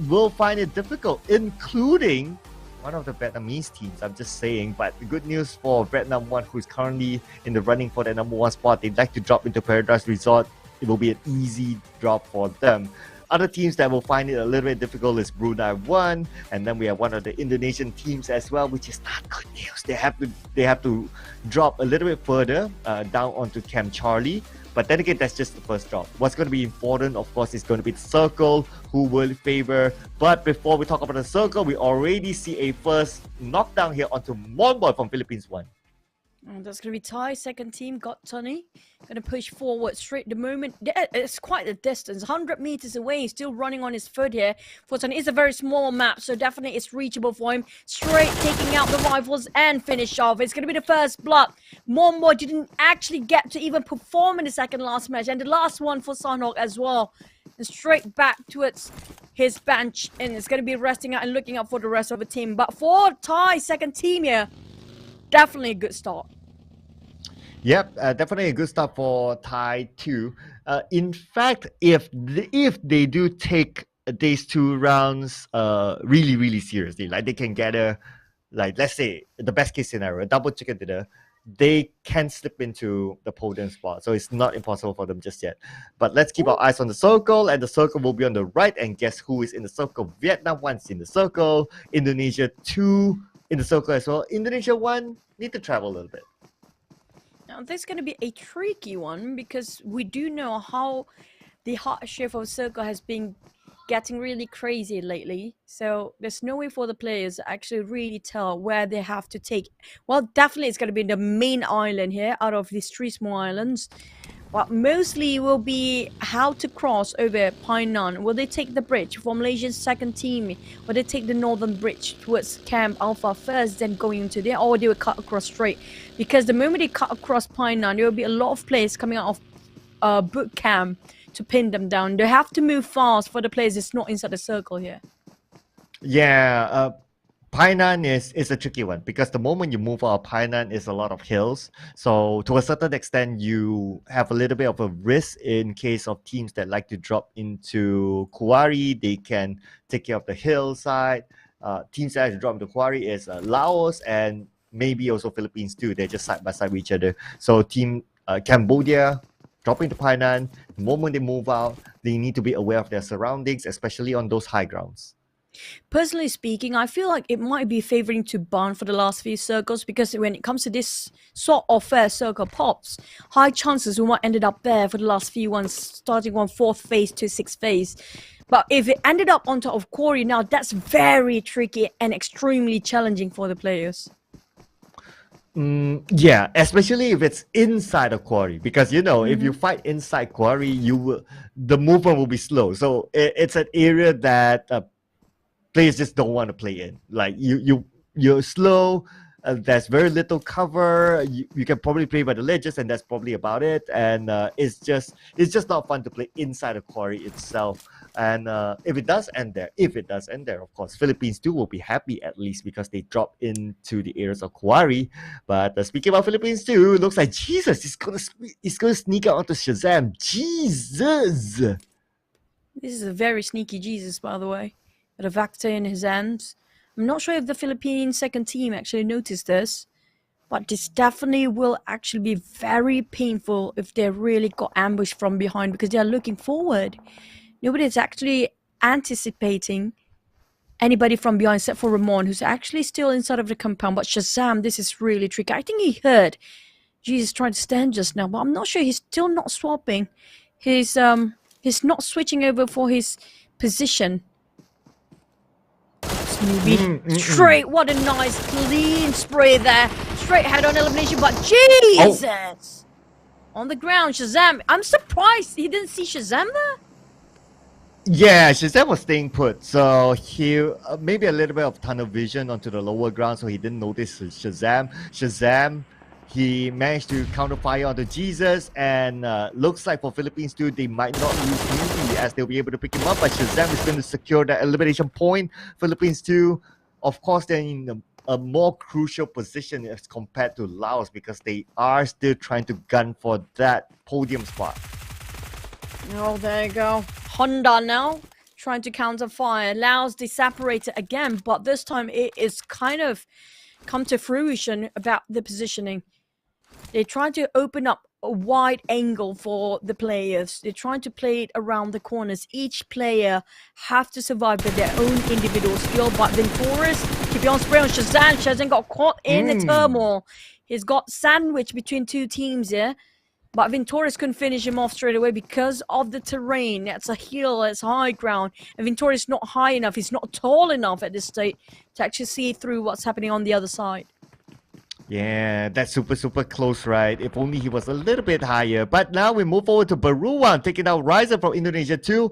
will find it difficult, including one of the Vietnamese teams, I'm just saying. But the good news for Vietnam 1, who's currently in the running for the number 1 spot, they'd like to drop into Paradise Resort. It will be an easy drop for them. Other teams that will find it a little bit difficult is Brunei 1, and then we have one of the Indonesian teams as well, which is not good news. They have to drop a little bit further down onto Camp Charlie. But then again, that's just the first drop. What's going to be important, of course, is going to be the Circle, who will favor. But before we talk about the Circle, we already see a first knockdown here onto Monboy from Philippines 1. And that's going to be Thai. Second team got Tony. Going to push forward straight the moment. It's quite a distance. 100 meters away. Still running on his foot here. For Tony, it's a very small map, so definitely it's reachable for him. Straight taking out the rifles and finish off. It's going to be the first blood. Monboy didn't actually get to even perform in the second last match. And the last one for Sunhawk as well. And straight back towards his bench. And it's going to be resting out and looking up for the rest of the team. But for Thai, second team here, definitely a good start. Yep, definitely a good start for Thai too. In fact, if they do take these 2 rounds really, really seriously, like they can get like let's say the best case scenario, a double chicken dinner, they can slip into the podium spot. So it's not impossible for them just yet. But let's keep our eyes on the Circle, and the Circle will be on the right. And guess who is in the Circle? Vietnam 1's in the Circle, Indonesia 2 in the Circle as well. Indonesia 1 need to travel a little bit. Now, this is going to be a tricky one, because we do know how the hardship of Circle has been getting really crazy lately. So there's no way for the players to actually really tell where they have to take. Well, definitely it's going to be the main island here out of these 3 small islands. Well, mostly will be how to cross over Painan. Will they take the bridge for Malaysia's second team? Will they take the northern bridge towards Camp Alpha first, then going into there, or they will cut across straight? Because the moment they cut across Painan, there will be a lot of players coming out of boot camp to pin them down. They have to move fast for the players that's not inside the circle here. Yeah, Painan is a tricky one because the moment you move out of Painan is a lot of hills. So to a certain extent, you have a little bit of a risk in case of teams that like to drop into Kuari. They can take care of the hillside. Teams that like to drop into Kuari is Laos and maybe also Philippines too. They're just side by side with each other. So team Cambodia dropping to Painan, the moment they move out, they need to be aware of their surroundings, especially on those high grounds. Personally speaking, I feel like it might be favoring to Ban for the last few circles because when it comes to this sort of fair circle pops, high chances we might ended up there for the last few ones, starting on 4th phase to 6th phase. But if it ended up on top of Quarry now, that's very tricky and extremely challenging for the players. Yeah, especially if it's inside a quarry, because if you fight inside quarry, the movement will be slow. So it's an area that players just don't want to play in. Like you're slow. There's very little cover. You can probably play by the ledges, and that's probably about it. And it's just not fun to play inside a quarry itself. And if it does end there, of course, Philippines too will be happy at least because they drop into the areas of quarry. But speaking about Philippines too, it looks like Jesus is gonna sneak out onto Shazam. Jesus. This is a very sneaky Jesus, by the way. Got a Vector in his hands. I'm not sure if the Philippine second team actually noticed this, but this definitely will actually be very painful if they really got ambushed from behind because they are looking forward. Nobody is actually anticipating anybody from behind except for Ramon, who's actually still inside of the compound. But Shazam, this is really tricky. I think he heard Jesus trying to stand just now, but I'm not sure. He's still not swapping. He's not switching over for his position. Straight, what a nice clean spray there. Straight head on elimination, but Jesus! On the ground, Shazam. I'm surprised he didn't see Shazam there. Yeah, Shazam was staying put, so he maybe a little bit of tunnel vision onto the lower ground, so he didn't notice Shazam, he managed to counter fire onto Jesus, and looks like for Philippines too, they might not lose Newbie as they'll be able to pick him up, but Shazam is going to secure that elimination point. Philippines too, of course, they're in a more crucial position as compared to Laos because they are still trying to gun for that podium spot. Oh, there you go. Honda now trying to counter fire. Laos they separated again, but this time it is kind of come to fruition about the positioning. They're trying to open up a wide angle for the players. They're trying to play it around the corners. Each player have to survive with their own individual skill. But Venturis keep on spraying on Shazam. Shazam got caught in the turmoil. He's got sandwiched between two teams here. But Venturis couldn't finish him off straight away because of the terrain. That's a hill, it's high ground. And Venturis is not high enough, he's not tall enough at this state to actually see through what's happening on the other side. Yeah, that's super close, right? If only he was a little bit higher. But now we move forward to Beruang, taking out Ryzen from Indonesia 2.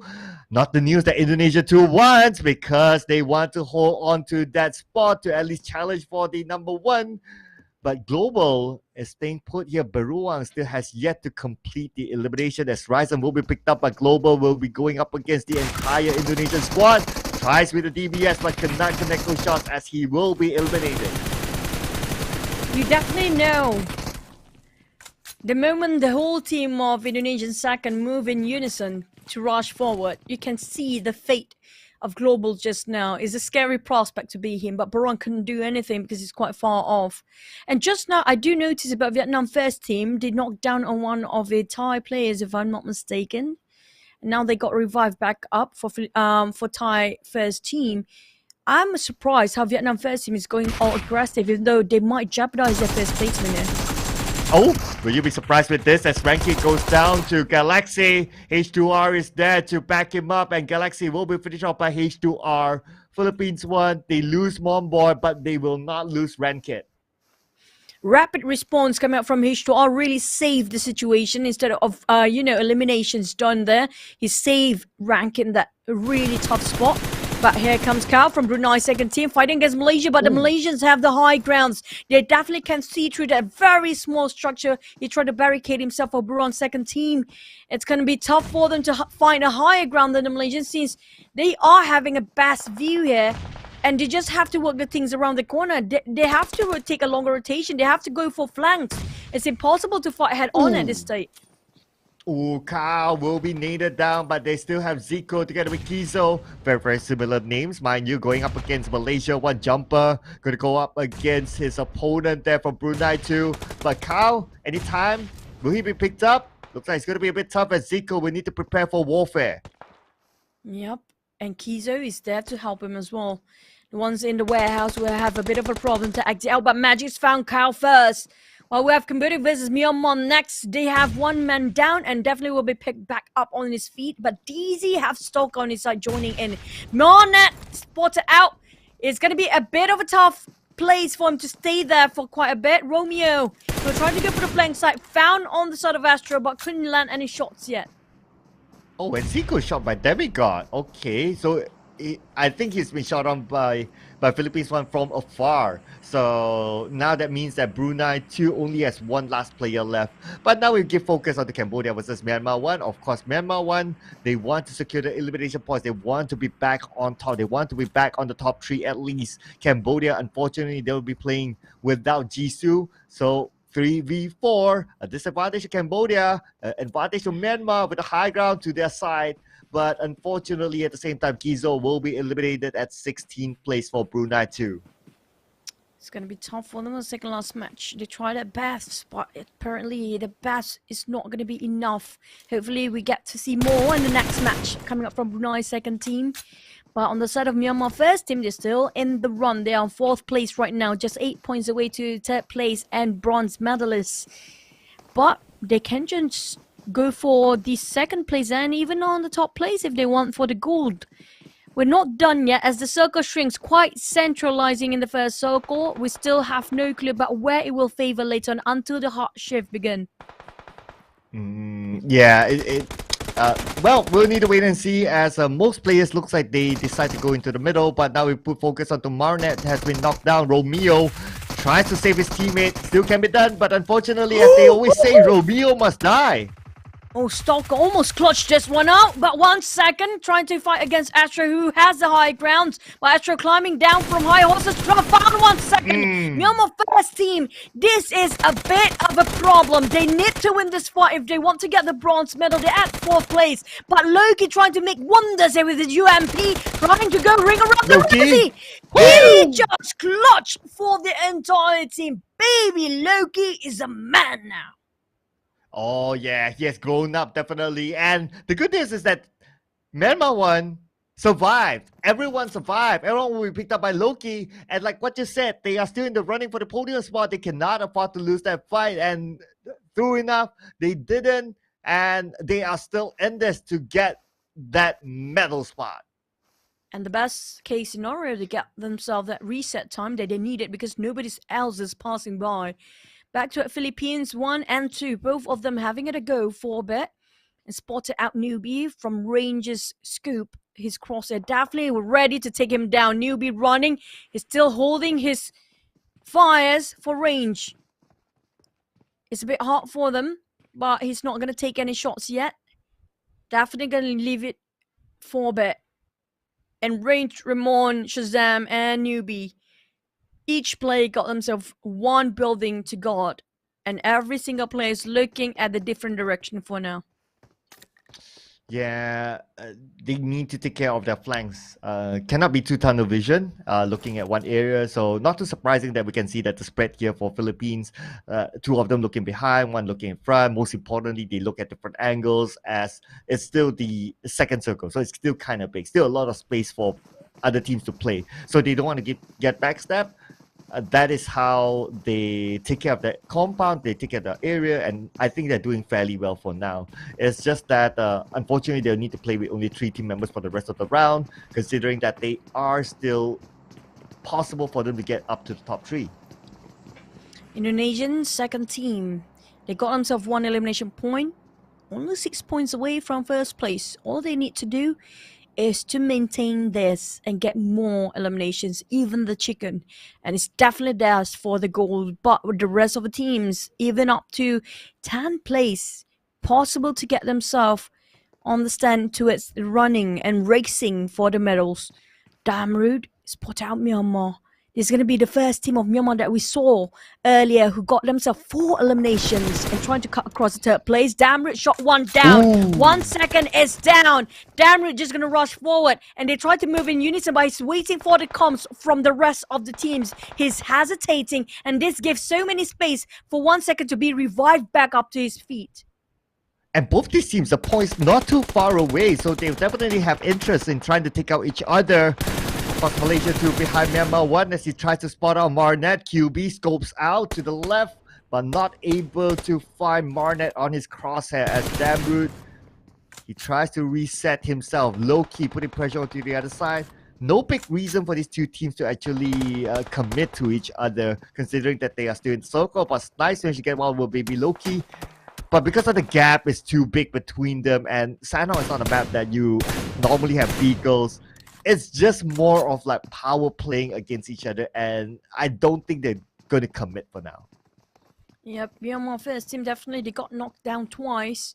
Not the news that Indonesia 2 wants because they want to hold on to that spot to at least challenge for the number 1. But Global is staying put here. Beruang still has yet to complete the elimination as Ryzen will be picked up, but Global will be going up against the entire Indonesian squad. Tries with the DBS but cannot connect those shots as he will be eliminated. You definitely know the moment the whole team of Indonesian second move in unison to rush forward, you can see the fate of Global just now. Is a scary prospect to be him, but Beruang couldn't do anything because he's quite far off. And just now, I do notice about Vietnam first team, they knocked down on one of the Thai players, if I'm not mistaken. And now they got revived back up for Thai first team. I'm surprised how Vietnam first team is going all aggressive, even though they might jeopardize their first placement here. Oh, will you be surprised with this as Ranky goes down to Galaxy? H2R is there to back him up and Galaxy will be finished off by H2R. Philippines won. They lose Monboy, but they will not lose Rankit. rapid response coming out from H2R really saved the situation instead of, eliminations done there. He saved rank in that really tough spot. But here comes Cal from Brunei second team fighting against Malaysia, but the Malaysians have the high grounds. They definitely can see through that very small structure. He tried to barricade himself for Brunei second team. It's going to be tough for them to find a higher ground than the Malaysians since they are having a best view here. And they just have to work the things around the corner. They have to take a longer rotation. They have to go for flanks. It's impossible to fight head on at this stage. Kao will be nailed down, but they still have Zico together with Kizo. Very, very similar names, mind you, going up against Malaysia. One jumper, going to go up against his opponent there from Brunei too. But Kao, anytime, will he be picked up? Looks like it's going to be a bit tough as Zico will need to prepare for warfare. Yep, and Kizo is there to help him as well. The ones in the warehouse will have a bit of a problem to exit out, but Magic's found Kao first. While we have Cambodia versus Myanmar next, they have one man down and definitely will be picked back up on his feet. But DZ have Stoke on his side joining in. Marnet spotted out. It's going to be a bit of a tough place for him to stay there for quite a bit. Romeo will try to go for the flank side. Found on the side of Astro, but couldn't land any shots yet. Oh, and Zico shot by Demigod. Okay, so I think he's been shot on by Philippines one from afar. So now that means that Brunei 2 only has one last player left. But now we give focus on the Cambodia versus Myanmar 1. Of course, Myanmar 1, they want to secure the elimination points. They want to be back on top. They want to be back on the top 3 at least. Cambodia, unfortunately, they will be playing without Jisoo. So 3v4, a disadvantage to Cambodia, advantage to Myanmar with the high ground to their side. But unfortunately, at the same time, Kizo will be eliminated at 16th place for Brunei too. It's going to be tough for them in the second last match. They tried their best, but apparently the best is not going to be enough. Hopefully we get to see more in the next match coming up from Brunei second team. But on the side of Myanmar first team, they're still in the run. They are on 4th place right now, just 8 points away to 3rd place and bronze medalists. But they can just go for the 2nd place and even on the top place if they want for the gold. We're not done yet as the circle shrinks, quite centralizing in the first circle. We still have no clue about where it will favor later on until the hard shift begin. Yeah, well, we'll need to wait and see as most players looks like they decide to go into the middle. But now we put focus onto Marnet has been knocked down. Romeo tries to save his teammate. Still can be done, but unfortunately, as they always say, Romeo must die. Oh, Stalker almost clutched this one out, but 1 second trying to fight against Astro, who has the high ground. But Astro climbing down from high horses, found 1 second. Myanmar first team, this is a bit of a problem. They need to win this fight if they want to get the bronze medal. They're at 4th place, but Loki trying to make wonders here with his UMP, trying to go ring around the Rosie. He just clutched for the entire team. Baby Loki is a man now. Oh yeah, he has grown up definitely. And the good news is that Myanmar 1 survived. Everyone survived. Everyone will be picked up by Loki. And like what you said, they are still in the running for the podium spot. They cannot afford to lose that fight. And true enough, they didn't. And they are still in this to get that medal spot. And the best case scenario to get themselves that reset time that they needed because nobody else is passing by. Back to Philippines 1 and 2, both of them having it a go for a bit. And spotted out Newbie from Range's scoop. His crosshair definitely ready to take him down. Newbie running. He's still holding his fires for Range. It's a bit hard for them, but he's not going to take any shots yet. Definitely going to leave it for a bit. And Range, Ramon, Shazam, and Newbie. Each player got themselves one building to guard, and every single player is looking at the different direction for now. Yeah, they need to take care of their flanks. Cannot be too tunnel vision, looking at one area. So not too surprising that we can see that the spread here for Philippines, 2 of them looking behind, 1 looking in front. Most importantly, they look at different angles as it's still the 2nd circle. So it's still kind of big, still a lot of space for other teams to play. So they don't want to get backstabbed. That is how they take care of the compound, they take care of the area, and I think they're doing fairly well for now. It's just that, unfortunately, they'll need to play with only 3 team members for the rest of the round, considering that they are still possible for them to get up to the top 3. Indonesian second team. They got themselves 1 elimination point. Only 6 points away from first place. All they need to do is to maintain this and get more eliminations, even the chicken. And it's definitely theirs for the gold. But with the rest of the teams, even up to 10th place, possible to get themselves on the stand towards running and racing for the medals. Damn rude. Spot out Myanmar. This is going to be the first team of Myanmar that we saw earlier who got themselves 4 eliminations and trying to cut across the 3rd place. Damrit shot 1 down. Ooh. 1 second is down. Damrit just going to rush forward and they try to move in unison, but he's waiting for the comms from the rest of the teams. He's hesitating and this gives so many space for 1 second to be revived back up to his feet. And both these teams, the points not too far away, so they definitely have interest in trying to take out each other. Plus Malaysia 2 behind Myanmar 1 as he tries to spot out Marnet. QB scopes out to the left, but not able to find Marnet on his crosshair as Damroot. He tries to reset himself, low-key, putting pressure onto the other side. No big reason for these two teams to actually commit to each other, considering that they are still in circle, but nice when you get one will be low-key. But because of the gap is too big between them, and Sanhok is not a map that you normally have vehicles, it's just more of like power playing against each other, and I don't think they're going to commit for now. Yep, Myanmar first team definitely, they got knocked down twice,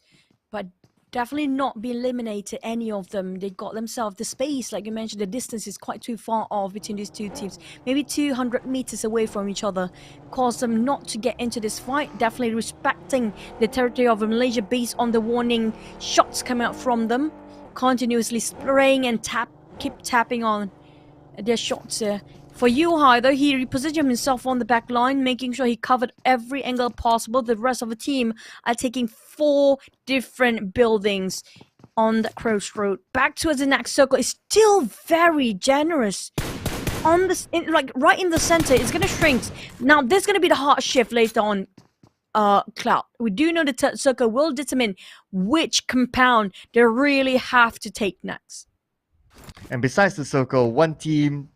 but definitely not be eliminated, any of them. They got themselves the space, like you mentioned, the distance is quite too far off between these two teams. Maybe 200 meters away from each other. Caused them not to get into this fight. Definitely respecting the territory of Malaysia based on the warning shots coming out from them. Continuously spraying and keep tapping on their shots here. For Yuhai, though, he repositioned himself on the back line, making sure he covered every angle possible. The rest of the team are taking 4 different buildings on the crossroad. Back towards the next circle is still very generous. On this, like right in the center, it's gonna shrink. Now, this is gonna be the hard shift later on. Cloud. We do know the 3rd circle will determine which compound they really have to take next. And besides the circle, one team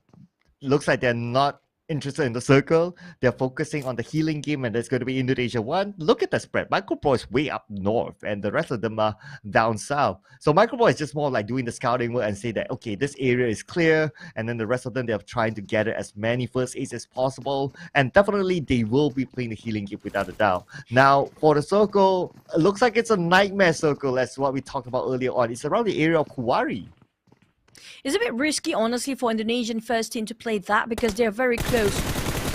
looks like they're not interested in the circle. They're focusing on the healing game, and there's going to be Indonesia 1. Look at the spread. Micropro is way up north, and the rest of them are down south. So Micropro is just more like doing the scouting work and say that, okay, this area is clear, and then the rest of them, they're trying to gather as many first aids as possible, and definitely they will be playing the healing game without a doubt. Now, for the circle, it looks like it's a nightmare circle, as what we talked about earlier on. It's around the area of Kuwari. It's a bit risky, honestly, for Indonesian first team to play that because they're very close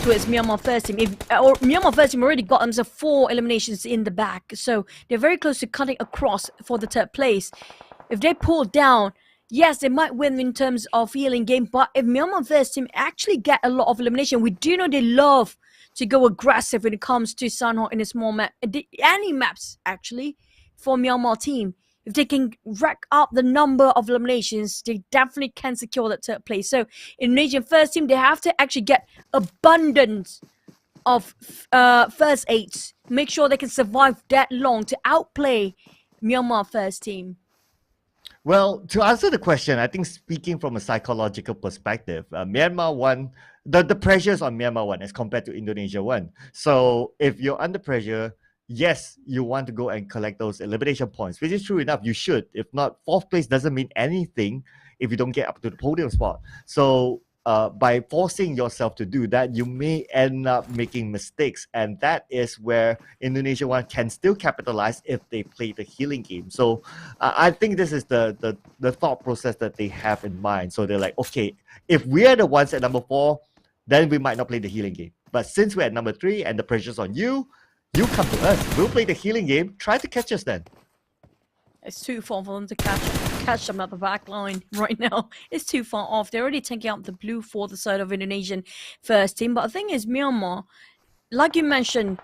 to its Myanmar first team. Myanmar first team already got themselves 4 eliminations in the back, so they're very close to cutting across for the 3rd place. If they pull down, yes, they might win in terms of healing game, but if Myanmar first team actually get a lot of elimination, we do know they love to go aggressive when it comes to Sanhok in a small map, any maps actually, for Myanmar team. If they can rack up the number of eliminations, they definitely can secure that 3rd place. So, Indonesian first team, they have to actually get abundance of first aids. Make sure they can survive that long to outplay Myanmar first team. Well, to answer the question, I think speaking from a psychological perspective, Myanmar 1, the pressures on Myanmar 1 as compared to Indonesia 1. So, if you're under pressure, yes, you want to go and collect those elimination points, which is true enough. You should. If not, 4th place doesn't mean anything if you don't get up to the podium spot. So by forcing yourself to do that, you may end up making mistakes. And that is where Indonesia 1 can still capitalize if they play the healing game. So I think this is the thought process that they have in mind. So they're like, okay, if we are the ones at number 4, then we might not play the healing game. But since we're at number 3 and the pressure's on you, you come to us. We'll play the healing game. Try to catch us then. It's too far for them to catch them at the back line right now. It's too far off. They're already taking out the blue for the side of Indonesian first team. But the thing is, Myanmar, like you mentioned,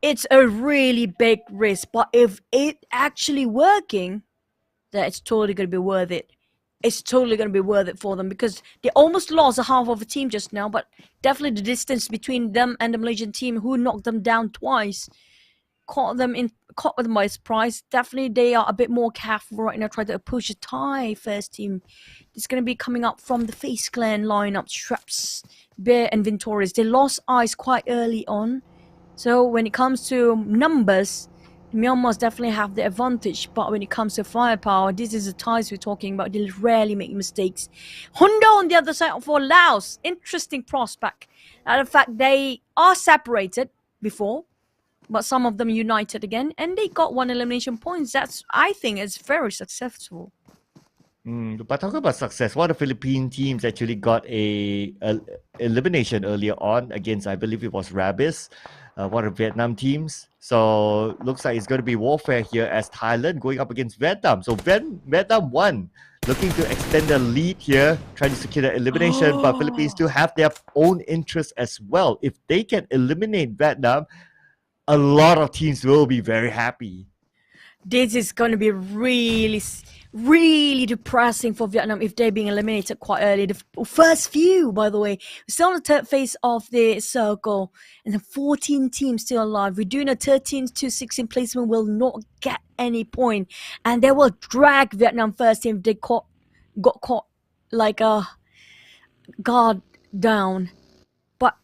it's a really big risk. But if it actually working, then it's totally going to be worth it. It's totally going to be worth it for them because they almost lost a half of a team just now, but definitely the distance between them and the Malaysian team who knocked them down twice caught them by surprise. Definitely they are a bit more careful right now, trying to push a Thai first team. It's going to be coming up from the Face Clan lineup, Straps, Bear and Vintorius. They lost eyes quite early on. So when it comes to numbers, Myanmar's definitely have the advantage, but when it comes to firepower, this is the ties we're talking about. They rarely make mistakes. Honda on the other side for Laos, interesting prospect. And in fact, they are separated before, but some of them united again, and they got 1 elimination points. That's, I think, is very successful. But talking about success, one of the Philippine teams actually got a elimination earlier on against, I believe it was Rabbis, one of the Vietnam teams. So looks like it's going to be warfare here as Thailand going up against Vietnam. So Vietnam won, looking to extend the lead here, trying to secure the elimination. But Philippines still have their own interests as well. If they can eliminate Vietnam, a lot of teams will be very happy. This is going to be really depressing for Vietnam if they're being eliminated quite early. The first few, by the way, we're still on the third phase of the circle, and the 14 teams still alive. We're doing a 13 to 16 placement will not get any point, and they will drag Vietnam first team if they got caught like a guard down. But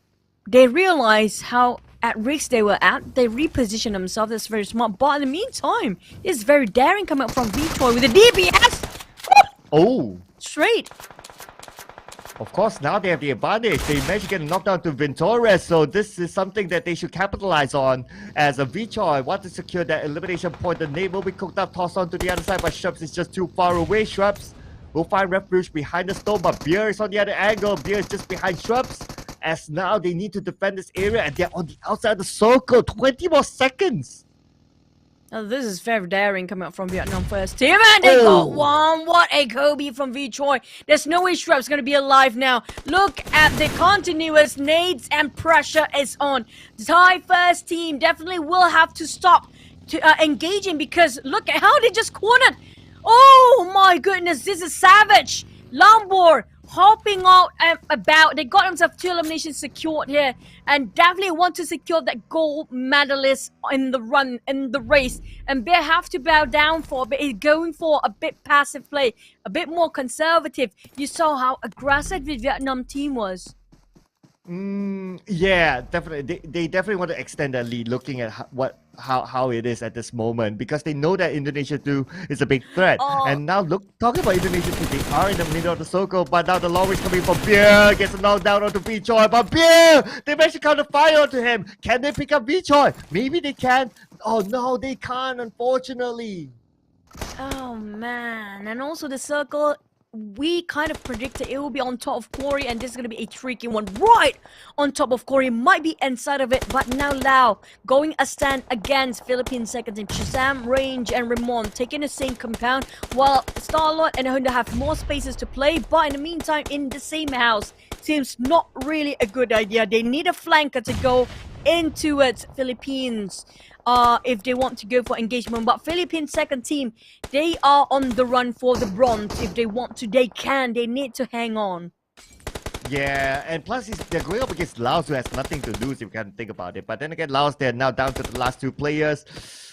they realize how at risk they were at. They reposition themselves. That's very smart. But in the meantime, it's very daring coming up from Vitroy with a DBS. Oh. Straight. Of course, now they have the advantage. They managed to get a knockdown to Ventores, so this is something that they should capitalize on. As a Vitroy want to secure that elimination point, the nade will be cooked up, tossed on to the other side, but Shrubs is just too far away. Shrubs will find refuge behind the stone, but Beer is on the other angle. Beer is just behind Shrubs, as now they need to defend this area, and they're on the outside of the circle. 20 more seconds. Now this is very daring coming up from Vietnam first team, and they got one. What a Kobe from Vitroy. There's no way Shrub's going to be alive now. Look at the continuous nades and pressure is on. The Thai first team definitely will have to stop to engaging, because look at how they just cornered. Oh my goodness, this is savage. Lombor hopping out about. They got themselves 2 eliminations secured here, and definitely want to secure that gold medalist in the run, in the race. And they have to bow down for a bit, going for a bit passive play, a bit more conservative. You saw how aggressive the Vietnam team was. Yeah, definitely. They definitely want to extend their lead, looking at how it is at this moment, because they know that Indonesia too is a big threat. And now talking about Indonesia too, they are in the middle of the circle, but now the long range coming from Beer, gets a knockdown onto Vitroy, but Beer, they managed to counter fire onto him. Can they pick up Vitroy? Maybe they can. Oh no, they can't, unfortunately. Oh man, and also the circle, we kind of predicted it will be on top of Corey, and this is going to be a tricky one right on top of Corey. Might be inside of it, but now Lao going a stand against Philippines second team. Shazam, Range, and Ramon taking the same compound, while Starlord and Honda have more spaces to play. But in the meantime, in the same house, seems not really a good idea. They need a flanker to go into it, Philippines, if they want to go for engagement. But Philippines second team, they are on the run for the bronze. If they want to, they can. They need to hang on. Yeah, and plus they're going up against Laos, who has nothing to lose if you can think about it. But then again, Laos, they're now down to the last 2 players.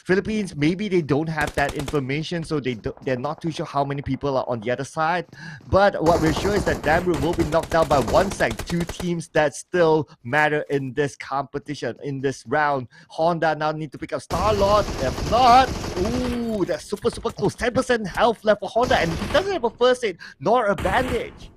Philippines, maybe they don't have that information, so they're not too sure how many people are on the other side. But what we're sure is that Damru will be knocked down by 1 sec. 2 teams that still matter in this competition, in this round. Honda now need to pick up Starlord. If not, ooh, that's super close. 10% health left for Honda, and he doesn't have a first aid nor a bandage.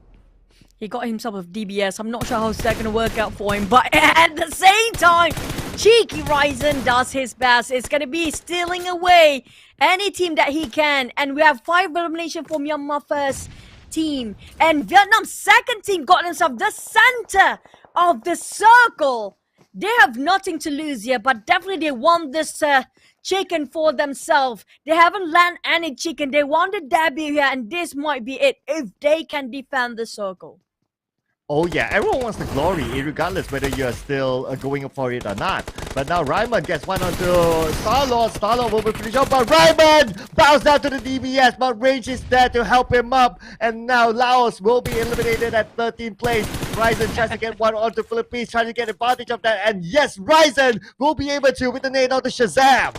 He got himself a DBS. I'm not sure how that's going to work out for him. But at the same time, Cheeky Ryzen does his best. It's going to be stealing away any team that he can. And we have 5 elimination for Myanmar first team. And Vietnam second team got themselves the center of the circle. They have nothing to lose here, but definitely they want this chicken for themselves. They haven't landed any chicken. They want the debut here, and this might be it if they can defend the circle. Oh yeah, everyone wants the glory, regardless whether you're still going for it or not. But now Ryman gets one onto Starlord. Starlord will be finished up, but Ryman bows down to the DBS, but Range is there to help him up. And now Laos will be eliminated at 13th place. Ryzen tries to get one onto Philippines, trying to get advantage of that. And yes, Ryzen will be able to with the nade onto Shazam.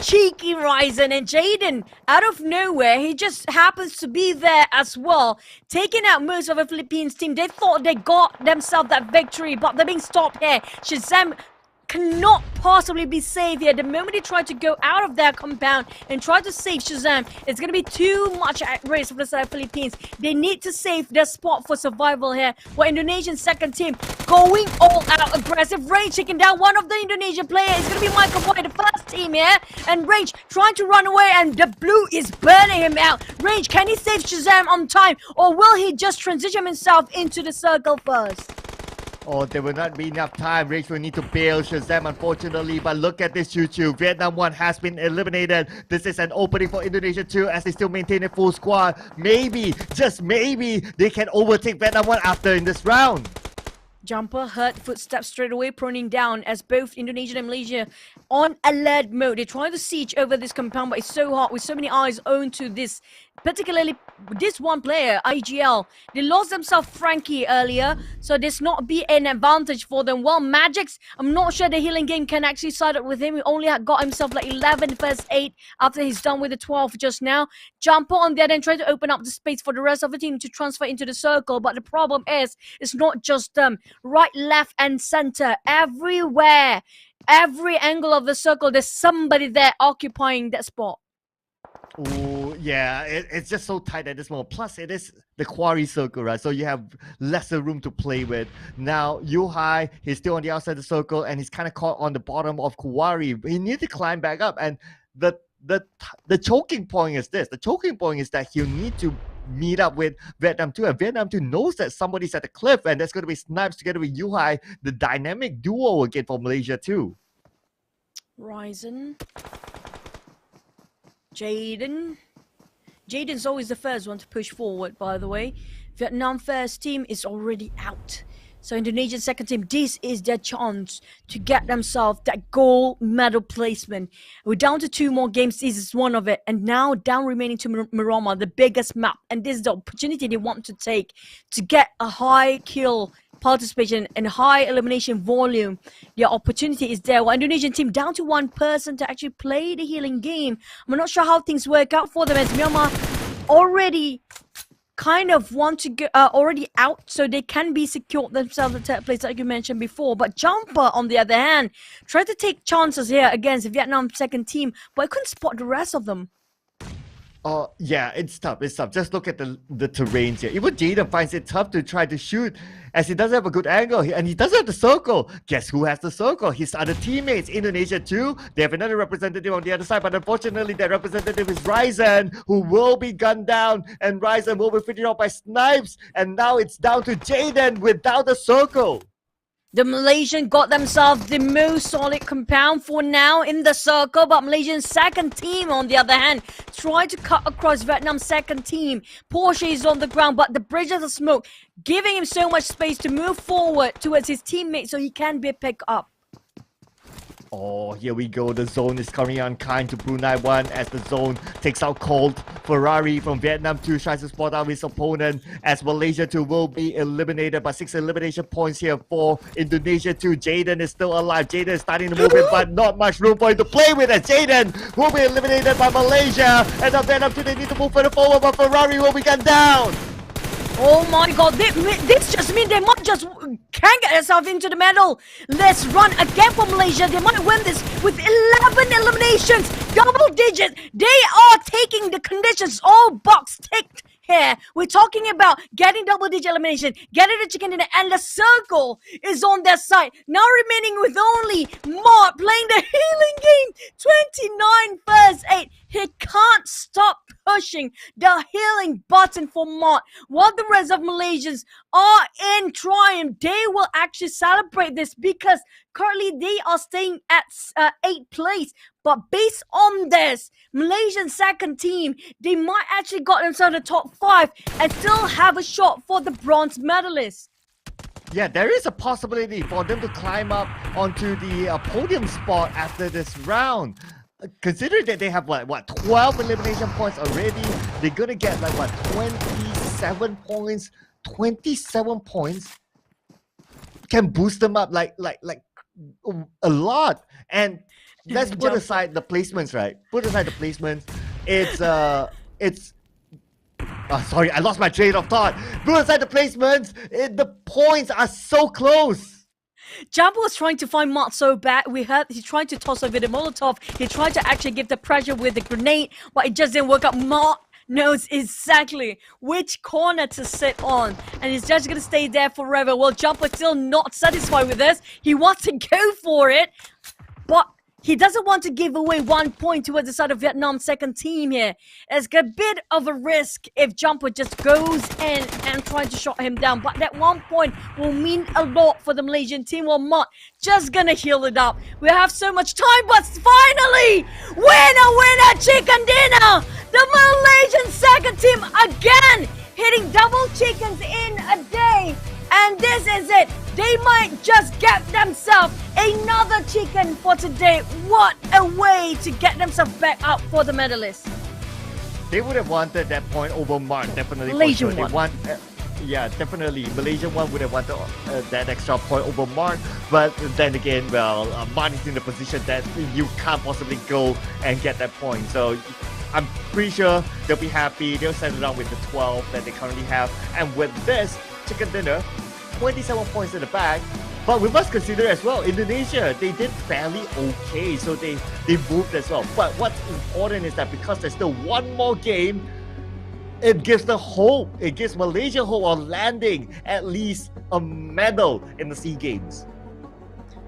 Cheeky Ryzen, and Jaden, out of nowhere, he just happens to be there as well, taking out most of the Philippines team. They thought they got themselves that victory, but they're being stopped here. Shazam cannot possibly be saved here. The moment they try to go out of their compound and try to save Shazam, it's going to be too much at risk for the side of Philippines. They need to save their spot for survival here. While Indonesian second team going all out aggressive. Rage taking down one of the Indonesian players. It's going to be Michael Boy, the first team here. And Rage trying to run away, and the blue is burning him out. Rage, can he save Shazam on time, or will he just transition himself into the circle first? Oh, there will not be enough time. Rage will need to bail Shazam, unfortunately. But look at this Choo-Choo. Vietnam 1 has been eliminated. This is an opening for Indonesia 2 as they still maintain a full squad. Maybe, just maybe, they can overtake Vietnam 1 after in this round. Jumper heard footsteps straight away, proning down as both Indonesia and Malaysia on alert mode. They're trying to siege over this compound, but it's so hot with so many eyes owned to this, particularly this one player, IGL. They lost themselves Frankie earlier, so this not be an advantage for them. Well, Magix, I'm not sure the healing game can actually side up with him. He only got himself like 11 first 8 after he's done with the 12 just now. Jumper on the other end trying to open up the space for the rest of the team to transfer into the circle, but the problem is, it's not just them. Right, left, and center, everywhere, every angle of the circle, there's somebody there occupying that spot. Oh, yeah, it's just so tight at this moment. Plus, it is the quarry circle, right? So you have lesser room to play with. Now, Yuhai, he's still on the outside of the circle, and he's kind of caught on the bottom of quarry. He needs to climb back up, and the choking point is this. The choking point is that he'll need to meet up with Vietnam 2, and Vietnam 2 knows that somebody's at the cliff, and that's going to be Snipes together with Yuhai, the dynamic duo again for Malaysia too. Ryzen. Jaden's always the first one to push forward, by the way. Vietnam first team is already out. So Indonesian second team, this is their chance to get themselves that gold medal placement. We're down to 2 more games. This is one of it. And now down remaining to Maroma, the biggest map. And this is the opportunity they want to take to get a high kill participation and high elimination volume. The opportunity is there. While Indonesian team down to 1 person to actually play the healing game. I'm not sure how things work out for them as Myanmar already kind of want to go already out, so they can be secured themselves at third place like you mentioned before. But Jumper on the other hand tried to take chances here against Vietnam's second team, but I couldn't spot the rest of them. Oh, yeah, it's tough. Just look at the terrains here. Even Jaden finds it tough to try to shoot as he doesn't have a good angle, and he doesn't have the circle. Guess who has the circle? His other teammates, Indonesia 2. They have another representative on the other side, but unfortunately that representative is Ryzen, who will be gunned down, and Ryzen will be fitted out by Snipes, and now it's down to Jaden without the circle. The Malaysian got themselves the most solid compound for now in the circle, but Malaysian second team, on the other hand, tried to cut across Vietnam's second team. Porsche is on the ground, but the bridge of the smoke giving him so much space to move forward towards his teammates so he can be picked up. Oh, here we go. The zone is coming unkind to Brunei 1 as the zone takes out Colt. Ferrari from Vietnam 2 tries to spot out his opponent as Malaysia 2 will be eliminated by 6 elimination points here for Indonesia 2. Jaden is still alive. Jaden is starting to move in, but not much room for him to play with as Jaden will be eliminated by Malaysia. And now Vietnam 2, they need to move further forward, but Ferrari will be gunned down. Oh my god, this just means they might just can get themselves into the medal. Let's run again for Malaysia. They might win this with 11 eliminations, double digits. They are taking the conditions all box ticked here. We're talking about getting double digit elimination, getting the chicken dinner, and the circle is on their side. Now remaining with only Mott playing the healing game. 29 first 8. He can't stop pushing the healing button for Mott. While the rest of Malaysians are in triumph, they will actually celebrate this because currently they are staying at 8th place. But based on this, Malaysian second team, they might actually got themselves the top 5 and still have a shot for the bronze medalist. Yeah, there is a possibility for them to climb up onto the podium spot after this round. Considering that they have what 12 elimination points already, they're gonna get 27 points. 27 points can boost them up like a lot. And let's put aside the placements, right? Put aside the placements. Sorry, I lost my train of thought. Put aside the placements. The points are so close. Jumbo was trying to find Mark so bad. We heard he tried to toss over the Molotov. He tried to actually give the pressure with the grenade, but it just didn't work out. Mark knows exactly which corner to sit on, and he's just gonna stay there forever. Well, Jumbo's still not satisfied with this. He wants to go for it, but he doesn't want to give away 1 point towards the side of Vietnam's second team here. It's a bit of a risk if Jumper just goes in and tries to shut him down. But that 1 point will mean a lot for the Malaysian team. Well, Mott just gonna heal it up. We have so much time, but finally, winner, chicken dinner! The Malaysian second team again hitting double chickens in a day. And this is it. They might just get themselves another chicken for today. What a way to get themselves back up for the medalists. They would have wanted that point over Mark, definitely. Malaysian for sure. one. Yeah, definitely. Malaysian one would have wanted that extra point over Mark. But then again, well, Mark is in the position that you can't possibly go and get that point. So I'm pretty sure they'll be happy. They'll settle down with the 12 that they currently have. And with this chicken dinner, 27 points in the bag. But we must consider as well, Indonesia, they did fairly okay, so they moved as well. But what's important is that because there's still one more game, it gives the hope, it gives Malaysia hope of landing at least a medal in the SEA Games.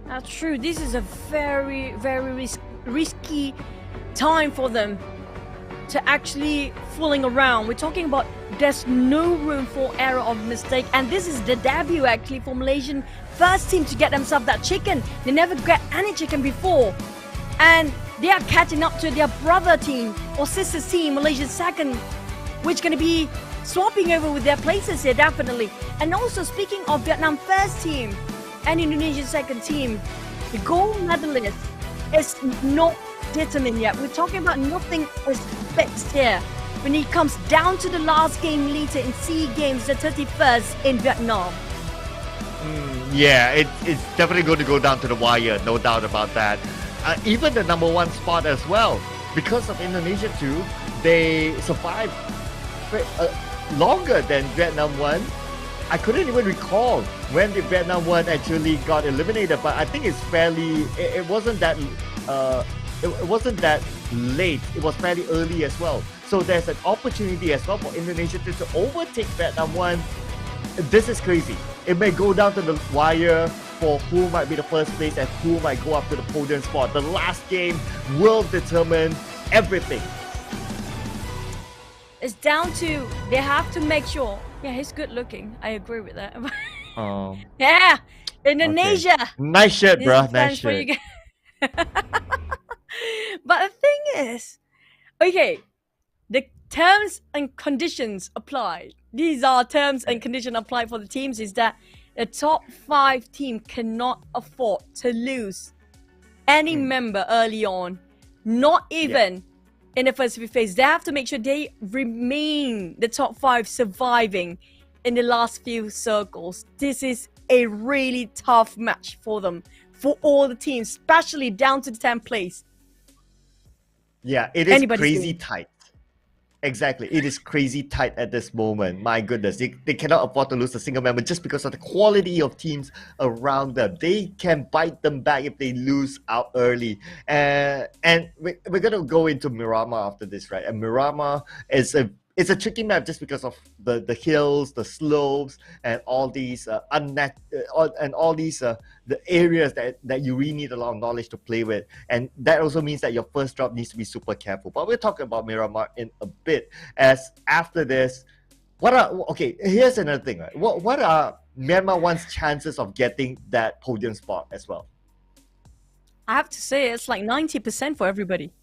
That's true. This is a very, very risky time for them to actually fooling around. We're talking about there's no room for error or mistake, and this is the debut actually for Malaysian first team to get themselves that chicken. They never got any chicken before, and they are catching up to their brother team or sister team, Malaysian second, which going to be swapping over with their places here definitely. And also speaking of Vietnam first team and Indonesian second team, the gold medalist is not determined yet. We're talking about nothing is fixed here when it comes down to the last game later in SEA Games, the 31st in Vietnam. Yeah, it's definitely going to go down to the wire, no doubt about that. Even the number one spot as well, because of Indonesia too, they survived longer than Vietnam won. I couldn't even recall when the Vietnam one actually got eliminated, but I think it's fairly. It wasn't that. It wasn't that late. It was fairly early as well. So there's an opportunity as well for Indonesia to overtake Vietnam one. This is crazy. It may go down to the wire for who might be the first place and who might go up to the podium spot. The last game will determine everything. It's down to, they have to make sure. Yeah, he's good looking. I agree with that. Yeah, Indonesia. Okay. Nice shirt, bro. Nice shirt. But the thing is, okay, the terms and conditions applied. These are terms and conditions applied for the teams is that the top 5 team cannot afford to lose any member early on, not even in the first phase. They have to make sure they remain the top 5 surviving in the last few circles. This is a really tough match for them, for all the teams, especially down to the 10th place. Yeah, it is crazy tight. Exactly. It is crazy tight at this moment. My goodness. They cannot afford to lose a single member just because of the quality of teams around them. They can bite them back if they lose out early. And we're going to go into Myanmar after this, right? And Myanmar is a tricky map just because of the hills, the slopes, and all these the areas that you really need a lot of knowledge to play with. And that also means that your first drop needs to be super careful. But we'll talk about Myanmar in a bit. As after this, here's another thing, right? What are Myanmar one's chances of getting that podium spot as well? I have to say it's like 90% for everybody.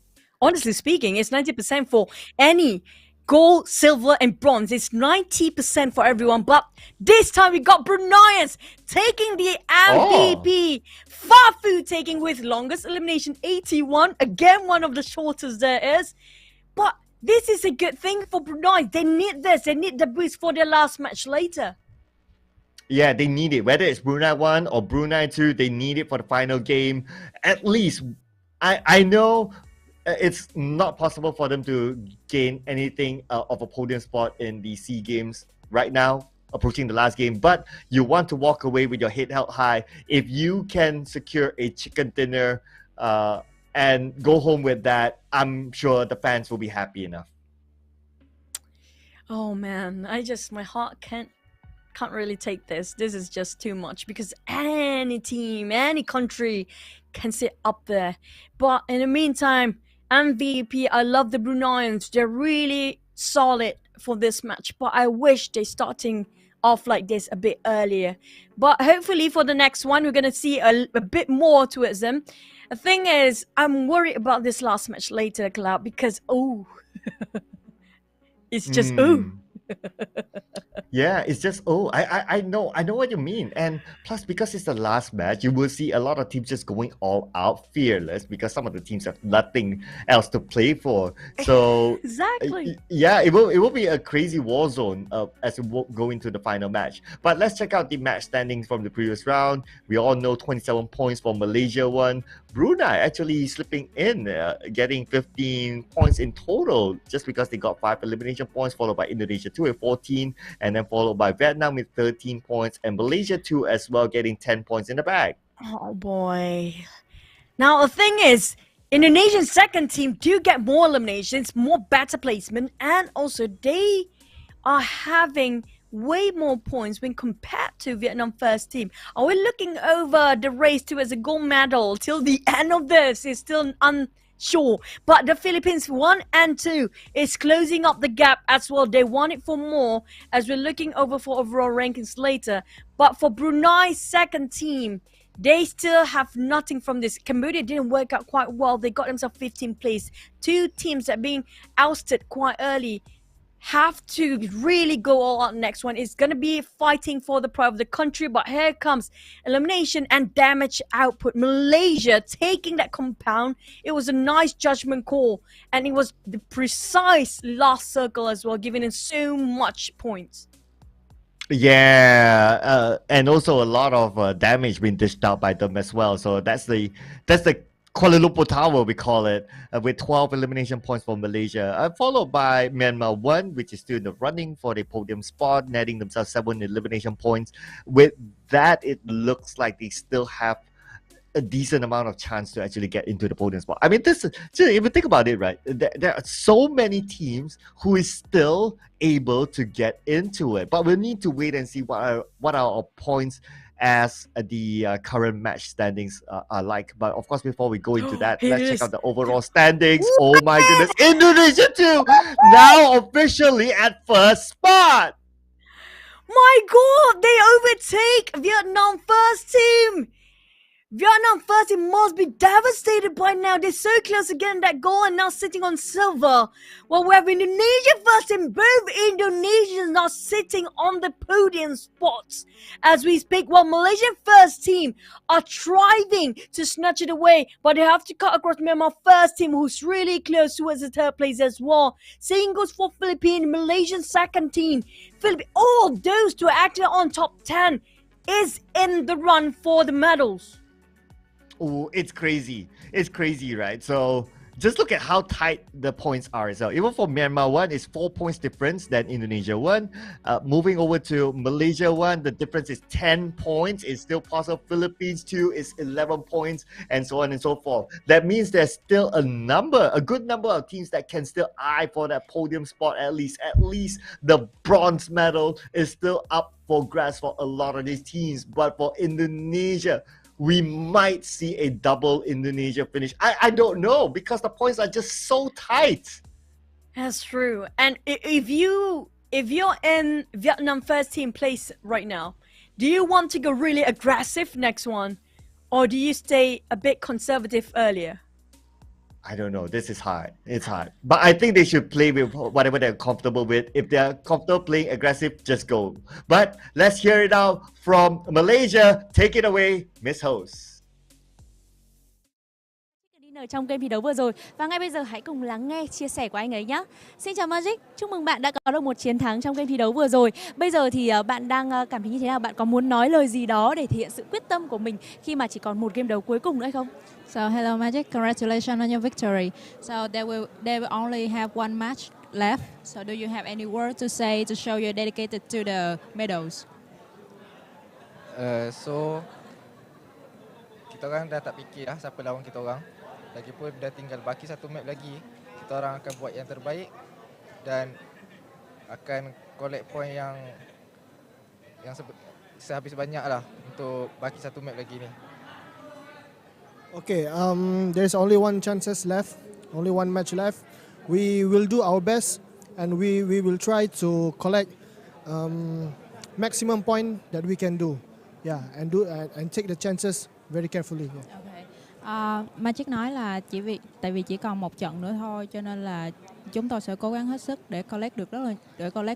Honestly speaking, it's 90% for any gold, silver, and bronze. It's 90% for everyone. But this time we got Bruneians taking the MVP. Fafu taking with longest elimination, 81. Again, one of the shortest there is. But this is a good thing for Brunei. They need this. They need the boost for their last match later. Yeah, they need it. Whether it's Brunei 1 or Brunei 2, they need it for the final game. At least, I know it's not possible for them to gain anything of a podium spot in the SEA Games right now. approaching the last game, but you want to walk away with your head held high. If you can secure a chicken dinner and go home with that, I'm sure the fans will be happy enough. Oh man, my heart can't really take this. This is just too much because any team, any country can sit up there. But in the meantime, MVP, I love the Bruneians. They're really solid for this match, but I wish they're starting off like this a bit earlier. But hopefully for the next one, we're going to see a bit more towards them. The thing is, I'm worried about this last match later, Cloud, because, it's just, Yeah, it's just I know what you mean, and plus because it's the last match, you will see a lot of teams just going all out, fearless, because some of the teams have nothing else to play for. So exactly, yeah, it will be a crazy war zone as we go into the final match. But let's check out the match standings from the previous round. We all know 27 points for Malaysia won. Brunei actually slipping in, getting 15 points in total, just because they got 5 elimination points, followed by Indonesia 2 with 14, and then followed by Vietnam with 13 points, and Malaysia 2 as well, getting 10 points in the bag. Oh boy. Now the thing is, Indonesian second team do get more eliminations, more better placement, and also they are having way more points when compared to Vietnam first team. Are we looking over the race towards a gold medal till the end of this? Is still unsure. But the Philippines 1 and 2 is closing up the gap as well. They want it for more as we're looking over for overall rankings later. But for Brunei second team, they still have nothing from this. Cambodia didn't work out quite well. They got themselves 15th place. 2 teams that are being ousted quite early have to really go all out. Next one is going to be fighting for the pride of the country, but here comes elimination and damage output. Malaysia taking that compound. It was a nice judgment call, and it was the precise last circle as well, giving it so much points. Yeah, and also a lot of damage being dished out by them as well. So that's the Kuala Lumpur Tower, we call it, with 12 elimination points for Malaysia, followed by Myanmar 1, which is still in the running for the podium spot, netting themselves 7 elimination points. With that, it looks like they still have a decent amount of chance to actually get into the podium spot. I mean, if you think about it, right, there are so many teams who is still able to get into it, but we'll need to wait and see what are our points as the current match standings are like. But of course, before we go into that, let's check out the overall standings. Oh my goodness, Indonesia too, now officially at first spot. My God, they overtake Vietnam first team. Vietnam first team must be devastated by now. They're so close to getting that goal and now sitting on silver. While we have Indonesia first team, both Indonesians now sitting on the podium spots as we speak. While Malaysian first team are striving to snatch it away, but they have to cut across Myanmar first team, who's really close towards the third place as well. Same goes for Philippines, Malaysian second team. All those two are actually on top 10 is in the run for the medals. Oh, it's crazy. It's crazy, right? So just look at how tight the points are. So even for Myanmar 1, it's 4 points difference than Indonesia 1. Moving over to Malaysia 1, the difference is 10 points. It's still possible. Philippines 2 is 11 points, and so on and so forth. That means there's still a good number of teams that can still eye for that podium spot at least. At least the bronze medal is still up for grabs for a lot of these teams. But for Indonesia, we might see a double Indonesia finish. I don't know, because the points are just so tight. That's true. And if you're in Vietnam first team place right now, do you want to go really aggressive next one, or do you stay a bit conservative earlier? I don't know. This is hard. It's hard. But I think they should play with whatever they're comfortable with. If they're comfortable playing aggressive, just go. But let's hear it out from Malaysia. Take it away, Miss Host. Trong game thi đấu vừa rồi. Và ngay bây giờ hãy cùng lắng nghe chia sẻ của anh ấy nhé. Xin chào Magic, chúc mừng bạn đã có được một chiến thắng trong game thi đấu vừa rồi. Bây giờ thì bạn đang cảm thấy như thế nào? Bạn có muốn nói lời gì đó để thể hiện sự quyết tâm của mình khi mà chỉ còn một game đấu cuối cùng nữa hay không? So hello Magic, congratulations on your victory. So they will only have one match left. So do you have any word to say to show you're dedicated to the medals? So kita orang dah tak fikir dah siapa lawan kita orang. Lagipun dah tinggal baki satu map lagi. Kita orang akan buat yang terbaik dan akan collect point yang sehabis banyak lah untuk baki satu map lagi ni. Okay, there's only one chances left, only one match left. We will do our best and we will try to collect maximum point that we can do. Yeah, and take the chances very carefully. Yeah. Okay. Magic nói là tại vì chỉ còn một trận nữa thôi, cho nên là chúng tôi sẽ cố gắng hết sức để collect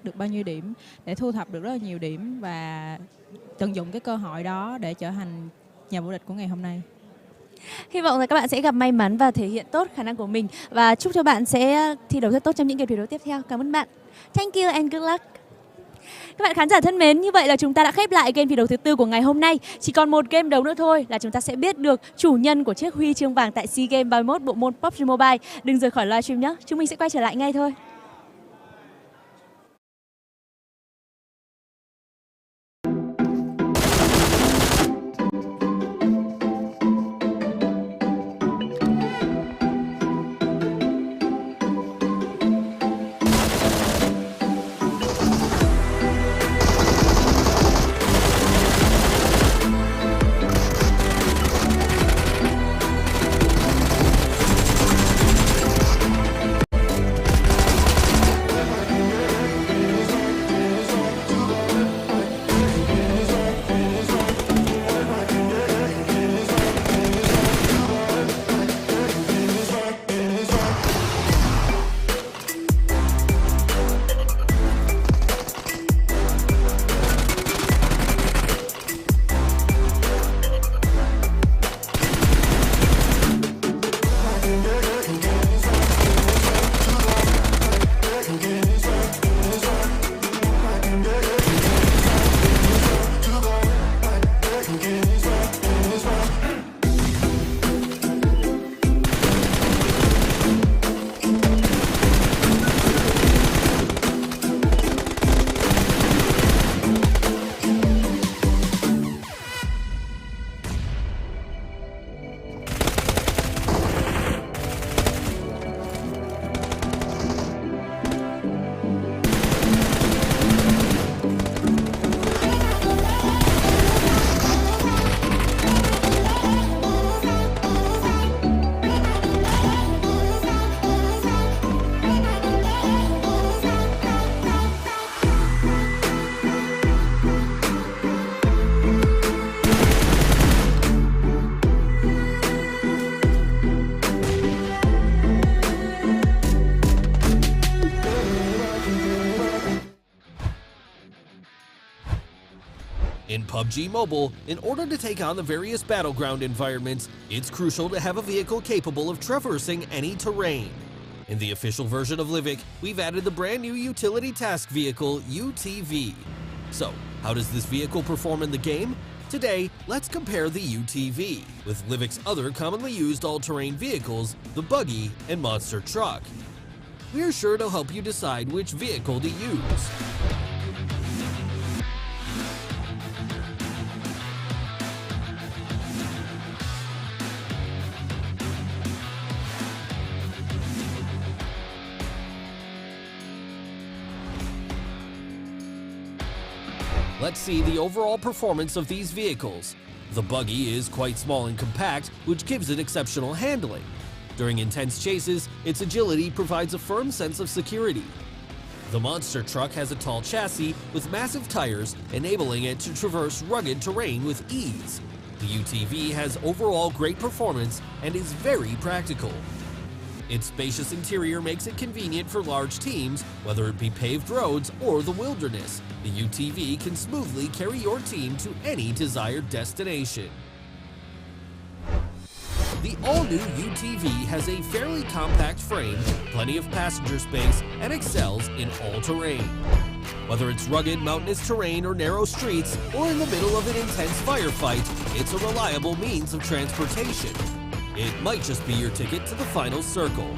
được bao nhiêu điểm, để thu thập được rất là nhiều điểm và tận dụng cái cơ hội đó để trở thành nhà vô địch của ngày hôm nay. Hy vọng là các bạn sẽ gặp may mắn và thể hiện tốt khả năng của mình và chúc cho bạn sẽ thi đấu rất tốt trong những game thi đấu tiếp theo. Cảm ơn bạn. Thank you and good luck. Các bạn khán giả thân mến, như vậy là chúng ta đã khép lại game thi đấu thứ 4 của ngày hôm nay. Chỉ còn một game đấu nữa thôi là chúng ta sẽ biết được chủ nhân của chiếc huy chương vàng tại SEA Games 31 bộ môn PUBG Mobile. Đừng rời khỏi livestream nhé, chúng mình sẽ quay trở lại ngay thôi. In PUBG Mobile, in order to take on the various battleground environments, it's crucial to have a vehicle capable of traversing any terrain. In the official version of Livic, we've added the brand new utility task vehicle, UTV. So, how does this vehicle perform in the game? Today, let's compare the UTV with Livic's other commonly used all-terrain vehicles, the buggy and monster truck. We're sure to help you decide which vehicle to use. Let's see the overall performance of these vehicles. The buggy is quite small and compact, which gives it exceptional handling. During intense chases, its agility provides a firm sense of security. The monster truck has a tall chassis with massive tires, enabling it to traverse rugged terrain with ease. The UTV has overall great performance and is very practical. Its spacious interior makes it convenient for large teams, whether it be paved roads or the wilderness. The UTV can smoothly carry your team to any desired destination. The all-new UTV has a fairly compact frame, plenty of passenger space, and excels in all terrain. Whether it's rugged mountainous terrain or narrow streets, or in the middle of an intense firefight, it's a reliable means of transportation. It might just be your ticket to the final circle.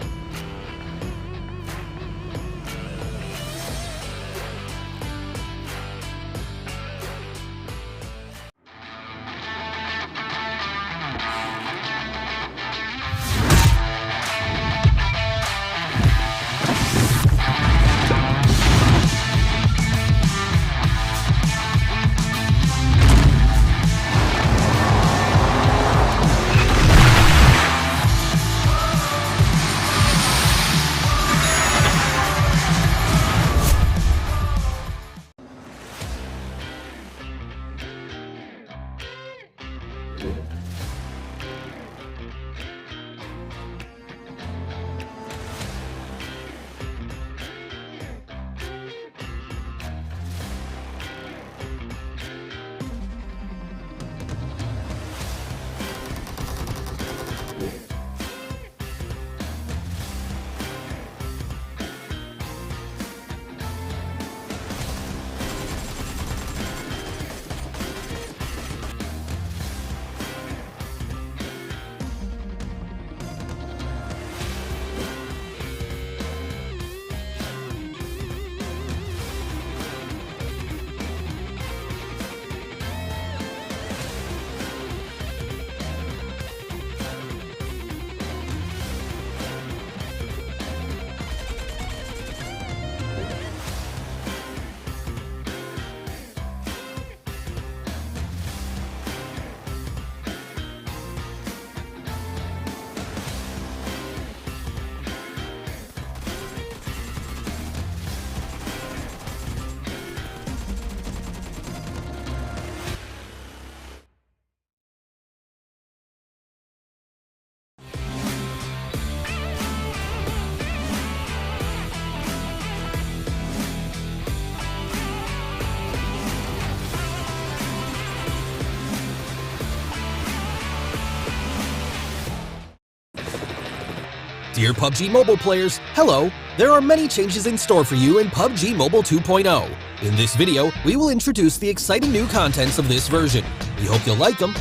Dear PUBG Mobile players, hello! There are many changes in store for you in PUBG Mobile 2.0. In this video, we will introduce the exciting new contents of this version. We hope you'll like them.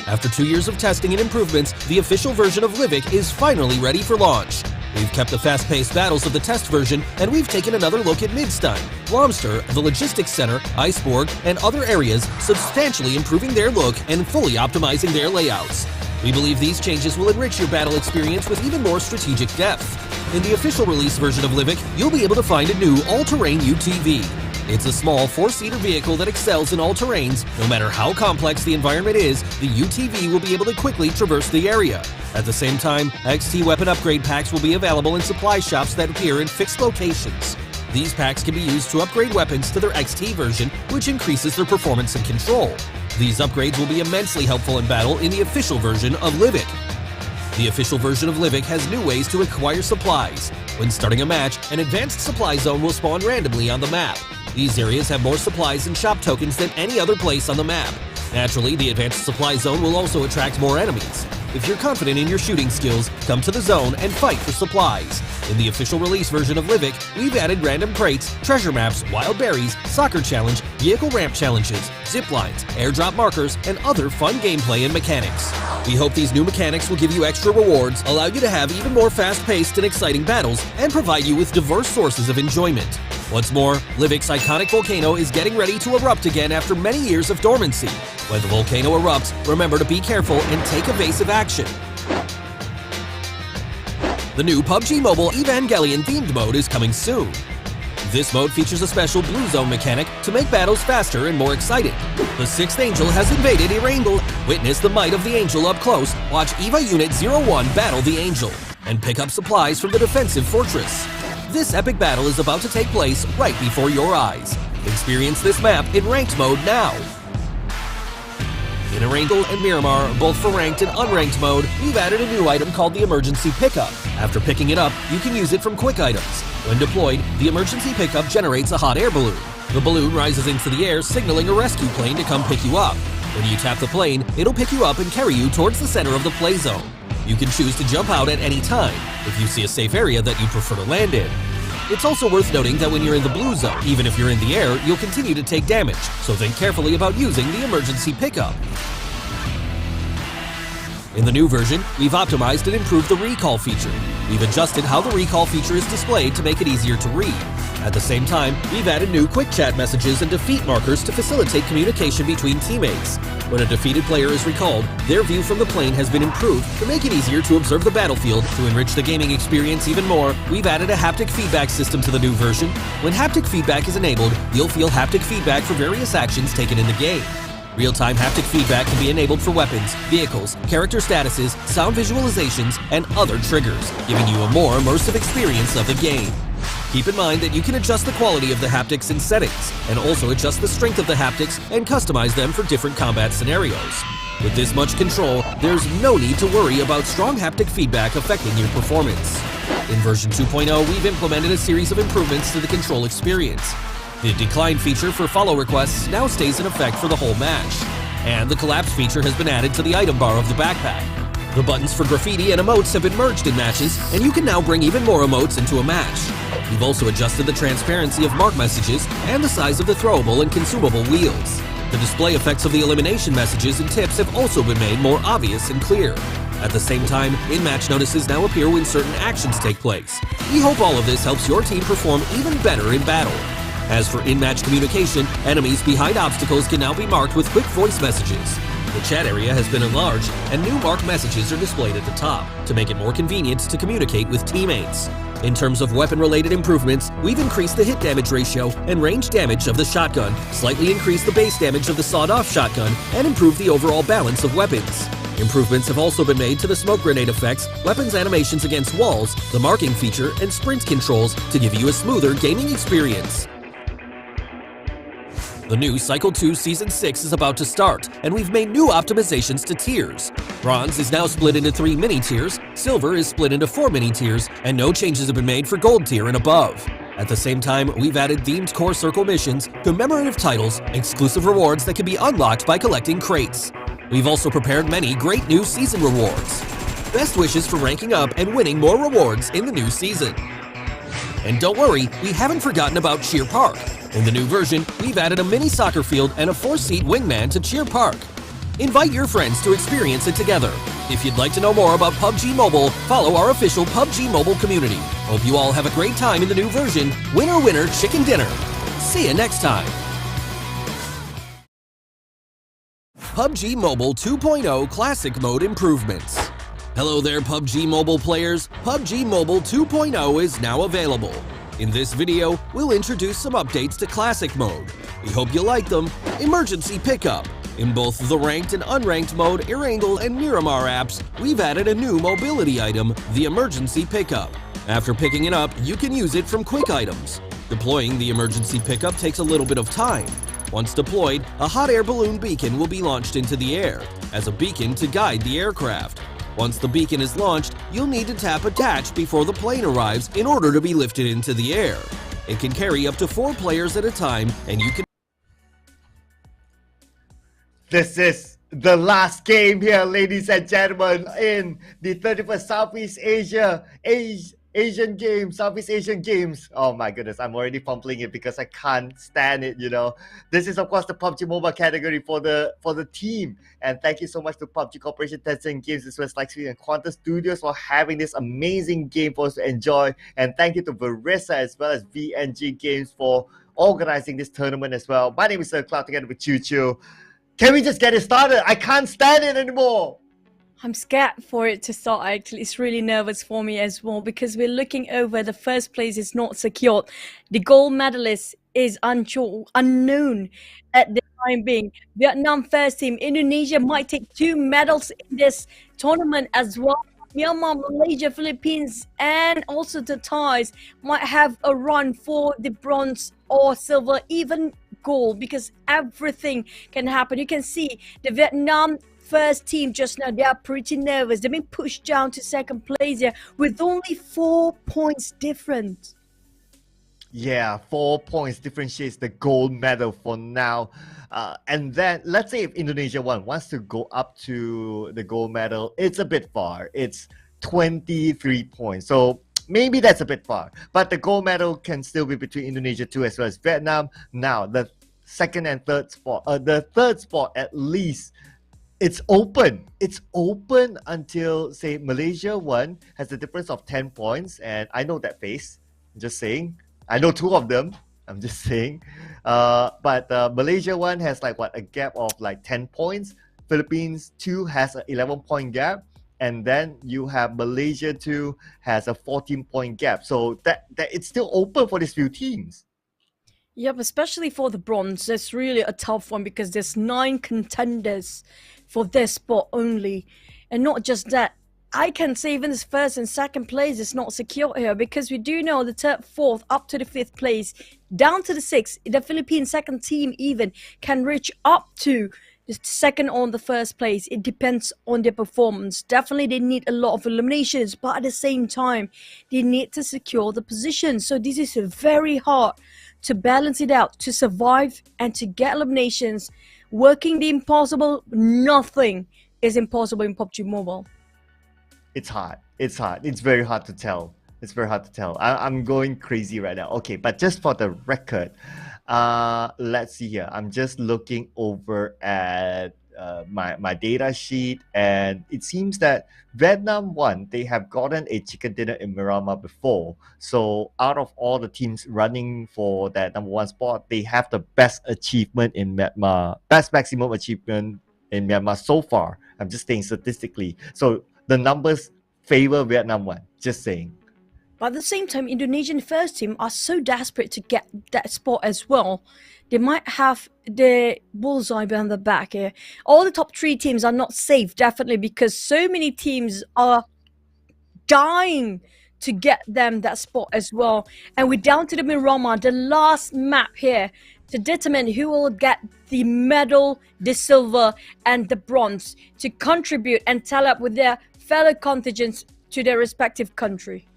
After 2 years of testing and improvements, the official version of Livic is finally ready for launch. We've kept the fast-paced battles of the test version, and we've taken another look at Midstein, Lomster, the Logistics Center, Iceborg, and other areas, substantially improving their look and fully optimizing their layouts. We believe these changes will enrich your battle experience with even more strategic depth. In the official release version of Livic, you'll be able to find a new all-terrain UTV. It's a small 4-seater vehicle that excels in all terrains. No matter how complex the environment is, the UTV will be able to quickly traverse the area. At the same time, XT weapon upgrade packs will be available in supply shops that appear in fixed locations. These packs can be used to upgrade weapons to their XT version, which increases their performance and control. These upgrades will be immensely helpful in battle in the official version of Livic. The official version of Livic has new ways to acquire supplies. When starting a match, an advanced supply zone will spawn randomly on the map. These areas have more supplies and shop tokens than any other place on the map. Naturally, the advanced supply zone will also attract more enemies. If you're confident in your shooting skills, come to the zone and fight for supplies. In the official release version of Livic, we've added random crates, treasure maps, wild berries, soccer challenge, vehicle ramp challenges, zip lines, airdrop markers, and other fun gameplay and mechanics. We hope these new mechanics will give you extra rewards, allow you to have even more fast-paced and exciting battles, and provide you with diverse sources of enjoyment. What's more, Livic's iconic volcano is getting ready to erupt again after many years of dormancy. When the volcano erupts, remember to be careful and take evasive action. The new PUBG Mobile Evangelion-themed mode is coming soon. This mode features a special blue zone mechanic to make battles faster and more exciting. The 6th Angel has invaded Erangel. Witness the might of the Angel up close. Watch EVA Unit 01 battle the Angel and pick up supplies from the defensive fortress. This epic battle is about to take place right before your eyes. Experience this map in ranked mode now. In Erangel and Myanmar, both for ranked and unranked mode, we've added a new item called the Emergency Pickup. After picking it up, you can use it from quick items. When deployed, the Emergency Pickup generates a hot air balloon. The balloon rises into the air, signaling a rescue plane to come pick you up. When you tap the plane, it'll pick you up and carry you towards the center of the play zone. You can choose to jump out at any time, if you see a safe area that you prefer to land in. It's also worth noting that when you're in the blue zone, even if you're in the air, you'll continue to take damage, so think carefully about using the Emergency Pickup. In the new version, we've optimized and improved the recall feature. We've adjusted how the recall feature is displayed to make it easier to read. At the same time, we've added new quick chat messages and defeat markers to facilitate communication between teammates. When a defeated player is recalled, their view from the plane has been improved to make it easier to observe the battlefield. To enrich the gaming experience even more, we've added a haptic feedback system to the new version. When haptic feedback is enabled, you'll feel haptic feedback for various actions taken in the game. Real-time haptic feedback can be enabled for weapons, vehicles, character statuses, sound visualizations, and other triggers, giving you a more immersive experience of the game. Keep in mind that you can adjust the quality of the haptics in settings, and also adjust the strength of the haptics and customize them for different combat scenarios. With this much control, there's no need to worry about strong haptic feedback affecting your performance. In version 2.0, we've implemented a series of improvements to the control experience. The decline feature for follow requests now stays in effect for the whole match, and the collapse feature has been added to the item bar of the backpack. The buttons for graffiti and emotes have been merged in matches, and you can now bring even more emotes into a match. We've also adjusted the transparency of mark messages and the size of the throwable and consumable wheels. The display effects of the elimination messages and tips have also been made more obvious and clear. At the same time, in-match notices now appear when certain actions take place. We hope all of this helps your team perform even better in battle. As for in-match communication, enemies behind obstacles can now be marked with quick voice messages. The chat area has been enlarged, and new marked messages are displayed at the top to make it more convenient to communicate with teammates. In terms of weapon-related improvements, we've increased the hit damage ratio and range damage of the shotgun, slightly increased the base damage of the sawed-off shotgun, and improved the overall balance of weapons. Improvements have also been made to the smoke grenade effects, weapons animations against walls, the marking feature, and sprint controls to give you a smoother gaming experience. The new Cycle 2 Season 6 is about to start, and we've made new optimizations to tiers. Bronze is now split into 3 mini-tiers, Silver is split into 4 mini-tiers, and no changes have been made for Gold tier and above. At the same time, we've added themed core circle missions, commemorative titles, exclusive rewards that can be unlocked by collecting crates. We've also prepared many great new season rewards. Best wishes for ranking up and winning more rewards in the new season. And don't worry, we haven't forgotten about Cheer Park. In the new version, we've added a mini soccer field and a 4-seat wingman to Cheer Park. Invite your friends to experience it together. If you'd like to know more about PUBG Mobile, follow our official PUBG Mobile community. Hope you all have a great time in the new version. Winner, winner, chicken dinner. See you next time. PUBG Mobile 2.0 Classic Mode Improvements. Hello there, PUBG Mobile players. PUBG Mobile 2.0 is now available. In this video, we'll introduce some updates to Classic Mode. We hope you like them. Emergency Pickup. In both the ranked and unranked mode, Erangel and Myanmar apps, we've added a new mobility item, the Emergency Pickup. After picking it up, you can use it from quick items. Deploying the Emergency Pickup takes a little bit of time. Once deployed, a hot air balloon beacon will be launched into the air, as a beacon to guide the aircraft. Once the beacon is launched, you'll need to tap attach before the plane arrives in order to be lifted into the air. It can carry up to 4 players at a time, and you can... This is the last game here, ladies and gentlemen, in the 31st Southeast Asian Games, Southeast Asian Games. Oh my goodness, I'm already fumbling it because I can't stand it, you know. This is of course the PUBG Mobile category for the team. And thank you so much to PUBG Corporation, Tencent Games, as well as Lightspeed and Quantum Studios for having this amazing game for us to enjoy. And thank you to Verissa as well as VNG Games for organizing this tournament as well. My name is Sir Cloud together with Choo Choo. Can we just get it started? I can't stand it anymore. I'm scared for it to start, actually. It's really nervous for me as well because we're looking over the first place is not secured. The gold medalist is unknown at the time being. Vietnam first team. Indonesia might take 2 medals in this tournament as well. Myanmar, Malaysia, Philippines, and also the Thais might have a run for the bronze or silver, even gold, because everything can happen. You can see the Vietnam first team just now, they are pretty nervous. They've been pushed down to second place here with only 4 points different. Yeah, 4 points differentiates the gold medal for now. And then let's say if Indonesia wants to go up to the gold medal, it's a bit far. It's 23 points. So maybe that's a bit far. But the gold medal can still be between Indonesia too, as well as Vietnam. Now, the second and third spot, the third spot at least, it's open. It's open until, say, Malaysia has a difference of 10 points. And I know that face. I'm just saying. I know 2 of them. I'm just saying. But Malaysia has like what, a gap of like 10 points. Philippines 2 has an 11-point gap. And then you have Malaysia 2 has a 14-point gap. So that it's still open for these few teams. Yep, especially for the bronze. It's really a tough one because there's 9 contenders for this spot only. And not just that, I can say even this first and second place is not secure here because we do know the third, fourth, up to the 5th place, down to the 6th, the Philippine second team even can reach up to the second or the first place. It depends on their performance. Definitely they need a lot of eliminations, but at the same time, they need to secure the position. So this is very hard to balance it out, to survive and to get eliminations. Working the impossible, nothing is impossible in PUBG Mobile. It's hard. It's hard. It's very hard to tell. It's very hard to tell. I'm going crazy right now. Okay, but just for the record, let's see here. I'm just looking over at my data sheet, and it seems that Vietnam they have gotten a chicken dinner in Myanmar before. So out of all the teams running for that number 1 spot, they have the best achievement in Myanmar, best maximum achievement in Myanmar so far. I'm just saying statistically. So the numbers favor Vietnam just saying. But at the same time, Indonesian first team are so desperate to get that spot as well. They might have the bullseye behind the back here. All the top 3 teams are not safe, definitely, because so many teams are dying to get them that spot as well. And we're down to the Myanmar, the last map here, to determine who will get the medal, the silver, and the bronze to contribute and tally up with their fellow contingents to their respective country.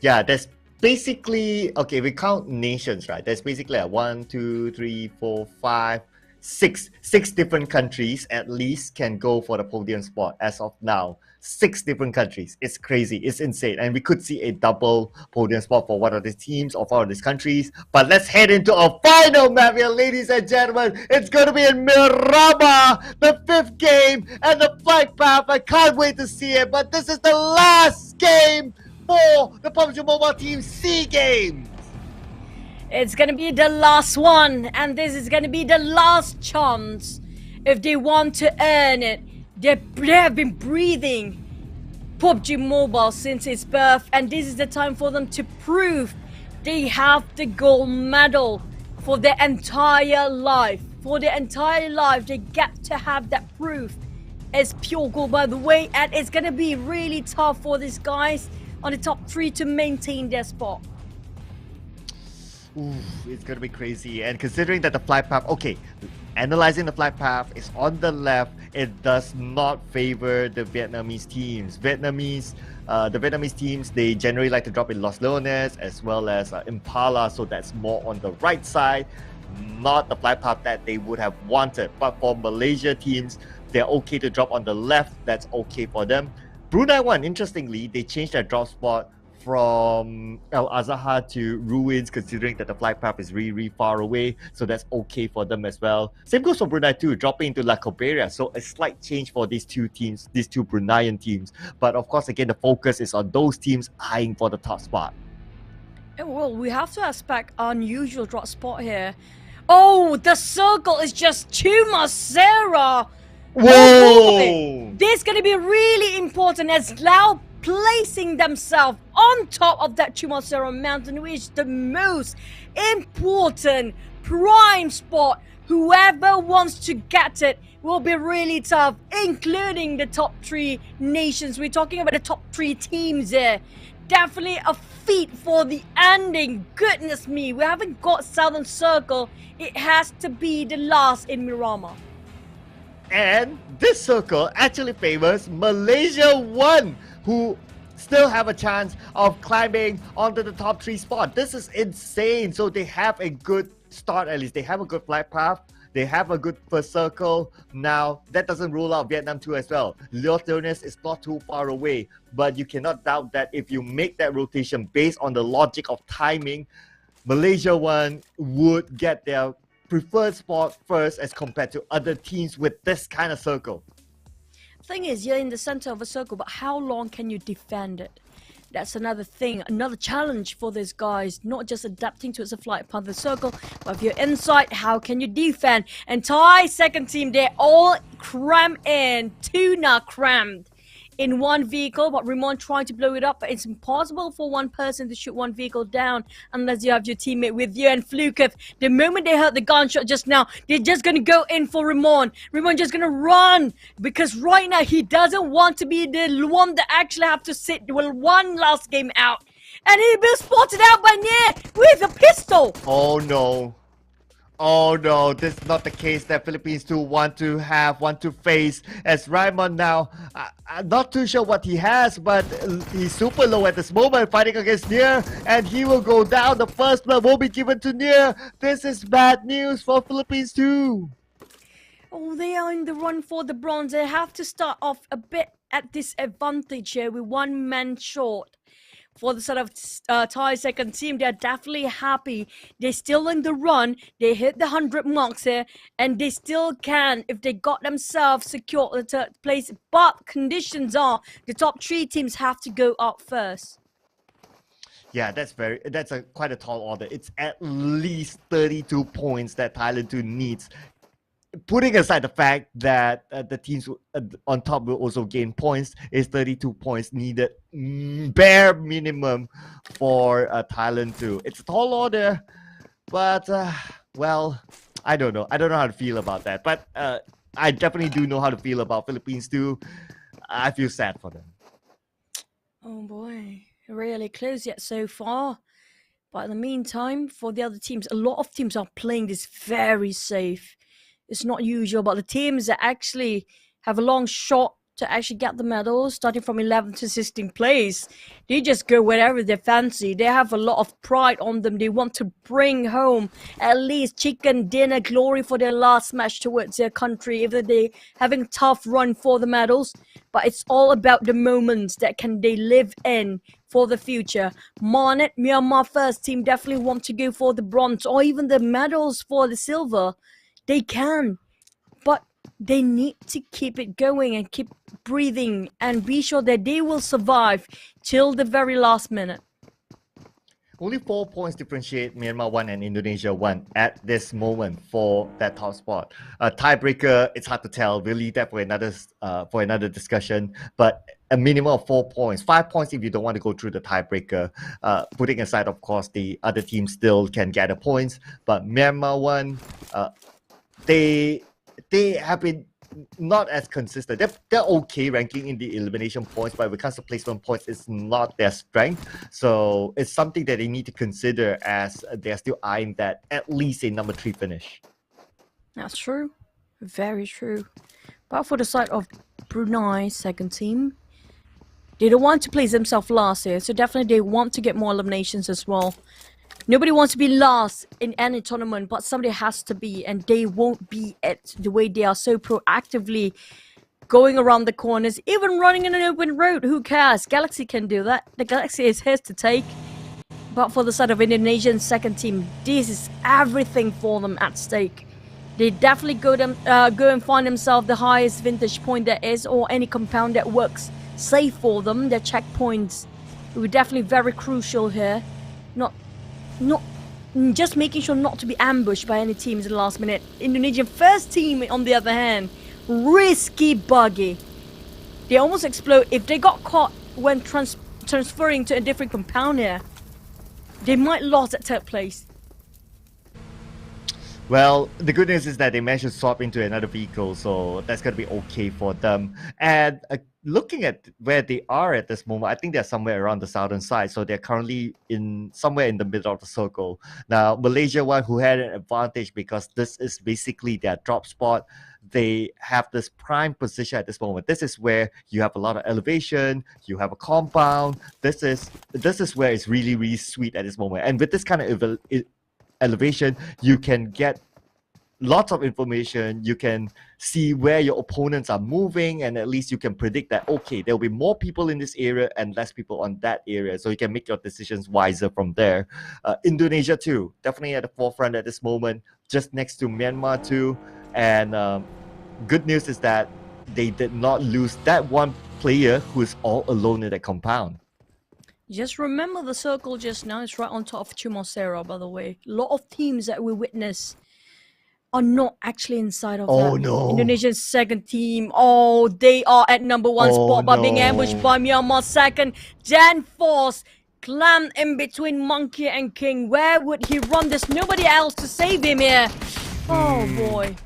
Yeah, there's basically, okay, we count nations, right? There's basically like 1, 2, 3, 4, 5, six different countries at least can go for the podium spot as of now. 6 different countries. It's crazy. It's insane. And we could see a double podium spot for one of these teams or one of these countries. But let's head into our final map here, ladies and gentlemen. It's going to be in Myanmar, the 5th game, and the flight path. I can't wait to see it. But this is the last game for the PUBG Mobile Team C Games. It's gonna be the last one, and this is gonna be the last chance if they want to earn it. They have been breathing PUBG Mobile since its birth, and this is the time for them to prove they have the gold medal for their entire life. For their entire life, they get to have that proof. It's pure gold, by the way, and it's gonna be really tough for these guys on the top 3 to maintain their spot. Ooh, it's gonna be crazy. And considering that the flight path, okay, analyzing the flight path is on the left, it does not favor the Vietnamese teams. The Vietnamese teams, they generally like to drop in Los Leones as well as Impala, so that's more on the right side, not the flight path that they would have wanted. But for Malaysia teams, they're okay to drop on the left, that's okay for them. Brunei one, interestingly, they changed their drop spot from El Azhar to Ruins, considering that the flight path is really far away, so that's okay for them as well. Same goes for Brunei too, dropping into La Coberia, so a slight change for these two teams, these two Bruneian teams. But of course, again, the focus is on those teams eyeing for the top spot. Well, we have to expect unusual drop spot here. Oh, the circle is just Chumacera. Whoa! This is going to be really important as Lao placing themselves on top of that Chumacera mountain, which is the most important prime spot. Whoever wants to get it will be really tough, including the top 3 nations. We're talking about the top 3 teams here. Definitely a feat for the ending. Goodness me, we haven't got Southern Circle. It has to be the last in Miramar. And this circle actually favors Malaysia 1, who still have a chance of climbing onto the top 3 spot. This is insane. So they have a good start, at least. They have a good flight path. They have a good first circle. Now, that doesn't rule out Vietnam 2 as well. Los Leones is not too far away, but you cannot doubt that if you make that rotation based on the logic of timing, Malaysia 1 would get their preferred spot first as compared to other teams with this kind of circle. Thing is, you're in the center of a circle, but how long can you defend it? That's another thing, another challenge for these guys, not just adapting to its flight path of the circle, but if you're inside, how can you defend? And Thai second team, they're all crammed in, tuna crammed in one vehicle, but Ramon trying to blow it up, but it's impossible for one person to shoot one vehicle down unless you have your teammate with you. And Fluketh, the moment they heard the gunshot just now, they're just gonna go in for Ramon. Ramon just gonna run, because right now he doesn't want to be the one that actually have to sit one last game out. And he was spotted out by Nier with a pistol. Oh no. Oh no, this is not the case that Philippines 2 want to face, as Raimon now, I'm not too sure what he has, but he's super low at this moment, fighting against Nier, and he will go down. The first blood will be given to Nier. This is bad news for Philippines 2. Oh, they are in the run for the bronze. They have to start off a bit at disadvantage here with one man short. For the sort of Thai second team, they're definitely happy. They're still in the run. They hit the 100 marks here, and they still can if they got themselves secure the 3rd place. But conditions are the top 3 teams have to go up first. Yeah, that's quite a tall order. It's at least 32 points that Thailand 2 needs. Putting aside the fact that the teams on top will also gain points, is 32 points needed, bare minimum for Thailand 2. It's a tall order, but well, I don't know. I don't know how to feel about that. But I definitely do know how to feel about Philippines 2. I feel sad for them. Oh boy, really close yet so far. But in the meantime, for the other teams, a lot of teams are playing this very safe. It's not usual, but the teams that actually have a long shot to actually get the medals, starting from 11th to 16th place. They just go wherever they fancy. They have a lot of pride on them. They want to bring home at least chicken dinner glory for their last match towards their country, even though they having a tough run for the medals. But it's all about the moments that can they live in for the future. Monet, Myanmar first team, definitely want to go for the bronze or even the medals for the silver. They can, but they need to keep it going and keep breathing and be sure that they will survive till the very last minute. Only 4 points differentiate Myanmar 1 and Indonesia 1 at this moment for that top spot. Tiebreaker, it's hard to tell. We'll leave that for another discussion. But a minimum of 4 points, 5 points if you don't want to go through the tiebreaker. Putting aside, of course, the other teams still can gather points. But Myanmar 1, they have been not as consistent. They're okay ranking in the elimination points, but when it comes to placement points, it's not their strength. So it's something that they need to consider as they're still eyeing that at least a number 3 finish. That's true. Very true. But for the side of Brunei, second team, they don't want to place themselves last here, so definitely they want to get more eliminations as well. Nobody wants to be last in any tournament, but somebody has to be, and they won't be it the way they are so proactively going around the corners, even running in an open road. Who cares? Galaxy can do that. The Galaxy is his to take. But for the side of Indonesian second team, this is everything for them at stake. They definitely go and find themselves the highest vintage point there is, or any compound that works safe for them. Their checkpoints will be definitely very crucial here. Not just making sure not to be ambushed by any teams in the last minute. Indonesian first team, on the other hand, risky buggy. They almost explode. If they got caught when transferring to a different compound here, they might lose at third place. Well, the good news is that they managed to swap into another vehicle, so that's going to be okay for them. And looking at where they are at this moment, I think they're somewhere around the southern side, so they're currently somewhere in the middle of the circle. Now, Malaysia one, who had an advantage because this is basically their drop spot. They have this prime position at this moment. This is where you have a lot of elevation, you have a compound. This is where it's really, really sweet at this moment. And with this kind of elevation, you can get lots of information. You can see where your opponents are moving, and at least you can predict that, okay, there'll be more people in this area and less people on that area, so you can make your decisions wiser from there. Indonesia too, definitely at the forefront at this moment, just next to Myanmar too. And good news is that they did not lose that one player who is all alone in that compound. Just remember the circle just now is right on top of Chumosera, by the way. A lot of teams that we witness are not actually inside of that. No. Indonesian second team. Oh, they are at number 1 spot by being ambushed by Myanmar second. Jan Force clammed in between Monkey and King. Where would he run? There's nobody else to save him here. Oh boy.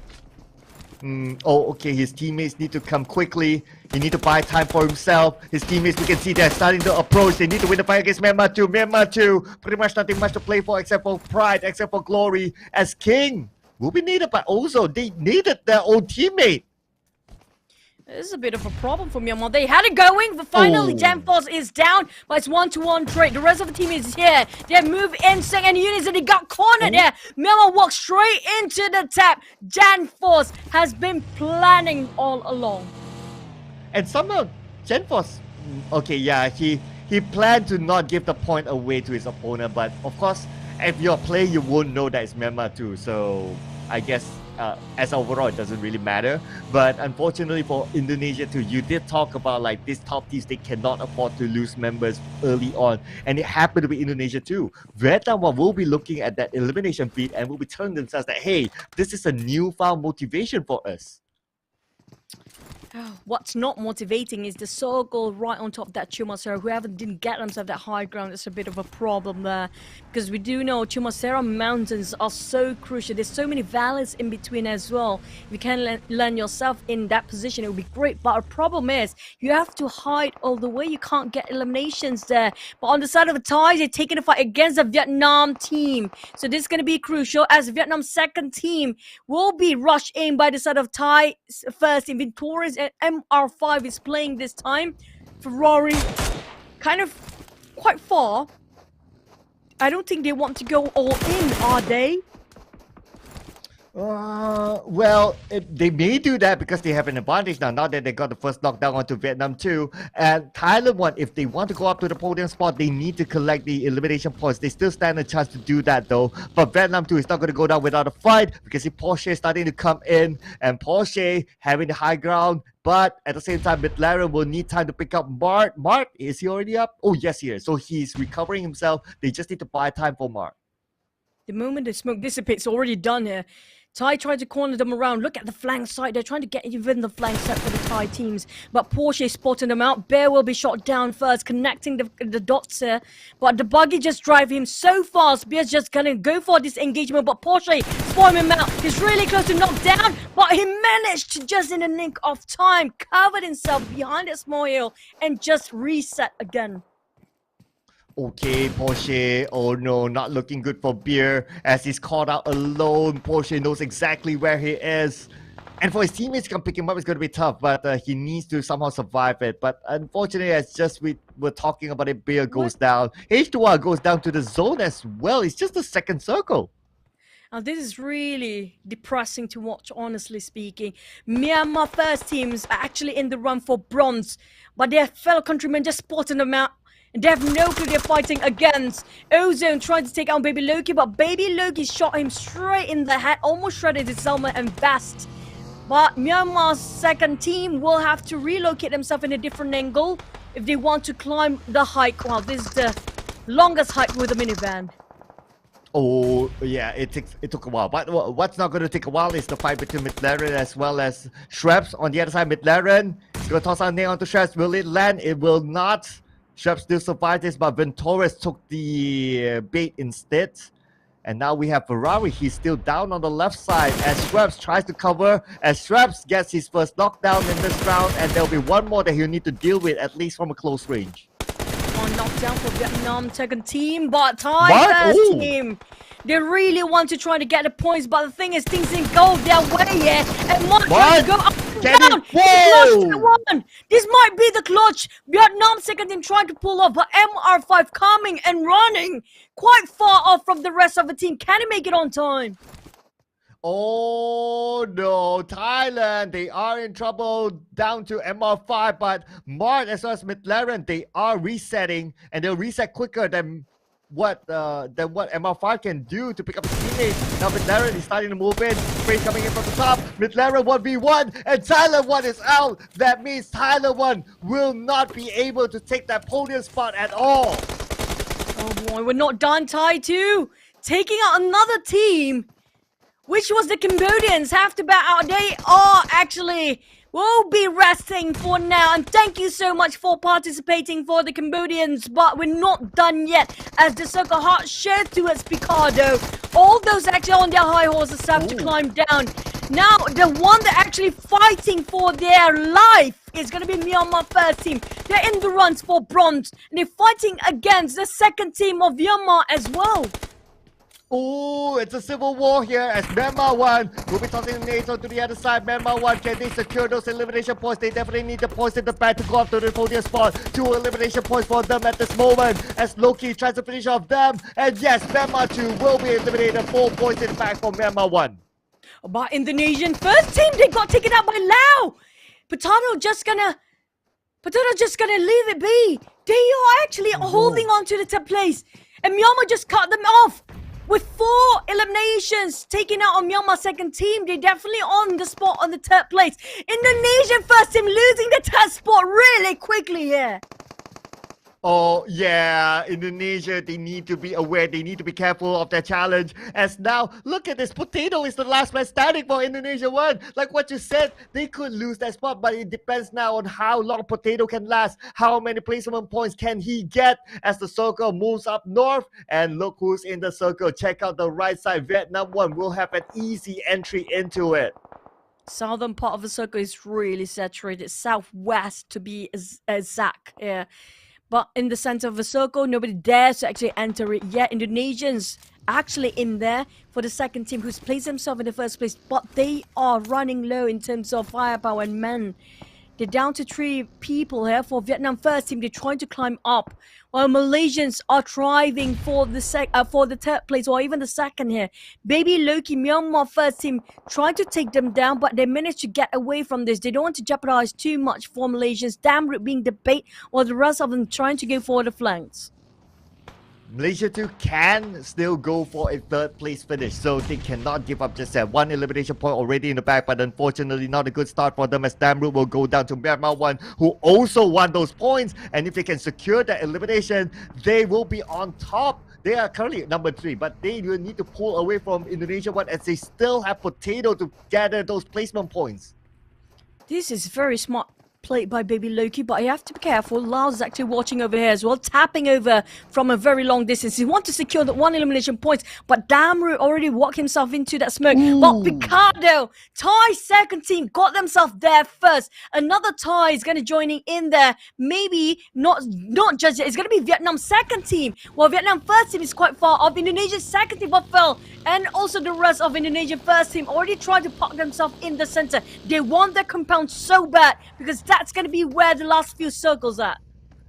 Okay, his teammates need to come quickly. He need to buy time for himself. His teammates, we can see they're starting to approach. They need to win the fight against Myanmar 2. Myanmar 2, pretty much nothing much to play for except for pride, except for glory. As King will be needed, but also they needed their own teammate. This is a bit of a problem for Myanmar. They had it going, but finally Danforth is down, but it's 1-to-1 trade. The rest of the team is here. They move in second units and they got cornered there. Myanmar walks straight into the tap. Danforth has been planning all along. And somehow Danforth, okay, yeah, he planned to not give the point away to his opponent, but of course, if you're a player, you won't know that it's Myanmar too. So I guess as overall, it doesn't really matter. But unfortunately for Indonesia too, you did talk about like these top teams, they cannot afford to lose members early on. And it happened to be Indonesia too. Vietnam will be looking at that elimination feed and will be telling themselves that, hey, this is a newfound motivation for us. What's not motivating is the circle right on top of that Chumacera. Whoever didn't get themselves that high ground, it's a bit of a problem there. Because we do know Chumacera mountains are so crucial. There's so many valleys in between as well. If you can land yourself in that position, it would be great. But our problem is you have to hide all the way. You can't get eliminations there. But on the side of the Thais, they're taking a fight against the Vietnam team. So this is going to be crucial as Vietnam's second team will be rushed in by the side of Thai first team. Victorious MR5 is playing this time. Ferrari kind of quite far. I don't think they want to go all in, are they? Well, they may do that because they have an advantage now that they got the first knockdown onto Vietnam too. And Thailand one, if they want to go up to the podium spot, they need to collect the elimination points. They still stand a chance to do that though. But Vietnam 2 is not going to go down without a fight because if Porsche is starting to come in and Porsche having the high ground. But at the same time, McLaren will need time to pick up Mart. Mart, is he already up? Oh, yes, he is. So he's recovering himself. They just need to buy time for Mart. The moment the smoke dissipates, already done here. Thai tried to corner them around. Look at the flank side. They're trying to get even the flank set for the Thai teams. But Porsche spotting them out. Bear will be shot down first, connecting the dots here. But the buggy just drive him so fast. Bear's just gonna go for this engagement. But Porsche spotting him out. He's really close to knock down. But he managed to just in the nick of time covered himself behind a small hill and just reset again. Okay, Porsche. Oh no, not looking good for Beer as he's caught out alone. Porsche knows exactly where he is. And for his teammates to come pick him up, it's going to be tough, but he needs to somehow survive it. But unfortunately, as just we were talking about it, Beer goes down. H2R goes down to the zone as well. It's just the second circle. Now, this is really depressing to watch, honestly speaking. Myanmar first teams are actually in the run for bronze, but their fellow countrymen just spotting them out. They have no clue they're fighting against. Ozone trying to take out Baby Loki, but Baby Loki shot him straight in the head, almost shredded his helmet and vest. But Myanmar's second team will have to relocate themselves in a different angle if they want to climb the hike. Wow, this is the longest hike with a minivan. Oh, yeah, it took a while. But what's not going to take a while is the fight between McLaren as well as Schreps. On the other side, McLaren is going to toss out nail onto Schreps. Will it land? It will not. Schreps still survived this, but Ventores took the bait instead. And now we have Ferrari. He's still down on the left side as Schreps tries to cover. As Schreps gets his first knockdown in this round. And there'll be one more that he'll need to deal with, at least from a close range. Knockdown for Vietnam second team, but Thai first team. They really want to try to get the points, but the thing is, things didn't go their way here. And Mark trying to go up and down. Clutch this might be the clutch. Vietnam second team trying to pull off, but MR5 coming and running quite far off from the rest of the team. Can he make it on time? Oh no, Thailand, they are in trouble down to MR5, but Mart as well as McLaren, they are resetting and they'll reset quicker than what MR5 can do to pick up his teammates. Now McLaren is starting to move in, Spray coming in from the top, McLaren 1v1 and Thailand 1 is out. That means Thailand 1 will not be able to take that podium spot at all. Oh boy, we're not done. Thai 2 taking out another team, which was the Cambodians. Have to bow out. They are actually will be resting for now. And thank you so much for participating for the Cambodians. But we're not done yet as the Circle Heart shared towards Picardo. All those actually on their high horses have to climb down. Now, the one that actually fighting for their life is going to be Myanmar first team. They're in the runs for bronze. And they're fighting against the second team of Myanmar as well. Oh, it's a civil war here as Myanmar 1 will be tossing the nades onto the other side. Myanmar 1, can they secure those elimination points? They definitely need the points in the bag to go up to the podium spot. 2 elimination points for them at this moment as Loki tries to finish off them. And yes, Myanmar 2 will be eliminated. 4 points in the bag for Myanmar 1. But Indonesian first team, they got taken out by Laos. Potato just gonna leave it be. They are actually holding on to the top place. And Myanmar just cut them off. With 4 eliminations taken out on Myanmar second team, they're definitely on the spot on the third place. Indonesian first team losing the third spot really quickly here. Oh yeah, Indonesia, they need to be aware, they need to be careful of their challenge. As now, look at this, Potato is the last man standing for Indonesia 1. Like what you said, they could lose that spot, but it depends now on how long Potato can last. How many placement points can he get as the circle moves up north? And look who's in the circle. Check out the right side. Vietnam 1 will have an easy entry into it. Southern part of the circle is really saturated. Southwest to be exact here. But in the center of the circle, nobody dares to actually enter it yet. Indonesians actually in there for the second team who's placed themselves in the first place. But they are running low in terms of firepower and men. They're down to 3 people here for Vietnam first team. They're trying to climb up, while Malaysians are thriving for the third place or even the second here. Baby Loki, Myanmar first team, trying to take them down, but they managed to get away from this. They don't want to jeopardize too much for Malaysians. Damn Root being the bait, while the rest of them trying to go for the flanks. Malaysia 2 can still go for a third place finish, so they cannot give up just yet. 1 elimination point already in the bag, but unfortunately not a good start for them, as Damroot will go down to Myanmar 1, who also won those points, and if they can secure that elimination, they will be on top. They are currently at number 3, but they will need to pull away from Indonesia 1 as they still have Potato to gather those placement points. This is very smart played by Baby Loki, but you have to be careful. Laos is actually watching over here as well, tapping over from a very long distance. He wants to secure that 1 elimination point, but Damru already walked himself into that smoke. But Picardo, Thai second team, got themselves there first. Another Thai is going to joining in there. Maybe not just yet. It's going to be Vietnam second team. While Vietnam first team is quite far off. Indonesia's second team but fell. And also the rest of Indonesian first team already tried to park themselves in the center. They want their compound so bad because that's going to be where the last few circles are.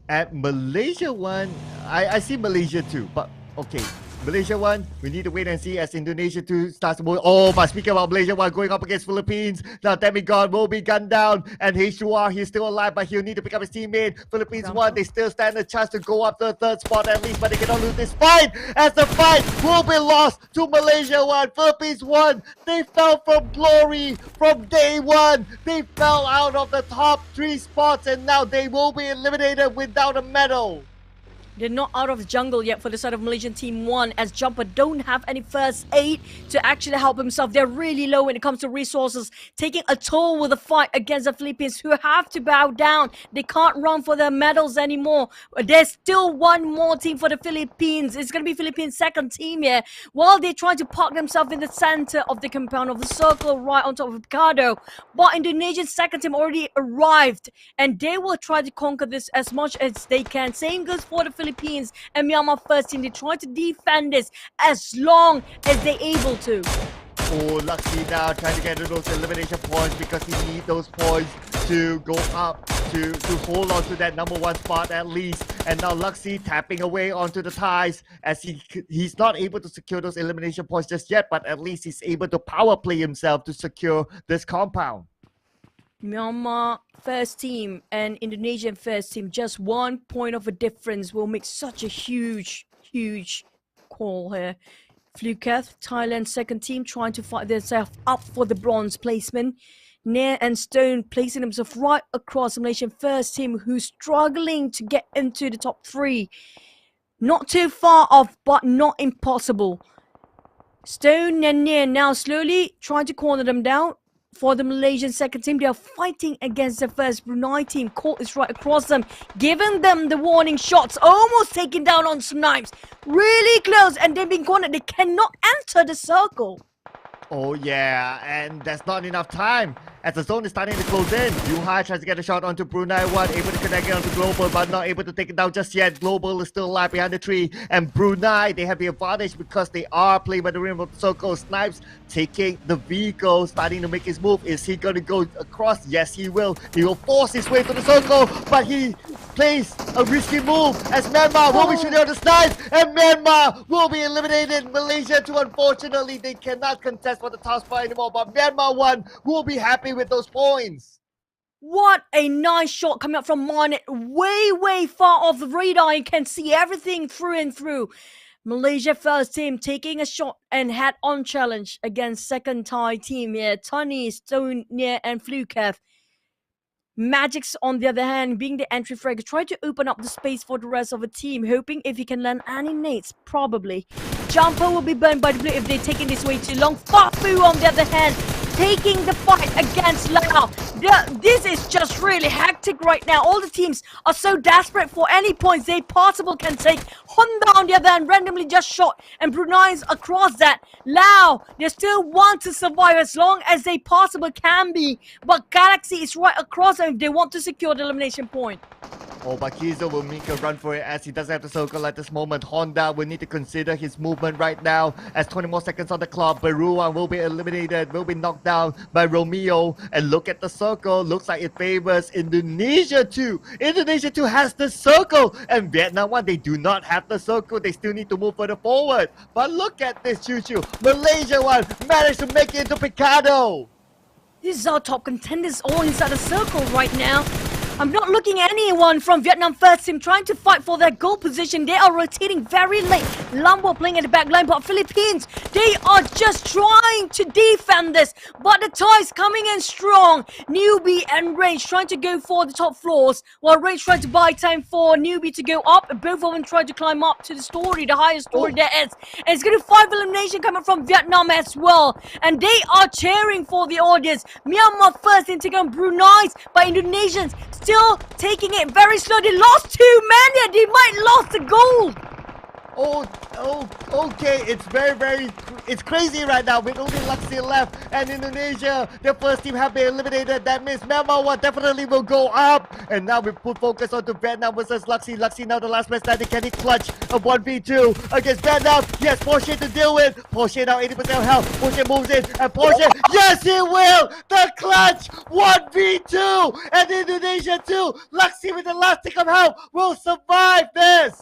At Malaysia 1, I see Malaysia 2, but okay. Malaysia 1, we need to wait and see as Indonesia 2 starts to move. Oh, but speaking about Malaysia 1 going up against Philippines, now Demigod will be gunned down, and H2R, he's still alive, but he'll need to pick up his teammate. Philippines 1, they still stand a chance to go up to the third spot at least, but they cannot lose this fight, as the fight will be lost to Malaysia 1. Philippines 1, they fell from glory from day 1. They fell out of the top 3 spots, and now they will be eliminated without a medal. They're not out of the jungle yet for the side of Malaysian Team 1, as Jumper don't have any first aid to actually help himself. They're really low when it comes to resources, taking a toll with the fight against the Philippines, who have to bow down. They can't run for their medals anymore. There's still one more team for the Philippines. It's going to be Philippines' second team here, while they're trying to park themselves in the center of the compound of the circle right on top of Ricardo. But Indonesian second team already arrived, and they will try to conquer this as much as they can. Same goes for the Philippines and Myanmar first team. They try to defend this as long as they're able to. Oh, Luxy now trying to get those elimination points because he needs those points to go up, to hold on to that number 1 spot at least. And now Luxy tapping away onto the ties as he's not able to secure those elimination points just yet, but at least he's able to power play himself to secure this compound. Myanmar first team and Indonesian first team, just 1 point of a difference will make such a huge call here. Fluketh, Thailand second team, trying to fight themselves up for the bronze placement. Nair and Stone placing themselves right across the Malaysian first team, who's struggling to get into the top 3. Not too far off, but not impossible. Stone and Nair now slowly trying to corner them down. For the Malaysian second team, they are fighting against the first Brunei team. Court is right across them, giving them the warning shots, almost taking down on Snipes. Really close, and they've been cornered. They cannot enter the circle. Oh yeah, and that's not enough time as the zone is starting to close in. Yuhai tries to get a shot onto Brunei 1, able to connect it onto Global, but not able to take it down just yet. Global is still alive behind the tree, and Brunei, they have the advantage because they are playing by the rim of the circle. Snipes taking the vehicle, starting to make his move. Is he going to go across? Yes, he will. He will force his way to the circle, but he plays a risky move as Myanmar will be shooting on the Snipes, and Myanmar will be eliminated. Malaysia 2, unfortunately, they cannot contest for the top spot anymore, but Myanmar 1 will be happy with those points. What a nice shot coming up from Marnet, way far off the radar. You can see everything through and through. Malaysia first team taking a shot and head-on challenge against second Thai team here. Tony, Stone, Nair and Fluketh. Magic's on the other hand, being the entry frag, trying to open up the space for the rest of the team, hoping if he can land any nades, probably. Jumper will be burned by the blue if they're taking this way too long. Fafu on the other hand, taking the fight against Lao. This is just really hectic right now. All the teams are so desperate for any points they possible can take. Honda on the other hand randomly just shot, and Brunei's across that. Lao, they still want to survive as long as they possibly can be, but Galaxy is right across them if they want to secure the elimination point. Oh, but Kizo will make a run for it as he doesn't have the circle at this moment. Honda will need to consider his movement right now as 20 more seconds on the clock. Barua will be eliminated, will be knocked down by Romeo. And look at the circle. Looks like it favors Indonesia too. Indonesia too has the circle. And Vietnam 1, they do not have the circle. They still need to move further forward. But look at this, Choo Choo. Malaysia 1 managed to make it into Picado. This is our top contenders all inside the circle right now. I'm not looking at anyone from Vietnam first team trying to fight for their goal position. They are rotating very late. Lambo playing at the back line, but Philippines, they are just trying to defend this. But the Thais coming in strong. Newbie and Rage trying to go for the top floors, while Rage trying to buy time for Newbie to go up. Both of them trying to climb up to the story, the highest story there is. And it's going to 5 elimination coming from Vietnam as well. And they are cheering for the audience. Myanmar first in taking on Brunei by Indonesians. Still taking it very slow. They lost 2 men here. They might lost the gold. Okay. It's crazy right now with only Luxy left and Indonesia. The first team have been eliminated. That means Myanmar 1 definitely will go up. And now we put focus onto Vietnam versus Luxy. Luxy now the last man standing. Can he clutch a 1v2 against Vietnam? Yes, Porsche to deal with. Porsche now 80% health. Porsche moves in and Porsche, yes he will! The clutch 1v2 and Indonesia 2. Luxy with the last tick of health will survive this.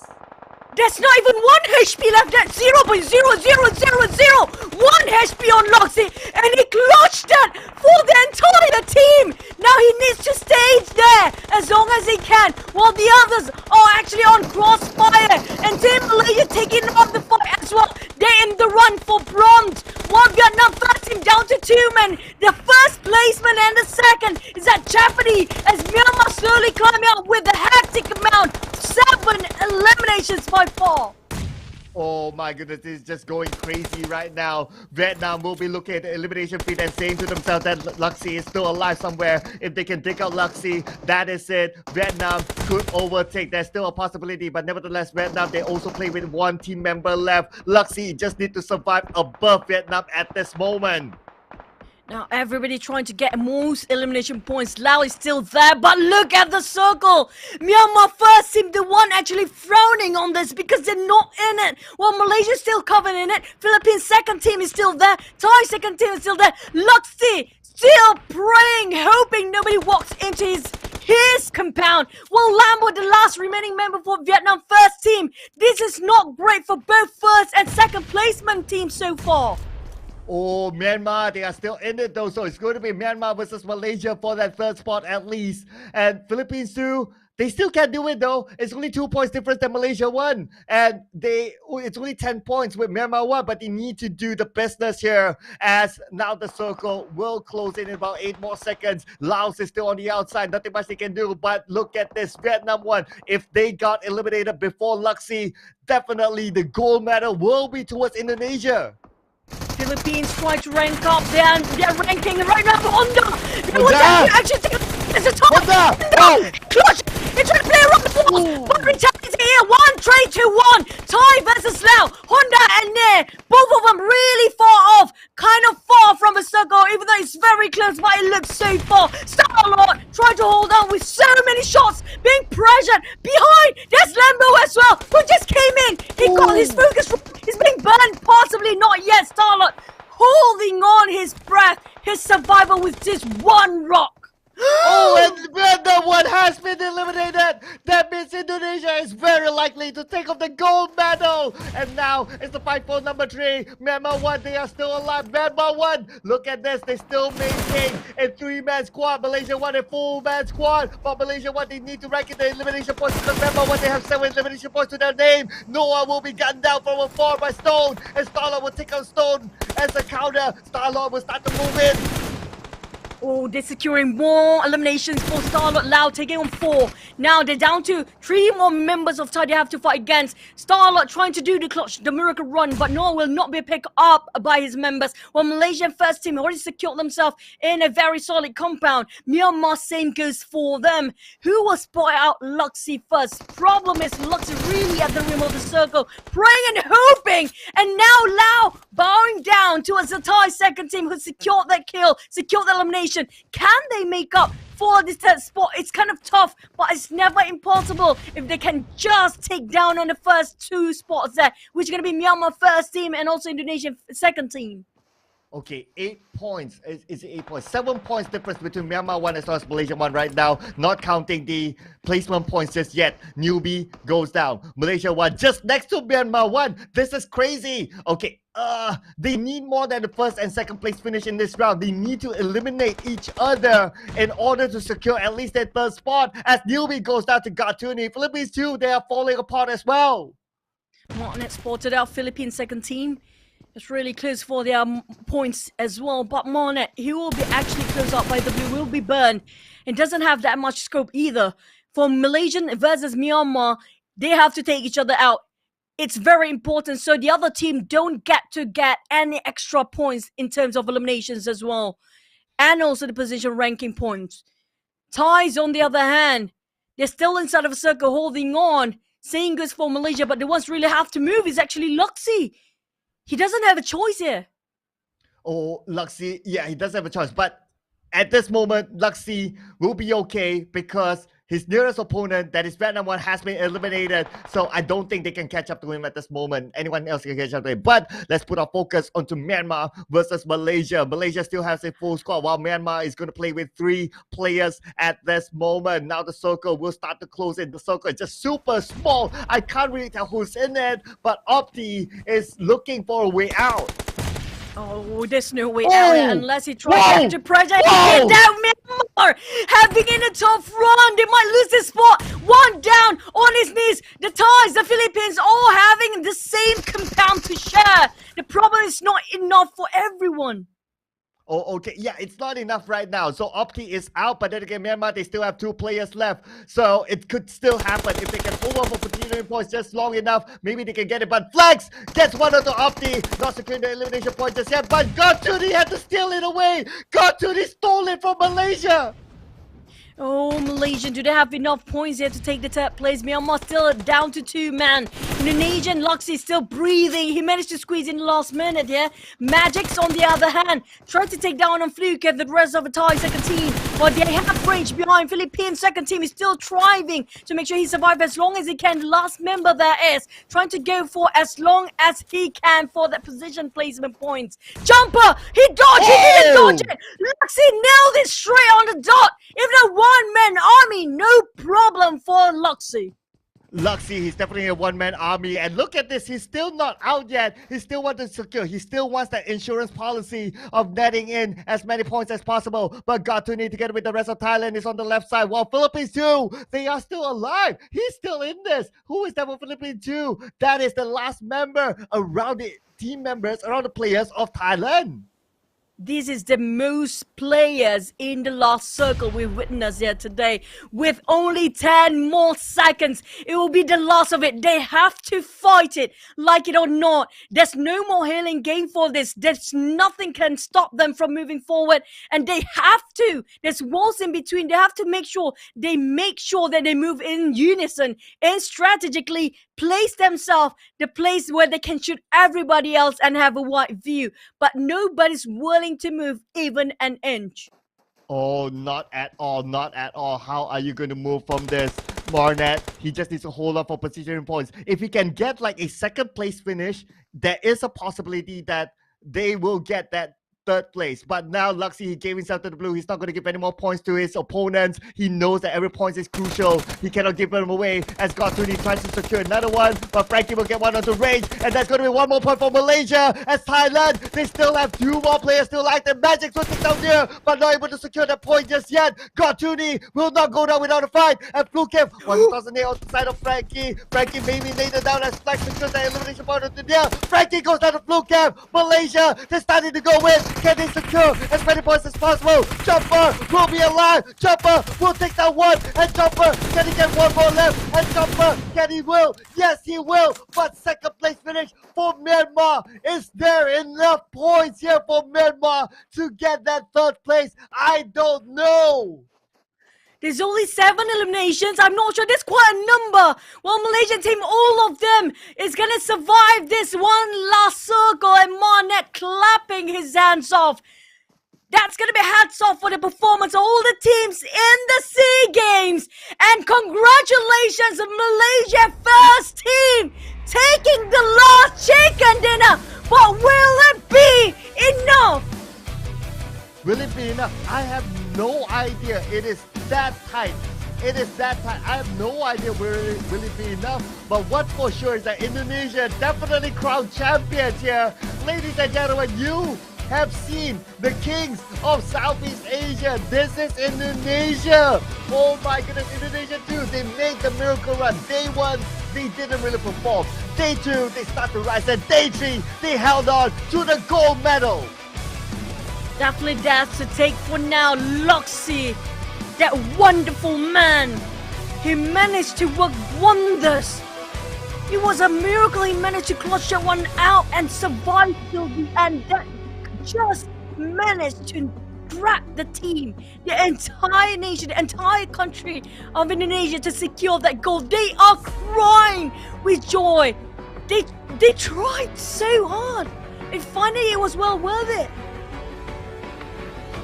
There's not even 1 HP left. That's 0.00001 HP on Loxy. And he clutched that for the entire team. Now he needs to stay there as long as he can. While the others are actually on crossfire. And Team Malaysia taking up the fight as well. They're in the run for bronze. While Vietnam first team down to 2 men. The first placement and the second is at jeopardy as Myanmar slowly climbing up with a hectic amount. 7 eliminations by 4. Oh my goodness, this is just going crazy right now. Vietnam will be looking at the elimination feed and saying to themselves that Luxy is still alive somewhere. If they can take out Luxy, that is it. Vietnam could overtake. There's still a possibility, but nevertheless, Vietnam, they also play with 1 team member left. Luxy just need to survive above Vietnam at this moment. Now everybody trying to get most elimination points. Laos is still there, but look at the circle. Myanmar first team, the one actually frowning on this because they're not in it. While Malaysia still covered in it. Philippines second team is still there. Thai second team is still there. Luxy still praying, hoping nobody walks into his compound. While Lambo, the last remaining member for Vietnam first team. This is not great for both first and second placement teams so far. Oh, Myanmar, they are still in it though, so it's going to be Myanmar versus Malaysia for that third spot at least. And Philippines too, they still can't do it though. It's only 2 points difference than Malaysia 1. And it's only 10 points with Myanmar 1, but they need to do the business here as now the circle will close in about 8 more seconds. Laos is still on the outside, nothing much they can do, but look at this, Vietnam 1. If they got eliminated before Luxy, definitely the gold medal will be towards Indonesia. Philippines try to rank up their ranking right now. Honda! Actually take as a top. Honda! Clutch! They're trying to play around the wall. But retaliates here. 1 trade to 1. Thai versus Lao. Honda and Nair. Both of them really far off. Kind of far from a circle, even though it's very close, but it looks so far. Star-Lord trying to hold on with so many shots. Being pressured. Behind, there's Lambo as well, who just came in. He got his focus. He's being burned. Possibly not yet. Star-Lord holding on his breath. His survival with just 1 rock. Oh, and Vietnam 1 has been eliminated. That means Indonesia is very likely to take off the gold medal. And now it's the fight for number 3. Myanmar 1, they are still alive. Myanmar 1, look at this. They still maintain a 3-man squad. Malaysia 1, a 4-man squad. But Malaysia 1, they need to rank in the elimination points. Because Myanmar 1, they have 7 elimination points to their name. Noah will be gunned down from afar by Stone. And Starlord will take out Stone as a counter. Starlord will start to move in. Oh, they're securing more eliminations for Star-Lord. Lao taking on 4. Now they're down to 3 more members of Thai they have to fight against. Star-Lord trying to do the clutch, the miracle run, but Noah will not be picked up by his members. While Malaysian first team already secured themselves in a very solid compound. Myanmar same goes for them. Who will spot out Luxy first? Problem is Luxy really at the rim of the circle, praying and hoping. And now Lao bowing down towards the Thai second team who secured that kill, secured the elimination. elimination. Can they make up for this third spot? It's kind of tough, but it's never impossible if they can just take down on the first 2 spots there, which is going to be Myanmar first team and also Indonesia second team. Okay, 8 points. It's 8 points. 7 points difference between Myanmar 1 as well as Malaysia 1 right now. Not counting the placement points just yet. Newbie goes down. Malaysia 1 just next to Myanmar 1. This is crazy. Okay, they need more than the first and second place finish in this round. They need to eliminate each other in order to secure at least their third spot. As Newbie goes down to Gatuni. Philippines 2, they are falling apart as well. Monet spotted out Philippines second team. It's really close for their points as well. But Monet, he will be actually closed out by the blue, will be burned. It doesn't have that much scope either. For Malaysian versus Myanmar, they have to take each other out. It's very important so the other team don't get any extra points in terms of eliminations as well. And also the position ranking points. Thais, on the other hand, they're still inside of a circle holding on. Saying good for Malaysia, but the ones really have to move is actually Luxy. He doesn't have a choice here. Oh, Luxy, yeah, he doesn't have a choice. But at this moment, Luxy will be okay because his nearest opponent, that is Vietnam 1, has been eliminated. So I don't think they can catch up to him at this moment. Anyone else can catch up to him. But let's put our focus onto Myanmar versus Malaysia. Malaysia still has a full squad while Myanmar is going to play with 3 players at this moment. Now the circle will start to close in. The circle is just super small. I can't really tell who's in it. But Opti is looking for a way out. Oh, there's no way out unless he tries to pressure and get down Myanmar. Having in a tough run, they might lose this spot. 1 down on his knees. The Thais, the Philippines, all having the same compound to share. The problem is not enough for everyone. Oh, okay. Yeah, it's not enough right now. So Opti is out, but then again, Myanmar, they still have 2 players left. So it could still happen. If they can hold on for continuing points just long enough, maybe they can get it. But Flex gets one onto Opti. Not securing the elimination point just yet, but Gatuni had to steal it away. Gatuni stole it from Malaysia. Oh, Malaysian, do they have enough points here to take the third place? Myanmar still down to 2 man. Indonesian Luxy still breathing. He managed to squeeze in the last minute here. Magic's on the other hand, tried to take down on Fluke and the rest of the Thai second team. But they have range behind. Philippines second team is still thriving to make sure he survives as long as he can. The last member there is trying to go for as long as he can for that position placement points. Jumper! He dodged! He didn't dodge it! Luxy nailed it straight on the dot! Even a one-man army, no problem for Luxy. Luxy, he's definitely a one-man army. And look at this, he's still not out yet. He still wants to secure. He still wants that insurance policy of netting in as many points as possible. But Gatuni, together with the rest of Thailand, is on the left side. While Philippines 2, they are still alive. He's still in this. Who is that for Philippines 2? That is the last member around the team members, around the players of Thailand. This is the most players in the last circle we've witnessed here today. With only 10 more seconds, it will be the last of it. They have to fight it, like it or not. There's no more healing game for this. There's nothing can stop them from moving forward. And they have to. There's walls in between. They have to make sure that they move in unison and strategically place themselves the place where they can shoot everybody else and have a wide view. But nobody's willing to move even an inch. Oh, not at all, not at all. How are you going to move from this? Marnet, he just needs to hold up for position points. If he can get like a second place finish, there is a possibility that they will get that third place. But now Luxy, he gave himself to the blue. He's not going to give any more points to his opponents. He knows that every point is crucial. He cannot give them away as Gatuni tries to secure another one. But Frankie will get one onto range. And that's going to be 1 more point for Malaysia. As Thailand, they still have 2 more players still active. Magic switching down here, but not able to secure that point just yet. Gatuni will not go down without a fight. And Flukev, 1,000 on the side of Frankie. Frankie maybe laid it down as Flex secures the elimination point onto there. Frankie goes down to Flukev. Malaysia, they're starting to go in. Can they secure as many points as possible? Jumper will be alive. Jumper will take that one. And Jumper, can he get 1 more left? And Jumper, can he will? Yes, he will. But second place finish for Myanmar. Is there enough points here for Myanmar to get that third place? I don't know. There's only 7 eliminations. I'm not sure. That's quite a number. Well, Malaysian team, all of them is going to survive this one last circle. And Marnet clapping his hands off. That's gonna be hats off for the performance of all the teams in the SEA Games. And congratulations, Malaysia first team taking the last chicken dinner. But will it be enough? Will it be enough? I have no idea. It is that tight. It is that tight. I have no idea will it be enough. But what's for sure is that Indonesia definitely crowned champions here. Ladies and gentlemen, you have seen the kings of Southeast Asia. This is Indonesia. Oh my goodness, Indonesia too. They made the miracle run. Day 1, they didn't really perform. Day 2, they start to rise. And day 3, they held on to the gold medal. Definitely that's to take for now. Loxi, that wonderful man. He managed to work wonders. It was a miracle he managed to clutch that one out and survive till the end. That just managed to drag the team, the entire nation, the entire country of Indonesia to secure that gold. They are crying with joy. They tried so hard, and finally it was well worth it.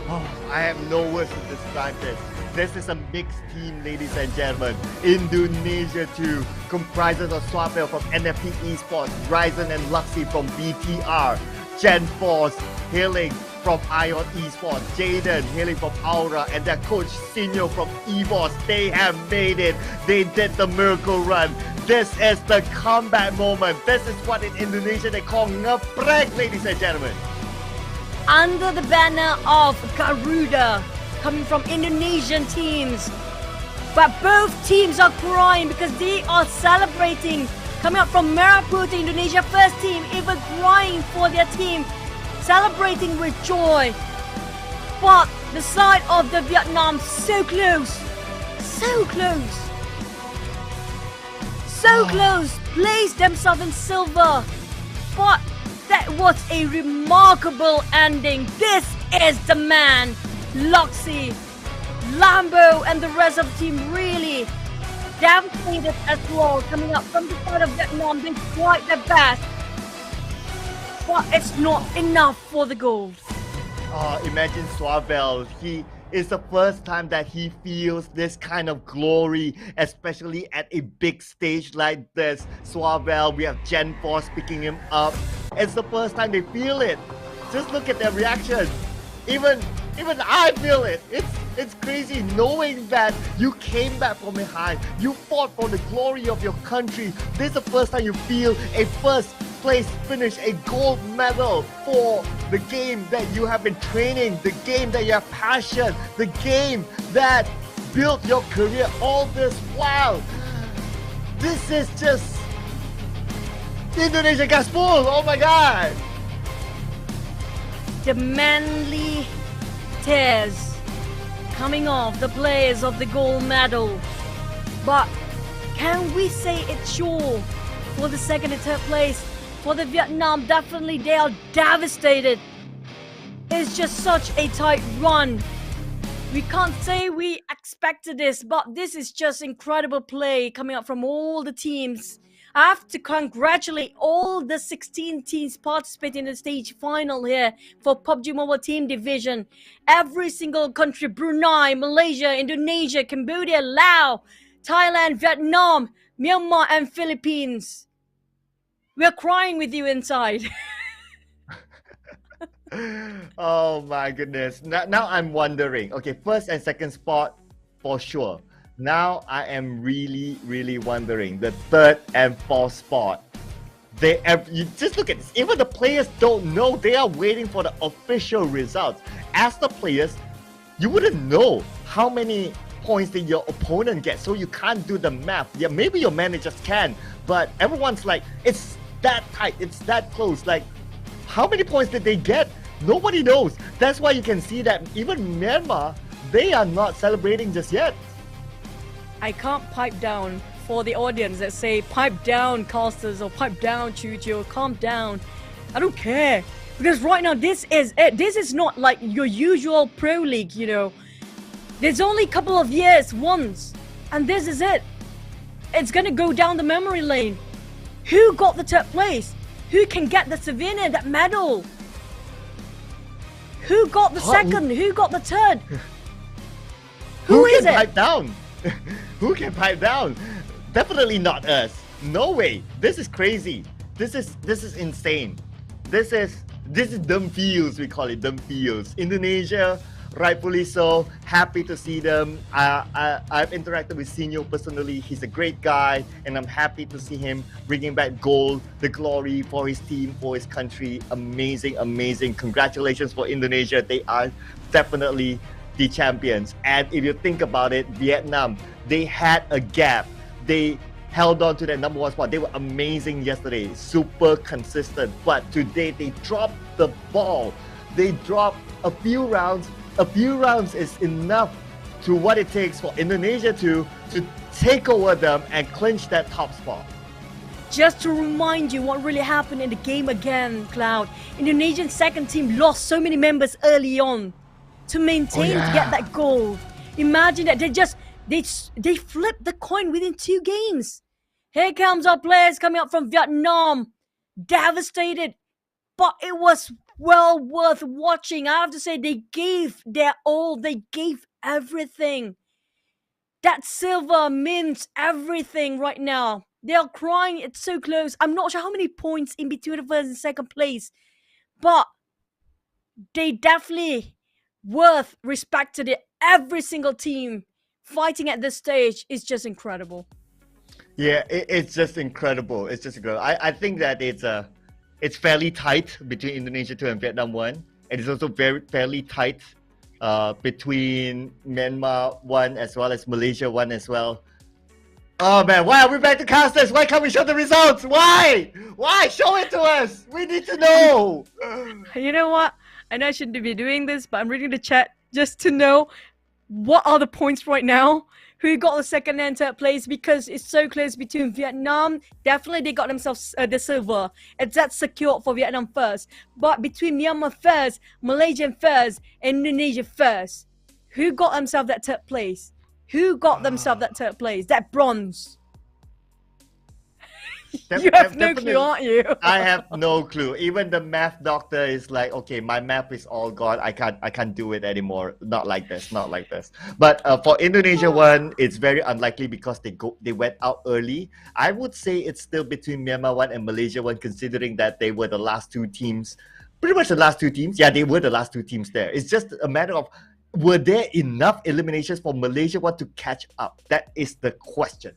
Oh, I have no words to describe this. This is a mixed team, ladies and gentlemen. Indonesia too comprises of Swabel from NFT Esports, Ryzen and Luxy from BTR, Gen Force hailing from Ion Esports, Jaden hailing from Aura, and their coach Sinyo from EVOS. They have made it. They did the miracle run. This is the comeback moment. This is what in Indonesia they call ngeprek, ladies and gentlemen. Under the banner of Garuda, coming from Indonesian teams. But both teams are crying because they are celebrating. Coming up from Merah Putih, Indonesia first team, even crying for their team, celebrating with joy. But the side of the Vietnam, so close, so close, so close, placed themselves in silver. But that was a remarkable ending. This is the man, Loxi, Lambo, and the rest of the team really devastated as well. Coming up from the side of Vietnam, they tried their best, but it's not enough for the gold. Imagine Swabel. It's the first time that he feels this kind of glory, especially at a big stage like this. Swabel, we have Gen Force picking him up. It's the first time they feel it. Just look at their reaction. Even I feel it. It's crazy knowing that you came back from behind. You fought for the glory of your country. This is the first time you feel a first place finish, a gold medal for the game that you have been training, the game that you have passion, the game that built your career all this while. This is just Indonesia Gaspol. Oh my god. The manly tears coming off the players of the gold medal. But can we say it's sure for the second and third place? For the Vietnam, definitely they are devastated. It's just such a tight run. We can't say we expected this, but this is just incredible play coming up from all the teams. I have to congratulate all the 16 teams participating in the stage final here for PUBG Mobile Team Division. Every single country, Brunei, Malaysia, Indonesia, Cambodia, Laos, Thailand, Vietnam, Myanmar, and Philippines. We're crying with you inside. Oh my goodness. Now I'm wondering. Okay, first and second spot for sure. Now I am really wondering the third and fourth spot. You just look at this. Even the players don't know. They are waiting for the official results. As the players, you wouldn't know how many points that your opponent gets, so you can't do the math. Yeah, maybe your managers can, but everyone's like, it's that tight, it's that close. Like, how many points did they get? Nobody knows. That's why you can see that even Myanmar, they are not celebrating just yet. I can't pipe down for the audience that say, pipe down, casters, or pipe down, Chucho, calm down. I don't care. Because right now, this is it. This is not like your usual pro league, you know. There's only a couple of years once, and this is it. It's gonna go down the memory lane. Who got the third place? Who can get the souvenir, that medal? Who got the second? Who got the third? Who is can it? pipe down? Who can pipe down? Definitely not us. No way. This is crazy. This is insane. This is dumb feels, we call it dumb feels. Indonesia, rightfully so. Happy to see them. I've interacted with Sinyo personally. He's a great guy, and I'm happy to see him bringing back gold, the glory for his team, for his country. Amazing, amazing. Congratulations for Indonesia. They are definitely the champions. And if you think about it, Vietnam, they had a gap. They held on to that number one spot. They were amazing yesterday, super consistent. But today they dropped the ball. They dropped a few rounds. A few rounds is enough to what it takes for Indonesia to take over them and clinch that top spot. Just to remind you what really happened in the game again, Cloud. Indonesian second team lost so many members early on to maintain to get that gold. Imagine that they flipped the coin within 2 games. Here comes our players coming up from Vietnam, devastated, but it was well worth watching. I have to say, they gave their all. They gave everything. That silver means everything right now. They are crying. It's so close. I'm not sure how many points in between the first and second place, but they definitely worth respected it. Every single team fighting at this stage is just incredible. Yeah, it's just incredible. It's just incredible. I think that it's fairly tight between Indonesia 2 and Vietnam 1. And it's also fairly tight between Myanmar 1 as well as Malaysia 1 as well. Oh man, why are we back to casters? Why can't we show the results? Why? Why? Show it to us. We need to know. You know what? I know I shouldn't be doing this, but I'm reading the chat just to know what are the points right now. Who got the second and third place, because it's so close between Vietnam. Definitely they got themselves the silver. And that's secured for Vietnam first. But between Myanmar first, Malaysia first, and Indonesia first, who got themselves that third place? Who got themselves that third place? That bronze? You have no clue, aren't you? I have no clue. Even the math doctor is like, okay, my math is all gone. I can't do it anymore. Not like this. Not like this. But for Indonesia 1, it's very unlikely because they went out early. I would say it's still between Myanmar 1 and Malaysia 1, considering that they were the last 2 teams. Pretty much the last 2 teams. Yeah, they were the last 2 teams there. It's just a matter of, were there enough eliminations for Malaysia 1 to catch up? That is the question.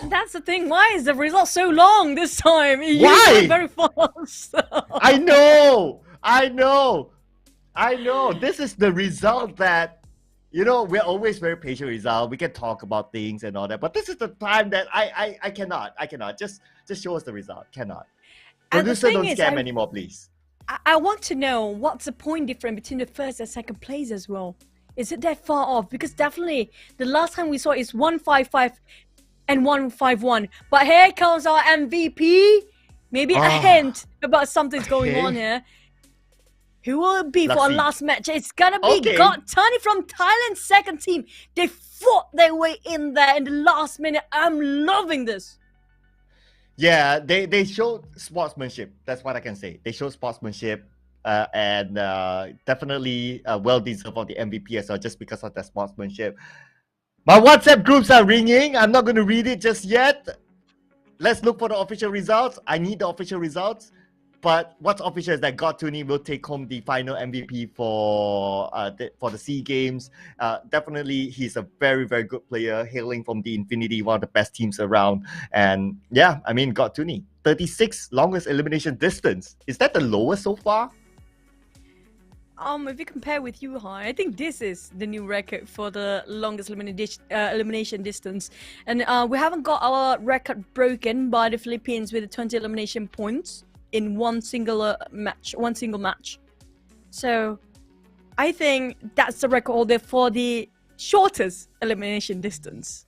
That's the thing. Why is the result so long this time? Why? Very fast. I know. This is the result that, you know, we're always very patient result. We can talk about things and all that, but this is the time that I cannot. Just show us the result. Cannot. Producer, don't scam anymore, please. I want to know what's the point difference between the first and second place as well. Is it that far off? Because definitely the last time we saw is 155 and 151. But here comes our MVP. Maybe a hint about something's going on here. Who will it be for our last match? It's gonna be Got Tani from Thailand, second team. They fought their way in there in the last minute. I'm loving this. Yeah, they showed sportsmanship. That's what I can say. They showed sportsmanship and definitely well deserved for the MVP as well, just because of that sportsmanship. My WhatsApp groups are ringing. I'm not going to read it just yet. Let's look for the official results. I need the official results. But what's official is that God Tuni will take home the final MVP for the SEA Games. Definitely, he's a very, very good player, hailing from the Infinity, one of the best teams around. And yeah, I mean, God Tuni, 36 longest elimination distance. Is that the lowest so far? If you compare with Yuhai, I think this is the new record for the longest elimination distance. And we haven't got our record broken by the Philippines with the 20 elimination points in one single match. So I think that's the record holder for the shortest elimination distance.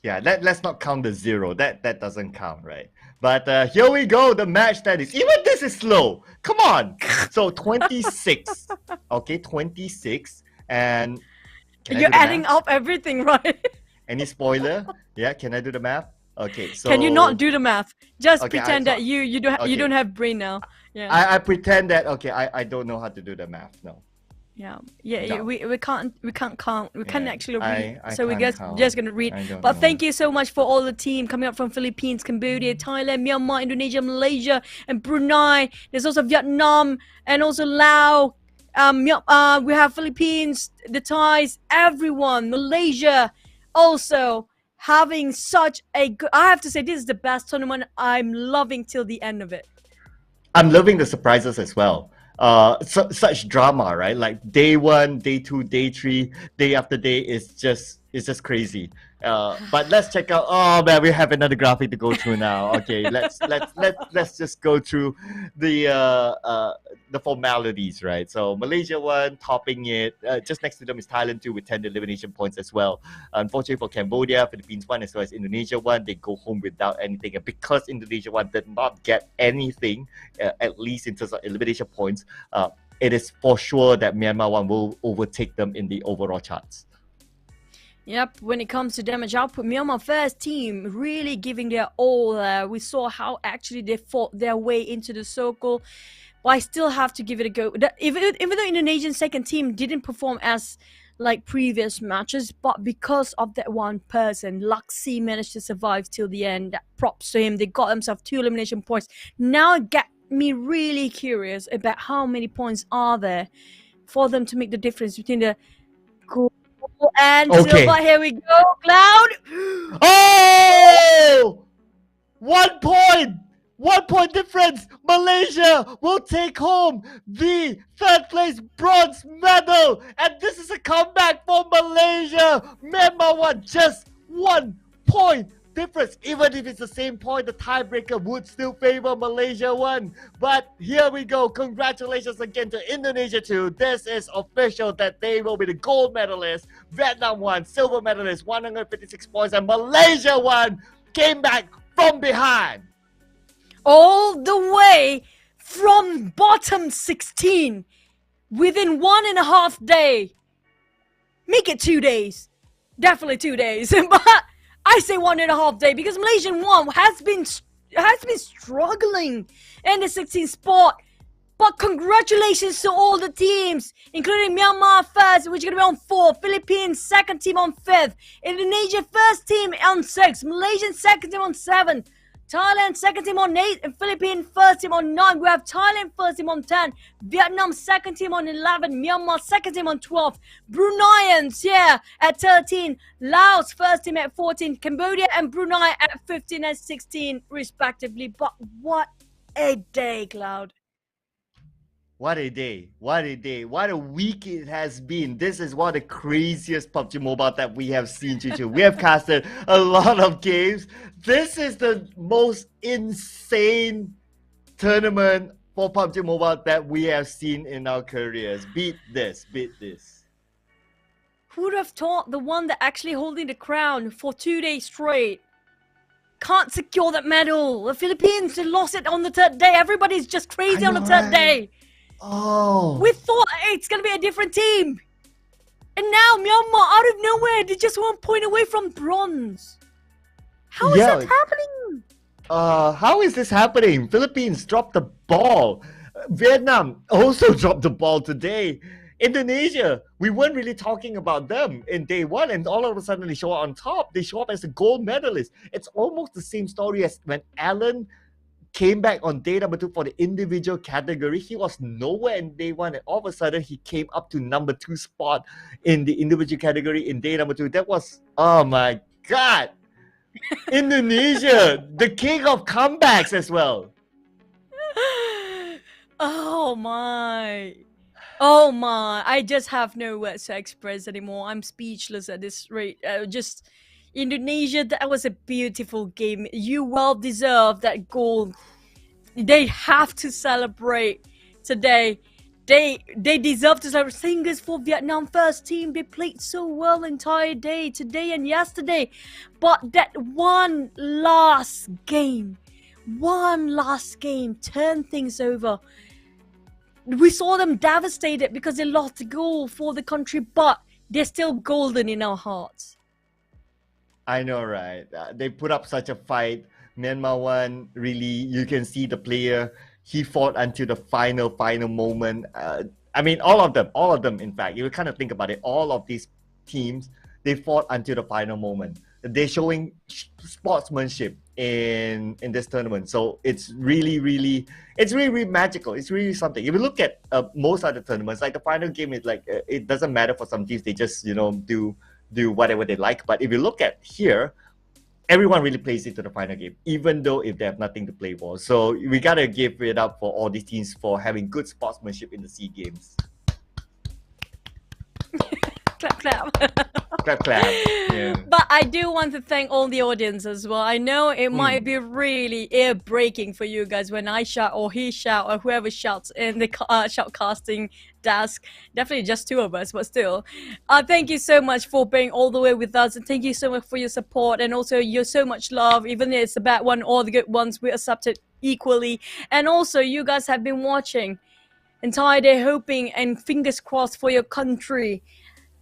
Yeah, let's not count the 0. That doesn't count, right? But here we go, the match that is, even this is slow. Come on. So 26. Okay, 26. And you're adding up everything, right? Any spoiler? Yeah, can I do the math? Okay, so Can you not do the math? Just Okay, pretend that you don't have brain now. Yeah. I pretend that I don't know how to do the math. No. Yeah, No. we can't count. We can't actually read. I So we're can't just count. gonna read. I don't But know. thank you so much for all the team coming up from Philippines, Cambodia, Thailand, Myanmar, Indonesia, Malaysia, and Brunei. There's also Vietnam and also Laos. We have Philippines, the Thais, everyone, Malaysia, also having such a good. I have to say, this is the best tournament. I'm loving till the end of it. I'm loving the surprises as well. Such drama, right? Like day 1, day 2, day 3, day after day is just crazy. But let's check out. Oh man, we have another graphic to go through now. Okay, let's just go through the formalities, right? So Malaysia won, topping it. Just next to them is Thailand too, with 10 elimination points as well. Unfortunately for Cambodia, Philippines won as well as Indonesia won. They go home without anything, and because Indonesia won did not get anything, at least in terms of elimination points, it is for sure that Myanmar one will overtake them in the overall charts. Yep, when it comes to damage output, Myanmar first team really giving their all. We saw how actually they fought their way into the circle. But I still have to give it a go. Even though Indonesian second team didn't perform as like previous matches, but because of that one person, Luxi managed to survive till the end. Props to him. They got themselves 2 elimination points. Now it got me really curious about how many points are there for them to make the difference between the gold and silver. Here we go, Cloud. Oh! 1 point! 1 point difference! Malaysia will take home the 3rd place bronze medal! And this is a comeback for Malaysia! Myanmar won just 1 point difference. Even if it's the same point, the tiebreaker would still favor Malaysia won. But here we go. Congratulations again to Indonesia too. This is official that they will be the gold medalist. Vietnam won, silver medalist, 156 points, and Malaysia won, came back from behind. All the way from bottom 16 within 1.5 days. Make it 2 days. Definitely 2 days. But I say 1.5 days because Malaysian one has been struggling in the 16th spot. But congratulations to all the teams, including Myanmar first, which is going to be on 4th, Philippines second team on 5th, Indonesia first team on 6th, Malaysian second team on 7th, Thailand second team on 8, and Philippines first team on 9. We have Thailand first team on 10, Vietnam second team on 11, Myanmar second team on 12, Bruneians here at 13, Laos first team at 14, Cambodia and Brunei at 15 and 16 respectively. But what a day, Cloud. What a day. What a day. What a week it has been. This is one of the craziest PUBG Mobile that we have seen, Chichu. We have casted a lot of games. This is the most insane tournament for PUBG Mobile that we have seen in our careers. Beat this. Beat this. Who would have thought the one that actually holding the crown for 2 days straight can't secure that medal? The Philippines lost it on the 3rd day. Everybody's just crazy on the 3rd day. Oh. We thought it's going to be a different team. And now Myanmar, out of nowhere, they're just 1 point away from bronze. How is that happening? How is this happening? Philippines dropped the ball. Vietnam also dropped the ball today. Indonesia, we weren't really talking about them in day 1, and all of a sudden they show up on top. They show up as a gold medalist. It's almost the same story as when Alan came back on day number 2 for the individual category. He was nowhere in day 1, and all of a sudden he came up to number 2 spot in the individual category in day number 2. That was, oh my God. Indonesia, the king of comebacks as well. Oh my. Oh my. I just have no words to express anymore. I'm speechless at this rate. Just Indonesia, that was a beautiful game. You well deserve that goal. They have to celebrate today. They deserve to celebrate. Singers for Vietnam first team. They played so well the entire day, today and yesterday. But that one last game turned things over. We saw them devastated because they lost the goal for the country, but they're still golden in our hearts. I know, right? They put up such a fight. Myanmar one, really, you can see the player. He fought until the final moment. I mean, all of them. In fact, you kind of think about it. All of these teams, they fought until the final moment. They're showing sportsmanship in this tournament. So it's really magical. It's really something. If you look at most other tournaments, like the final game is like it doesn't matter for some teams. They just do whatever they like. But if you look at here, everyone really plays into the final game, even though if they have nothing to play for. So we gotta give it up for all these teams for having good sportsmanship in the SEA Games. Clap, clap. Clap, clap. Yeah. But I do want to thank all the audience as well. I know it might be really ear breaking for you guys when I shout or he shout or whoever shouts in the shoutcasting desk. Definitely just two of us, but still. Thank you so much for being all the way with us, and thank you so much for your support and also your so much love. Even if it's the bad one or the good ones, we accept it equally. And also, you guys have been watching entire day, hoping and fingers crossed for your country.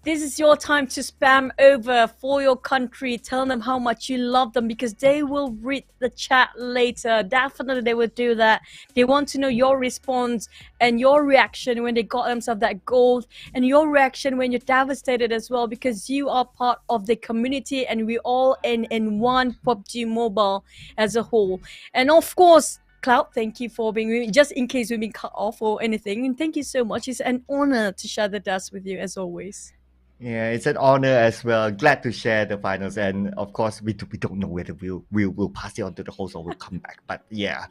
This is your time to spam over for your country. Tell them how much you love them, because they will read the chat later. Definitely they will do that. They want to know your response and your reaction when they got themselves that gold, and your reaction when you're devastated as well, because you are part of the community and we all in one PUBG Mobile as a whole. And of course, Cloud, thank you for being with me, just in case we've been cut off or anything. And thank you so much. It's an honor to share the desk with you as always. Yeah, it's an honor as well. Glad to share the finals, and of course, we don't know whether we'll pass it on to the host or we'll come back. But yeah,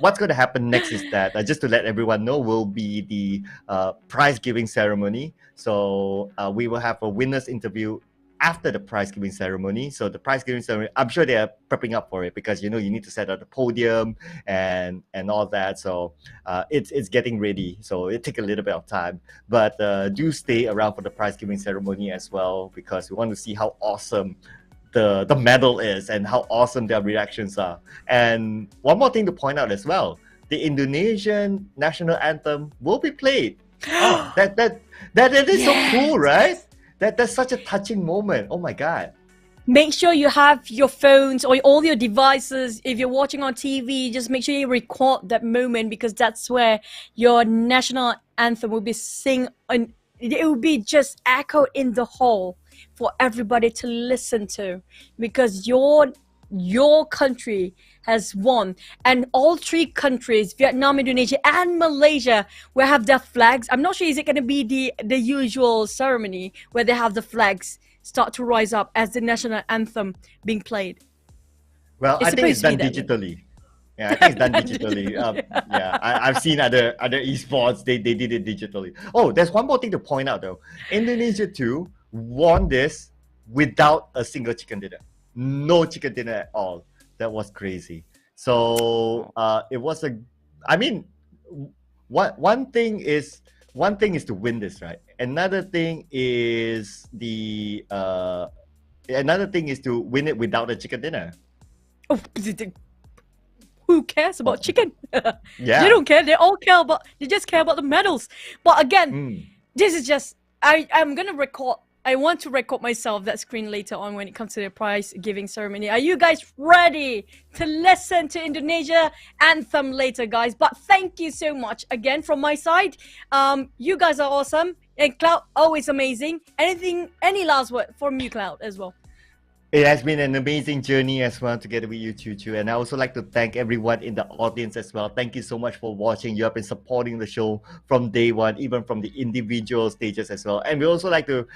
what's going to happen next is that just to let everyone know, will be the prize giving ceremony. So we will have a winners interview after the prize giving ceremony. So the prize giving ceremony, I'm sure they are prepping up for it, because you need to set up the podium and all that. So it's getting ready. So it take a little bit of time, but do stay around for the prize giving ceremony as well, because we want to see how awesome the medal is and how awesome their reactions are. And one more thing to point out as well, the Indonesian national anthem will be played. Oh, that is so cool, right? That's such a touching moment. Oh my God. Make sure you have your phones or all your devices. If you're watching on TV, just make sure you record that moment, because that's where your national anthem will be sing, and it will be just echoed in the hall for everybody to listen to, because your country has won. And all three countries, Vietnam, Indonesia and Malaysia, will have their flags. I'm not sure, is it going to be the usual ceremony where they have the flags start to rise up as the national anthem being played? Well, I think it's done digitally. Yeah, I think it's done digitally. Yeah, I've seen other esports, they did it digitally. Oh, there's one more thing to point out though. Indonesia too won this without a single chicken dinner. No chicken dinner at all. That was crazy. So it was one thing is to win this, right? Another thing is to win it without a chicken dinner. Oh, who cares about chicken? Yeah. They don't care. They just care about the medals. But again, this is just, I'm gonna record. I want to record myself that screen later on when it comes to the prize giving ceremony. Are you guys ready to listen to Indonesia anthem later, guys? But thank you so much again from my side. You guys are awesome, and Cloud, always amazing. Any last word from you, Cloud, as well? It has been an amazing journey as well together with you, Choo Choo. And I also like to thank everyone in the audience as well. Thank you so much for watching. You have been supporting the show from day one, even from the individual stages as well. And we also like to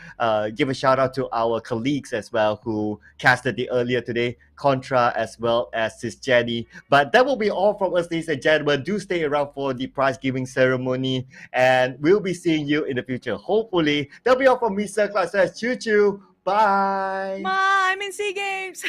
give a shout out to our colleagues as well who casted the earlier today, Contra as well as Sis Jenny. But that will be all from us, ladies and gentlemen. Do stay around for the prize giving ceremony, and we'll be seeing you in the future. Hopefully, that'll be all from me, Sir Clark says Choo Choo. Bye. Bye. I'm in SEA Games.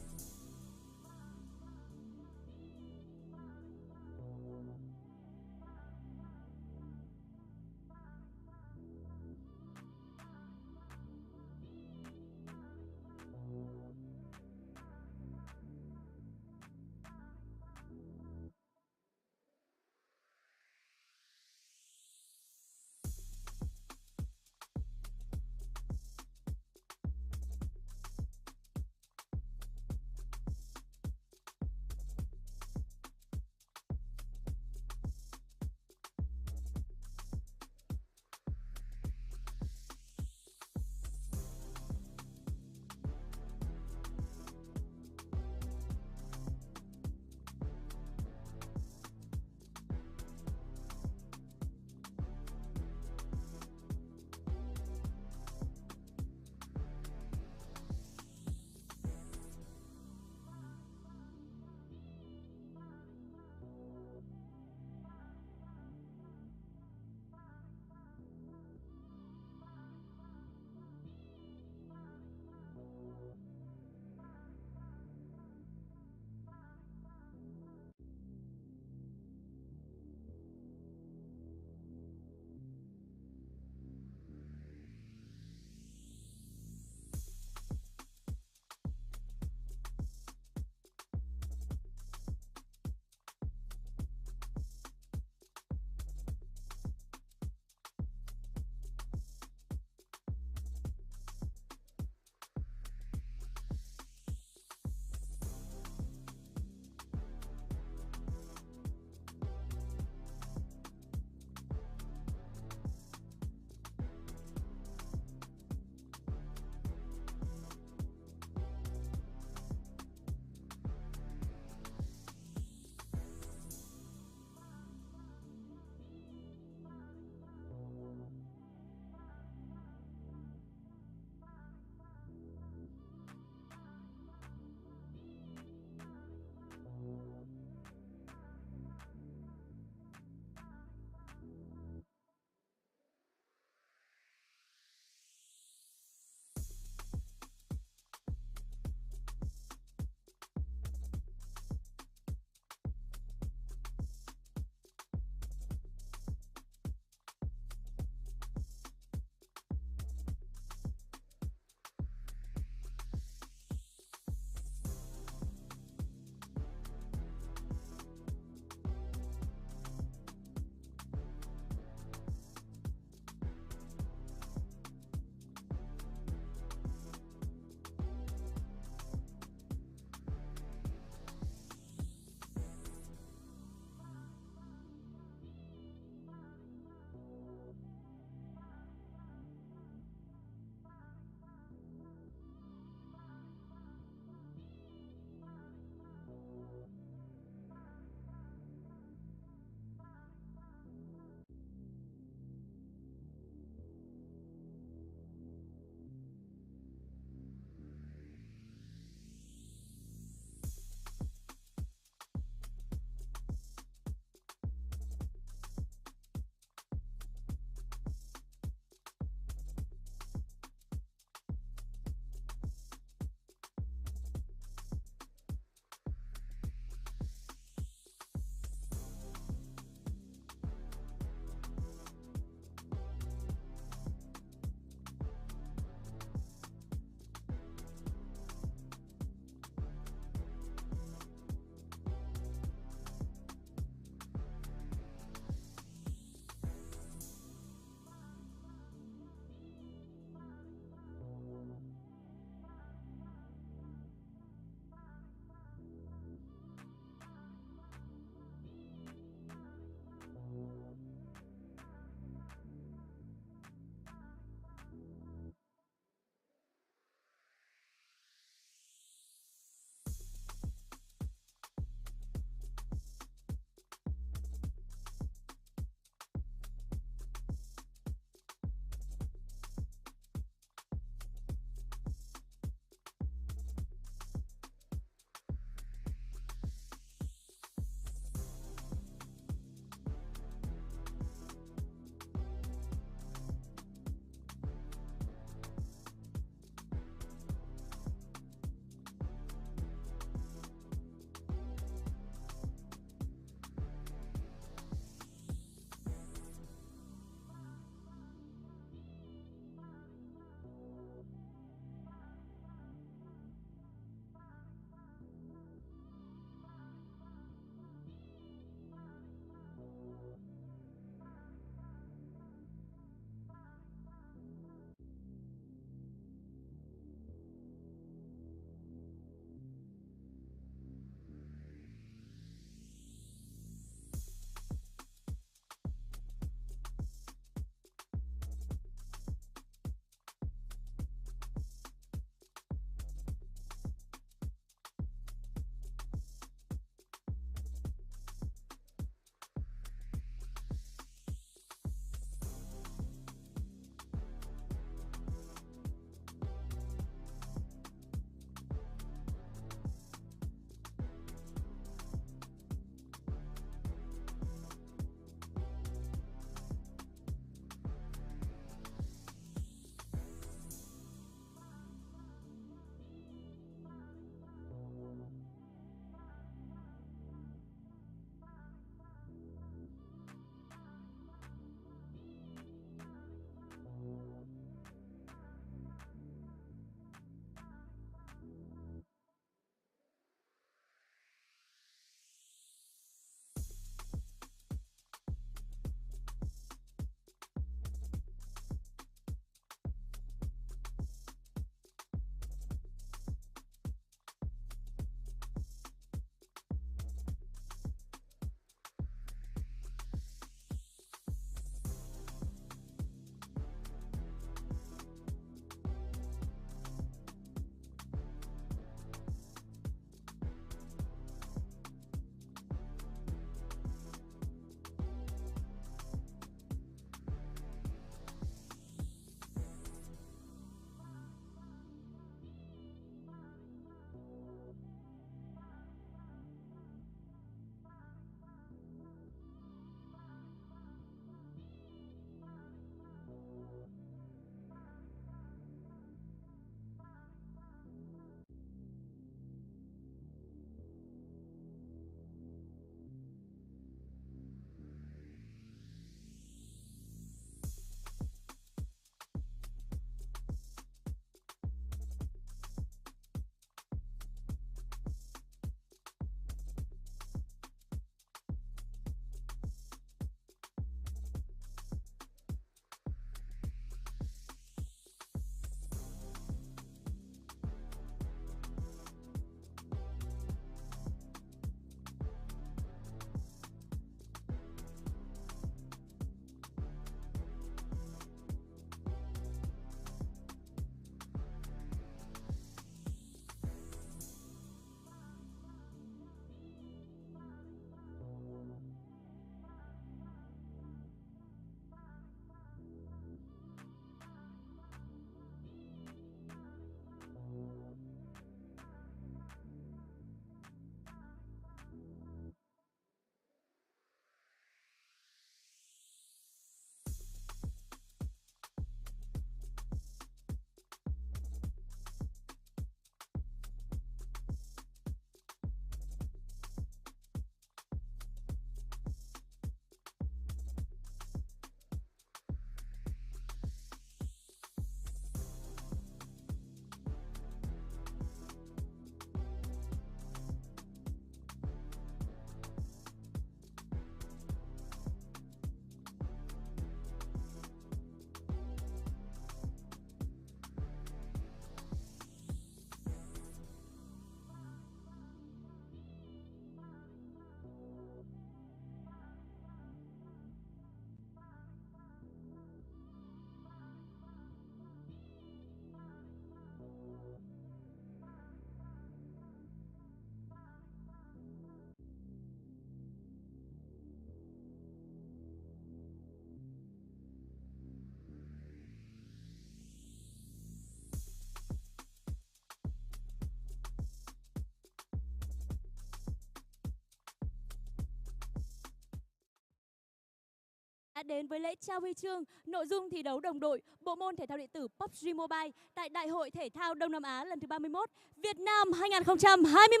đã đến với lễ trao huy chương nội dung thi đấu đồng đội bộ môn thể thao điện tử PUBG Mobile tại Đại hội Thể thao Đông Nam Á lần thứ 31 Việt Nam 2021.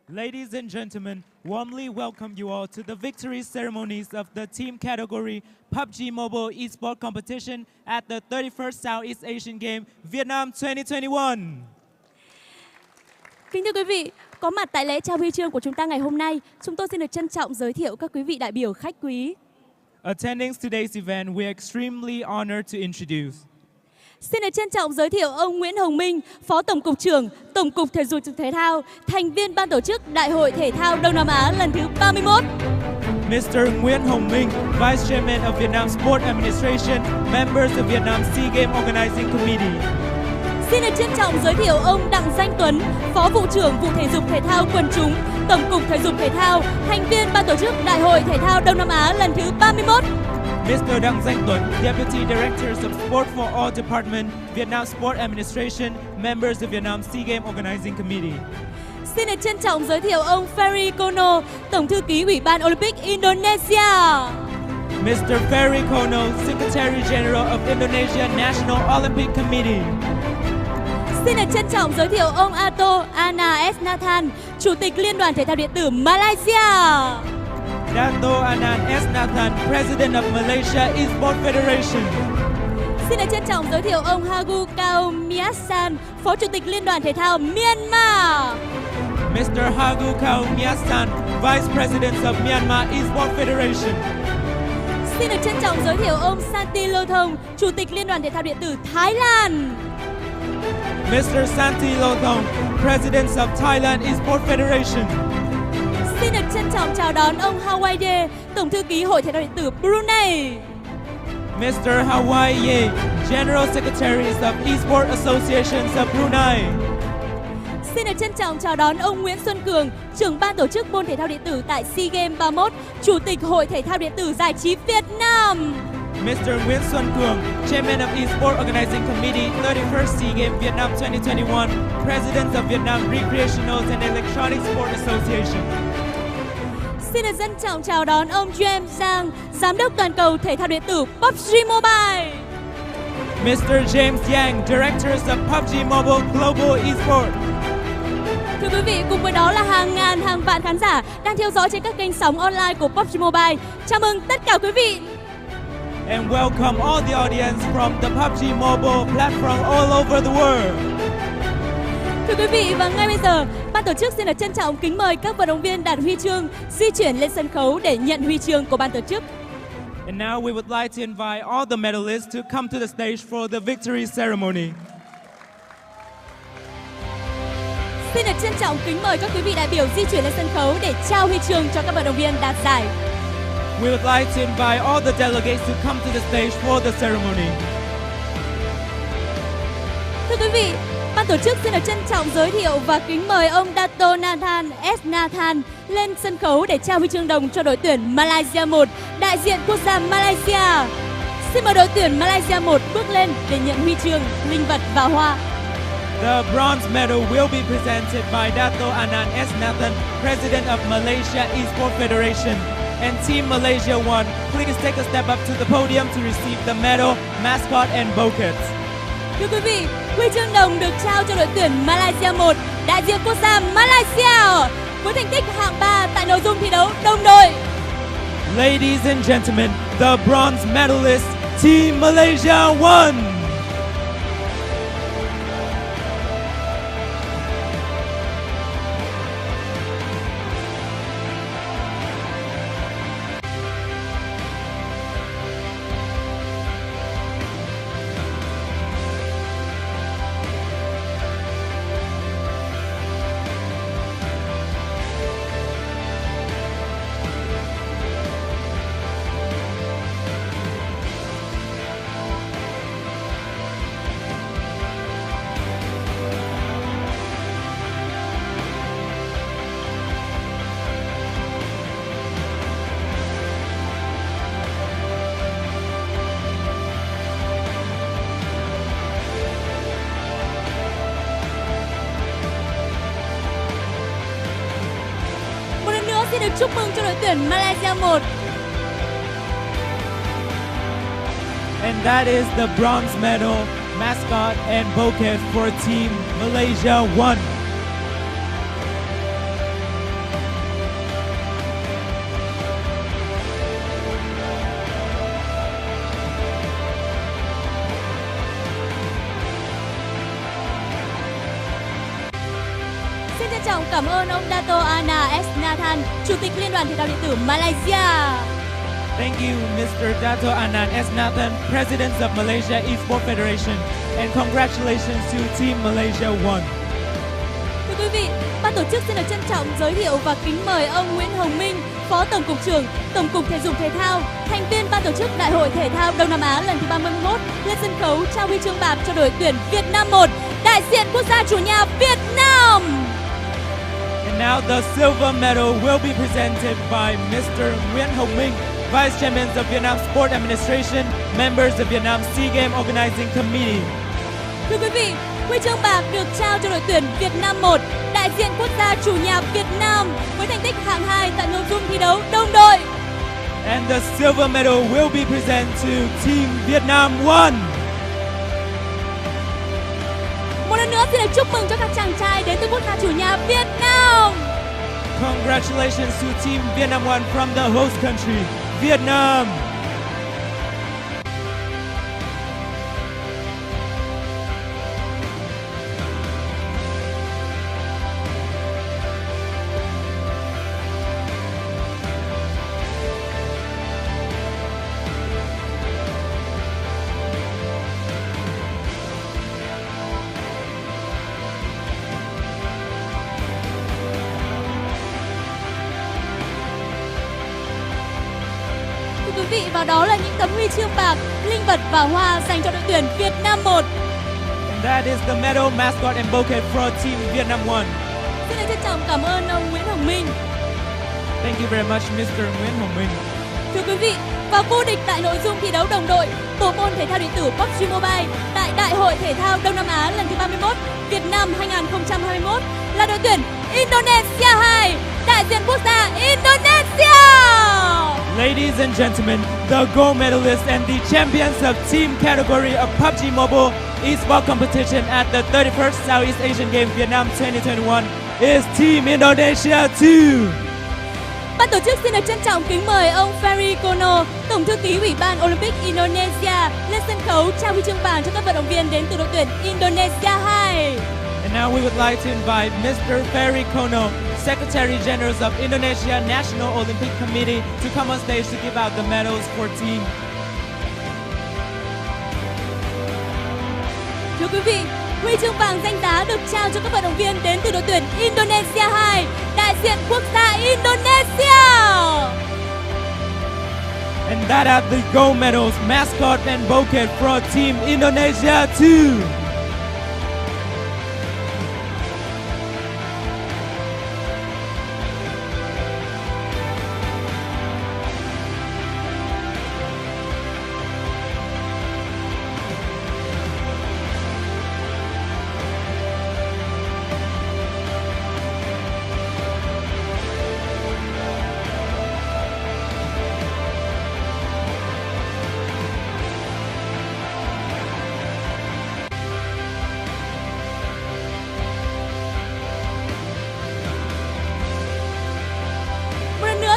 Ladies and gentlemen, warmly welcome you all to the victory ceremonies of the team category PUBG Mobile Esports competition at the 31st Southeast Asian Games Vietnam 2021. Kính thưa quý vị, có mặt tại lễ trao huy chương của chúng ta ngày hôm nay, chúng tôi xin được trân trọng giới thiệu các quý vị đại biểu khách quý. Attending today's event, we are extremely honored to introduce. Xin được trân trọng giới thiệu ông Nguyễn Hồng Minh, Phó Tổng cục trưởng Tổng cục Thể dục Thể thao, thành viên ban tổ chức Đại hội Thể thao Đông Nam Á lần thứ 31. Mr. Nguyễn Hồng Minh, Vice Chairman of Vietnam Sport Administration, members of Vietnam SEA Games Organizing Committee. Xin được trân trọng giới thiệu ông Đặng Danh Tuấn, Phó Vụ trưởng Vụ Thể dục Thể thao Quần chúng, Tổng cục Thể dục Thể thao, thành viên ban tổ chức Đại hội Thể thao Đông Nam Á lần thứ 31. Mr. Đặng Danh Tuấn, Deputy Directors of Sport for All Department, Vietnam Sport Administration, members of Vietnam SEA Games Organizing Committee. Xin được trân trọng giới thiệu ông Ferry Kono, Tổng thư ký Ủy ban Olympic Indonesia. Mr. Ferry Kono, Secretary General of Indonesia National Olympic Committee. Xin được trân trọng giới thiệu ông Ato Ana S. Nathan, Chủ tịch Liên đoàn Thể thao điện tử Malaysia. Dato Anan S. Nathan, President of Malaysia Esports Federation. Xin được trân trọng giới thiệu ông Hagu Kao Miasan, Phó Chủ tịch Liên đoàn Thể thao Myanmar. Mr. Hagu Kao Miasan, Vice President of Myanmar Esports Federation. Xin được trân trọng giới thiệu ông Santi Lothong, Chủ tịch Liên đoàn Thể thao điện tử Thái Lan. Mr. Santi Lothong, President of Thailand Esports Federation. Xin được trân trọng chào đón ông Hawaii Ye, Tổng thư ký Hội Thể thao điện tử Brunei. Mr. Hawaii Ye, General Secretary of Esports Associations of Brunei. Xin được trân trọng chào đón ông Nguyễn Xuân Cường, trưởng ban tổ chức môn thể thao điện tử tại SEA Games 31, Chủ tịch Hội Thể thao điện tử Giải trí Việt Nam. Mr. Nguyễn Xuân Cường, Chairman of Esports Organizing Committee, 31st SEA Games Vietnam 2021, President of Vietnam Recreational and Electronic Sport Association. Xin được trân trọng chào đón ông James Zhang, Giám đốc toàn cầu Thể thao điện tử PUBG Mobile. Mr. James Yang, Directors of PUBG Mobile Global Esports. Thưa quý vị, cùng với đó là hàng ngàn, hàng vạn khán giả đang theo dõi trên các kênh sóng online của PUBG Mobile. Chào mừng tất cả quý vị. And welcome all the audience from the PUBG Mobile platform all over the world. Thưa quý vị, và ngay bây giờ, ban tổ chức xin được trân trọng kính mời các vận động viên đạt huy chương di chuyển lên sân khấu để nhận huy chương của ban tổ chức. And now we would like to invite all the medalists to come to the stage for the victory ceremony. Xin được trân trọng kính mời các quý vị đại biểu di chuyển lên sân khấu để trao huy chương cho các vận động viên đạt giải. We would like to invite all the delegates to come to the stage for the ceremony. Thưa quý vị, ban tổ chức xin được trân trọng giới thiệu và kính mời ông Dato Nathan S. Nathan lên sân khấu để trao huy chương đồng cho đội tuyển Malaysia 1, đại diện quốc gia Malaysia. Xin mời đội tuyển Malaysia 1 bước lên để nhận huy chương, linh vật và hoa. The bronze medal will be presented by Dato Anan S. Nathan, President of Malaysia Esports Federation. And Team Malaysia 1, please take a step up to the podium to receive the medal, mascot and bouquets. Thưa quý vị, huy chương đồng được trao cho đội tuyển Malaysia 1, đại diện quốc gia Malaysia, với thành tích hạng 3 tại nội dung thi đấu đồng đội. Ladies and gentlemen, the bronze medalist, Team Malaysia 1. Xin được chúc mừng cho đội tuyển Malaysia 1. And that is the bronze medal, mascot and bouquet for Team Malaysia 1. Xin trân trọng cảm ơn ông Dato Ana S. Nathan, Chủ tịch Liên đoàn Thể thao điện tử Malaysia. Thank you, Mr. Dato Anand S. Nathan, President of Malaysia Esports Federation, and congratulations to Team Malaysia 1. Thưa quý vị, ban tổ chức xin được trân trọng giới thiệu và kính mời ông Nguyễn Hồng Minh, Phó Tổng cục trưởng Tổng cục Thể dục Thể thao, thành viên ban tổ chức Đại hội Thể thao Đông Nam Á lần thứ 31 lên sân khấu trao huy chương bạc cho đội tuyển Việt Nam 1, đại diện quốc gia chủ nhà Việt Nam. And now the silver medal will be presented by Mr. Nguyễn Hồng Minh, Vice Chairman of Vietnam Sport Administration, members of Vietnam SEA Games Organizing Committee. Thưa quý vị, huy chương bạc được trao cho đội tuyển Việt Nam 1, đại diện quốc gia chủ nhà Việt Nam với thành tích hạng 2 tại nội dung thi đấu đồng đội. And the silver medal will be presented to Team Vietnam 1. Một lần nữa xin được chúc mừng cho các chàng trai đến từ quốc gia chủ nhà Việt Nam. Congratulations to Team Vietnam 1 from the host country, Vietnam. Quý vị, và đó là những tấm huy chương bạc, linh vật và hoa dành cho đội tuyển Việt Nam 1. And that is the medal, mascot and bouquet for Team Vietnam 1. Xin được trân trọng cảm ơn ông Nguyễn Hồng Minh. Thank you very much, Mr. Nguyễn Hồng Minh. Thưa quý vị, và vô địch tại nội dung thi đấu đồng đội, bộ môn thể thao điện tử PUBG Mobile tại Đại hội Thể thao Đông Nam Á lần thứ 31 Việt Nam 2021 là đội tuyển Indonesia 2, đại diện quốc gia Indonesia. Ladies and gentlemen, the gold medalists and the champions of team category of PUBG Mobile Esports competition at the 31st Southeast Asian Games Vietnam 2021 is Team Indonesia 2. Ban tổ chức xin được trân trọng kính mời ông Ferry Kono, Tổng thư ký Ủy ban Olympic Indonesia lên sân khấu trao huy chương vàng cho các vận động viên đến từ đội tuyển Indonesia 2. And now we would like to invite Mr. Ferry Kono, Secretary General of Indonesia National Olympic Committee, to come on stage to give out the medals for team. Thưa quý vị, huy chương vàng danh giá được trao cho các vận động viên đến từ đội tuyển Indonesia 2, đại diện quốc gia Indonesia. And that are the gold medals, mascot and bouquet for Team Indonesia 2.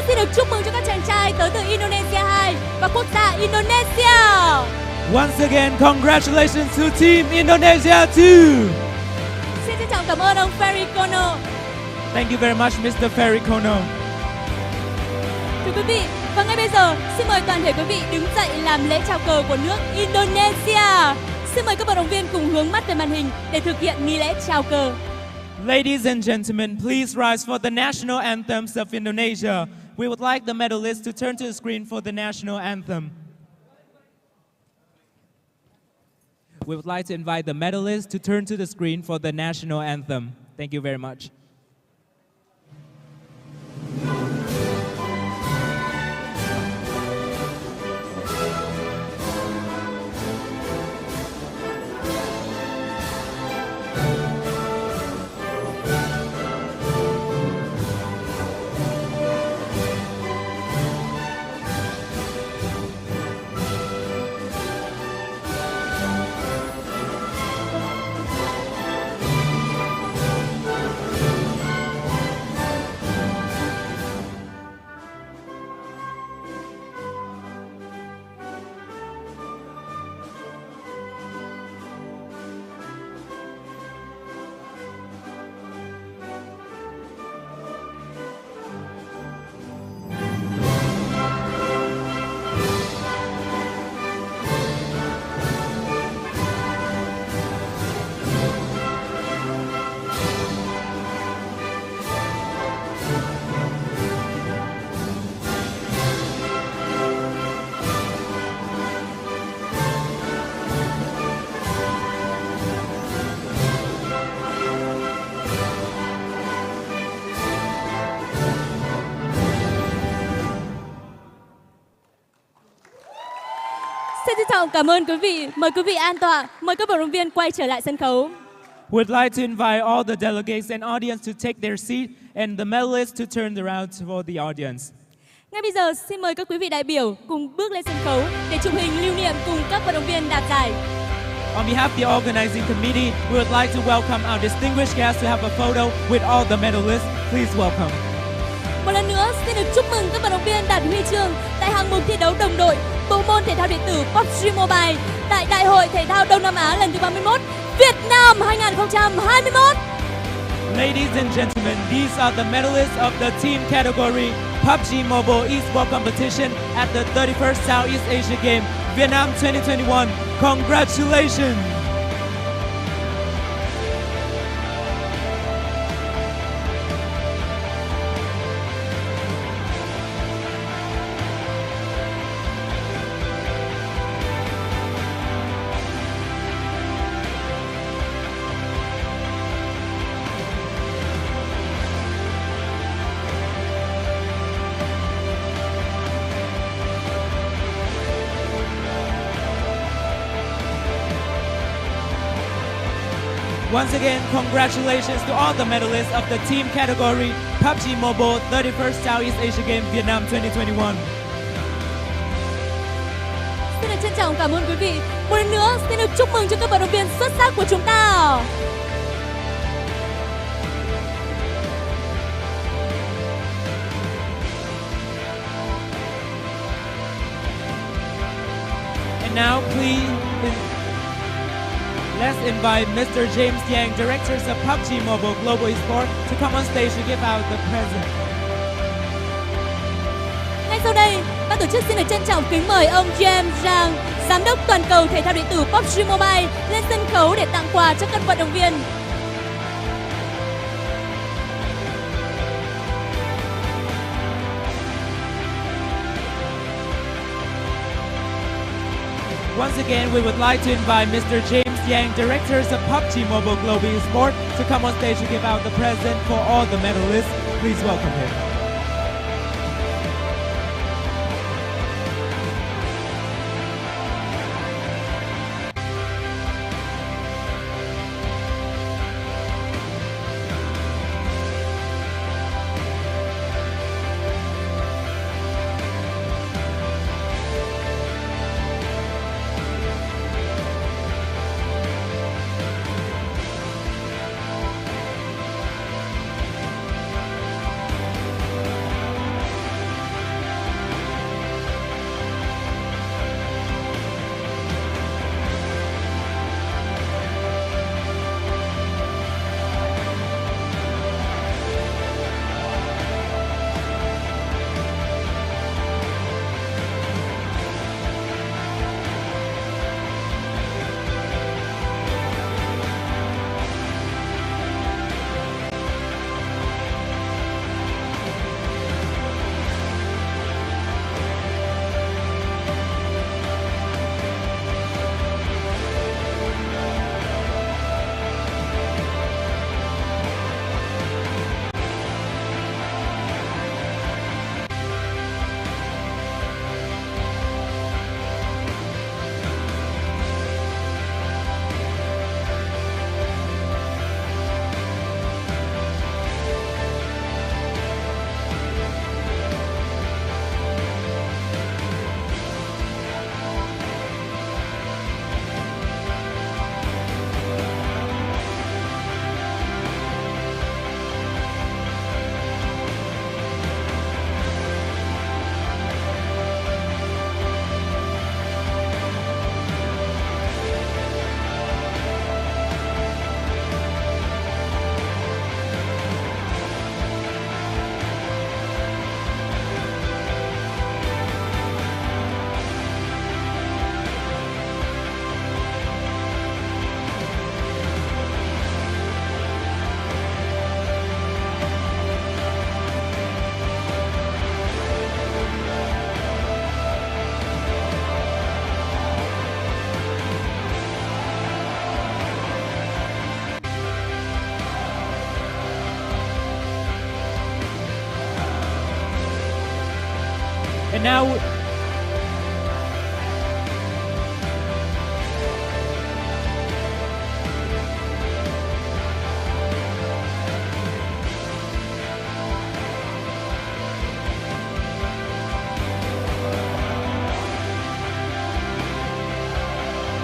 Xin được chúc mừng cho các chàng trai tới từ Indonesia 2 và quốc gia Indonesia. Once again, congratulations to Team Indonesia 2. Xin trân trọng cảm ơn ông Ferry Kono. Thank you very much, Mr. Ferry Kono. Thưa quý vị, và ngay bây giờ, xin mời toàn thể quý vị đứng dậy làm lễ chào cờ của nước Indonesia. Xin mời các vận động viên cùng hướng mắt về màn hình để thực hiện nghi lễ chào cờ. Ladies and gentlemen, please rise for the national anthems of Indonesia. We would like the medalists to turn to the screen for the national anthem. We would like to invite the medalists to turn to the screen for the national anthem. Thank you very much. Xin trân trọng cảm ơn quý vị. Mời quý vị an tọa. Mời các vận động viên quay trở lại sân khấu. We'd like to invite all the delegates and audience to take their seat and the medalists to turn around for the audience. Ngay bây giờ, xin mời các quý vị đại biểu cùng bước lên sân khấu để chụp hình lưu niệm cùng các vận động viên đạt giải. On behalf of the organizing committee, we would like to welcome our distinguished guests to have a photo with all the medalists. Please welcome. Một lần nữa, xin được chúc mừng các vận động viên đạt huy chương tại hạng mục thi đấu đồng đội bộ môn thể thao điện tử PUBG Mobile tại Đại hội Thể thao Đông Nam Á lần thứ 31 Việt Nam 2021. Ladies and gentlemen, these are the medalists of the team category PUBG Mobile Esports competition at the 31st Southeast Asia Game, Vietnam 2021. Congratulations! Once again, congratulations to all the medalists of the team category PUBG Mobile 31st Southeast Asia Game Vietnam 2021. Xin được trân trọng cảm ơn quý vị. Một lần nữa, xin được chúc mừng cho các vận động viên xuất sắc của chúng ta. And now, please, let's invite Mr. James Yang, directors of PUBG Mobile Global Esports, to come on stage to give out the present. Ngay sau đây, ban tổ chức xin được trân trọng kính mời ông James Yang, giám đốc toàn cầu thể thao điện tử PUBG Mobile, lên sân khấu để tặng quà cho các vận động viên. Once again, we would like to invite Mr. James Yang, directors of PUBG Mobile Global Esports, to come on stage to give out the present for all the medalists. Please welcome him.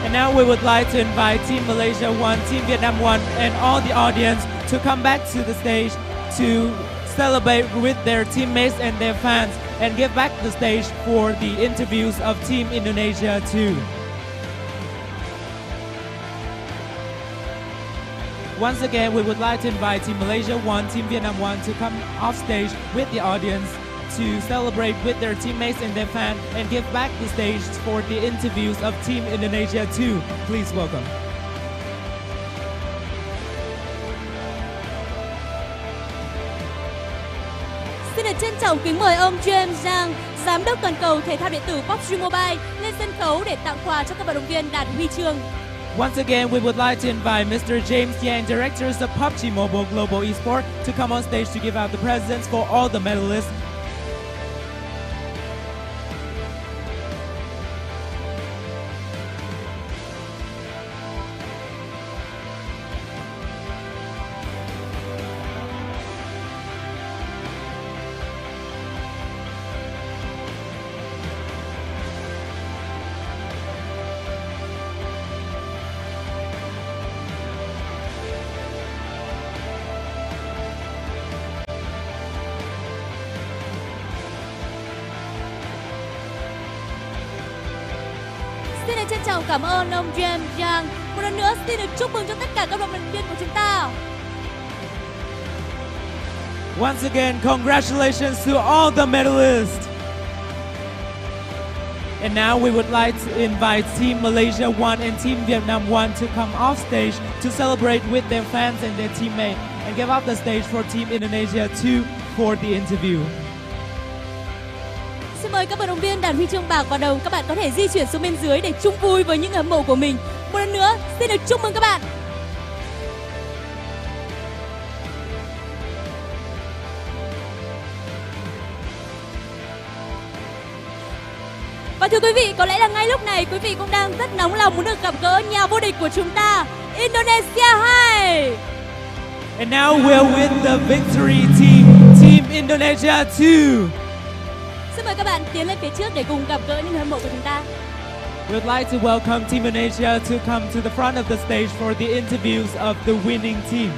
And now we would like to invite Team Malaysia 1, Team Vietnam 1, and all the audience to come back to the stage to celebrate with their teammates and their fans and give back the stage for the interviews of Team Indonesia 2. Once again, we would like to invite Team Malaysia 1, Team Vietnam 1 to come off stage with the audience to celebrate with their teammates and their fans and give back the stage for the interviews of Team Indonesia 2. Please welcome. Xin được trân trọng kính mời ông James Zhang, Giám đốc toàn cầu thể thao điện tử PUBG Mobile lên sân khấu để tặng quà cho các vận động viên đạt huy chương. Once again, we would like to invite Mr. James Yang, directors of PUBG Mobile Global Esports, to come on stage to give out the presents for all the medalists. Xin được trân trọng cảm ơn ông James Yang. Một lần nữa xin được chúc mừng cho tất cả các vận động viên của chúng ta. Once again, congratulations to all the medalists. And now we would like to invite Team Malaysia 1 and Team Vietnam 1 to come off stage to celebrate with their fans and their teammates and give up the stage for Team Indonesia 2 for the interview. Xin mời các vận động viên đạt huy chương bạc vào đầu. Các bạn có thể di chuyển xuống bên dưới để chung vui với những người hâm mộ của mình. Một lần nữa, xin được chúc mừng các bạn. Và thưa quý vị, có lẽ là ngay lúc này quý vị cũng đang rất nóng lòng muốn được gặp gỡ nhà vô địch của chúng ta, Indonesia 2. And now we're with the victory team, Team Indonesia 2. Xin mời các bạn tiến lên phía trước để cùng gặp gỡ những người hâm mộ của chúng ta. We'd like to welcome Team Indonesia to come to the front of the stage for the interviews of the winning team.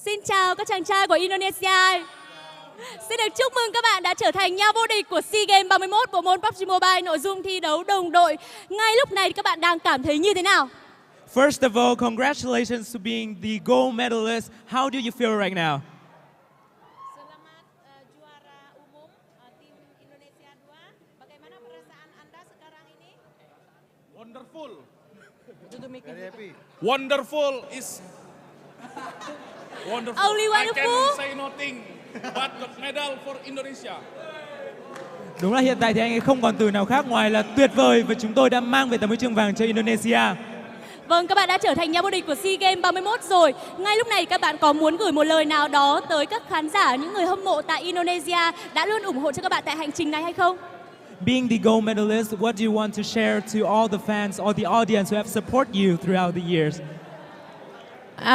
Xin chào các chàng trai của Indonesia. Xin được chúc mừng các bạn đã trở thành nhà vô địch của SEA Games 31 bộ môn PUBG Mobile nội dung thi đấu đồng đội. Ngay lúc này các bạn đang cảm thấy như thế nào? First of all, congratulations to being the gold medalist. How do you feel right now? Selamat juara umum tim Indonesia 2. Bagaimana perasaan Anda sekarang ini? Wonderful. Very happy. Wonderful is wonderful. Only wonderful? I can say nothing but the medal for Indonesia. Đúng là hiện tại thì anh ấy không còn từ nào khác ngoài là tuyệt vời và chúng tôi đã mang về tấm huy chương vàng cho Indonesia. Vâng, các bạn đã trở thành nhà vô địch của SEA Games 31 rồi. Ngay lúc này các bạn có muốn gửi một lời nào đó tới các khán giả, những người hâm mộ tại Indonesia đã luôn ủng hộ cho các bạn tại hành trình này hay không? Being the gold medalist, what do you want to share to all the fans or the audience who have supported you throughout the years?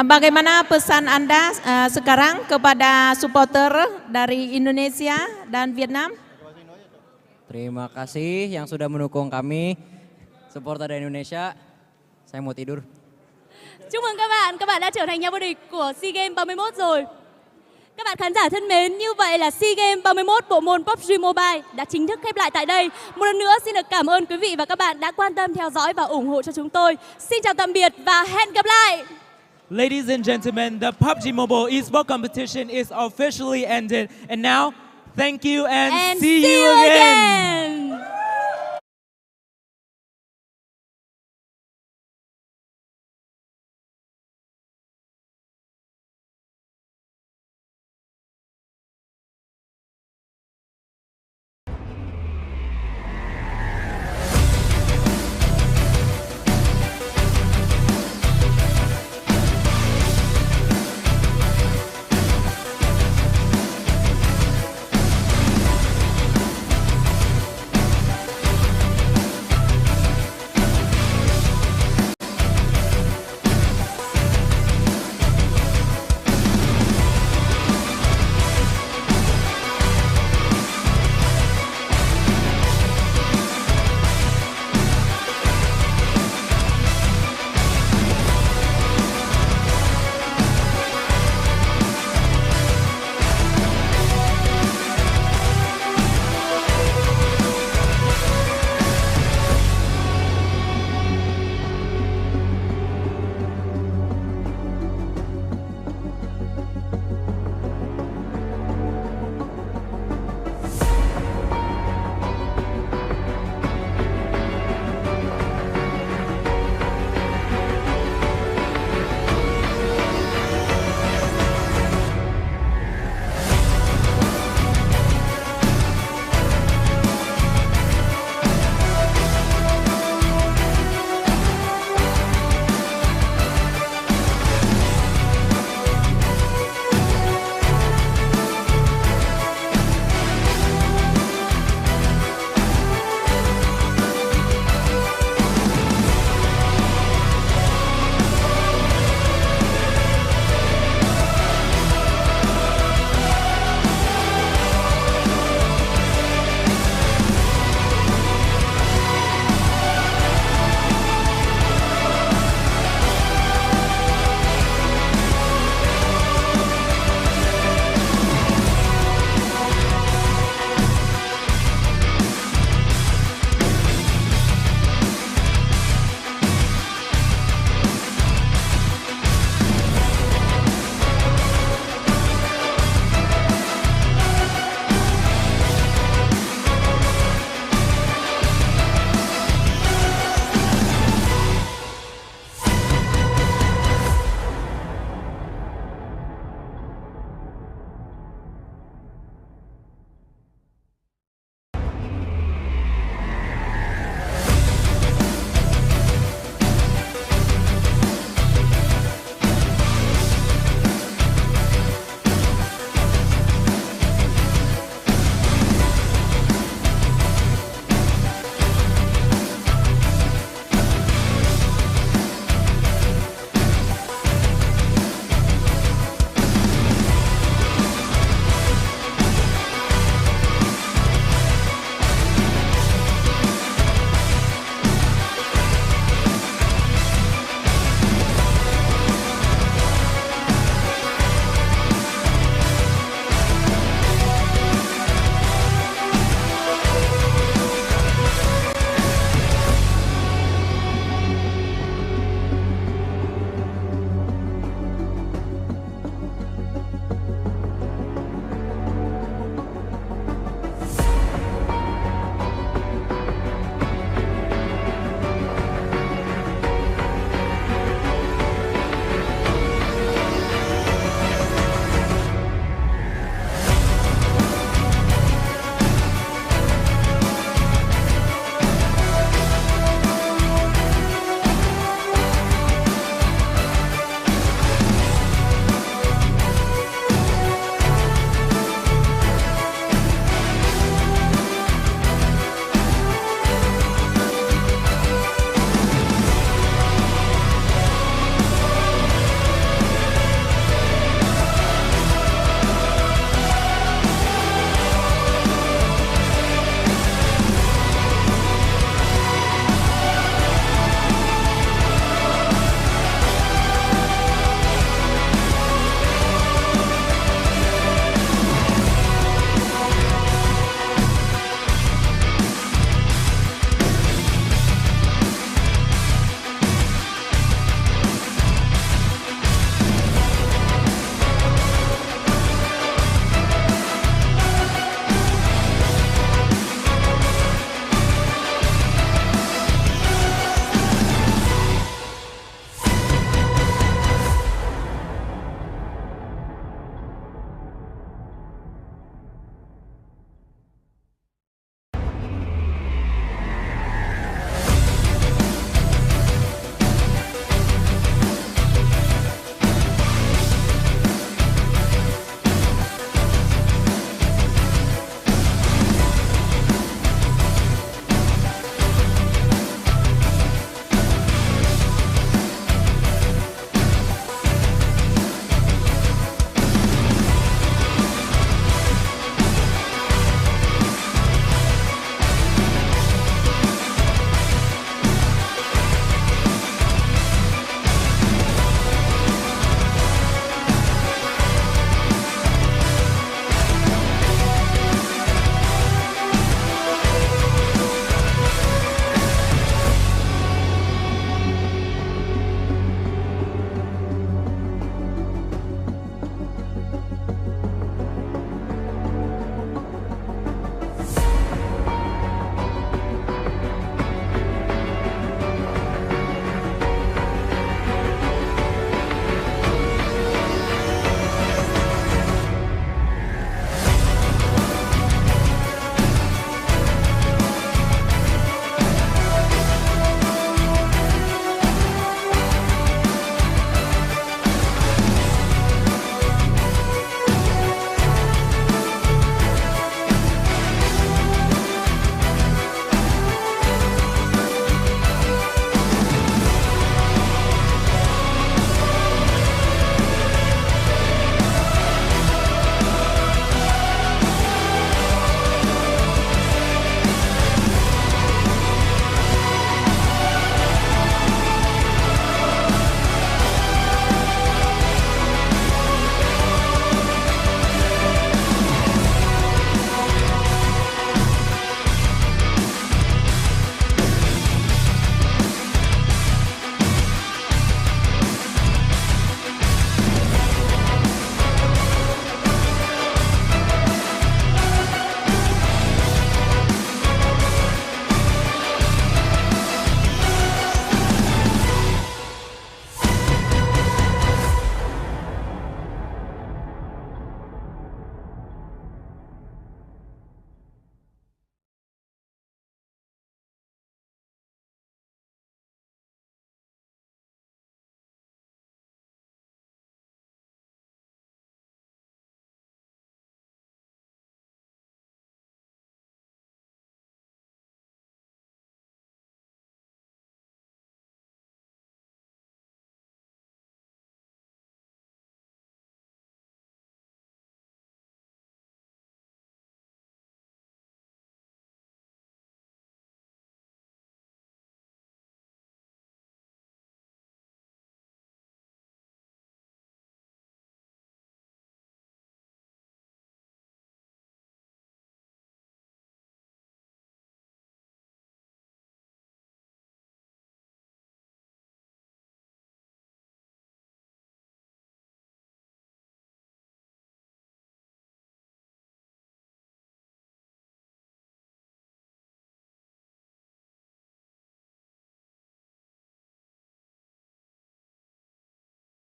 Bagaimana pesan Anda sekarang kepada supporter dari Indonesia dan Vietnam? Terima kasih yang sudah mendukung kami, supporter dari Indonesia. Saya mau tidur. Chúc mừng các bạn đã trở thành nhà vô địch của SEA Games 31 rồi. Các bạn khán giả thân mến, như vậy là SEA Games 31 bộ môn PUBG Mobile đã chính thức khép lại tại đây. Một lần nữa xin được cảm ơn quý vị và các bạn đã quan tâm theo dõi và ủng hộ cho chúng tôi. Xin chào tạm biệt và hẹn gặp lại. Ladies and gentlemen, the PUBG Mobile esports competition is officially ended. And now, thank you and see you again.